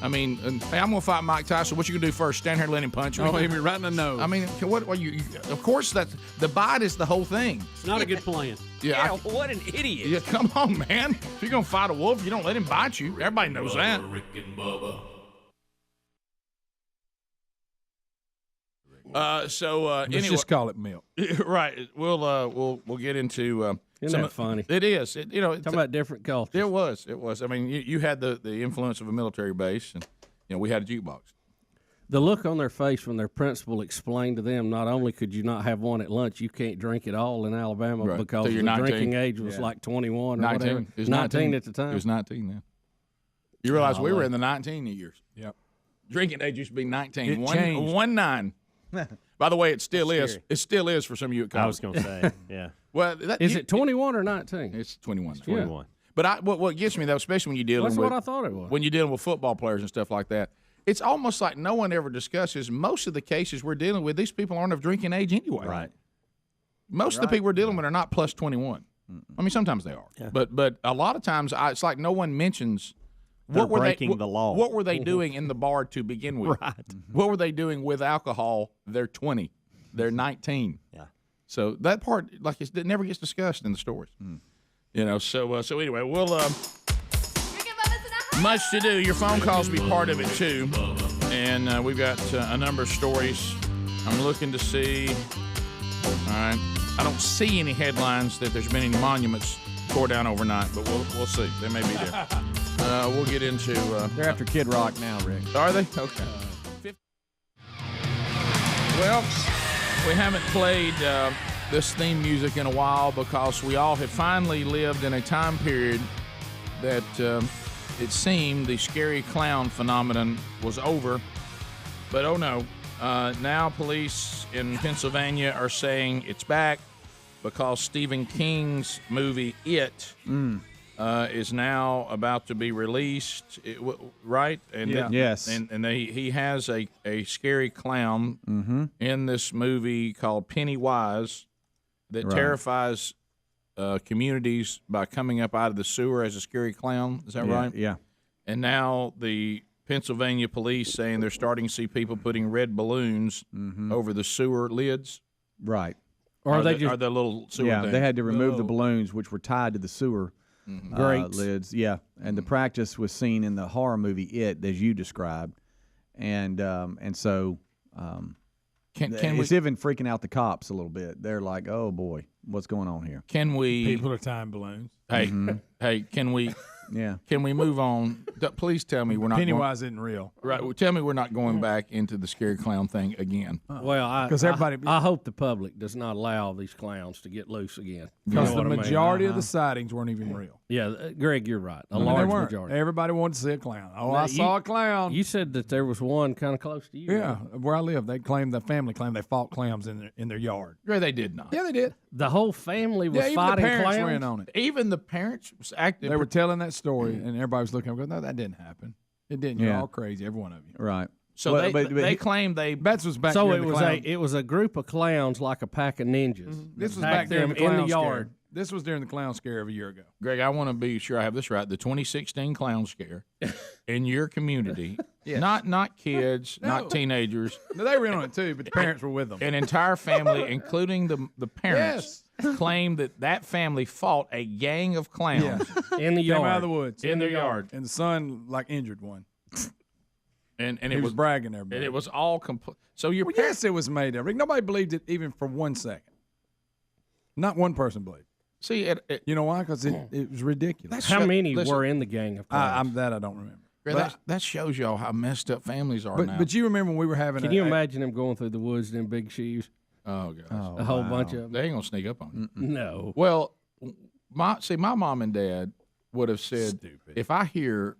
I mean, hey, I'm going to fight Mike Tyson. What you going to do first? Stand here and let him punch me? Oh, hit me right in the nose. I mean, what you of course, the bite is the whole thing. It's not a good plan. Yeah, what an idiot. Yeah, come on, man. If you're going to fight a wolf, you don't let him bite you. Everybody knows that. Rick and Bubba. Let's just call it milk. Right. We'll get into. Isn't that funny? It is. Talking about different cultures. It was. I mean, you had the influence of a military base, and we had a jukebox. The look on their face when their principal explained to them, not only could you not have one at lunch, you can't drink it all in Alabama because the 19. drinking age was like 21 or 19. whatever. It was 19 at the time. It was 19 then. You realize we were in the 19 years. Yep. Drinking age used to be 19. It changed. 1-9. By the way, it still is. Scary. It still is for some of you at college. I was going to say, yeah. Well, is it 21 or 19? It's 21. It's 21. Yeah. But what gets me though, especially when you're dealing That's with what I thought it was. When you're dealing with football players and stuff like that, it's almost like no one ever discusses most of the cases we're dealing with. These people aren't of drinking age anyway. Right. Most of the people we're dealing with are not plus 21. I mean, sometimes they are, but a lot of times it's like no one mentions. They're breaking the law. What were they doing in the bar to begin with? Right. What were they doing with alcohol? They're 20. They're 19. Yeah. So that part, it never gets discussed in the stories. So anyway, we'll much to do. Your phone calls will be part of it too, and we've got a number of stories. I'm looking to see. All right, I don't see any headlines that there's been any monuments tore down overnight, but we'll see. They may be there. We'll get into. They're after Kid Rock now, Rick. Are they? Okay. Well, we haven't played this theme music in a while because we all had finally lived in a time period that it seemed the scary clown phenomenon was over. But oh no, now police in Pennsylvania are saying it's back because Stephen King's movie It is now about to be released, right? And yes. And he has a scary clown in this movie called Pennywise that terrifies communities by coming up out of the sewer as a scary clown. Is that right? Yeah. And now the Pennsylvania police saying they're starting to see people putting red balloons over the sewer lids. Right. Or are they little sewer things? They had to remove the balloons, which were tied to the sewer lids. Yeah, and the practice was seen in the horror movie It, as you described, and so it's even freaking out the cops a little bit. They're like, "Oh boy, what's going on here?" Can we? People are tying balloons. Hey, hey, can we? Yeah. Can we move on? Please tell me we're not. Pennywise isn't real. Right. Well, tell me we're not going back into the scary clown thing again. Well, I hope the public does not allow these clowns to get loose again. Because the majority of the sightings weren't even real. Yeah, Greg, you're right. A large majority. Everybody wanted to see a clown. I saw a clown. You said that there was one kind of close to you. Yeah, where I live, the family claimed they fought clams in their yard. Yeah, they did not. Yeah, they did. The whole family was even fighting the parents clowns. were in on it. Even the parents was acting. They were telling that story, and everybody was looking. Going, no, that didn't happen. It didn't. You're all crazy, every one of you. Right. So they claim they. Betts was back. So there it was a group of clowns like a pack of ninjas. This was back there in the clown yard. Scare. This was during the clown scare of a year ago. Greg, I want to be sure I have this right. The 2016 clown scare in your community, not kids, not teenagers. No, they were in on it too, but the parents were with them. An entire family, including the parents, claimed that family fought a gang of clowns in the yard. Came out of the woods. In their yard. And the son injured one. And he was bragging everybody. And it was all complete. So your yes, it was made up. Nobody believed it even for 1 second. Not one person believed. See, you know why? Because it was ridiculous. How many were in the gang of clowns? I don't remember. That shows y'all how messed up families are now. But you remember when we were having? Can you imagine them going through the woods in big shoes? Oh gosh, a whole bunch of them. They ain't gonna sneak up on you. No. Well, my mom and dad would have said, if I hear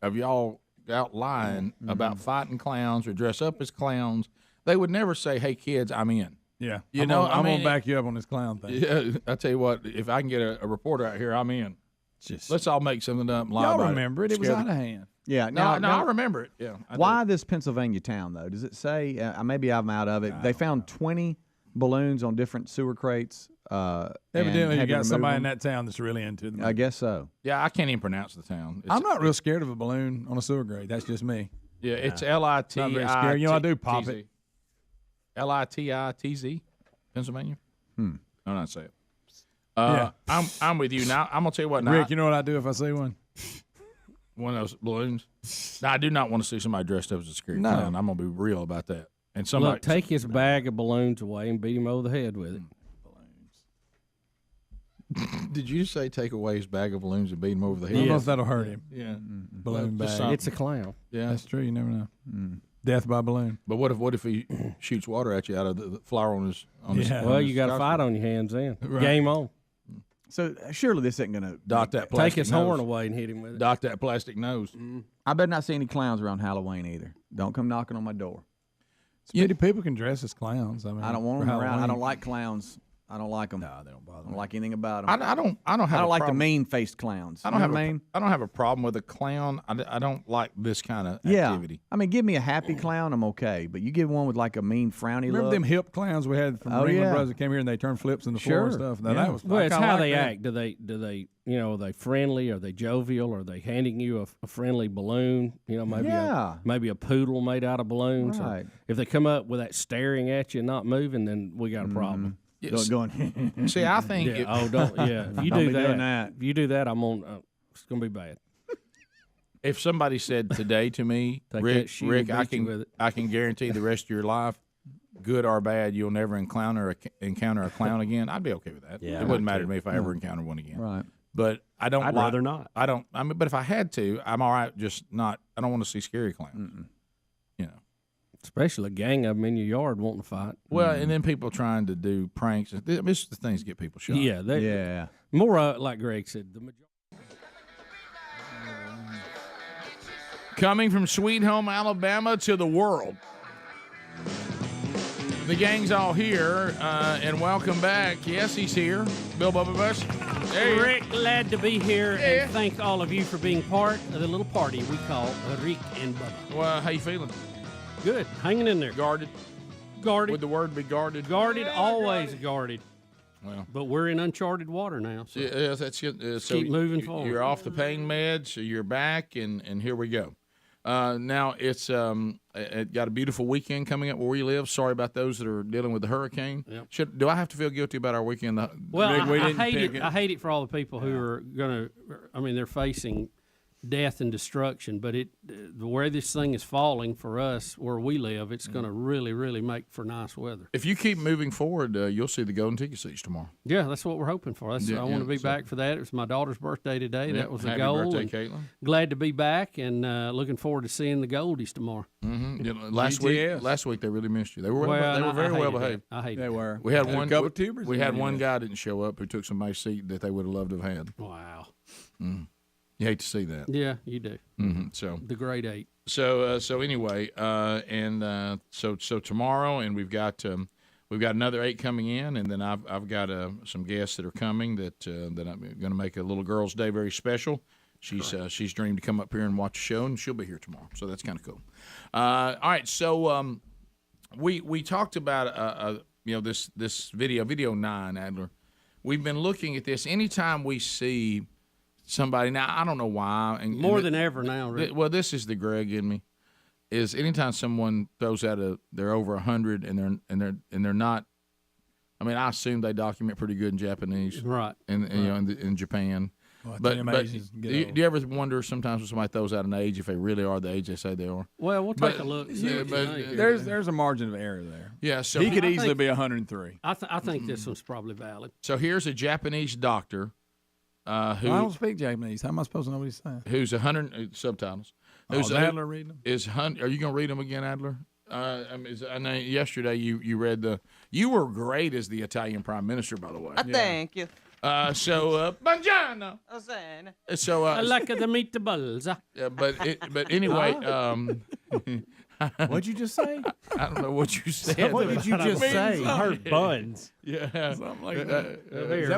of y'all out lying about fighting clowns or dress up as clowns, they would never say, "Hey kids, I'm in." Yeah, I'm gonna back you up on this clown thing. Yeah, I tell you what, if I can get a reporter out here, I'm in. Let's all make something up. Y'all remember it? It was out of hand. Yeah, no, I remember it. Yeah. Why this Pennsylvania town though? Does it say? Maybe I'm out of it. They found 20 balloons on different sewer crates. Evidently, you got somebody in that town that's really into them. I guess so. Yeah, I can't even pronounce the town. I'm not real scared of a balloon on a sewer grate. That's just me. Yeah, it's Lititz. Not very scary. You know, I do pop it. Lititz, Pennsylvania. I'm not saying. Yeah. I'm with you now. I'm gonna tell you what. Now, Rick, you know what I do if I see one? One of those balloons. Now, I do not want to see somebody dressed up as a scary clown. I'm gonna be real about that. And somebody Look, take his bag of balloons away and beat him over the head with it. Did you say take away his bag of balloons and beat him over the head? I don't know if that'll hurt him. Yeah, balloon bag. It's a clown. Yeah, that's true. You never know. Death by balloon. But what if he shoots water at you out of the flour on his? Well, you got a fight on your hands then. Right. Game on. So surely this isn't going to dock that plastic take his nose. horn away and hit him with it. Dock that plastic nose. I better not see any clowns around Halloween either. Don't come knocking on my door. Many people can dress as clowns. I mean, I don't want them around. I don't like clowns. I don't like them. No, they don't bother me. I don't like anything about them. I don't like the mean-faced clowns. I don't have a problem with a clown. I don't like this kind of activity. I mean, give me a happy clown, I'm okay. But you give one with like a mean frowny Remember look. them hip clowns we had from Ringling Brothers that came here and they turned flips in the floor and stuff. Now, that was well, it's how they act. Do they are they friendly? Are they jovial? Are they handing you a friendly balloon? You know, maybe a poodle made out of balloons. Right. If they come up with that staring at you and not moving, then we got a problem. Going. See, I think. If you do that, if you do that, I'm on. It's gonna be bad. If somebody said today to me, Rick, I can guarantee the rest of your life, good or bad, you'll never encounter a clown again. I'd be okay with that. Yeah, it wouldn't matter to me if I ever encountered one again. Right. But I don't. I'd rather not. I don't. I mean, but if I had to, I'm all right. Just not. I don't want to see scary clowns. You know. Especially a gang of them in your yard wanting to fight. Well, and then people trying to do pranks. This is the things that get people shot. Yeah, more like Greg said. Coming from Sweet Home, Alabama to the world. The gang's all here, and welcome back. Yes, he's here. Bill Bubba Bush. Hey. Rick, glad to be here, and thank all of you for being part of the little party we call Rick and Bubba. Well, how you feeling? Good. Hanging in there. Guarded? Would the word be guarded? Guarded, always guarded. Well, but we're in uncharted water now. So yes, that's good. So keep moving forward. You're off the pain meds, so you're back, and here we go. Now it's it got a beautiful weekend coming up where we live. Sorry about those that are dealing with the hurricane. Yep. Do I have to feel guilty about our weekend? Well, I hate it. I hate it for all the people who are going to. I mean, they're facing death and destruction, but the way this thing is falling for us where we live, it's going to really, really make for nice weather. If you keep moving forward, you'll see the golden ticket seats tomorrow. Yeah, that's what we're hoping for. I want to be back for that. It was my daughter's birthday today. That was a goal. Happy birthday, Caitlin. Glad to be back and looking forward to seeing the Goldies tomorrow. Mm-hmm. Last week they really missed you. They were very well behaved. I hate they were. We had one guy didn't show up who took somebody's seat that they would have loved to have had. Wow. Mm. You hate to see that. Yeah, you do. Mm-hmm. So the grade 8. So anyway, so tomorrow, and we've got another 8 coming in, and then I've got some guests that are coming that I'm going to make a little girl's day very special. She's dreamed to come up here and watch a show, and she'll be here tomorrow. So that's kind of cool. All right, so we talked about this video 9, Adler. We've been looking at this. Anytime we see somebody, now I don't know why, more than ever now. Rick. Well, this is the Greg in me. Is anytime someone throws out they're over 100 and they're not. I mean, I assume they document pretty good in Japanese, right? And you know, in Japan. Well, but do you ever wonder sometimes when somebody throws out an age if they really are the age they say they are? Well, we'll take a look. There's a margin of error there. Yeah, so he could easily be 103. I think this one's probably valid. So here's a Japanese doctor. Who I don't speak Japanese. How am I supposed to know what he's saying? Who's 100 subtitles? Is Adler reading them? Are you going to read them again, Adler? I know yesterday you read you were great as the Italian Prime Minister, by the way. Thank you. Buongiorno. So I like the meatballs. But anyway, what'd you just say? I don't know what you said. What did you just say? I heard buns. Yeah, something like that. Is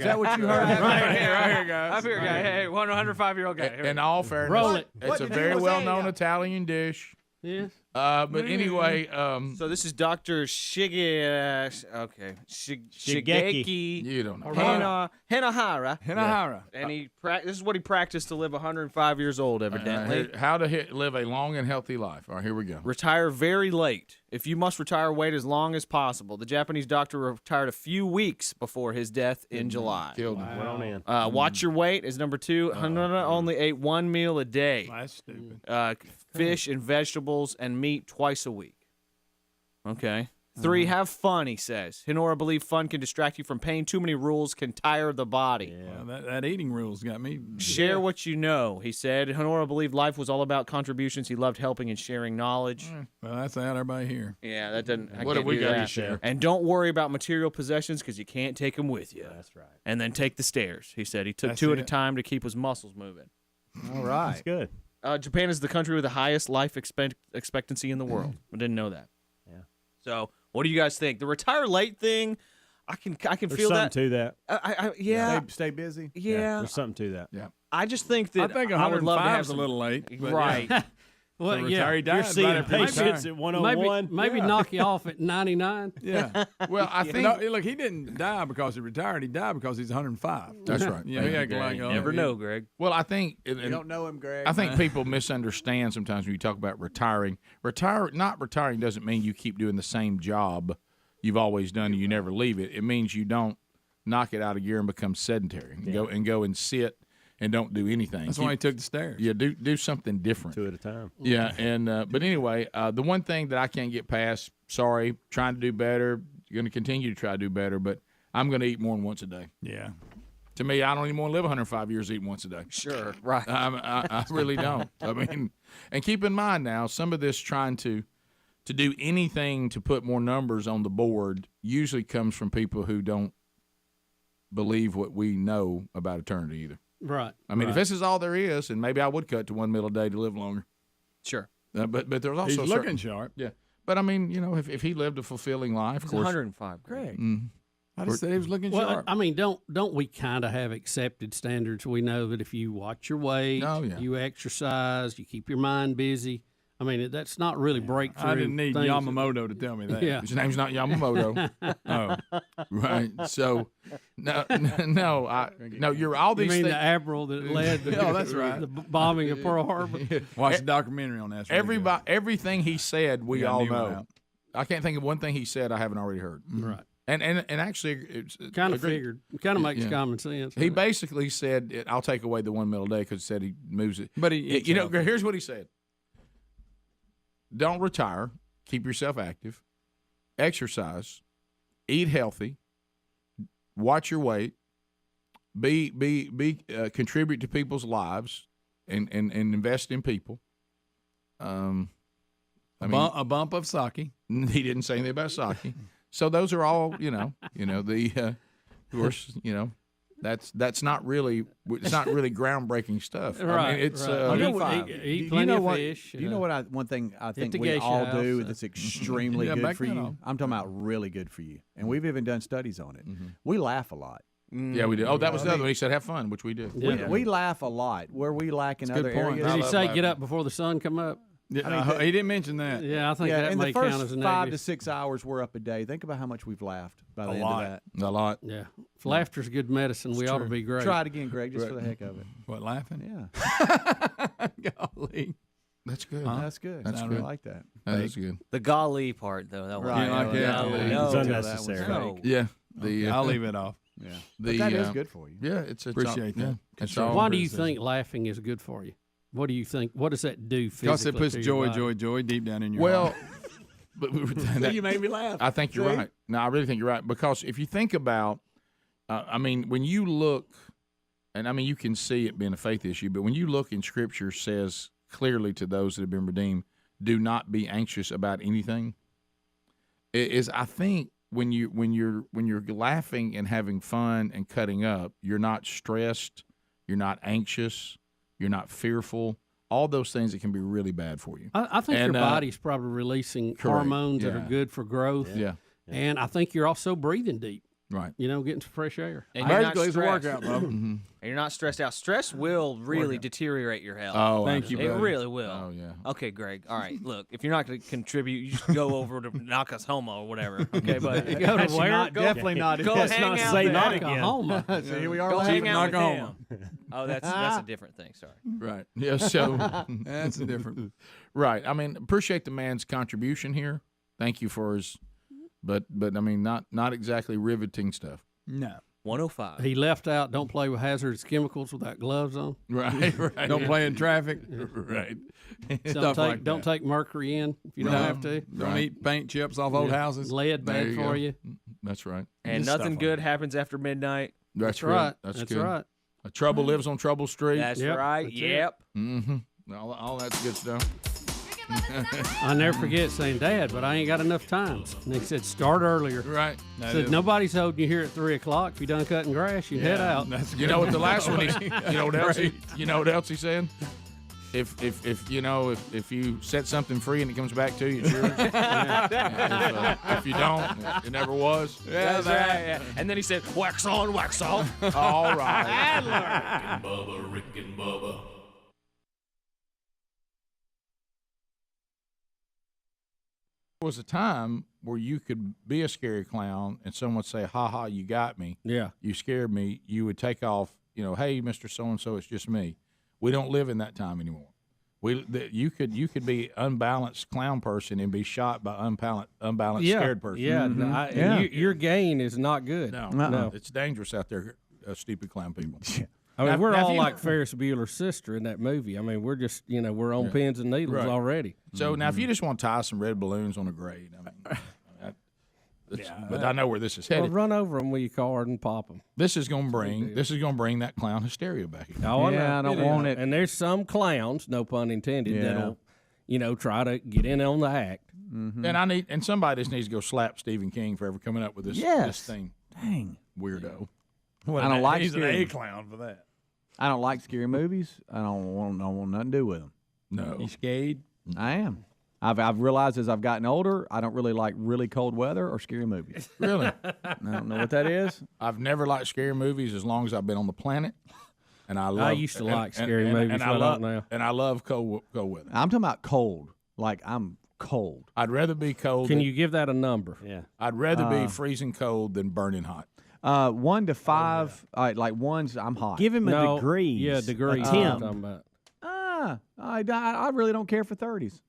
that what you heard? Right here, guys. I'm here, guy. Hey, 105-year-old guy. In all fairness, roll it. It's a very well-known Italian dish. Yes. But anyway, so this is Dr. Shigeki. You don't know. Hanahara. Hanahara. And this is what he practiced to live 105 years old, evidently. How to live a long and healthy life. All right, here we go. Retire very late. If you must retire, wait as long as possible. The Japanese doctor retired a few weeks before his death in July. Killed him. Well, man. Watch your weight is number 2. Hanahara only ate 1 meal a day. That's stupid. Fish and vegetables and meat twice a week. Okay. 3, have fun, he says. Hinora believed fun can distract you from pain. Too many rules can tire the body. Yeah, well, that eating rule's got me. Share what you know, he said. Hinora believed life was all about contributions. He loved helping and sharing knowledge. Well, that's out everybody here. Yeah, that doesn't. What have we got to share? And don't worry about material possessions because you can't take them with you. That's right. And then take the stairs, he said. He took 2 at a time to keep his muscles moving. All right. That's good. Japan is the country with the highest life expectancy in the world. I didn't know that. Yeah. So, what do you guys think? The retire late thing, I can There's feel that. something to that. Yeah. Stay busy. Yeah. There's something to that. Yeah. I just think that I think I would love to 105 have is a little late. Right. Well, yeah. You're seeing patients at 101. Maybe knock you off at 99. Yeah. Well, I think. No, look, he didn't die because he retired. He died because he's 105. That's right. Yeah, he had like, never know, Greg. Well, I think You don't know him, Greg. I think people misunderstand sometimes when you talk about retiring. Not retiring doesn't mean you keep doing the same job you've always done and you never leave it. It means you don't knock it out of gear and become sedentary and go and sit and don't do anything. That's why he took the stairs. Yeah, do something different. 2 at a time. Yeah, and but anyway, the one thing that I can't get past, sorry, trying to do better, going to continue to try to do better, but I'm going to eat more than once a day. Yeah. To me, I don't even want to live 105 years eating once a day. Sure, right. I really don't. I mean, and keep in mind now, some of this trying to to do anything to put more numbers on the board usually comes from people who don't believe what we know about eternity either. Right. I mean, if this is all there is, and maybe I would cut to 1 meal a day to live longer. Sure. But there's also he's looking sharp. Yeah. But I mean, if he lived a fulfilling life, of course. 105. Great. I just said he was looking sharp. I mean, don't we kind of have accepted standards? We know that if you watch your weight, you exercise, you keep your mind busy. I mean, that's not really breakthrough. I didn't need things. Yamamoto to tell me that. Yeah. His name's not Yamamoto. Oh, right. So, no, you're all these. You mean things. the admiral that led the, that's right. the bombing of Pearl Harbor? Watch a documentary on that. Everything he said, we all new one know. out. I can't think of one thing he said I haven't already heard. Right. And actually, it's Kind of figured. It kind of makes common sense. He basically said, "I'll take away the 1 meal a day," because he said he moves it. But he here's what he said: don't retire, keep yourself active, exercise, eat healthy, watch your weight, contribute to people's lives, and invest in people. A bump of sake. He didn't say anything about sake. So those are all, of course, that's not really groundbreaking stuff. Right. I mean, it's eat plenty of fish. You know what? One thing I think we all do that's extremely good for you. I'm talking about really good for you, and we've even done studies on it. We laugh a lot. Yeah, we do. Oh, that was the other one. He said, "Have fun," which we do. We laugh a lot where we lack in other areas. Did he say get up before the sun come up? Yeah, he didn't mention that. Yeah, I think that in may the count first as a 5 to negative. 6 hours we're up a day. Think about how much we've laughed by the end of that. A lot. Yeah. If laughter's good medicine, we ought to be great. Try it again, Greg, just for the heck of it. What, laughing? Yeah. Golly. That's good. That's good. That's I good. like that. That's good. The golly part, though. That Right. Like that. It's unnecessary. Yeah. I'll leave it off. Yeah. But that is good for you. Yeah, it's Appreciate that. It's all Why do you think laughing is good for you? What do you think? What does that do physically? Because it puts to your joy body? deep down in your heart. But you made me laugh. I think you're right. No, I really think you're right, because if you think about, when you look, and you can see it being a faith issue, but when you look in Scripture, says clearly to those that have been redeemed, do not be anxious about anything. I think when you're laughing and having fun and cutting up, you're not stressed, you're not anxious, you're not fearful. All those things that can be really bad for you. I think your body's probably releasing hormones that are good for growth. Yeah. And I think you're also breathing deep. Right. Getting some fresh air. And you're not Basically, it's a stressed. workout, Bubba. And you're not stressed out. Stress will really deteriorate your health. Oh, Thank you, It buddy. really will. Oh, yeah. Okay, Greg. All right. Look, if you're not going to contribute, you just go over to Nakasoma or whatever. Okay, but Go to where? Definitely not. Go Let's hang not out say there. that again. Oklahoma. So here we are. Go laughing. hang out with Oklahoma. him. Oh, that's a different thing. Sorry. Right. Yeah. So That's a different. right. Appreciate the man's contribution here. Thank you for his, but not exactly riveting stuff. No. 105. He left out, don't play with hazardous chemicals without gloves on. Right. Don't play in traffic. Right. Don't take mercury in if you don't have to. Don't eat paint chips off old houses. Lead There bad you for go. you. That's right. And Just nothing stuff good like happens after midnight. That's right. That's That's good. right. Trouble lives on Trouble Street. That's Yep, right. that's it. Yep. Mm-hmm. All that's good stuff. I never forget saying, Dad, but I ain't got enough time. And he said, start earlier. Right. Said, nobody's holding you here at 3 o'clock. If you're done cutting grass, you head out. You know what the last one is? You know what else he said? If you set something free and it comes back to you, it's yours. If you don't, it never was. That's right. Yeah. And then he said, wax on, wax off. All right. Rick and Bubba. There was a time where you could be a scary clown and someone would say, "Ha ha, you got me. Yeah. You scared me." You would take off, "Hey, Mr. So-and-so, it's just me." We don't live in that time anymore. You could be unbalanced clown person and be shot by unbalanced scared person. Yeah, your gain is not good. No, it's dangerous out there, stupid clown people. I mean, we're now, all if you- like Ferris Bueller's sister in that movie. I mean, we're just, we're on pins and needles Right. already. So now, if you just want to tie some red balloons on a grade, but I know where this is Well, headed. run over them with your card and pop them. This is going to bring that clown hysteria back. Oh, I know. I don't want it. And there's some clowns, no pun intended, that'll, try to get in on the act. Mm-hmm. And somebody just needs to go slap Stephen King for ever coming up with this thing. Dang. Weirdo. I don't like He's an scary. A clown for that. I don't like scary movies. I don't want nothing to do with them. No. You scared? I am. I've realized as I've gotten older, I don't really like really cold weather or scary movies. Really? I don't know what that is. I've never liked scary movies as long as I've been on the planet. And I used to like scary movies, and but I don't now. And I love cold weather. I'm talking about cold. Like I'm cold. I'd rather be cold. Can you give that a number? Yeah. I'd rather be freezing cold than burning hot. 1 to 5. All right, like 1's I'm hot. Give him a degree. Yeah, degree. Temp. I really don't care for 30s.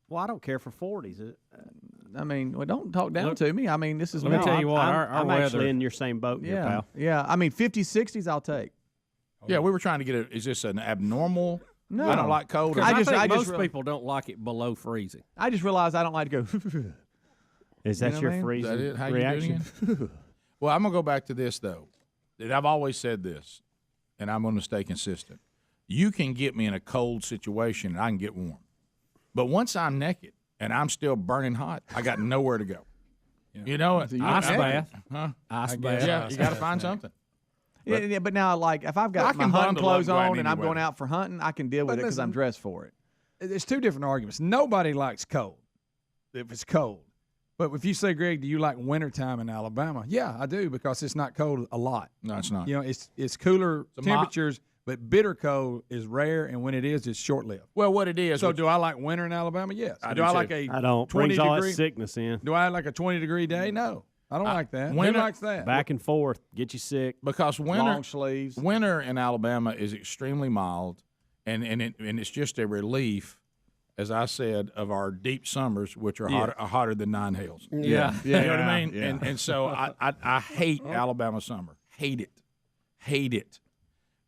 Well, I don't care for 40s. I mean, well, don't talk down to me. I mean, this is Let me tell you what, I'm our actually weather, in your same boat here, yeah, pal. yeah. I mean, 50s, 60s, I'll take. Yeah, we were trying to get is this an abnormal? No. I don't like cold. I think most people don't like it below freezing. I just realized I don't like to go. Is that your Is freezing that it? How you reaction? doing it? Well, I'm gonna go back to this though. And I've always said this, and I'm going to stay consistent. You can get me in a cold situation, and I can get warm. But once I'm naked and I'm still burning hot, I got nowhere to go. Yeah. You know, ice bath, huh? Ice bath. Yeah, you got to find something. Yeah, but now, like, if I've got my hunting clothes on and I'm going out for hunting, I can deal with it because I'm dressed for it. There's two different arguments. Nobody likes cold if it's cold. But if you say, Greg, do you like wintertime in Alabama? Yeah, I do, because it's not cold a lot. No, it's not. You know, it's cooler temperatures, but bitter cold is rare, and when it is, it's short-lived. Well, what it is. So do I like winter in Alabama? Yes. Do I like a I don't. 20 Brings all that degree sickness in. Do I like a 20-degree day? No. I don't like that. Who winter- likes that? Back and forth. Get you sick. Because Long sleeves. winter in Alabama is extremely mild, and it's just a relief, as I said, of our deep summers, which are hotter than 9 hells. Yeah. You know what I mean? Yeah. And so I hate Alabama summer. Hate it.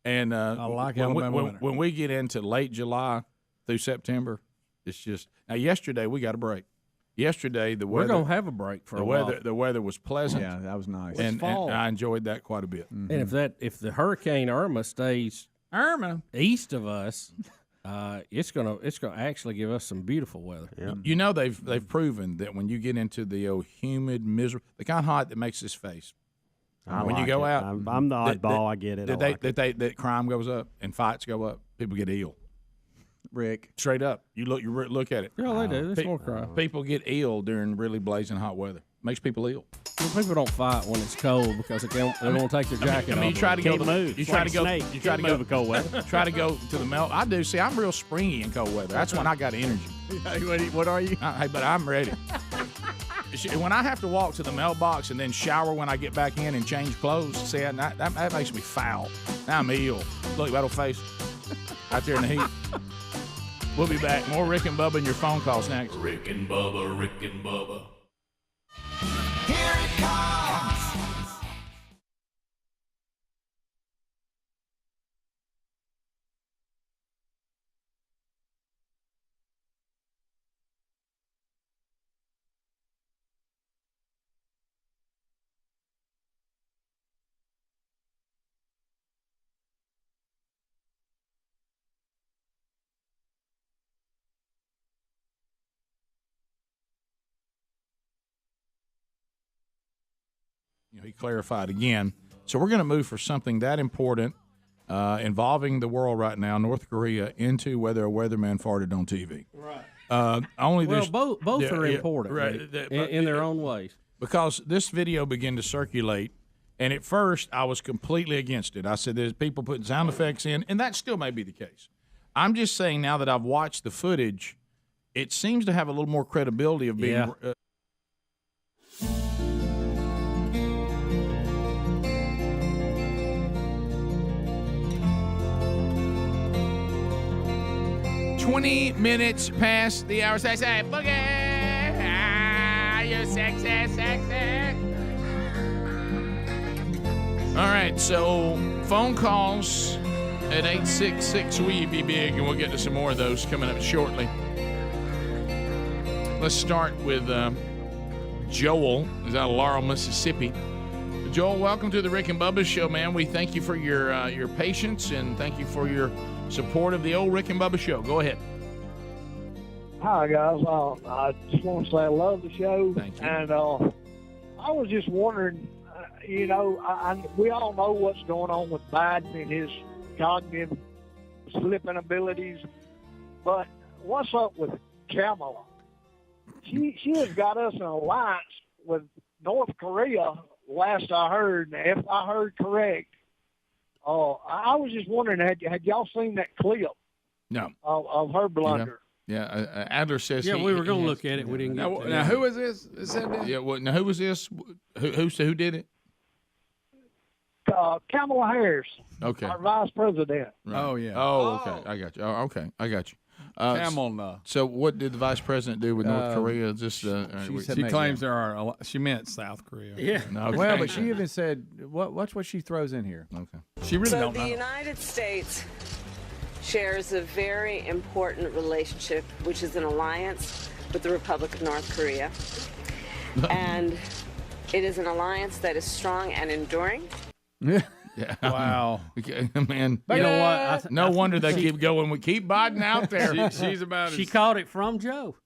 And I like Alabama winter. When we get into late July through September, it's just now. Yesterday we got a break. Yesterday the weather. We're gonna have a break for a while. The weather was pleasant. Yeah, that was nice. And I enjoyed that quite a bit. And if the Hurricane Irma stays east of us, it's gonna actually give us some beautiful weather. Yeah. You know they've proven that when you get into the humid, miserable, the kind of hot that makes this face. When you go out, I'm the oddball. I get it. That crime goes up and fights go up. People get ill. Rick, straight up. You look at it. Yeah, they do. There's more crime. People get ill during really blazing hot weather. Makes people ill. Well, people don't fight when it's cold because they don't take their jacket off. You try to go. Move. You try to go. Snake. You try to Can't go move in cold weather. Try to go to the melt. I do. See, I'm real springy in cold weather. That's when I got energy. What are you? Hey, but I'm ready. When I have to walk to the mailbox and then shower when I get back in and change clothes, see, that makes me foul. Now I'm ill. Look, that old face out there in the heat. We'll be back. More Rick and Bubba and your phone calls next. Rick and Bubba, Rick and Bubba. Here it comes. He clarified again. So we're going to move for something that important involving the world right now, North Korea, into whether a weatherman farted on TV. Right. Both are important, right, in their own ways. Because this video began to circulate, and at first I was completely against it. I said there's people putting sound effects in, and that still may be the case. I'm just saying now that I've watched the footage, it seems to have a little more credibility of being. Yeah. 20 minutes past the hour. Say, boogie, you sexy. All right, so phone calls at 866-WE-BE-BIG, and we'll get to some more of those coming up shortly. Let's start with Joel. He's out of Laurel, Mississippi. Joel, welcome to the Rick and Bubba Show, man. We thank you for your patience and thank you for your support of the old Rick and Bubba Show. Go ahead. Hi, guys. I just want to say I love the show. Thank you. And I was just wondering, we all know what's going on with Biden and his cognitive slipping abilities, but what's up with Kamala? She has got us an alliance with North Korea, last I heard, and if I heard correct. I was just wondering, had y'all seen that clip? No. Of her blunder? Yeah, Adler says. Yeah, we were going to look at it. We didn't get to it. Now, who is this? That said that? Yeah, well, now who was this? Who did it? Kamala Harris. Okay. Our vice president. Right. Oh, yeah. Oh, okay. I got you. Oh, okay. I got you. Kamala. So what did the vice president do with North Korea? Just she claims there are. She meant South Korea. Yeah. Okay. Well, but she even said, watch what she throws in here. Okay. She really don't the know. United States shares a very important relationship, which is an alliance with the Republic of North Korea. And it is an alliance that is strong and enduring. Yeah. Wow. Okay, man. You know what? No wonder they keep going. We keep Biden out there. She's about She as, caught it from Joe.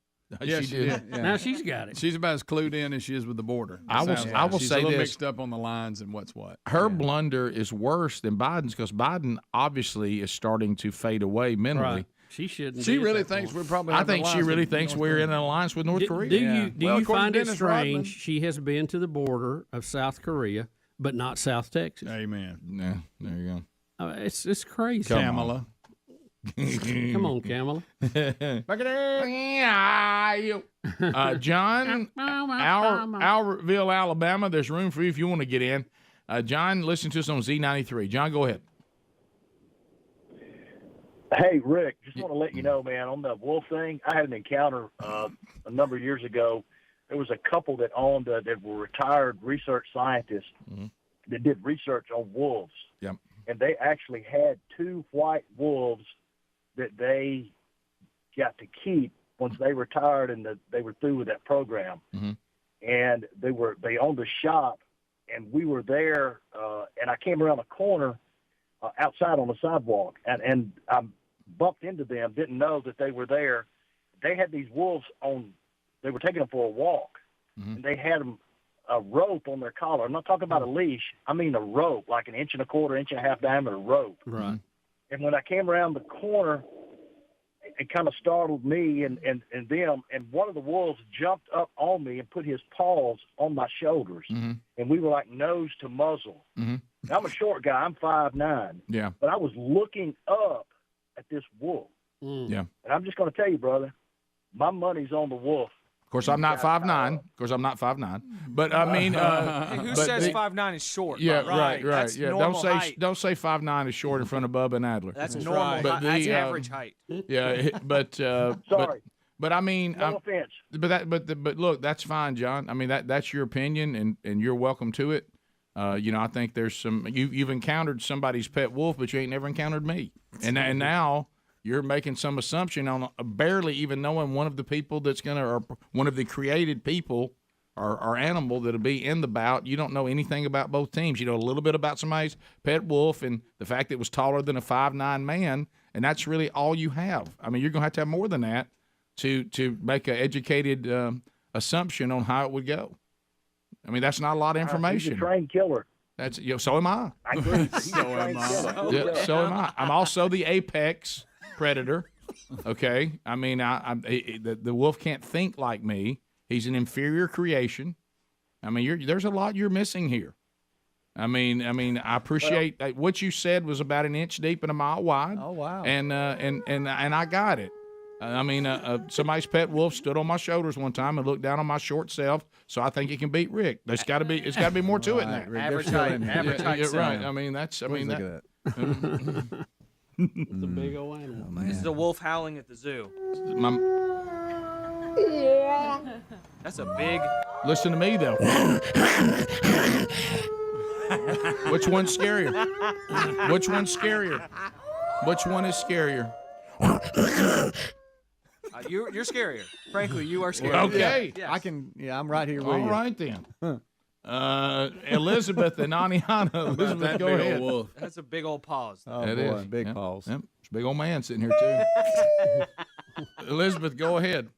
yeah, she she did. did. Now she's got it. She's about as clued in as she is with the border. I will She's say a little this. mixed up on the lines and what's what. Her blunder is worse than Biden's because Biden obviously is starting to fade away mentally. Right. She shouldn't. She be at really that thinks point. we're probably. I having think she alliance really with thinks North we're Korea. in an alliance with North Korea. Do Yeah. you Well, according find to it Dennis strange Rodman- she has been to the border of South Korea, but not South Texas? Amen. Yeah, there you go. It's crazy. Kamala. Come on, Kamala. John, Albertville, Alabama. There's room for you if you want to get in. John, listen to us on Z93. John, go ahead. Hey, Rick, just want to let you know, man, on the wolf thing, I had an encounter a number of years ago. There was a couple that owned, that were retired research scientists that did research on wolves. Yep. And they actually had 2 white wolves that they got to keep once they retired and they were through with that program. And they owned a shop, and we were there, and I came around a corner outside on the sidewalk, and I bumped into them, didn't know that they were there. They had these wolves they were taking them for a walk, and they had them a rope on their collar. I'm not talking about a leash. I mean a rope, like 1.25 inch, 1.5 inch diameter rope. Right. And when I came around the corner, it kind of startled me and them, and one of the wolves jumped up on me and put his paws on my shoulders, and we were like nose to muzzle. Now, I'm a short guy. I'm 5'9". Yeah. But I was looking up at this wolf. Yeah. And I'm just going to tell you, brother, my money's on the wolf. Of course, I'm not 5'9". But I mean, Hey, who but says the- 5'9" is short? Yeah, Bob? right. That's Yeah, normal height. don't say 5'9" is short in front of Bubba and Adler. That's normal. But That's the, average height. Yeah, but Sorry. But I mean, No offense. But look, that's fine, John. I mean that's your opinion, and you're welcome to it. I think there's some you've encountered somebody's pet wolf, but you ain't never encountered me, and now you're making some assumption on barely even knowing one of the people that's or one of the created people or animal that'll be in the bout. You don't know anything about both teams. You know a little bit about somebody's pet wolf and the fact that it was taller than a 5'9" man, and that's really all you have. I mean, you're gonna have to have more than that to make an educated assumption on how it would go. I mean, that's not a lot of information. He's a trained killer. That's so am I. I agree. So am I. Yeah, so am I. I'm also the apex predator. Okay, I mean, the wolf can't think like me. He's an inferior creation. I mean, there's a lot you're missing here. I mean, I appreciate what you said was about 1 inch deep and 1 mile wide. Oh wow! And I got it. I mean, somebody's pet wolf stood on my shoulders one time and looked down on my short self. So I think it can beat Rick. It's got to be more to it than that. Average height. Average height. Yeah, right. I mean, that's. I mean, Look that. at that. It's a big old animal. Oh, man. This is a wolf howling at the zoo. That's a big. Listen to me though. Which one's scarier? Which one's scarier? Which one is scarier? You're scarier. Frankly, you are scarier. Okay. Yes. I can. Yeah, I'm right here with All you. right then. Elizabeth and Aniana. Elizabeth, that go big ahead. old wolf. That's a big old pause. Oh It boy, is. big Yep. pause. Yep. There's a big old man sitting here too. Elizabeth, go ahead.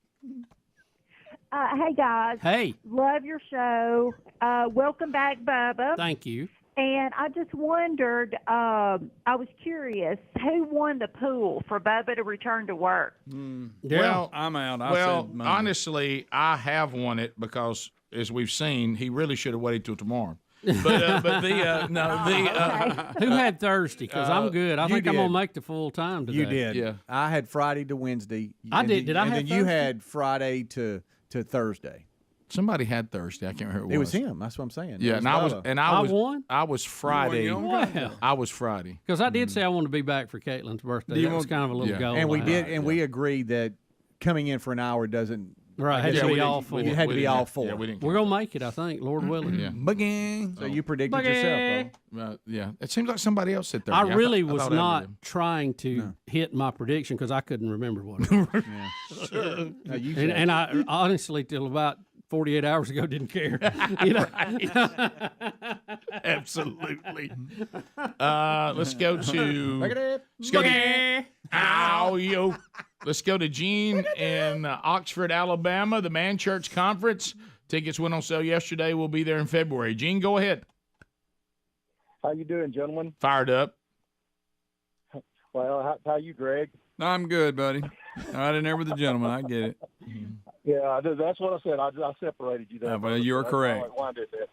Hey, guys. Hey. Love your show. Welcome back, Bubba. Thank you. And I just wondered, I was curious, who won the pool for Bubba to return to work? Well, I'm out. I well, said Monday. honestly, I have won it because, as we've seen, he really should have waited till tomorrow. But who had Thursday? Because I'm good. I think I'm did. gonna make the full time today. You did. Yeah. I had Friday to Wednesday. I did. Did I and have then you Thursday? had Friday to Thursday. Somebody had Thursday. I can't remember who It was him. That's what I'm saying. Yeah, It and I was Bubba. won? I was Friday. Wow. I was Friday. Because I did say I wanted to be back for Caitlin's birthday. That was kind of a little goal. And we I did, had. and we agreed that coming in for an hour doesn't. Right, had to be all four. It had to be all four. Yeah, we didn't. We're gonna make it, I think, Lord willing. Yeah. Boogie. So you predicted Boogie. yourself, though. Yeah. It seems like somebody else said I 30. really thought was Adam not did. trying to hit my prediction because I couldn't remember what it was. Sure. No, you and I honestly, till about 48 hours ago, didn't care. You know? Absolutely. Let's go to. Ow, yo. Let's go to Gene in Oxford, Alabama, the Man Church Conference. Tickets went on sale yesterday. We'll be there in February. Gene, go ahead. How you doing, gentlemen? Fired up. Well, how you, Greg? I'm good, buddy. Right in there with the gentleman. I get it. Yeah, that's what I said. I separated you there. Well, you're That's correct. why I did that.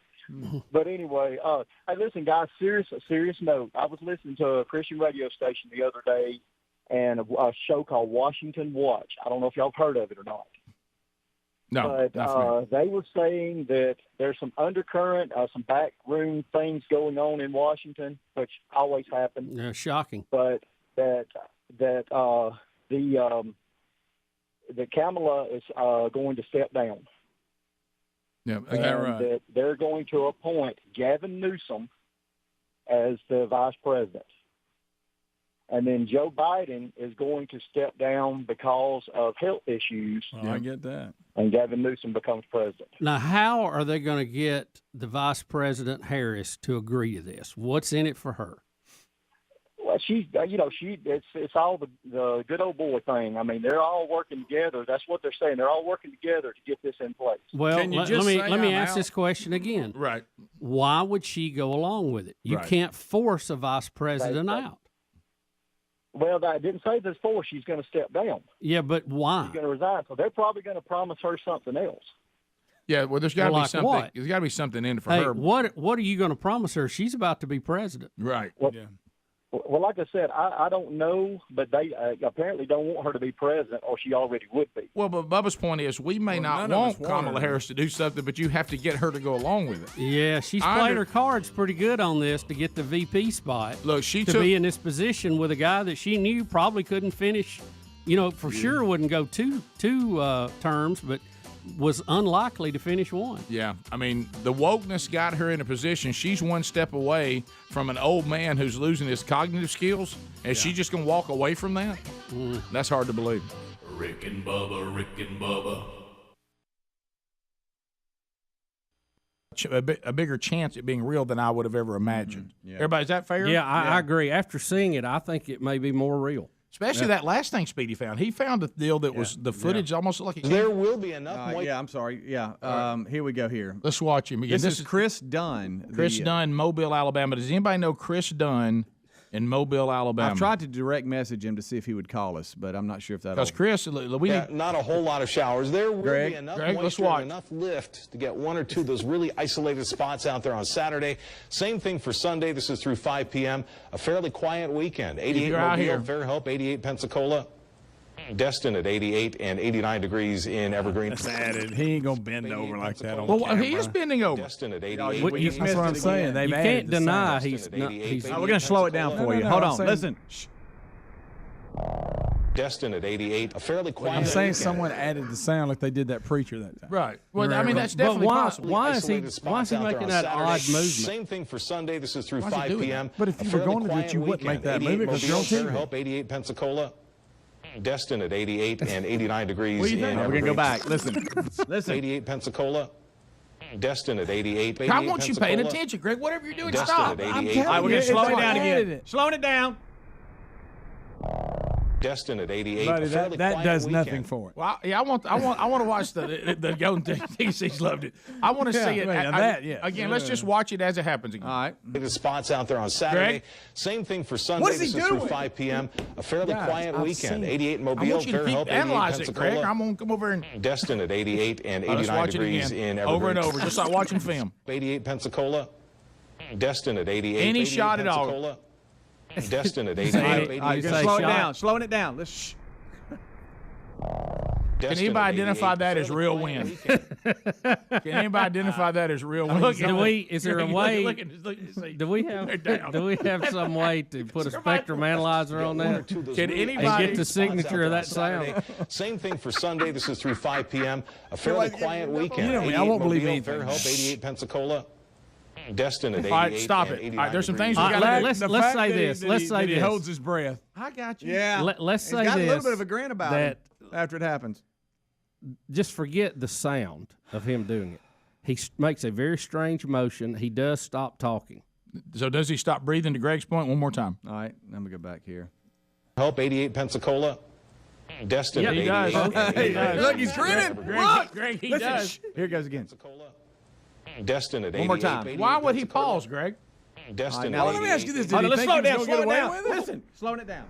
But anyway, hey, listen, guys. Serious note. I was listening to a Christian radio station the other day, and a show called Washington Watch. I don't know if y'all have heard of it or not. No, but they were saying that there's some undercurrent, some backroom things going on in Washington, which always happen. Yeah, shocking. But that Kamala is going to step down. Yeah, And that they're going to appoint Gavin Newsom as the vice president. And then Joe Biden is going to step down because of health issues. Oh, I get that. And Gavin Newsom becomes president. Now, how are they going to get the Vice President Harris to agree to this? What's in it for her? Well, it's all the good old boy thing. I mean, they're all working together. That's what they're saying. They're all working together to get this in place. Well, let me ask this question again. Right. Why would she go along with it? You Right. can't force a vice president out. Well, I didn't say this before. She's going to step down. Yeah, but why? She's going to resign. So they're probably going to promise her something else. Yeah, well, there's got to Well, be like something. what? There's got to be something in it for Hey, her. what are you going to promise her? She's about to be president. Right. Well, like I said, I don't know, but they apparently don't want her to be president, or she already would be. Well, but Bubba's point is we may not none of want us want Kamala her. Harris to do something, but you have to get her to go along with it. Yeah, she's played her cards pretty good on this to get the VP spot. Look, she to took- be in this position with a guy that she knew probably couldn't finish. For sure wouldn't go two terms, but was unlikely to finish one. Yeah, I mean, the wokeness got her in a position. She's one step away from an old man who's losing his cognitive skills, and she just gonna walk away from that? That's hard to believe. Rick and Bubba, Rick and Bubba. A bigger chance at being real than I would have ever imagined. Everybody, is that fair? Yeah, I agree. After seeing it, I think it may be more real. Especially that last thing Speedy found. He found a deal that was the footage almost looked like it There will be enough. Yeah, I'm sorry. Yeah. Here we go here. Let's watch him again. This is Chris Dunn. Chris Dunn, Mobile, Alabama. Does anybody know Chris Dunn in Mobile, Alabama? I've tried to direct message him to see if he would call us, but I'm not sure if that'll. Because Chris, we Yeah, not a whole lot of showers. There will Greg? be enough Greg, let's moisture watch. and enough lift to get one or two of those really isolated spots out there on Saturday. Same thing for Sunday. This is through 5 p.m. A fairly quiet weekend. 88 you're out here. Mobile, Fairhope, 88 Pensacola. Destin at 88 and 89 degrees in Evergreen. That's added. He ain't gonna bend over like that on Well, camera. he is bending over. Destin at That's 88. what I'm saying. They've You added can't the deny sign. he's not. He's, we're going to slow it down for you. Hold I'm on. saying- Listen. Destin at 88. A fairly quiet I'm saying weekend. someone added the sound like they did that preacher that time. Right. Well, I Right. mean, that's But definitely why- possible. why Isolated spots out there making on that Saturday. odd movement? Same thing for Sunday. This is through Why's he 5 doing p.m. But if A you were fairly going to do it, quiet you wouldn't make weekend. that 88 movie because you're on Mobile, TV. Fairhope, 88 Pensacola. Destin at 88 and 89 degrees What do you in think? We're going to go Evergreen. back. Listen. Listen. 88 Pensacola. Destin at 88. I want you paying Pensacola. attention, Greg. Whatever you're doing, Destin stop. at I'm 88. All right, we're going to slow it down added again. it. Slowing it down. Destin at 88. Buddy, A fairly that quiet does weekend. nothing for it. Well, yeah, I want to watch the Golden DC's loved it. I want to see it. Again, let's just watch it as it happens again. All right. The spots out there on Saturday. Greg? Same thing for Sunday. This is through 5 p.m. A fairly quiet weekend. 88 Mobile, I want you to Fairhope, keep 88 analyzing it, Greg. Pensacola. I'm going to come over and Destin at 88 and 89 let's watch degrees it again. in Evergreen. Over and over, just like watching film. 88 Pensacola. Destin at 88. Any 88 shot at all. Pensacola. Destin at 88. All right, slow it down. Slowing it down. Let's. Can anybody identify that as real wind? Can anybody identify that as real wind? Is there a way? Do we have some way to put a spectrum analyzer on that? Can anybody and get the signature of that sound? Same thing for Sunday. This is through 5 p.m. A fairly quiet weekend. You know me, I won't believe anything. Fairhope, 88 Pensacola. Destin at 88. All right, stop it. All right, there's some things we got to do. Let's say this. Let's say he holds his breath. I got you. Yeah. Let's say He's got this. a little bit of a grin about it after it happens. Just forget the sound of him doing it. He makes a very strange motion. He does stop talking. So does he stop breathing, to Greg's point, one more time? All right, let me go back here. Help 88 Pensacola. Destin at 88. He does. He does. Look, he's grinning. Greg, he Listen, does. Here it goes again. Destin at 88. One more time. Why would he pause, Greg? Destin Well, at let me ask you this. Hold Did on, he let's think slow he it down. was Slow going it to get down. away with it? Listen, slowing it down.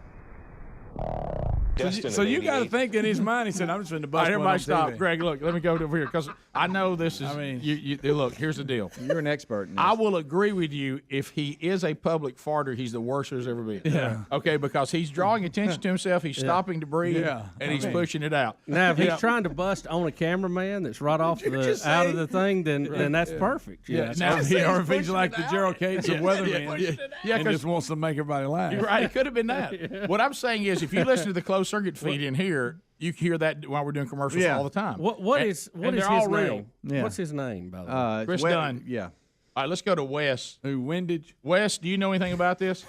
So you got to think in his mind. He said, "I'm just going to All bust right, one on everybody stop. TV." Greg, look, let me go over here because I know this is. Look, here's the deal. You're an expert in this. I will agree with you if he is a public farter, he's the worst there's ever been. Yeah. Okay, because he's drawing attention to himself, he's stopping to breathe, and he's pushing it out. Now, if he's trying to bust on a cameraman that's right off out of the thing, then that's perfect. Yeah. Now, or if he's like the Gerald Cates of Weatherman, and just wants to make everybody laugh. You're right. It could have been that. What I'm saying is, if you listen to the closed circuit feed in here, you hear that while we're doing commercials all the time. What is his all real. name? Yeah. What's his name, by the way? Chris Dunn. Yeah. All right, let's go to Wes. Who, Windage? Wes, do you know anything about this?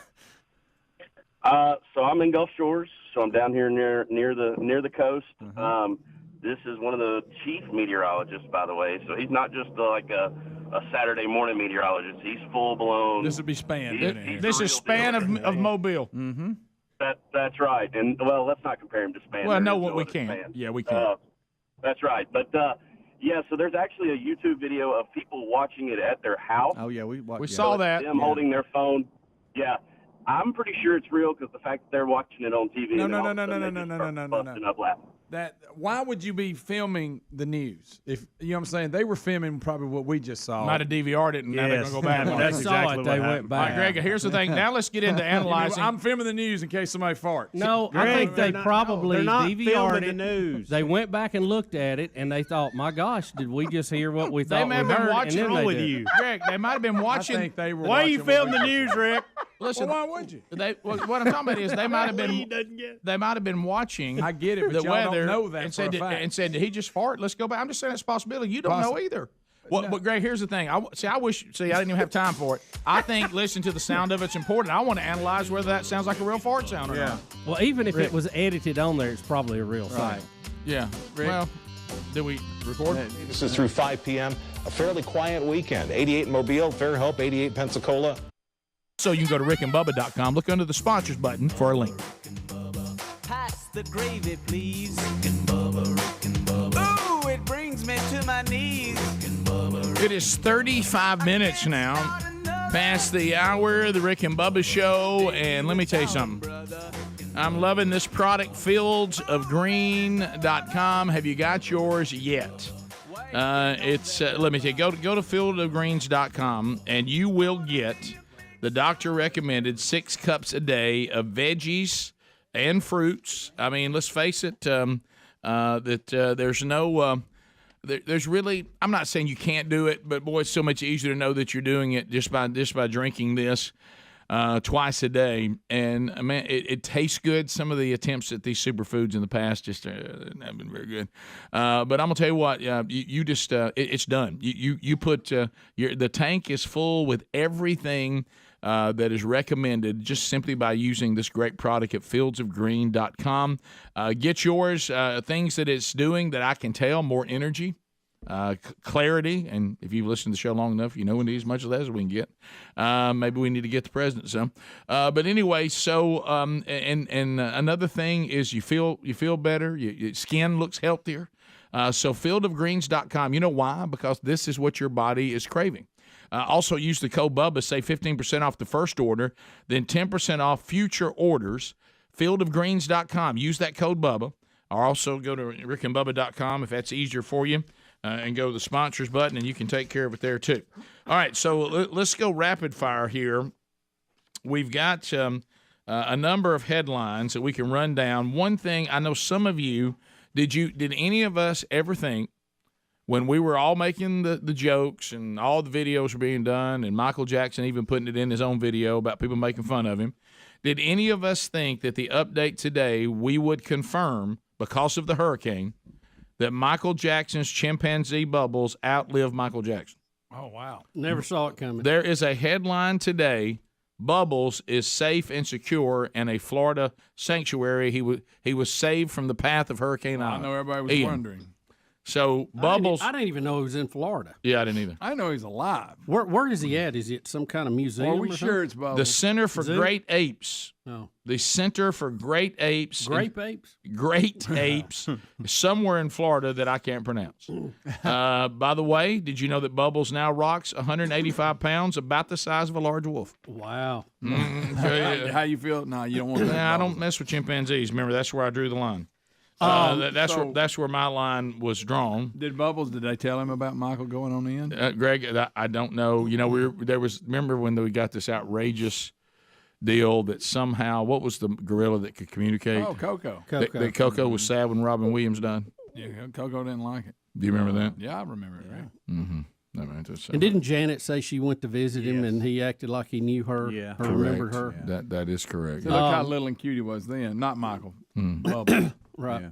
So I'm in Gulf Shores, so I'm down here near the coast. This is one of the chief meteorologists, by the way. So he's not just like a Saturday morning meteorologist. He's full blown. This would be Span. This is Span of Mobile. Mm-hmm. That's right. And well, let's not compare him to Span. Well, There no, is what we other can. Span. Yeah, we can. That's right. But yeah, so there's actually a YouTube video of people watching it at their house. Oh yeah, we saw that. Them holding their phone. Yeah. I'm pretty sure it's real because the fact that they're watching it on TV. No. Why would you be filming the news? If you know what I'm saying, they were filming probably what we just saw. Might have DVR'd it, and now they're gonna go back. That's exactly what happened. All right, Greg. Here's the thing. Now let's get into analyzing. I'm filming the news in case somebody farts. No, I think they probably DVR'd it. The news. They went back and looked at it, and they thought, "My gosh, did we just hear what we thought They may have we been heard?" watching. And then with they you, Greg. They might have been watching. I think they were. Why you film the news, Rick? Listen, why would you? What I'm talking about is they might have been. They might have been watching. I get it, but the y'all weather don't know that and for a said, fact. and said, did he just fart? Let's go back. I'm just saying it's a possibility. You don't know either. Well, but Greg, here's the thing. I didn't even have time for it. I think listening to the sound of it's important. I want to analyze whether that sounds like a real fart sound or not. Well, even if it was edited on there, it's probably a real sound. Yeah. Well, did we record? This is through 5 p.m. A fairly quiet weekend. 88 Mobile, Fairhope, 88 Pensacola. So you can go to rickandbubba.com. Look under the sponsors button for a link. Pass the gravy, please. Rick and Bubba. Ooh, it brings me to my knees. It is 35 minutes now past the hour, the Rick and Bubba show, and let me tell you something. I'm loving this product, fieldsofgreen.com. Have you got yours yet? Let me tell you, go to fieldsofgreens.com, and you will get the doctor recommended 6 cups a day of veggies and fruits. I mean, let's face it, there's no, there's really, I'm not saying you can't do it, but boy, it's so much easier to know that you're doing it just by drinking this twice a day. And man, it tastes good. Some of the attempts at these superfoods in the past just haven't been very good. But I'm gonna tell you what, you just it's done. You put the tank is full with everything that is recommended just simply by using this great product at fieldsofgreen.com. Get yours. Things that it's doing that I can tell: more energy, clarity, and if you've listened to the show long enough, you know we need as much of that as we can get. Maybe we need to get the president some. But anyway, so and another thing is you feel better. Your skin looks healthier. So fieldofgreens.com. You know why? Because this is what your body is craving. Also use the code Bubba, save 15% off the first order, then 10% off future orders. Fieldofgreens.com. Use that code Bubba. Or also go to rickandbubba.com if that's easier for you, and go to the sponsors button, and you can take care of it there too. All right, so let's go rapid fire here. We've got a number of headlines that we can run down. One thing, I know some of you, did any of us ever think when we were all making the jokes and all the videos were being done and Michael Jackson even putting it in his own video about people making fun of him, did any of us think that the update today we would confirm, because of the hurricane, that Michael Jackson's chimpanzee Bubbles outlived Michael Jackson? Oh, wow. Never saw it coming. There is a headline today, Bubbles is safe and secure in a Florida sanctuary. He was saved from the path of Hurricane Ian. I know everybody was wondering. So Bubbles, I didn't even know he was in Florida. Yeah, I didn't either. I know he's alive. Where is he at? Is it some kind of museum? Are we sure it's Bubbles? The Center for Great Apes. No. The Center for Great Apes. Grape apes? Great apes. Somewhere in Florida that I can't pronounce. By the way, did you know that Bubbles now rocks 185 pounds, about the size of a large wolf? Wow. How you feel? No, you don't want that. I don't mess with chimpanzees. Remember, that's where I drew the line. That's where my line was drawn. Did they tell him about Michael going on the end? Greg, I don't know. You know, remember when we got this outrageous deal that somehow, what was the gorilla that could communicate? Oh, Coco. That Coco was sad when Robin Williams died. Yeah, Coco didn't like it. Do you remember that? Yeah, I remember it. Right. Mm-hmm. And didn't Janet say she went to visit him and he acted like he knew her or remembered her? Yeah. That is correct. So look how little and cute he was then. Not Michael. Bubbles. Right. Yeah.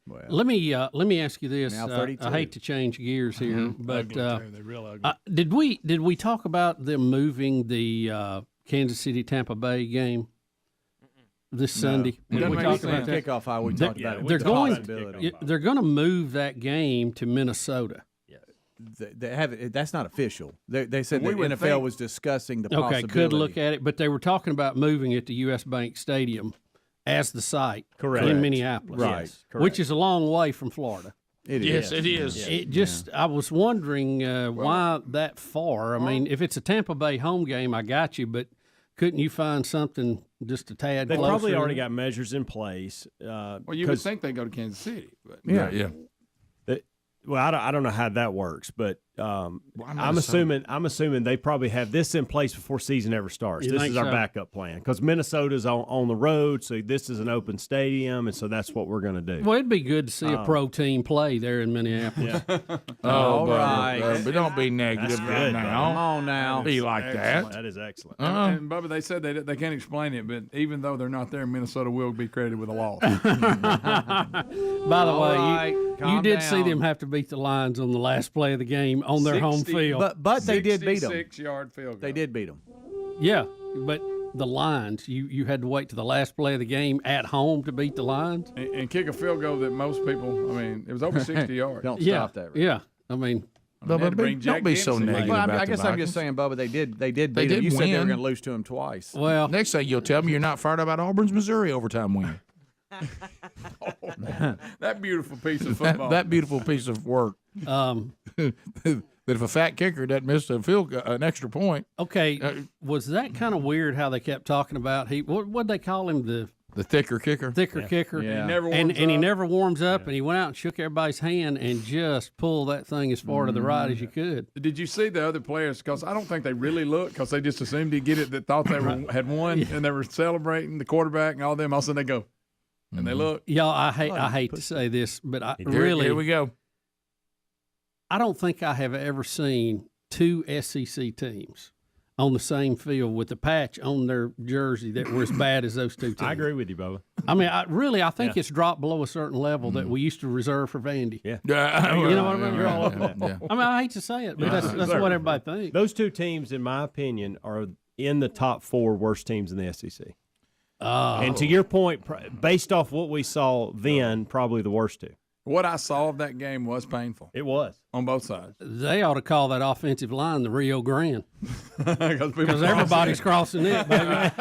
Well, let me ask you this. Now 32. I hate to change gears here, but They're real ugly. did we talk about them moving the Kansas City Tampa Bay game this Sunday? Did we talk about that? Kickoff hour, we talked about it. They're going to move that game to Minnesota. They have it. That's not official. They said the NFL was discussing the possibility. Okay, could look at it, but they were talking about moving it to U.S. Bank Stadium as the site in Minneapolis, right? Which is a long way from Florida. It is. It just, I was wondering why that far. I mean, if it's a Tampa Bay home game, I got you, but couldn't you find something just a tad They closer? probably already got measures in place. Well, you would think they go to Kansas City. But Yeah. Well, I don't know how that works, but I'm assuming they probably have this in place before season ever starts. This is our backup plan because Minnesota's on the road, so this is an open stadium, and so that's what we're going to do. Well, it'd be good to see a pro team play there in Minneapolis. All right, but don't be negative right now. Come on now, be like that. That is excellent. And Bubba, they said they can't explain it, but even though they're not there, Minnesota will be credited with a loss. By the way, you did see them have to beat the Lions on the last play of the game on their home field. But they did beat them. 66-yard field goal. They did beat them. Yeah, but the Lions, you had to wait to the last play of the game at home to beat the Lions and kick a field goal that most people. I mean, it was over 60 yards. Don't stop that. Right? Yeah, I mean. Bubba, don't be so negative well, about I guess the I'm just saying, Bubba, they did beat them. You win. said they were going to lose to them twice. Well, next thing you'll tell me you're not fired about Auburn's Missouri overtime win. That beautiful piece of football. That beautiful piece of work. That if a fat kicker doesn't miss an extra point. Okay, was that kind of weird how they kept talking about what'd they call him, the thicker kicker? Kicker. Yeah. He never warms up, and he went out and shook everybody's hand and just pulled that thing as far to the right as you could. Did you see the other players? Because I don't think they really looked because they just assumed he'd get it. That thought they had won, and they were celebrating the quarterback and all them. All of a sudden they go, and they look. Y'all, I hate to say this, but Here we go. I don't think I have ever seen two SEC teams on the same field with a patch on their jersey that were as bad as those two teams. I agree with you, Bubba. I mean, I think it's dropped below a certain level that we used to reserve for Vandy. Yeah. You know what I mean? Yeah. I mean, I hate to say it, but that's what everybody thinks. Those two teams, in my opinion, are in the top 4 worst teams in the SEC. Oh. And to your point, based off what we saw then, probably the worst two. What I saw of that game was painful. It was. On both sides. They ought to call that offensive line the Rio Grande. Because everybody's crossing it, baby. Good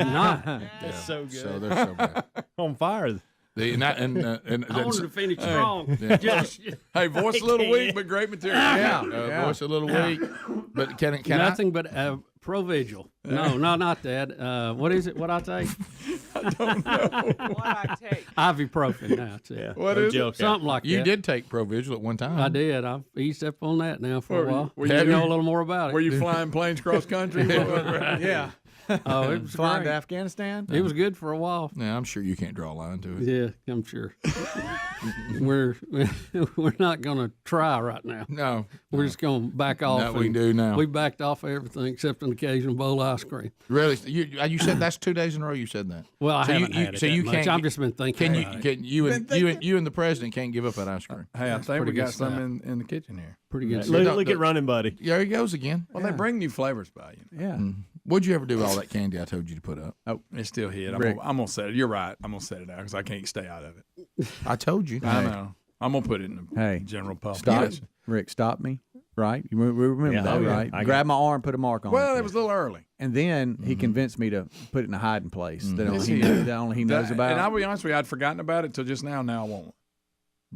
night. That's so good. So they're so bad. On fire. I wanted to finish strong. Hey, voice a little weak, but great material. Voice a little weak, but can nothing but Provigil. No, not that. What is it? What I take? I don't know. What I take? Ibuprofen now. Yeah. What is it? Something like that. You did take Provigil at one time. I did. I've eased up on that now for a while. Were You know a little more about it. Were you flying planes cross country? Yeah. Oh, it was flying great. to Afghanistan. It was good for a while. Yeah, I'm sure you can't draw a line to it. Yeah, I'm sure. we're not going to try right now. No, we're just going to back off. That we can do now. We backed off of everything except an occasional bowl of ice cream. Really? You said that's 2 days in a row. You said that. Well, I haven't had it that much. Can't. I've just been thinking. You and the president can't give up that ice cream. Hey, I think we got some in the kitchen here. Pretty good. Look at running, buddy. There he goes again. Well, they bring new flavors by you. Yeah. What'd you ever do with all that candy I told you to put up? Oh, it's still hid. I'm gonna set it. You're right. I'm gonna set it out because I can't stay out of it. I told you. I know. I'm gonna put it in the general public. Stop, Rick. Stop me. Right? You remember that, right? Grab my arm, put a mark on it. Well, it was a little early. And then he convinced me to put it in a hiding place that only he knows about. And I'll be honest with you, I'd forgotten about it until just now. Now I want one.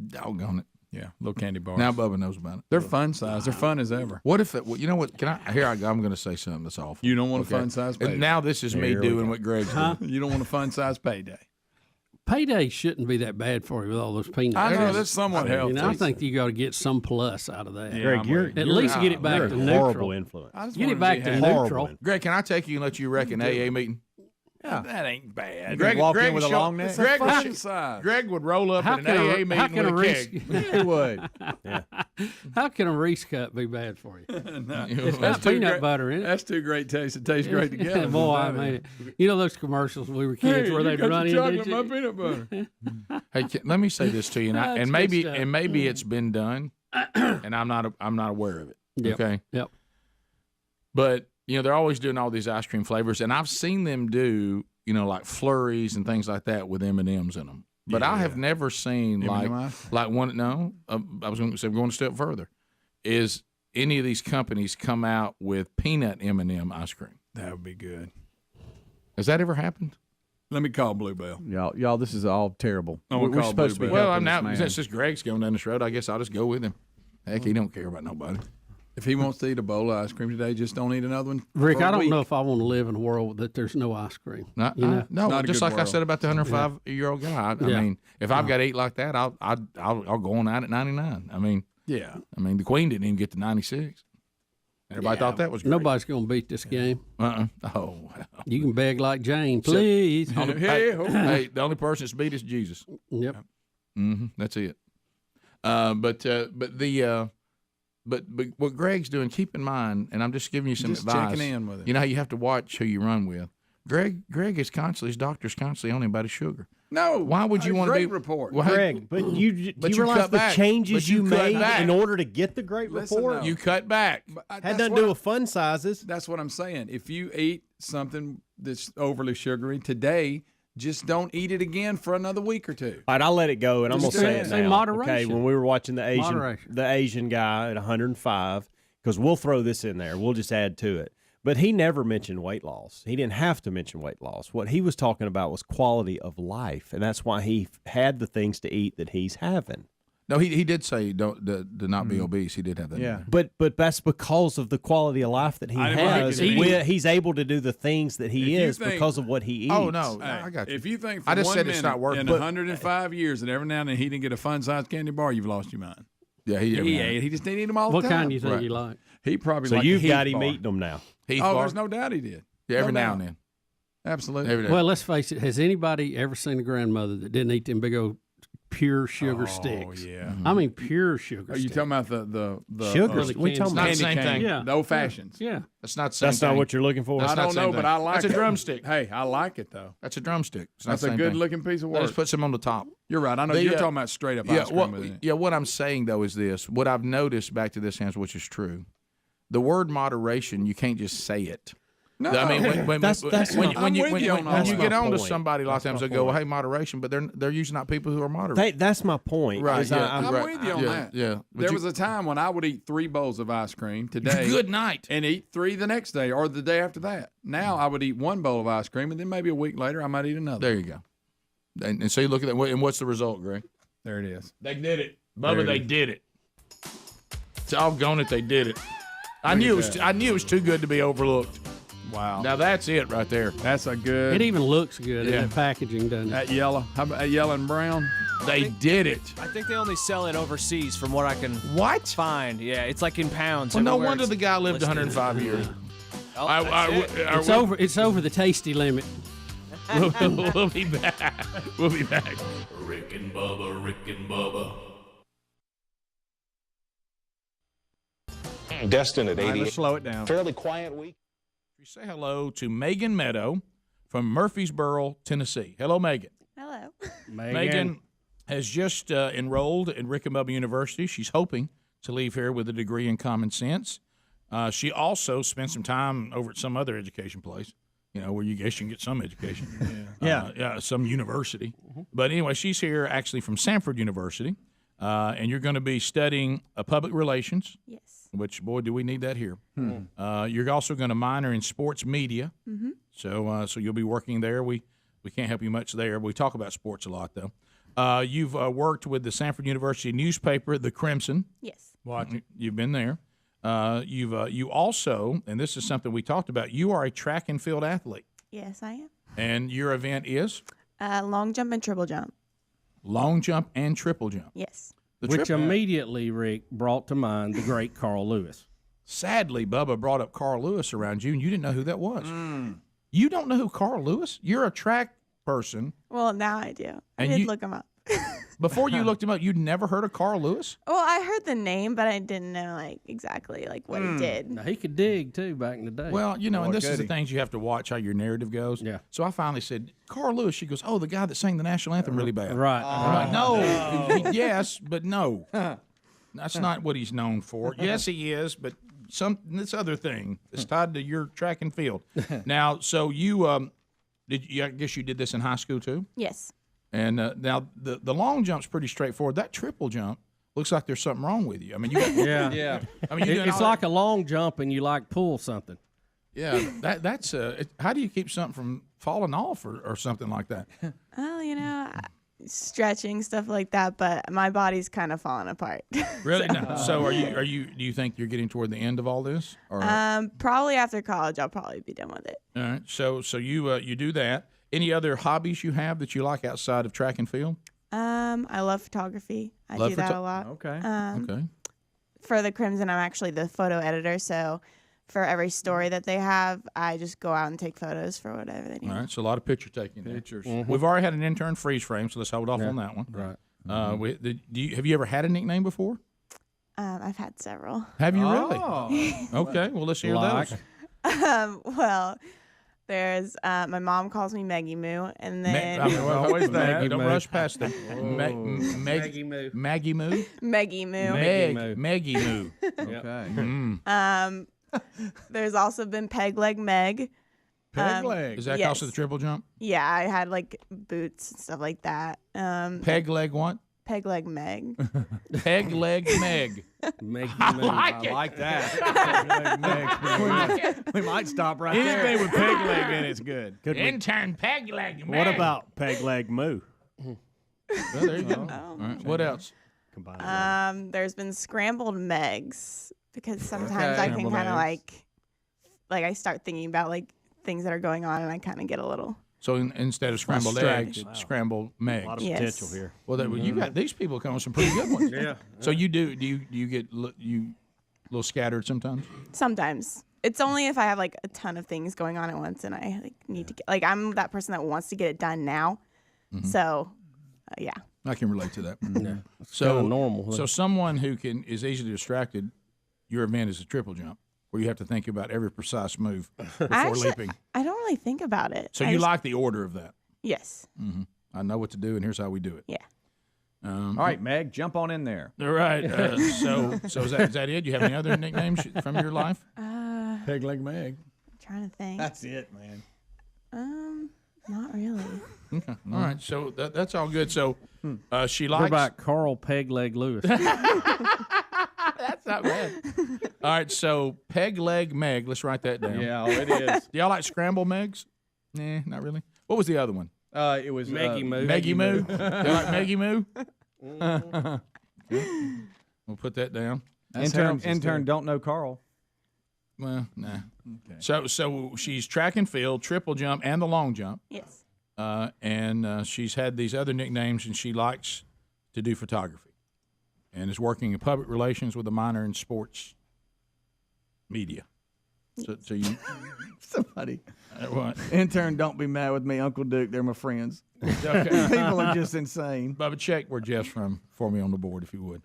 Doggone it. Yeah, little candy bars. Now Bubba knows about it. They're fun size. They're fun as ever. What if you know what? Here I go. I'm going to say something that's awful. You don't want a fun size payday. And now this is me doing what Greg's doing. You don't want a fun size payday. Payday shouldn't be that bad for you with all those peanuts. I know that's somewhat healthy. I think you got to get some plus out of that. Yeah, Greg, at least get it back to neutral. Horrible influence. Get it back to neutral. Greg, can I take you and let you wreck an AA meeting? Yeah. That ain't bad. Greg walk in with a long neck. Greg would roll up in an AA meeting with a keg. He would. Yeah. How can a Reese cup be bad for you? No, it's got peanut butter in it. That's 2 great tastes. It tastes great together. Boy, I mean, you know those commercials when we were kids where they'd run in. Chocolate, my peanut butter. Hey, let me say this to you, and maybe it's been done, and I'm not aware of it. Yep. Okay. Yep. But they're always doing all these ice cream flavors, and I've seen them do like flurries and things like that with M&Ms in them. But I have never seen like one. No, I was going to say we're going a step further. Is any of these companies come out with peanut M&M ice cream? That would be good. Has that ever happened? Let me call Bluebell. Y'all, this is all terrible. We're supposed to be. Well, I'm now since Greg's going down this road, I guess I'll just go with him. Heck, he don't care about nobody. If he wants to eat a bowl of ice cream today, just don't eat another one. Rick, I don't know if I want to live in a world that there's no ice cream. No, just like I said about the 105-year-old guy. I mean, if I've got to eat like that, I'll go on out at 99. I mean, the Queen didn't even get to 96. Everybody thought that was great. Nobody's going to beat this game. Oh, wow. You can beg like Jane, please. Hey, the only person that's beat is Jesus. Yep. That's it. But what Greg's doing, keep in mind, and I'm just giving you some advice. Checking in with it. You know how you have to watch who you run with. Greg is constantly, his doctor's constantly on him about his sugar. No. Why would you want to be report? Well, Greg, but you realize the changes you made in order to get the great report? You cut back. Had nothing to do with fun sizes. That's what I'm saying. If you eat something that's overly sugary today, just don't eat it again for another week or 2. All right, I'll let it go, and I'm going to say it now. Moderation. Okay, when we were watching the Asian guy at 105, because we'll throw this in there. We'll just add to it. But he never mentioned weight loss. He didn't have to mention weight loss. What he was talking about was quality of life, and that's why he had the things to eat that he's having. No, he did say do not be obese. He did have that. Yeah, but that's because of the quality of life that he has. He's able to do the things that he is because of what he eats. Oh no, I got you. If you think I just one said it's not working in 105 years that every now and then he didn't get a fun-sized candy bar, you've lost your mind. Yeah, he ate. He just didn't eat them all the time. What kind do you think you like? He probably so you've got him eating them now. There's no doubt he did. Yeah, every now and then. Absolutely. Well, let's face it. Has anybody ever seen a grandmother that didn't eat them big old pure sugar sticks? Oh yeah. I mean pure sugar. Are you talking about the sugar? We talking about the same thing. Yeah. The old fashions. Yeah. That's not the same. That's not what you're looking for. I don't know, but I like it. That's a drumstick. Hey, I like it though. That's a drumstick. That's a good looking piece of work. Let's put some on the top. You're right. I know you're talking about straight up ice cream with it. Yeah, what I'm saying though is this. What I've noticed back to this, Hans, which is true. The word moderation, you can't just say it. No, I mean, when you get on to point. somebody, a lot of times they go, well, "Hey, moderation," but they're usually not people who are moderate. That's my point. Right? I'm with you on that. Yeah. There was a time when I would eat 3 bowls of ice cream today. Good night. And eat 3 the next day or the day after that. Now I would eat 1 bowl of ice cream, and then maybe a week later I might eat another. There you go. And so you look at that, and what's the result, Greg? There it is. They did it, Bubba. They did it. It's all gone. It. They did it. I knew it was too good to be overlooked. Wow. Now that's it right there. That's a good. It even looks good in the packaging, doesn't it? That yellow. How about that yellow and brown? They did it. I think they only sell it overseas from what I can find. Yeah, it's like in pounds. Well, no wonder the guy lived 105 years. It's over the tasty limit. We'll be back. We'll be back. Rick and Bubba, Rick and Bubba. Destin at 80. Let's slow it down. Fairly quiet week. We say hello to Megan Meadow from Murfreesboro, Tennessee. Hello, Megan. Hello. Megan has just enrolled at Rick and Bubba University. She's hoping to leave here with a degree in common sense. She also spent some time over at some other education place, where you guess you can get some education. Yeah, some university. But anyway, she's here actually from Samford University, and you're going to be studying public relations. Yes. Which, boy, do we need that here. You're also going to minor in sports media. Mm-hmm. So you'll be working there. We can't help you much there. We talk about sports a lot, though. You've worked with the Samford University newspaper, The Crimson. Yes. You've been there. You also, and this is something we talked about, you are a track and field athlete. Yes, I am. And your event is? Long jump and triple jump. Long jump and triple jump. Yes. Which immediately, Rick, brought to mind the great Carl Lewis. Sadly, Bubba brought up Carl Lewis around you, and you didn't know who that was. You don't know who Carl Lewis? You're a track person. Well, now I do. I And did you- look him up. Before you looked him up, you'd never heard of Carl Lewis? Well, I heard the name, but I didn't know exactly what he did. Now, he could dig too back in the day. Well, and this is the things you have to watch how your narrative goes. Yeah. So I finally said, Carl Lewis. She goes, oh, the guy that sang the national anthem really bad. Right. I'm like, no, yes, but no. That's not what he's known for. Yes, he is, but this other thing is tied to your track and field. Now, so you I guess you did this in high school too? Yes. And now the long jump's pretty straightforward. That triple jump looks like there's something wrong with you. I mean, you got, yeah. I mean, It's like a long jump and you pull something. Yeah, that's how do you keep something from falling off or something like that? Well, stretching, stuff like that, but my body's kind of falling apart. Really? No. So do you think you're getting toward the end of all this? Or? Probably after college, I'll probably be done with it. All right. So you do that. Any other hobbies you have that you like outside of track and field? I love photography. I do that a lot. Okay. Okay. For the Crimson, I'm actually the photo editor, so for every story that they have, I just go out and take photos for whatever they need. All right, so a lot of picture taking. Pictures. We've already had an intern freeze frame, so let's hold off on that one. Right. Have you ever had a nickname before? I've had several. Have you really? Okay, well, let's hear those. Well, there's my mom calls me Maggie Moo, and then always that. Don't rush past that. Maggie Moo. Maggie Moo. Maggie Moo. Maggie Moo. Okay. There's also been Peg Leg Meg. Peg leg. Is that yes. also the triple jump? Yeah, I had boots and stuff like that. Peg leg what? Peg Leg Meg. Peg leg Meg. I like that. We might stop right there. Anything with peg leg in it's good. Intern Peg leg Meg. What about peg leg moo? Well, there you go. All right. What else? There's been scrambled Megs because sometimes I can kind of I start thinking about things that are going on and I kind of get a little. So instead of scrambled eggs, scrambled Megs. A lot of potential here. Well, you got these people coming with some pretty good ones. Yeah. So you get a little scattered sometimes? Sometimes. It's only if I have a ton of things going on at once and I need to get I'm that person that wants to get it done now. Mm-hmm. So, yeah. I can relate to that. Yeah. So normal. So someone who is easily distracted, your event is a triple jump, where you have to think about every precise move before leaping. I don't really think about it. So you like the order of that? Yes. Mm-hmm. I know what to do, and here's how we do it. Yeah. All right, Meg, jump on in there. All right. So is that it? Do you have any other nicknames from your life? Peg Leg Meg. trying to think. That's it, man. Not really. Okay. All right, so that's all good. So she likes. What about Carl Pegleg Lewis? That's not bad. All right, so Peg Leg Meg. Let's write that down. Yeah, it is. Do y'all like scrambled Megs? Nah, not really. What was the other one? It was Maggie Moo. Maggie Moo. You like Maggie Moo? We'll put that down. Intern don't know Carl. Well, nah. Okay. So she's track and field, triple jump, and the long jump. Yes. And she's had these other nicknames, and she likes to do photography, and is working in public relations with a minor in sports media. So you somebody. What? Intern, don't be mad with me, Uncle Duke. They're my friends. Okay. People are just insane. Bubba, check where Jeff's from for me on the board, if you would.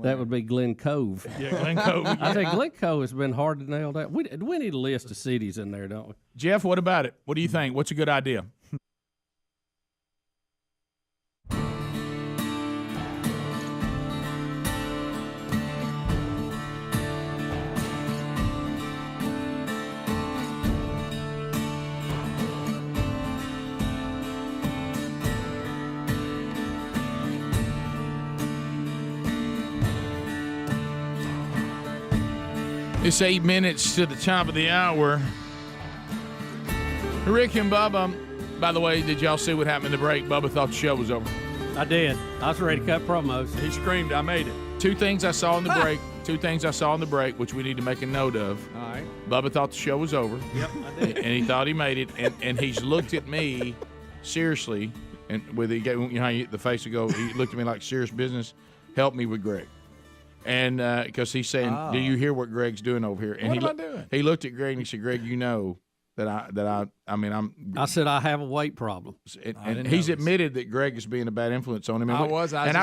That would be Glen Cove. Yeah, Glen Cove. I think Glen Cove has been hard to nail down. We need a list of cities in there, don't we? Jeff, what about it? What do you think? What's a good idea? It's 8 minutes to the top of the hour. Rick and Bubba, by the way, did y'all see what happened in the break? Bubba thought the show was over. I did. I was ready to cut promos. He screamed, I made it. Two things I saw in the break, which we need to make a note of. All right. Bubba thought the show was over. Yep, I did. And he thought he made it. And he's looked at me seriously, and with you know how the face would go, he looked at me like serious business. Help me with Greg. And because he's saying, do you hear what Greg's doing over here? And what am I doing? He looked at Greg and he said, Greg, you know I said I have a weight problem. And he's admitted that Greg is being a bad influence on him. And I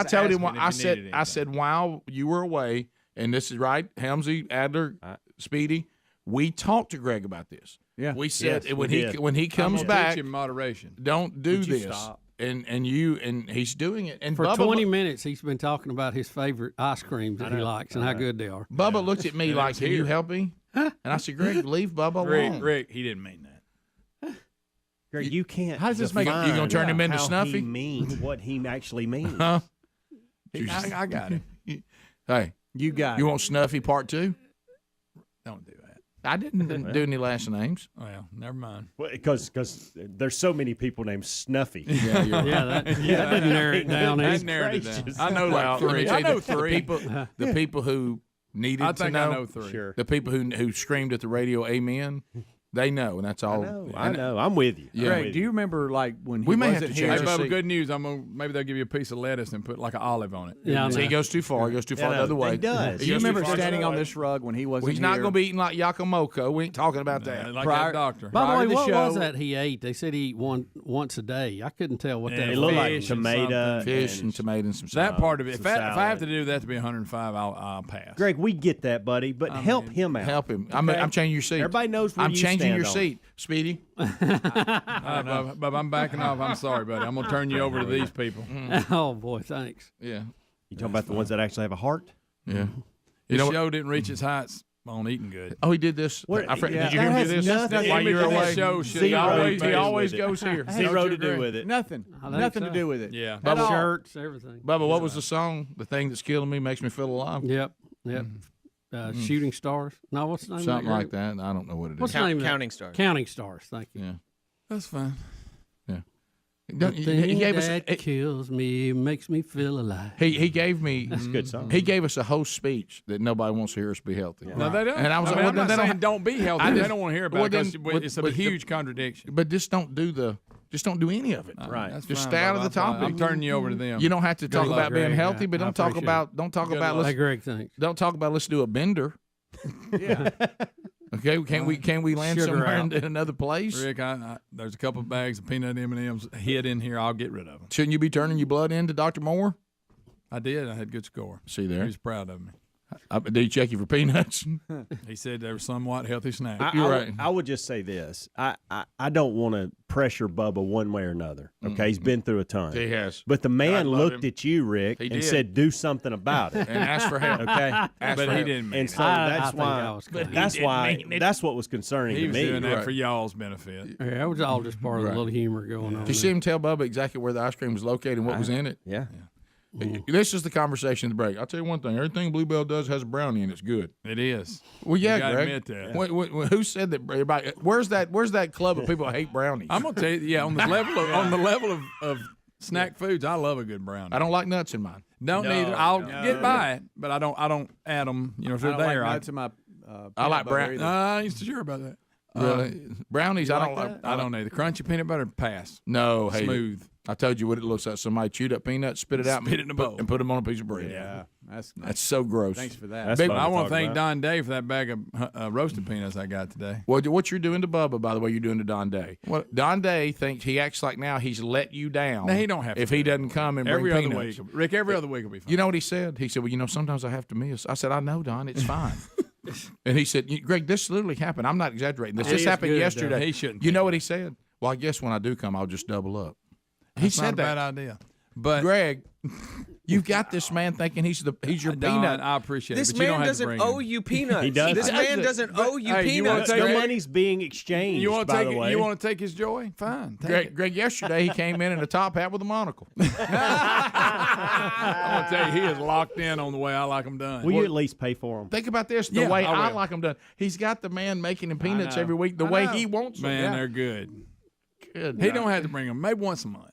just told him, asking I said, while you were away, and this is right, Helmsy, Adler, Speedy, we talked to Greg about this. Yeah. We said Yes, when he comes back, teach him moderation. don't do Would you this. stop? And he's doing it. And For Bubba 20 minutes, he's been talking about his favorite ice creams that he likes and how good they are. Bubba looked at me like, can you help me? And I said, Greg, leave Bubba alone. Rick, he didn't mean that. Greg, you can't. How does this make it? You gonna turn him into Snuffy? He means what he actually means. Huh? I got it. Hey, you got it. You want Snuffy Part 2? Don't do that. I didn't do any last names. Well, never mind. Because there's so many people named Snuffy. Yeah, that didn't narrow it down. That narrowed it down. I know Well, like let me three. tell I you, know the three. people who needed I to think know. I know three. Sure. The people who screamed at the radio, "Amen," they know, and that's all. I know. I'm with you. Yeah. Greg, do you remember like when he We may have wasn't to here? change Hey, Just Bubba, see- good news. Maybe they'll give you a piece of lettuce and put like an olive on it. Yeah, I See, know. he goes too far. He goes too far the other way. He does. He Do you goes too remember far the standing other on way. this rug when he wasn't Well, he's not here? going to be eating like Yakamoko. We ain't talking about that. Like Prior- that doctor. By Prior the to way, the what show- was that he ate? They said he ate one once a day. I couldn't tell what that It was. looked like Fish and tomato. Fish and tomato and some That salad. part of it. If I have salad. to do that to be 105, I'll pass. Greg, we get that, buddy, but help him out. Help him. I'm changing your seat. Everybody knows where I'm you changing stand your on seat, Speedy. Bubba, I'm backing off. I'm sorry, buddy. I'm gonna turn you over to these people. Oh boy, thanks. Yeah. You talking about the ones that actually have a heart? Yeah. The You know what? show didn't reach its heights on eating good. Oh, he did this. What- Did yeah, you hear him that do has this nothing- while you were Image of that away? show should He not always, be he based always with it. goes here. Zero to do with it. Nothing. I think Nothing so. to do with it. Yeah. At all. Shirts, everything. Bubba, what was the song? The thing that's killing me makes me feel alive. Yep. Shooting Stars. No, what's the name? Something of like that. I don't know what it is. What's the name? Counting Stars. Counting Stars. Thank you. Yeah. That's fine. The He thing gave us. that kills me makes me feel alive. He gave me. That's a good song. He gave us a whole speech that nobody wants to hear us be healthy. No, they don't. And I was like, I'm well, not they saying don't. don't be healthy. They don't want to hear about well, it because then- it's a but- huge contradiction. But just don't do any of it. Right. That's Just fine, stay out of Bubba. the topic. I'm turning you over to them. You don't have to talk Good luck, about being Greg. healthy, but I don't talk appreciate about. it. Don't talk Good about. luck. Hey, Let's, Greg, thanks. don't talk about. Let's do a bender. Yeah. Okay, can we land Sugar somewhere out. in another place? Rick, there's a couple of bags of peanut M&Ms hid in here. I'll get rid of them. Shouldn't you be turning your blood into Dr. Moore? I did. I had a good score. See He there. was proud of me. Did he check you for peanuts? He said they were somewhat healthy snacks. You're right. I would just say this. I don't want to pressure Bubba one way or another. Okay, he's been through a ton. He has. But the man looked at you, Rick, and said, "Do something about it," and asked for help. Okay, but he didn't. And so that's what was concerning to me. He was doing that for y'all's benefit. Yeah, that was all just part of the little humor going on. Did you see him tell Bubba exactly where the ice cream was located and what was in it? Yeah. This is the conversation at the break. I'll tell you one thing. Everything Bluebell does has a brownie and it's good. It is. Well, yeah, you gotta Greg. admit that. Who said that? Everybody, where's that club of people that hate brownies? I'm gonna tell you, on the level of snack foods, I love a good brownie. I don't like nuts in mine. Don't either. I'll get by it, but I don't add them. If they're there, like nuts in my. I like brownies. I ain't sure about that. Really? Brownies, I don't like. I don't need the crunchy peanut butter. Pass. No, smooth. I told you what it looks like. Somebody chewed up peanuts, spit it out, spit it in a bowl, and put them on a piece of bread. Yeah, that's so gross. Thanks for that. I want to thank Don Day for that bag of roasted peanuts I got today. Well, what you're doing to Bubba, by the way, you're doing to Don Day. What? Don Day thinks he acts like now he's let you down. No, he don't have to. If he doesn't come and every bring other peanuts. week, Rick, every other week will be fine. You know what he said? He said, "Well, sometimes I have to miss." I said, "I know, Don. It's fine." And he said, "Greg, this literally happened. I'm not exaggerating. This happened yesterday." He shouldn't. You know what he said? Well, I guess when I do come, I'll just double up. He said not a that. bad idea. But Greg, you've got this man thinking he's your Don, peanut. I appreciate this it. But you man don't doesn't owe you peanuts. He does. This man doesn't owe you peanuts. The money's being exchanged. You want to by take the way. You want to take his joy? Fine. Greg, yesterday he came in a top hat with a monocle. I'm gonna tell you, he is locked in on the way I like them done. Will you at least pay for them? Think about this: the way I like them done. He's got the man making him peanuts every week, the way he wants them. Man, they're good. Good. He don't have to bring them. Maybe once a month.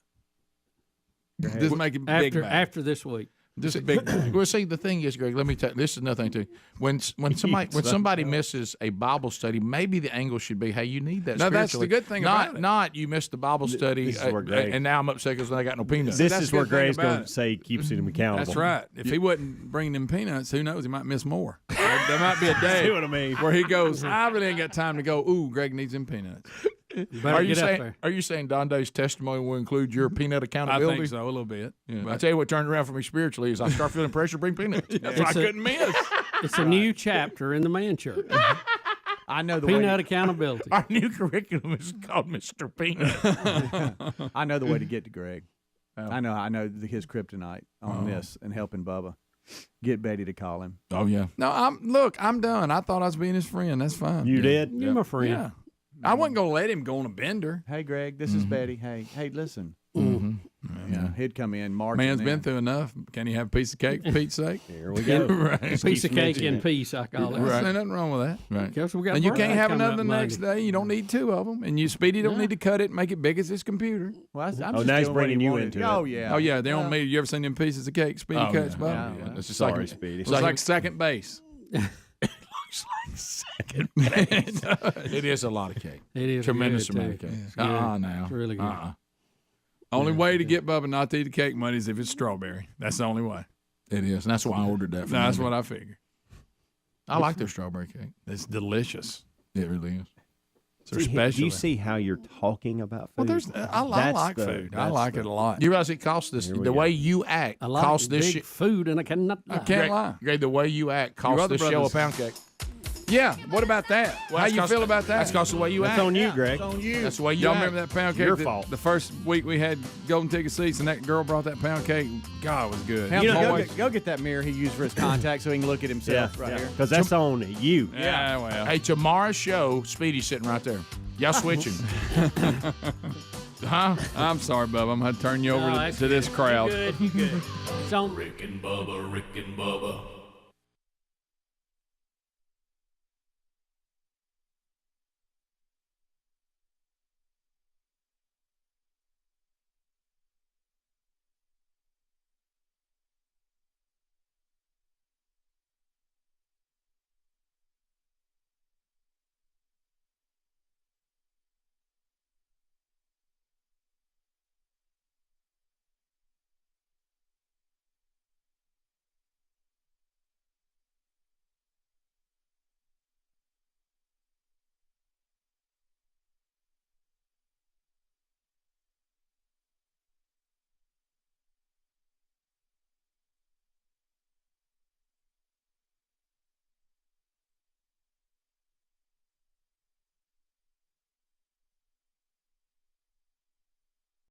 Just make it big after this week. Just a big bag. Well, see, the thing is, Greg, let me tell you, this is another thing too. When somebody misses a Bible study, maybe the angle should be, hey, you need that. No, that's the good thing about it. Not you missed the Bible study, and now I'm upset because I got no peanuts. This is where Greg's going to say he keeps him accountable. That's right. If he wasn't bringing them peanuts, who knows? He might miss more. There might be a day See what I mean? where he goes, I really ain't got time to go, ooh, Greg needs them peanuts. Are you saying Don Day's testimony will include your peanut accountability? I think so, a little bit. Yeah. I tell you what turned around for me spiritually is I start feeling pressure to bring peanuts. That's what I couldn't miss. It's a new chapter in the man church. I know the peanut accountability. Our new curriculum is called Mr. Peanut. I know the way to get to Greg. Oh. I know his kryptonite on this and helping Bubba. Get Betty to call him. Oh yeah. No, I'm done. I thought I was being his friend. That's fine. You did? You're my friend. Yeah. I wasn't gonna let him go on a bender. Hey, Greg, this is Betty. Hey, listen. Yeah, he'd come in. Man's been through enough. Can he have a piece of cake for Pete's sake? Here we go. Right. Piece of cake in peace, I call it. Right. There's nothing wrong with that. Right. And you can't have another the next day. You don't need two of them. And Speedy don't need to cut it and make it big as his computer. Well, now he's bringing you into it. Oh, yeah. Oh, yeah. They don't mean, you ever seen them pieces of cake Speedy cuts? Yeah. It's just Sorry, Speedy. It's like second base. Second base. It is a lot of cake. It is tremendous good, amount of too. cake. Yeah, Now it's really good. Only way to get Bubba not to eat the cake money is if it's strawberry. That's the only way. It is, and that's why I ordered that. That's what I figured. I like their strawberry cake. It's delicious. It really is. It's special. Do you see how you're talking about food? Well, I like food. I like it a lot. You realize it costs this. The way you act costs this big food, and I cannot lie. I can't lie. Greg, the way you act costs this show a pound cake. Yeah, what about that? How you feel about that? That's because the way you act. That's on you, Greg. That's on you. That's the way you Y'all act. remember that pound cake? Your fault. The first week we had golden ticket seats, and that girl brought that pound cake. God, it was good. Go get that mirror he used for his contact so he can look at himself here. Because that's on you. Yeah, well. Hey, tomorrow's show, Speedy's sitting right there. Y'all switching. Huh? I'm sorry, Bubba. I'm going to turn you over to this crowd. You good. It's on. Rick and Bubba, Rick and Bubba.